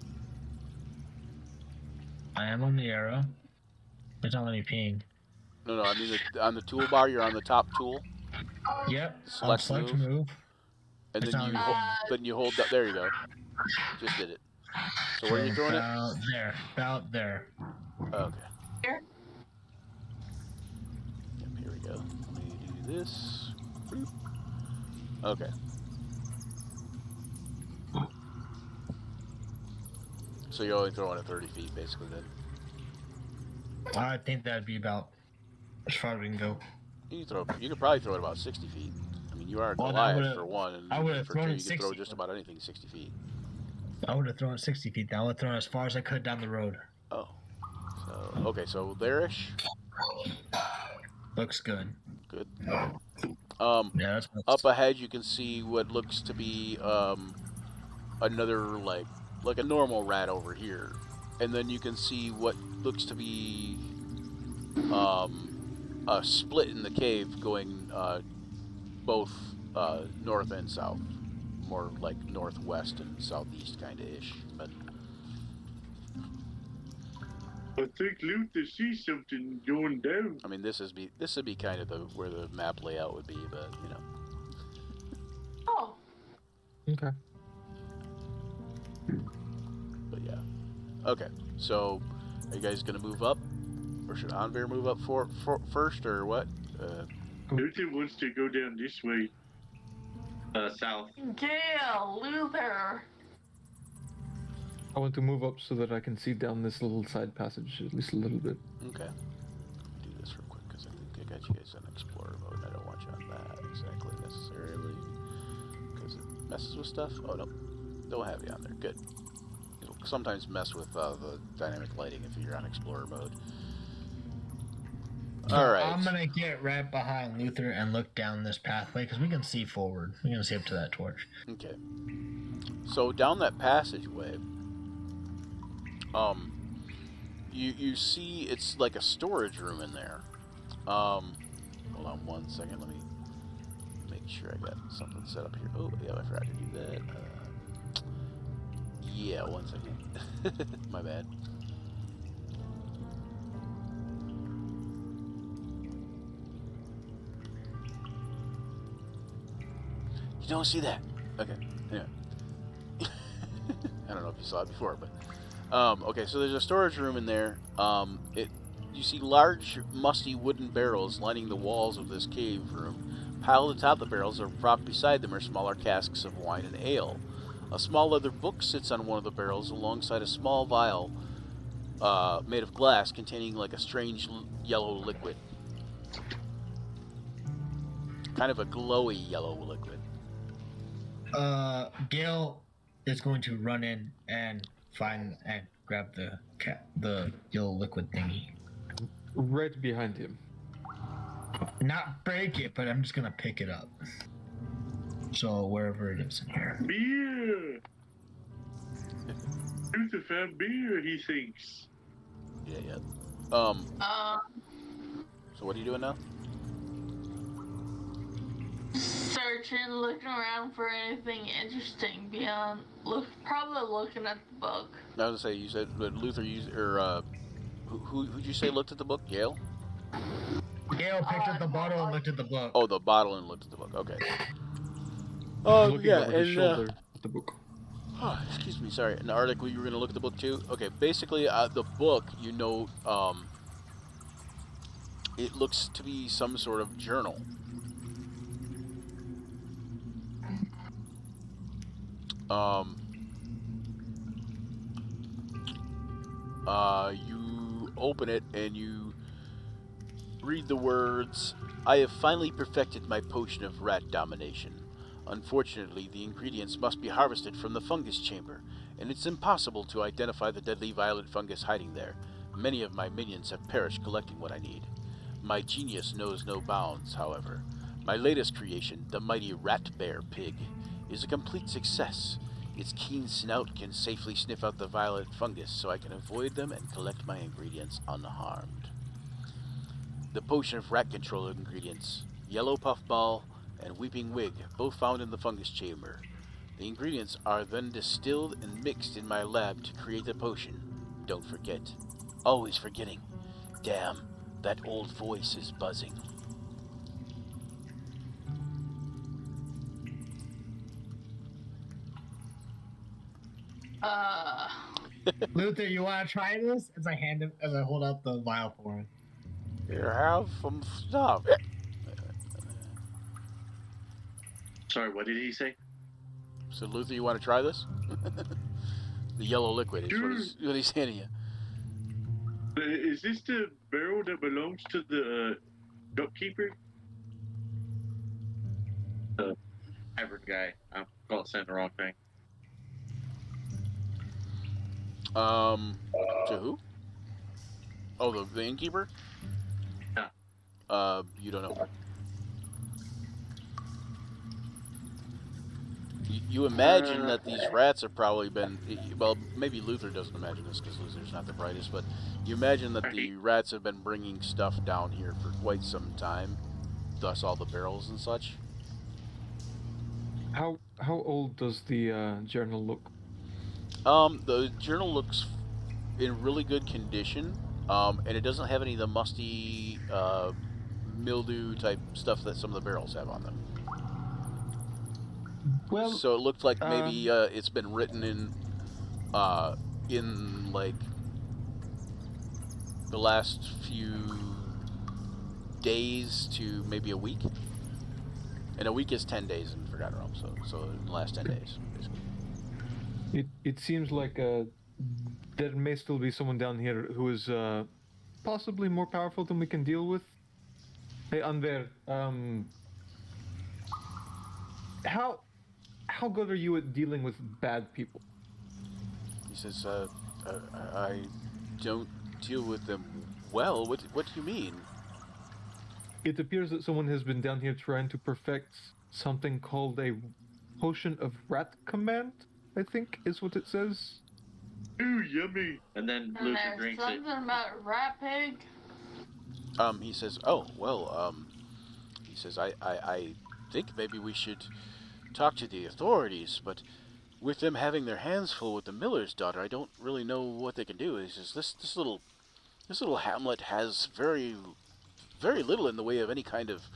[SPEAKER 5] I am on the arrow. It's not letting me ping.
[SPEAKER 2] No, I mean on the toolbar. You're on the top tool.
[SPEAKER 5] Yep.
[SPEAKER 2] Select
[SPEAKER 5] move.
[SPEAKER 2] And
[SPEAKER 5] It's
[SPEAKER 2] then you hold that. There you go. Just did it. So where are you throwing it?
[SPEAKER 5] About there.
[SPEAKER 2] Okay.
[SPEAKER 7] Here.
[SPEAKER 2] Yep, here we go. Let me do this. Okay. So you're only throwing it 30 feet, basically, then.
[SPEAKER 5] I think that'd be about as far as we can go.
[SPEAKER 2] You could probably throw it about 60 feet. I mean, you are a
[SPEAKER 5] Well,
[SPEAKER 2] Goliath for one, and
[SPEAKER 5] I would've
[SPEAKER 2] for
[SPEAKER 5] thrown
[SPEAKER 2] two,
[SPEAKER 5] it
[SPEAKER 2] you can throw
[SPEAKER 5] 60.
[SPEAKER 2] just about anything 60 feet.
[SPEAKER 5] I would have thrown it 60 feet down. I would have thrown as far as I could down the road.
[SPEAKER 2] Oh. So, okay, so there-ish.
[SPEAKER 5] Looks good.
[SPEAKER 2] Good.
[SPEAKER 5] Yeah, that's
[SPEAKER 2] Up ahead, you can see what looks to be another like a normal rat over here, and then you can see what looks to be a split in the cave going both north and south, more like northwest and southeast kind of ish. But
[SPEAKER 1] I think Luther sees something going down.
[SPEAKER 2] I mean, this would be kind of where the map layout would be, but you know.
[SPEAKER 7] Oh.
[SPEAKER 4] okay.
[SPEAKER 2] But yeah. Okay, so are you guys gonna move up, or should Anvir move up first, or what?
[SPEAKER 1] Luther wants to go down this way. South.
[SPEAKER 7] Yeah, Luther.
[SPEAKER 4] I want to move up so that I can see down this little side passage at least a little bit.
[SPEAKER 2] Okay. Do this real quick because I think I got you guys on Explorer mode. I don't want you on that exactly necessarily because it messes with stuff. Oh, no. Don't have you on there. Good. It'll sometimes mess with the dynamic lighting if you're on Explorer mode.
[SPEAKER 5] So
[SPEAKER 2] All right.
[SPEAKER 5] I'm gonna get right behind Luther and look down this pathway because we can see forward. We can see up to that torch.
[SPEAKER 2] Okay. So down that passageway, you see it's like a storage room in there. Hold on 1 second. Let me make sure I got something set up here. Oh, yeah, I forgot to do that. Yeah, 1 second. My bad. You don't see that? Okay. Yeah. I don't know if you saw it before, but okay. So there's a storage room in there. You see large, musty wooden barrels lining the walls of this cave room. Piled atop the barrels or propped beside them are smaller casks of wine and ale. A small leather book sits on one of the barrels alongside a small vial made of glass containing like a strange yellow liquid. Kind of a glowy yellow liquid.
[SPEAKER 5] Gale is going to run in and find and grab the yellow liquid thingy.
[SPEAKER 4] Right behind him.
[SPEAKER 5] Not break it, but I'm just gonna pick it up. So wherever it is in here.
[SPEAKER 1] Beer! Luther found beer, he thinks.
[SPEAKER 2] Yeah. So what are you doing now?
[SPEAKER 7] Searching, looking around for anything interesting beyond. Probably looking at the book.
[SPEAKER 2] I was gonna say you said Luther used or who'd you say looked at the book? Gale.
[SPEAKER 5] Gale picked up the bottle and looked at the book.
[SPEAKER 2] Oh, the bottle and looked at the book. Okay.
[SPEAKER 4] Looking
[SPEAKER 2] yeah,
[SPEAKER 4] over his
[SPEAKER 2] and
[SPEAKER 4] shoulder at the book.
[SPEAKER 2] oh, excuse me, sorry. And Arctic, you were gonna look at the book too. Okay, basically, the book, it looks to be some sort of journal. You open it and you read the words, "I have finally perfected my potion of rat domination. Unfortunately, the ingredients must be harvested from the fungus chamber, and it's impossible to identify the deadly violet fungus hiding there. Many of my minions have perished collecting what I need. My genius knows no bounds, however. My latest creation, the mighty rat bear pig, is a complete success. Its keen snout can safely sniff out the violet fungus, so I can avoid them and collect my ingredients unharmed. The potion of rat control ingredients, yellow puffball and weeping wig, both found in the fungus chamber. The ingredients are then distilled and mixed in my lab to create the potion. Don't forget. Always forgetting. Damn, that old voice is buzzing."
[SPEAKER 5] Luther, you want to try this? As I hold out the vial for him.
[SPEAKER 2] Here, have some stuff.
[SPEAKER 1] Sorry, what did he say?
[SPEAKER 2] So, Luther, you want to try this? The yellow liquid is
[SPEAKER 1] Sure.
[SPEAKER 2] what he's handing you.
[SPEAKER 1] Is this the barrel that belongs to the shopkeeper? The average guy. I'm saying the wrong thing.
[SPEAKER 2] To who? Oh, the innkeeper?
[SPEAKER 1] Yeah.
[SPEAKER 2] You don't know. You imagine that these rats have probably been, well, maybe Luther doesn't imagine this because Luther's not the brightest, but you imagine that the rats have been bringing stuff down here for quite some time, thus all the barrels and such.
[SPEAKER 4] How old does the journal look?
[SPEAKER 2] The journal looks in really good condition, and it doesn't have any of the musty mildew type stuff that some of the barrels have on them.
[SPEAKER 4] Well,
[SPEAKER 2] so it looked like maybe it's been written in like the last few days to maybe a week, and a week is 10 days in Forgotten Realms, so in the last 10 days, basically.
[SPEAKER 4] It seems like a there may still be someone down here who is possibly more powerful than we can deal with. Hey, Anver, how good are you at dealing with bad people?
[SPEAKER 2] He says, I don't deal with them well. What do you mean?
[SPEAKER 4] It appears that someone has been down here trying to perfect something called a potion of rat command, I think is what it says.
[SPEAKER 1] Ooh, yummy. And then
[SPEAKER 7] And
[SPEAKER 1] Luther
[SPEAKER 7] there's
[SPEAKER 1] drinks it.
[SPEAKER 7] something about rat pig.
[SPEAKER 2] He says, oh, well, he says, I think maybe we should talk to the authorities, but with them having their hands full with the miller's daughter, I don't really know what they can do. He says, this little hamlet has very little in the way of any kind of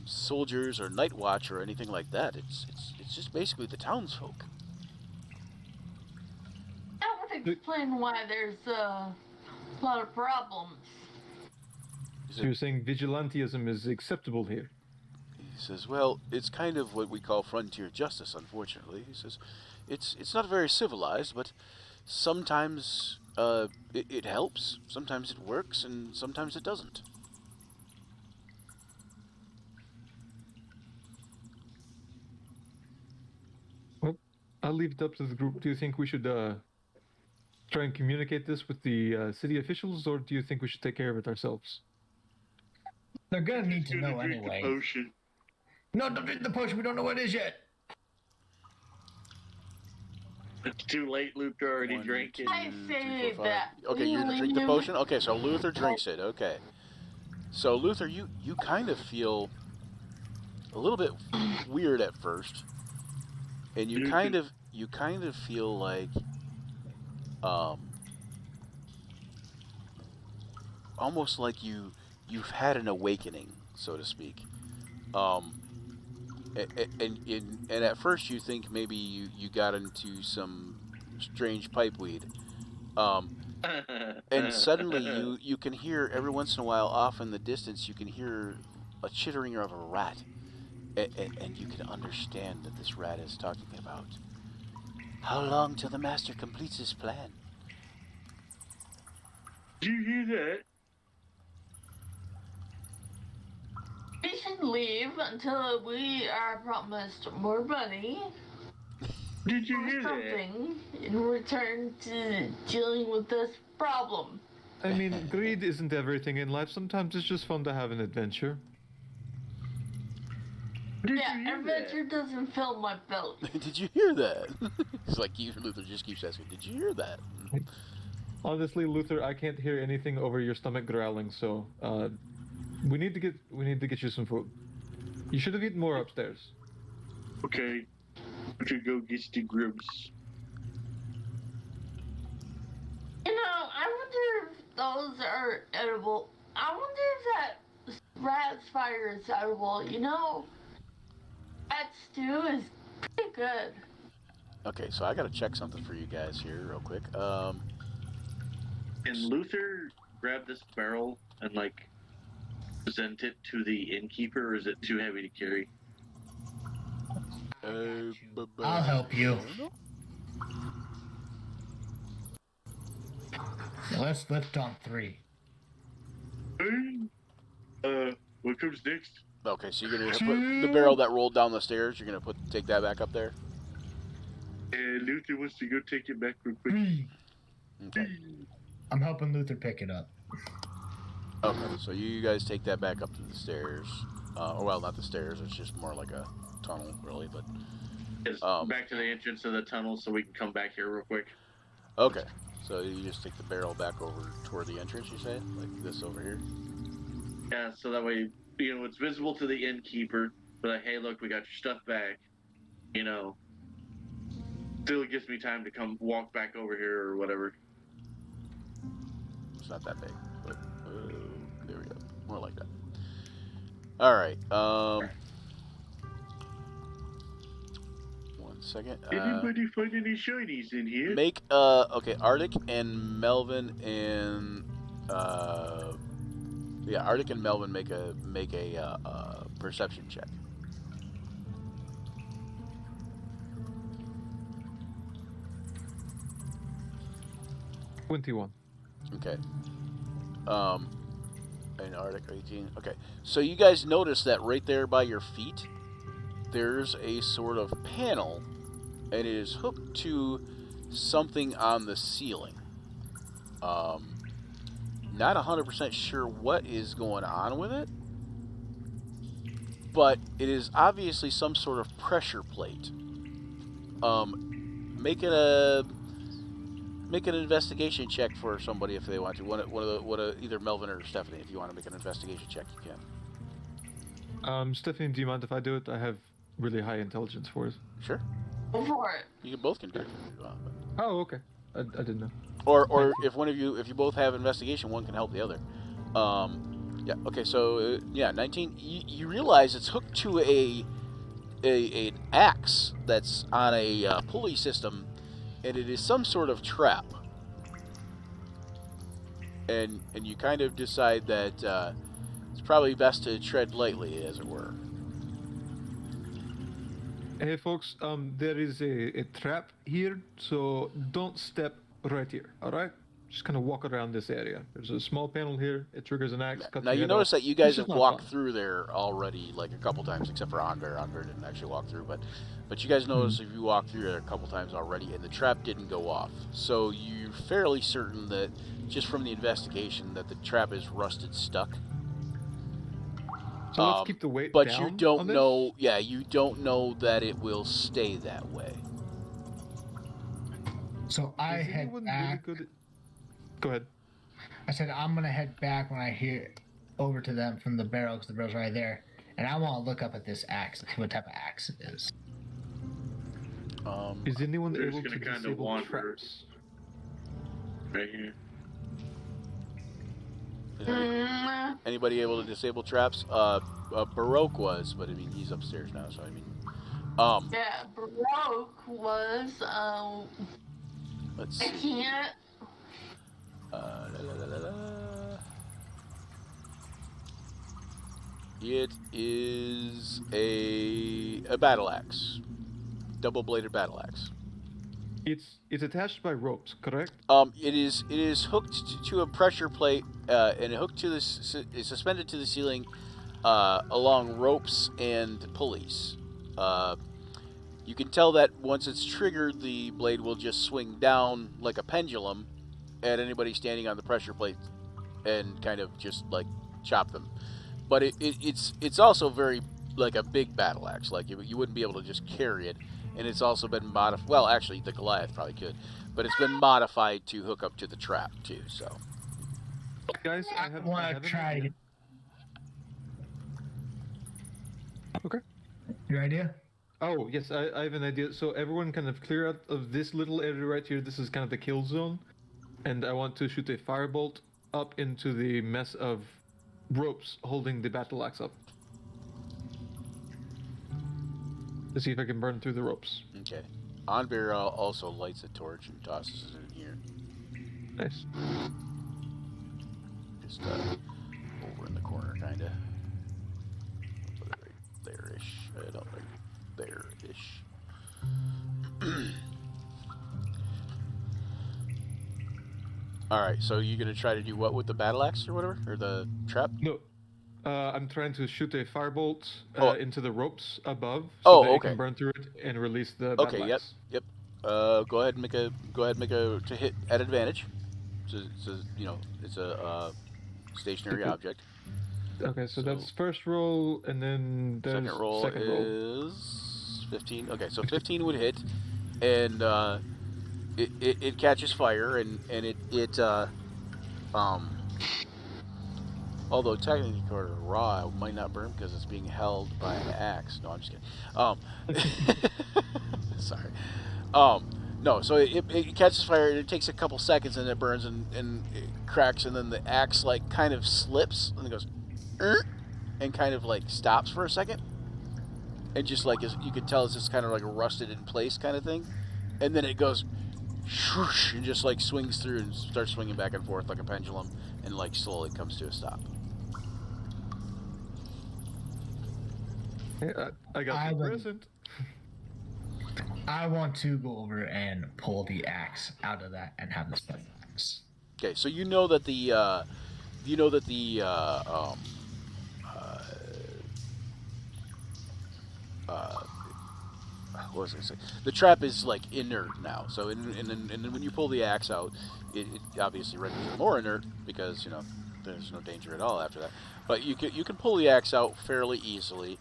[SPEAKER 2] soldiers or night watch or anything like that. It's just basically the townsfolk.
[SPEAKER 7] That would explain why there's a lot of problems.
[SPEAKER 4] So you're saying vigilantism is acceptable here?
[SPEAKER 2] He says, well, it's kind of what we call frontier justice, unfortunately. He says, it's not very civilized, but sometimes it helps, sometimes it works, and sometimes it doesn't.
[SPEAKER 4] Well, I'll leave it up to the group. Do you think we should try and communicate this with the city officials, or do you think we should take care of it ourselves?
[SPEAKER 5] They're gonna need to know
[SPEAKER 1] Drink
[SPEAKER 5] anyway.
[SPEAKER 1] the potion.
[SPEAKER 5] No, don't drink the potion. We don't know what it is yet.
[SPEAKER 1] It's too late. Luther already drank it.
[SPEAKER 7] I say that.
[SPEAKER 2] Okay, you're gonna drink the potion? Okay, so Luther drinks it. Okay. So Luther, you kind of feel a little bit weird at first, and you kind of feel like almost like you've had an awakening, so to speak. And at first you think maybe you got into some strange pipe weed. And suddenly you can hear, every once in a while off in the distance, you can hear a chittering of a rat. And you can understand that this rat is talking about, how long till the master completes his plan?
[SPEAKER 1] Did you hear that?
[SPEAKER 7] We should leave until we are promised more money
[SPEAKER 1] Did you
[SPEAKER 7] or
[SPEAKER 1] hear that?
[SPEAKER 7] something in return to dealing with this problem.
[SPEAKER 4] I mean, greed isn't everything in life. Sometimes it's just fun to have an adventure.
[SPEAKER 1] Did
[SPEAKER 7] Yeah,
[SPEAKER 1] you hear
[SPEAKER 7] adventure doesn't fill my belly.
[SPEAKER 2] Did you hear that? It's like Luther just keeps asking, did you hear that?
[SPEAKER 4] Honestly, Luther, I can't hear anything over your stomach growling, so we need to get you some food. You should have eaten more upstairs.
[SPEAKER 1] that? Okay. We should go get the grubs.
[SPEAKER 7] You know, I wonder if those are edible. I wonder if that rat's fire is edible. You know, rat stew is pretty good.
[SPEAKER 2] Okay, so I gotta check something for you guys here real quick.
[SPEAKER 1] Can Luther grab this barrel and, like, present it to the innkeeper, or is it too heavy to carry?
[SPEAKER 5] I'll help you. Let's lift on 3.
[SPEAKER 1] What comes next?
[SPEAKER 2] Okay, so you're gonna put the barrel that rolled down the stairs. You're gonna take that back up there.
[SPEAKER 1] And Luther wants to go take it back real quick.
[SPEAKER 5] 3.
[SPEAKER 2] Okay.
[SPEAKER 5] I'm helping Luther pick it up.
[SPEAKER 2] Okay, so you guys take that back up to the stairs. Well, not the stairs. It's just more like a tunnel, really. But
[SPEAKER 1] Yes, back to the entrance of the tunnel so we can come back here real quick.
[SPEAKER 2] okay, so you just take the barrel back over toward the entrance. You say, like this over here.
[SPEAKER 1] Yeah, so that way, you know, it's visible to the innkeeper. But like, hey, look, we got your stuff back. You know, still gives me time to come walk back over here or whatever.
[SPEAKER 2] It's not that big, but there we go. More like that. All right. 1 second.
[SPEAKER 1] Anybody find any shinies in here?
[SPEAKER 2] Make okay, Arctic and Melvin and Arctic and Melvin make a perception check.
[SPEAKER 4] 21.
[SPEAKER 2] Okay. And Arctic 18. Okay. So you guys notice that right there by your feet, there's a sort of panel, and it is hooked to something on the ceiling. Not 100% sure what is going on with it, but it is obviously some sort of pressure plate. Make an investigation check for somebody if they want to. Either Melvin or Stephanie, if you want to make an investigation check, you can.
[SPEAKER 4] Stephanie, do you mind if I do it? I have really high intelligence for it.
[SPEAKER 2] Sure.
[SPEAKER 7] Go for it.
[SPEAKER 2] You both can do it if you want. But...
[SPEAKER 4] Oh, okay. I didn't know.
[SPEAKER 2] Or if you both have investigation, one can help the other. Yeah. Okay. So 19. You realize it's hooked to an axe that's on a pulley system, and it is some sort of trap. And you kind of decide that it's probably best to tread lightly, as it were.
[SPEAKER 4] Hey, folks. There is a trap here, so don't step right here. All right. Just kind of walk around this area. There's a small panel here. It triggers an axe.
[SPEAKER 2] Now you notice that you guys have walked through there already, like a couple times, except for Onbear. Onbear didn't actually walk through, but you guys notice if you walked through there a couple times already, and the trap didn't go off. So you're fairly certain that, just from the investigation, that the trap is rusted stuck.
[SPEAKER 4] So let's keep the weight
[SPEAKER 2] down. But
[SPEAKER 4] you
[SPEAKER 2] don't know. Yeah, you don't know that it will stay that way.
[SPEAKER 5] So I head back.
[SPEAKER 4] Really Go ahead.
[SPEAKER 5] I said I'm gonna head back when I hear over to them from the barrel, because the barrel's right there, and I want to look up at this axe, see what type of axe it is.
[SPEAKER 4] Is anyone
[SPEAKER 1] We're
[SPEAKER 4] able
[SPEAKER 1] just
[SPEAKER 4] to
[SPEAKER 1] gonna kind of
[SPEAKER 4] disable
[SPEAKER 1] wander
[SPEAKER 4] traps?
[SPEAKER 1] right here.
[SPEAKER 2] Anybody able to disable traps? Baroque was, but I mean he's upstairs now, so I mean.
[SPEAKER 7] Yeah, Baroque was.
[SPEAKER 2] Let's see.
[SPEAKER 7] I can't.
[SPEAKER 2] It is a battle axe, double-bladed battle axe.
[SPEAKER 4] It's attached by ropes, correct?
[SPEAKER 2] It is hooked to a pressure plate and hooked to this is suspended to the ceiling along ropes and pulleys. You can tell that once it's triggered, the blade will just swing down like a pendulum at anybody standing on the pressure plate and kind of just like chop them. But it's also very like a big battle axe. Like you wouldn't be able to just carry it, and it's also been modified. Well, actually, the Goliath probably could, but it's been modified to hook up to the trap too. So,
[SPEAKER 4] guys, I want to try it. Okay.
[SPEAKER 5] Your idea?
[SPEAKER 4] Oh yes, I have an idea. So everyone kind of clear out of this little area right here. This is kind of the kill zone, and I want to shoot a firebolt up into the mess of ropes holding the battle axe up. To see if I can burn through the ropes.
[SPEAKER 2] Okay. Onbear also lights a torch and tosses it in here.
[SPEAKER 4] Nice.
[SPEAKER 2] Just over in the corner, kind of. Put it right there-ish. I don't think there-ish. Alright, so you're going to try to do what with the battle axe or whatever? Or the trap?
[SPEAKER 4] No. I'm trying to shoot a firebolt into the ropes above,
[SPEAKER 2] so
[SPEAKER 4] that
[SPEAKER 2] okay.
[SPEAKER 4] you can burn through it and release the battle axe.
[SPEAKER 2] Yep. Go ahead and make a to hit at advantage. It's a stationary object.
[SPEAKER 4] Okay, so that's first roll, and then there's
[SPEAKER 2] second roll is 15. Okay, so 15 would hit, and it catches fire, and it although technically raw, it might not burn because it's being held by an axe. No, I'm just kidding. Sorry. No, so it catches fire, and it takes a couple seconds, and it burns, and it cracks, and then the axe like kind of slips, and it goes, and kind of like stops for a second, and just like you can tell it's just kind of like rusted in place kind of thing, and then it goes, swoosh, and just like swings through and starts swinging back and forth like a pendulum, and like slowly comes to a stop.
[SPEAKER 4] I got the present.
[SPEAKER 5] I want to go over and pull the axe out of that and have this fight.
[SPEAKER 2] Okay, so you know that the uh, uh, uh, what was I gonna say? The trap is like inert now. So and then when you pull the axe out, it obviously renders it more inert because there's no danger at all after that. But you can pull the axe out fairly easily.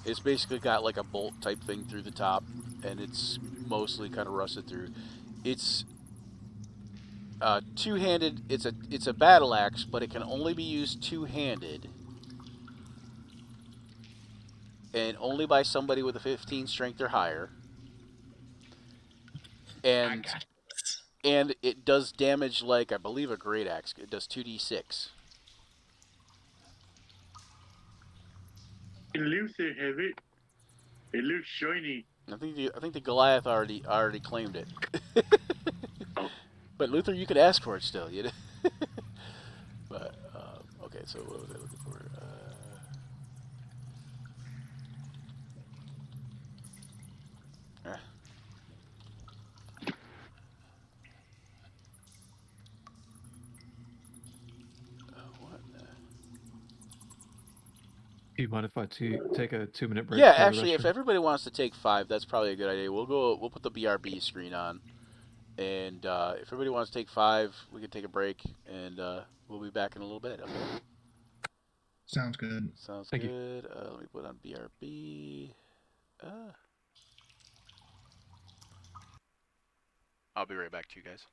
[SPEAKER 2] It's basically got like a bolt type thing through the top, and it's mostly kind of rusted through. It's two-handed. It's a battle axe, but it can only be used two-handed, and only by somebody with a 15 strength or higher.
[SPEAKER 5] I
[SPEAKER 2] And
[SPEAKER 5] got this.
[SPEAKER 2] and it does damage like I believe a great axe. It does 2d6.
[SPEAKER 1] Can Luther have it? It looks shiny.
[SPEAKER 2] I think the Goliath already claimed it.
[SPEAKER 1] Oh.
[SPEAKER 2] But Luther, you could ask for it still. But okay, so what was I looking for? Ah, what?
[SPEAKER 4] Do you mind if I take a 2-minute break
[SPEAKER 2] Yeah,
[SPEAKER 4] to the
[SPEAKER 2] actually, if
[SPEAKER 4] restroom?
[SPEAKER 2] everybody wants to take 5, that's probably a good idea. We'll go. We'll put the BRB screen on, and if everybody wants to take 5, we can take a break, and we'll be back in a little bit. Okay.
[SPEAKER 5] Sounds good.
[SPEAKER 2] Sounds
[SPEAKER 4] Thank you.
[SPEAKER 2] good. Let me put on BRB. I'll be right back to you guys.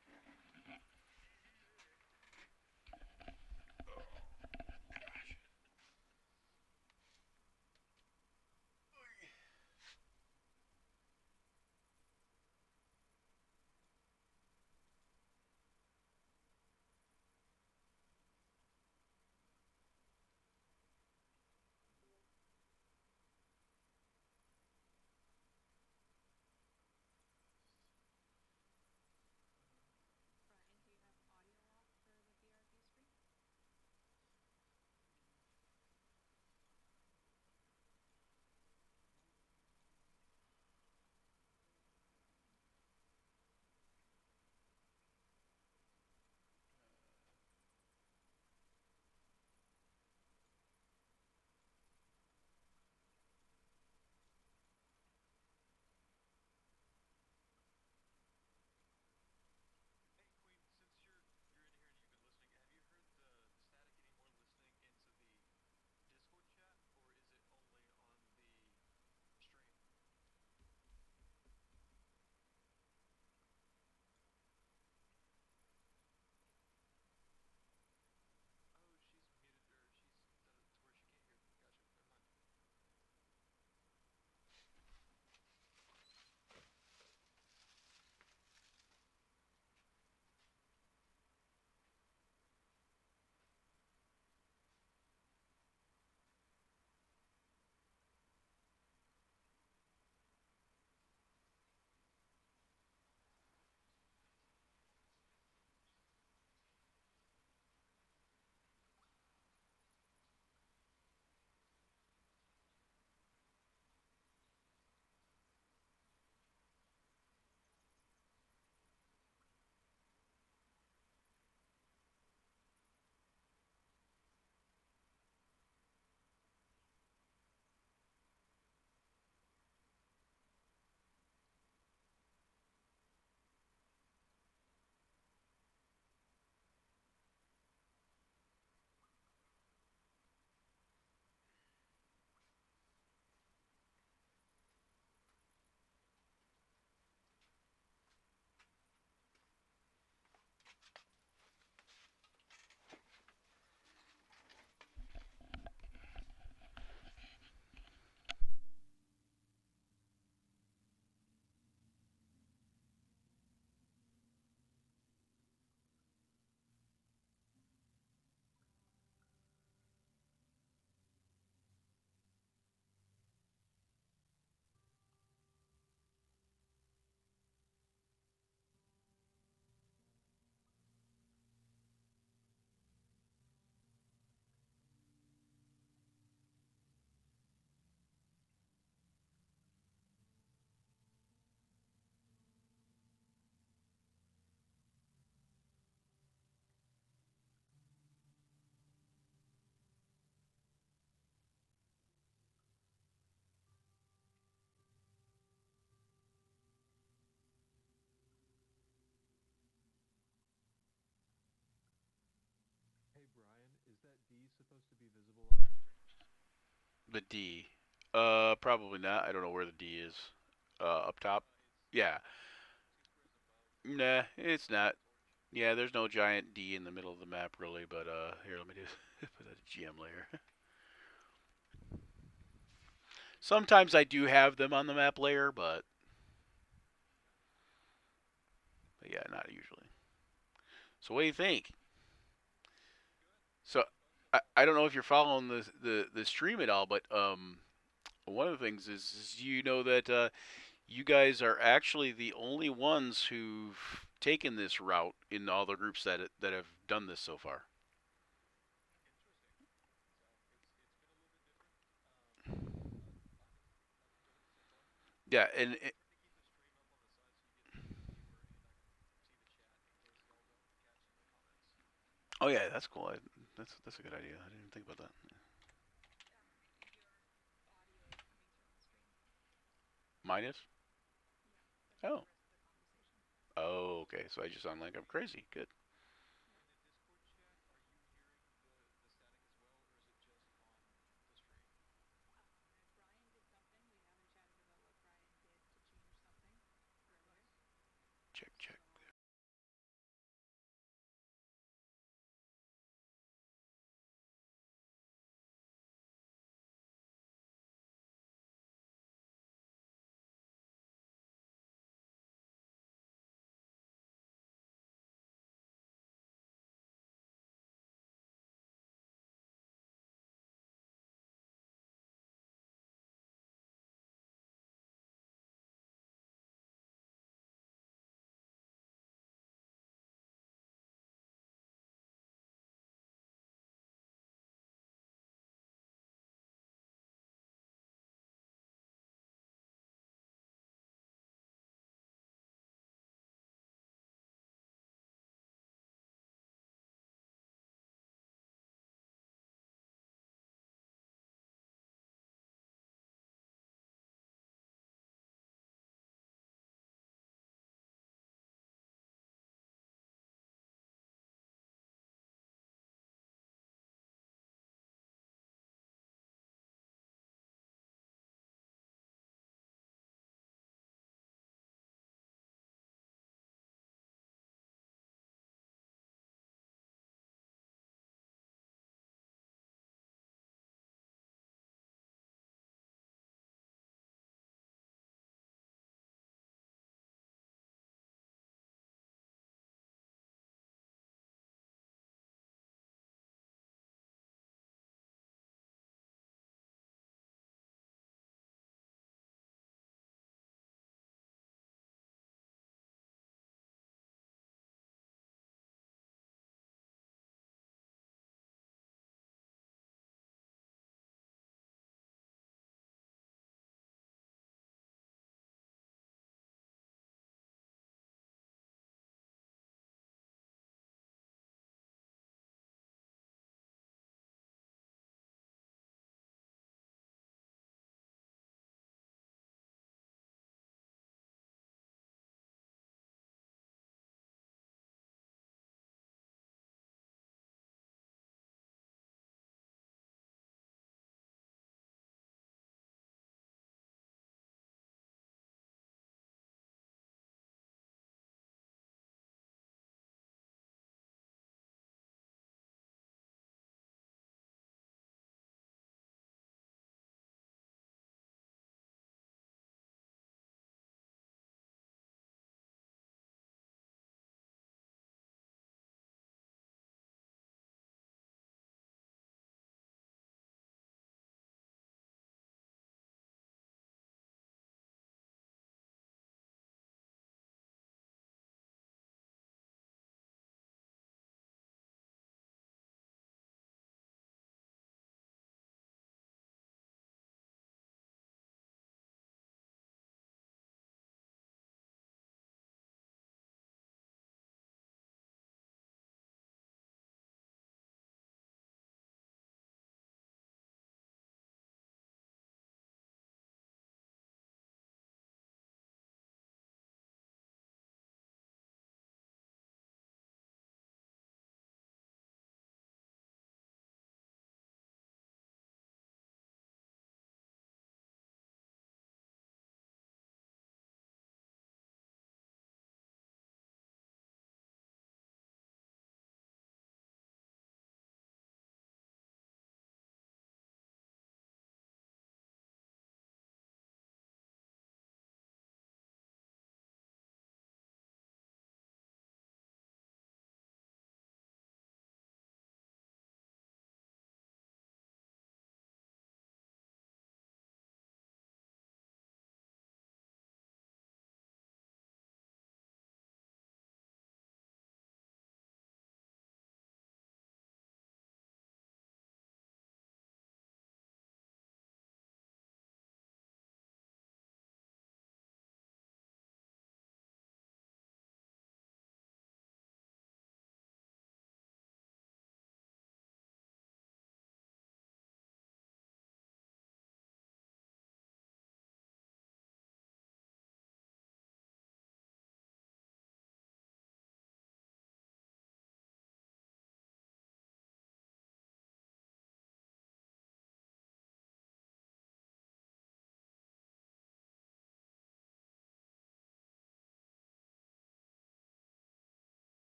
[SPEAKER 4] supposed to be visible on our screen?
[SPEAKER 2] The D. Probably not. I don't know where the D is. Up top. Yeah. Nah, it's not. Yeah, there's no giant D in the middle of the map really, but here, let me do put a GM layer. Sometimes I do have them on the map layer, but yeah, not usually. So what do you think? So I don't know if you're following the stream at all, but one of the things is you know that you guys are actually the only ones who've taken this route in all the groups that have done this so far. Yeah, and oh yeah, that's cool. That's a good idea. I didn't even think about that. Minus? Oh. Oh, okay. So I just sound like I'm crazy. Good. Check, check.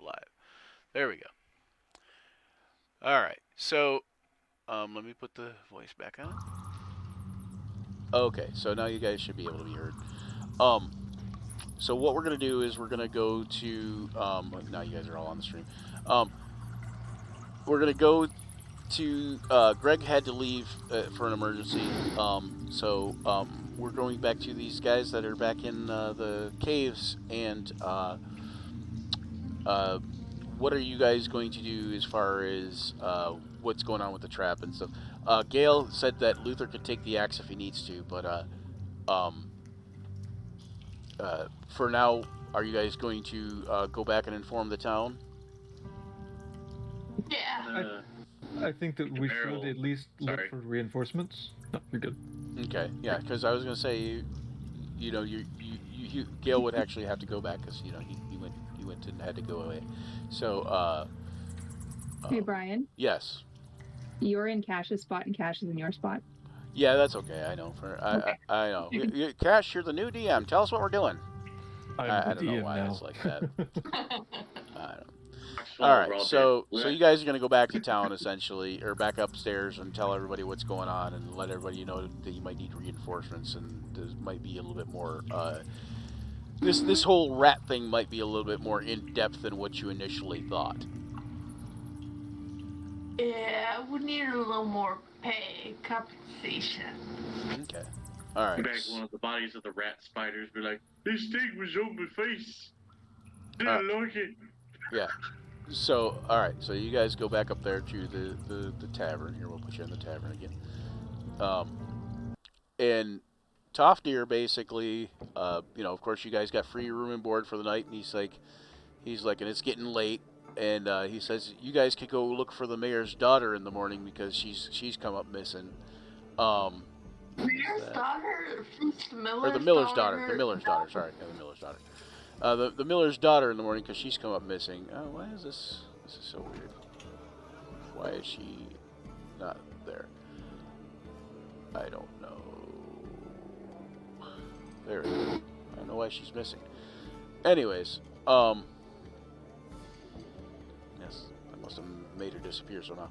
[SPEAKER 2] Live. There we go. All right. So, let me put the voice back on. Okay. So now you guys should be able to be heard. So what we're gonna do is we're gonna go to. Now you guys are all on the stream. We're gonna go to. Greg had to leave for an emergency. So we're going back to these guys that are back in the caves and. What are you guys going to do as far as what's going on with the trap and stuff? Gail said that Luther could take the axe if he needs to, but for now, are you guys going to go back and inform the town?
[SPEAKER 7] Yeah.
[SPEAKER 4] I think that we should at least look for reinforcements. No, you're good.
[SPEAKER 2] Okay, yeah, because I was gonna say, Gail would actually have to go back because he went and had to go away. So,
[SPEAKER 8] Hey, Brian.
[SPEAKER 2] Yes.
[SPEAKER 8] You're in Cash's spot, and Cash is in your spot.
[SPEAKER 2] Yeah, that's okay. I know. I know. Cash, you're the new DM. Tell us what we're doing. I don't know why it's like that. I don't. All right, so you guys are gonna go back to town essentially, or back upstairs and tell everybody what's going on, and let everybody know that you might need reinforcements, and there might be a little bit more. This whole rat thing might be a little bit more in depth than what you initially thought.
[SPEAKER 7] Yeah, we need a little more pay compensation.
[SPEAKER 2] Okay. All right.
[SPEAKER 1] Back one of the bodies of the rat spiders, be like, this thing was on my face. Didn't like it.
[SPEAKER 2] Yeah. So, all right. So you guys go back up there to the tavern. Here, we'll put you in the tavern again. And Tofnir basically, of course, you guys got free room and board for the night, and he's like, and it's getting late, and he says you guys could go look for the mayor's daughter in the morning because she's come up missing.
[SPEAKER 7] Mayor's daughter,
[SPEAKER 2] or the miller's daughter. The miller's daughter. Sorry, yeah, the miller's daughter. The miller's daughter in the morning because she's come up missing. Oh, why is this? This is so weird. Why is she not there? I don't know. There it is. I don't know why she's missing. Anyways, yes, I must have made her disappear somehow.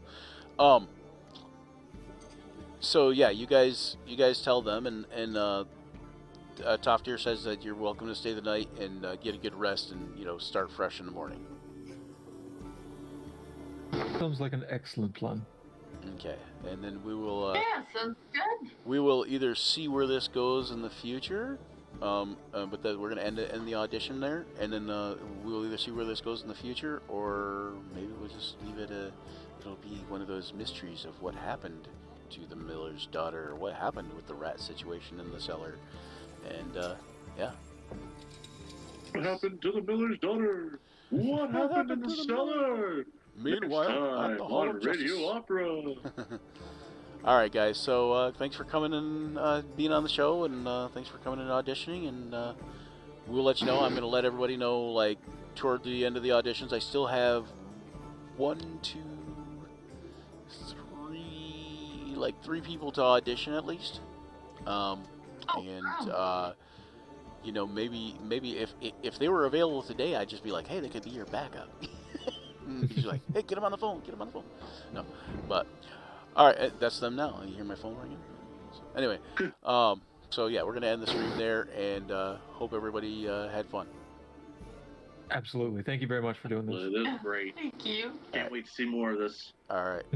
[SPEAKER 2] So yeah, you guys tell them, and Toftir says that you're welcome to stay the night and get a good rest, and start fresh in the morning.
[SPEAKER 4] Sounds like an excellent plan.
[SPEAKER 2] Okay, and then we will.
[SPEAKER 7] Yeah, sounds good.
[SPEAKER 2] We will either see where this goes in the future, but that we're gonna end the audition there, and then we'll either see where this goes in the future, or maybe we'll just leave it. It'll be one of those mysteries of what happened to the miller's daughter, or what happened with the rat situation in the cellar, and yeah.
[SPEAKER 1] What happened to the miller's daughter? What happened in the cellar?
[SPEAKER 2] Meanwhile, at the Hall of Justice.
[SPEAKER 1] Radio Opera.
[SPEAKER 2] All right, guys. So thanks for coming and being on the show, and thanks for coming and auditioning. And we'll let you know. I'm going to let everybody know, like, toward the end of the auditions. I still have 3 people to audition at least. Maybe if they were available today, I'd just be like, hey, they could be your backup. She's like, hey, get him on the phone. No, but all right, that's them now. You hear my phone ringing? So, anyway, so yeah, we're gonna end the stream there, and hope everybody had fun.
[SPEAKER 4] Absolutely. Thank you very much for doing this.
[SPEAKER 1] This is great.
[SPEAKER 7] Thank you.
[SPEAKER 1] Can't wait to see more of this.
[SPEAKER 2] All right.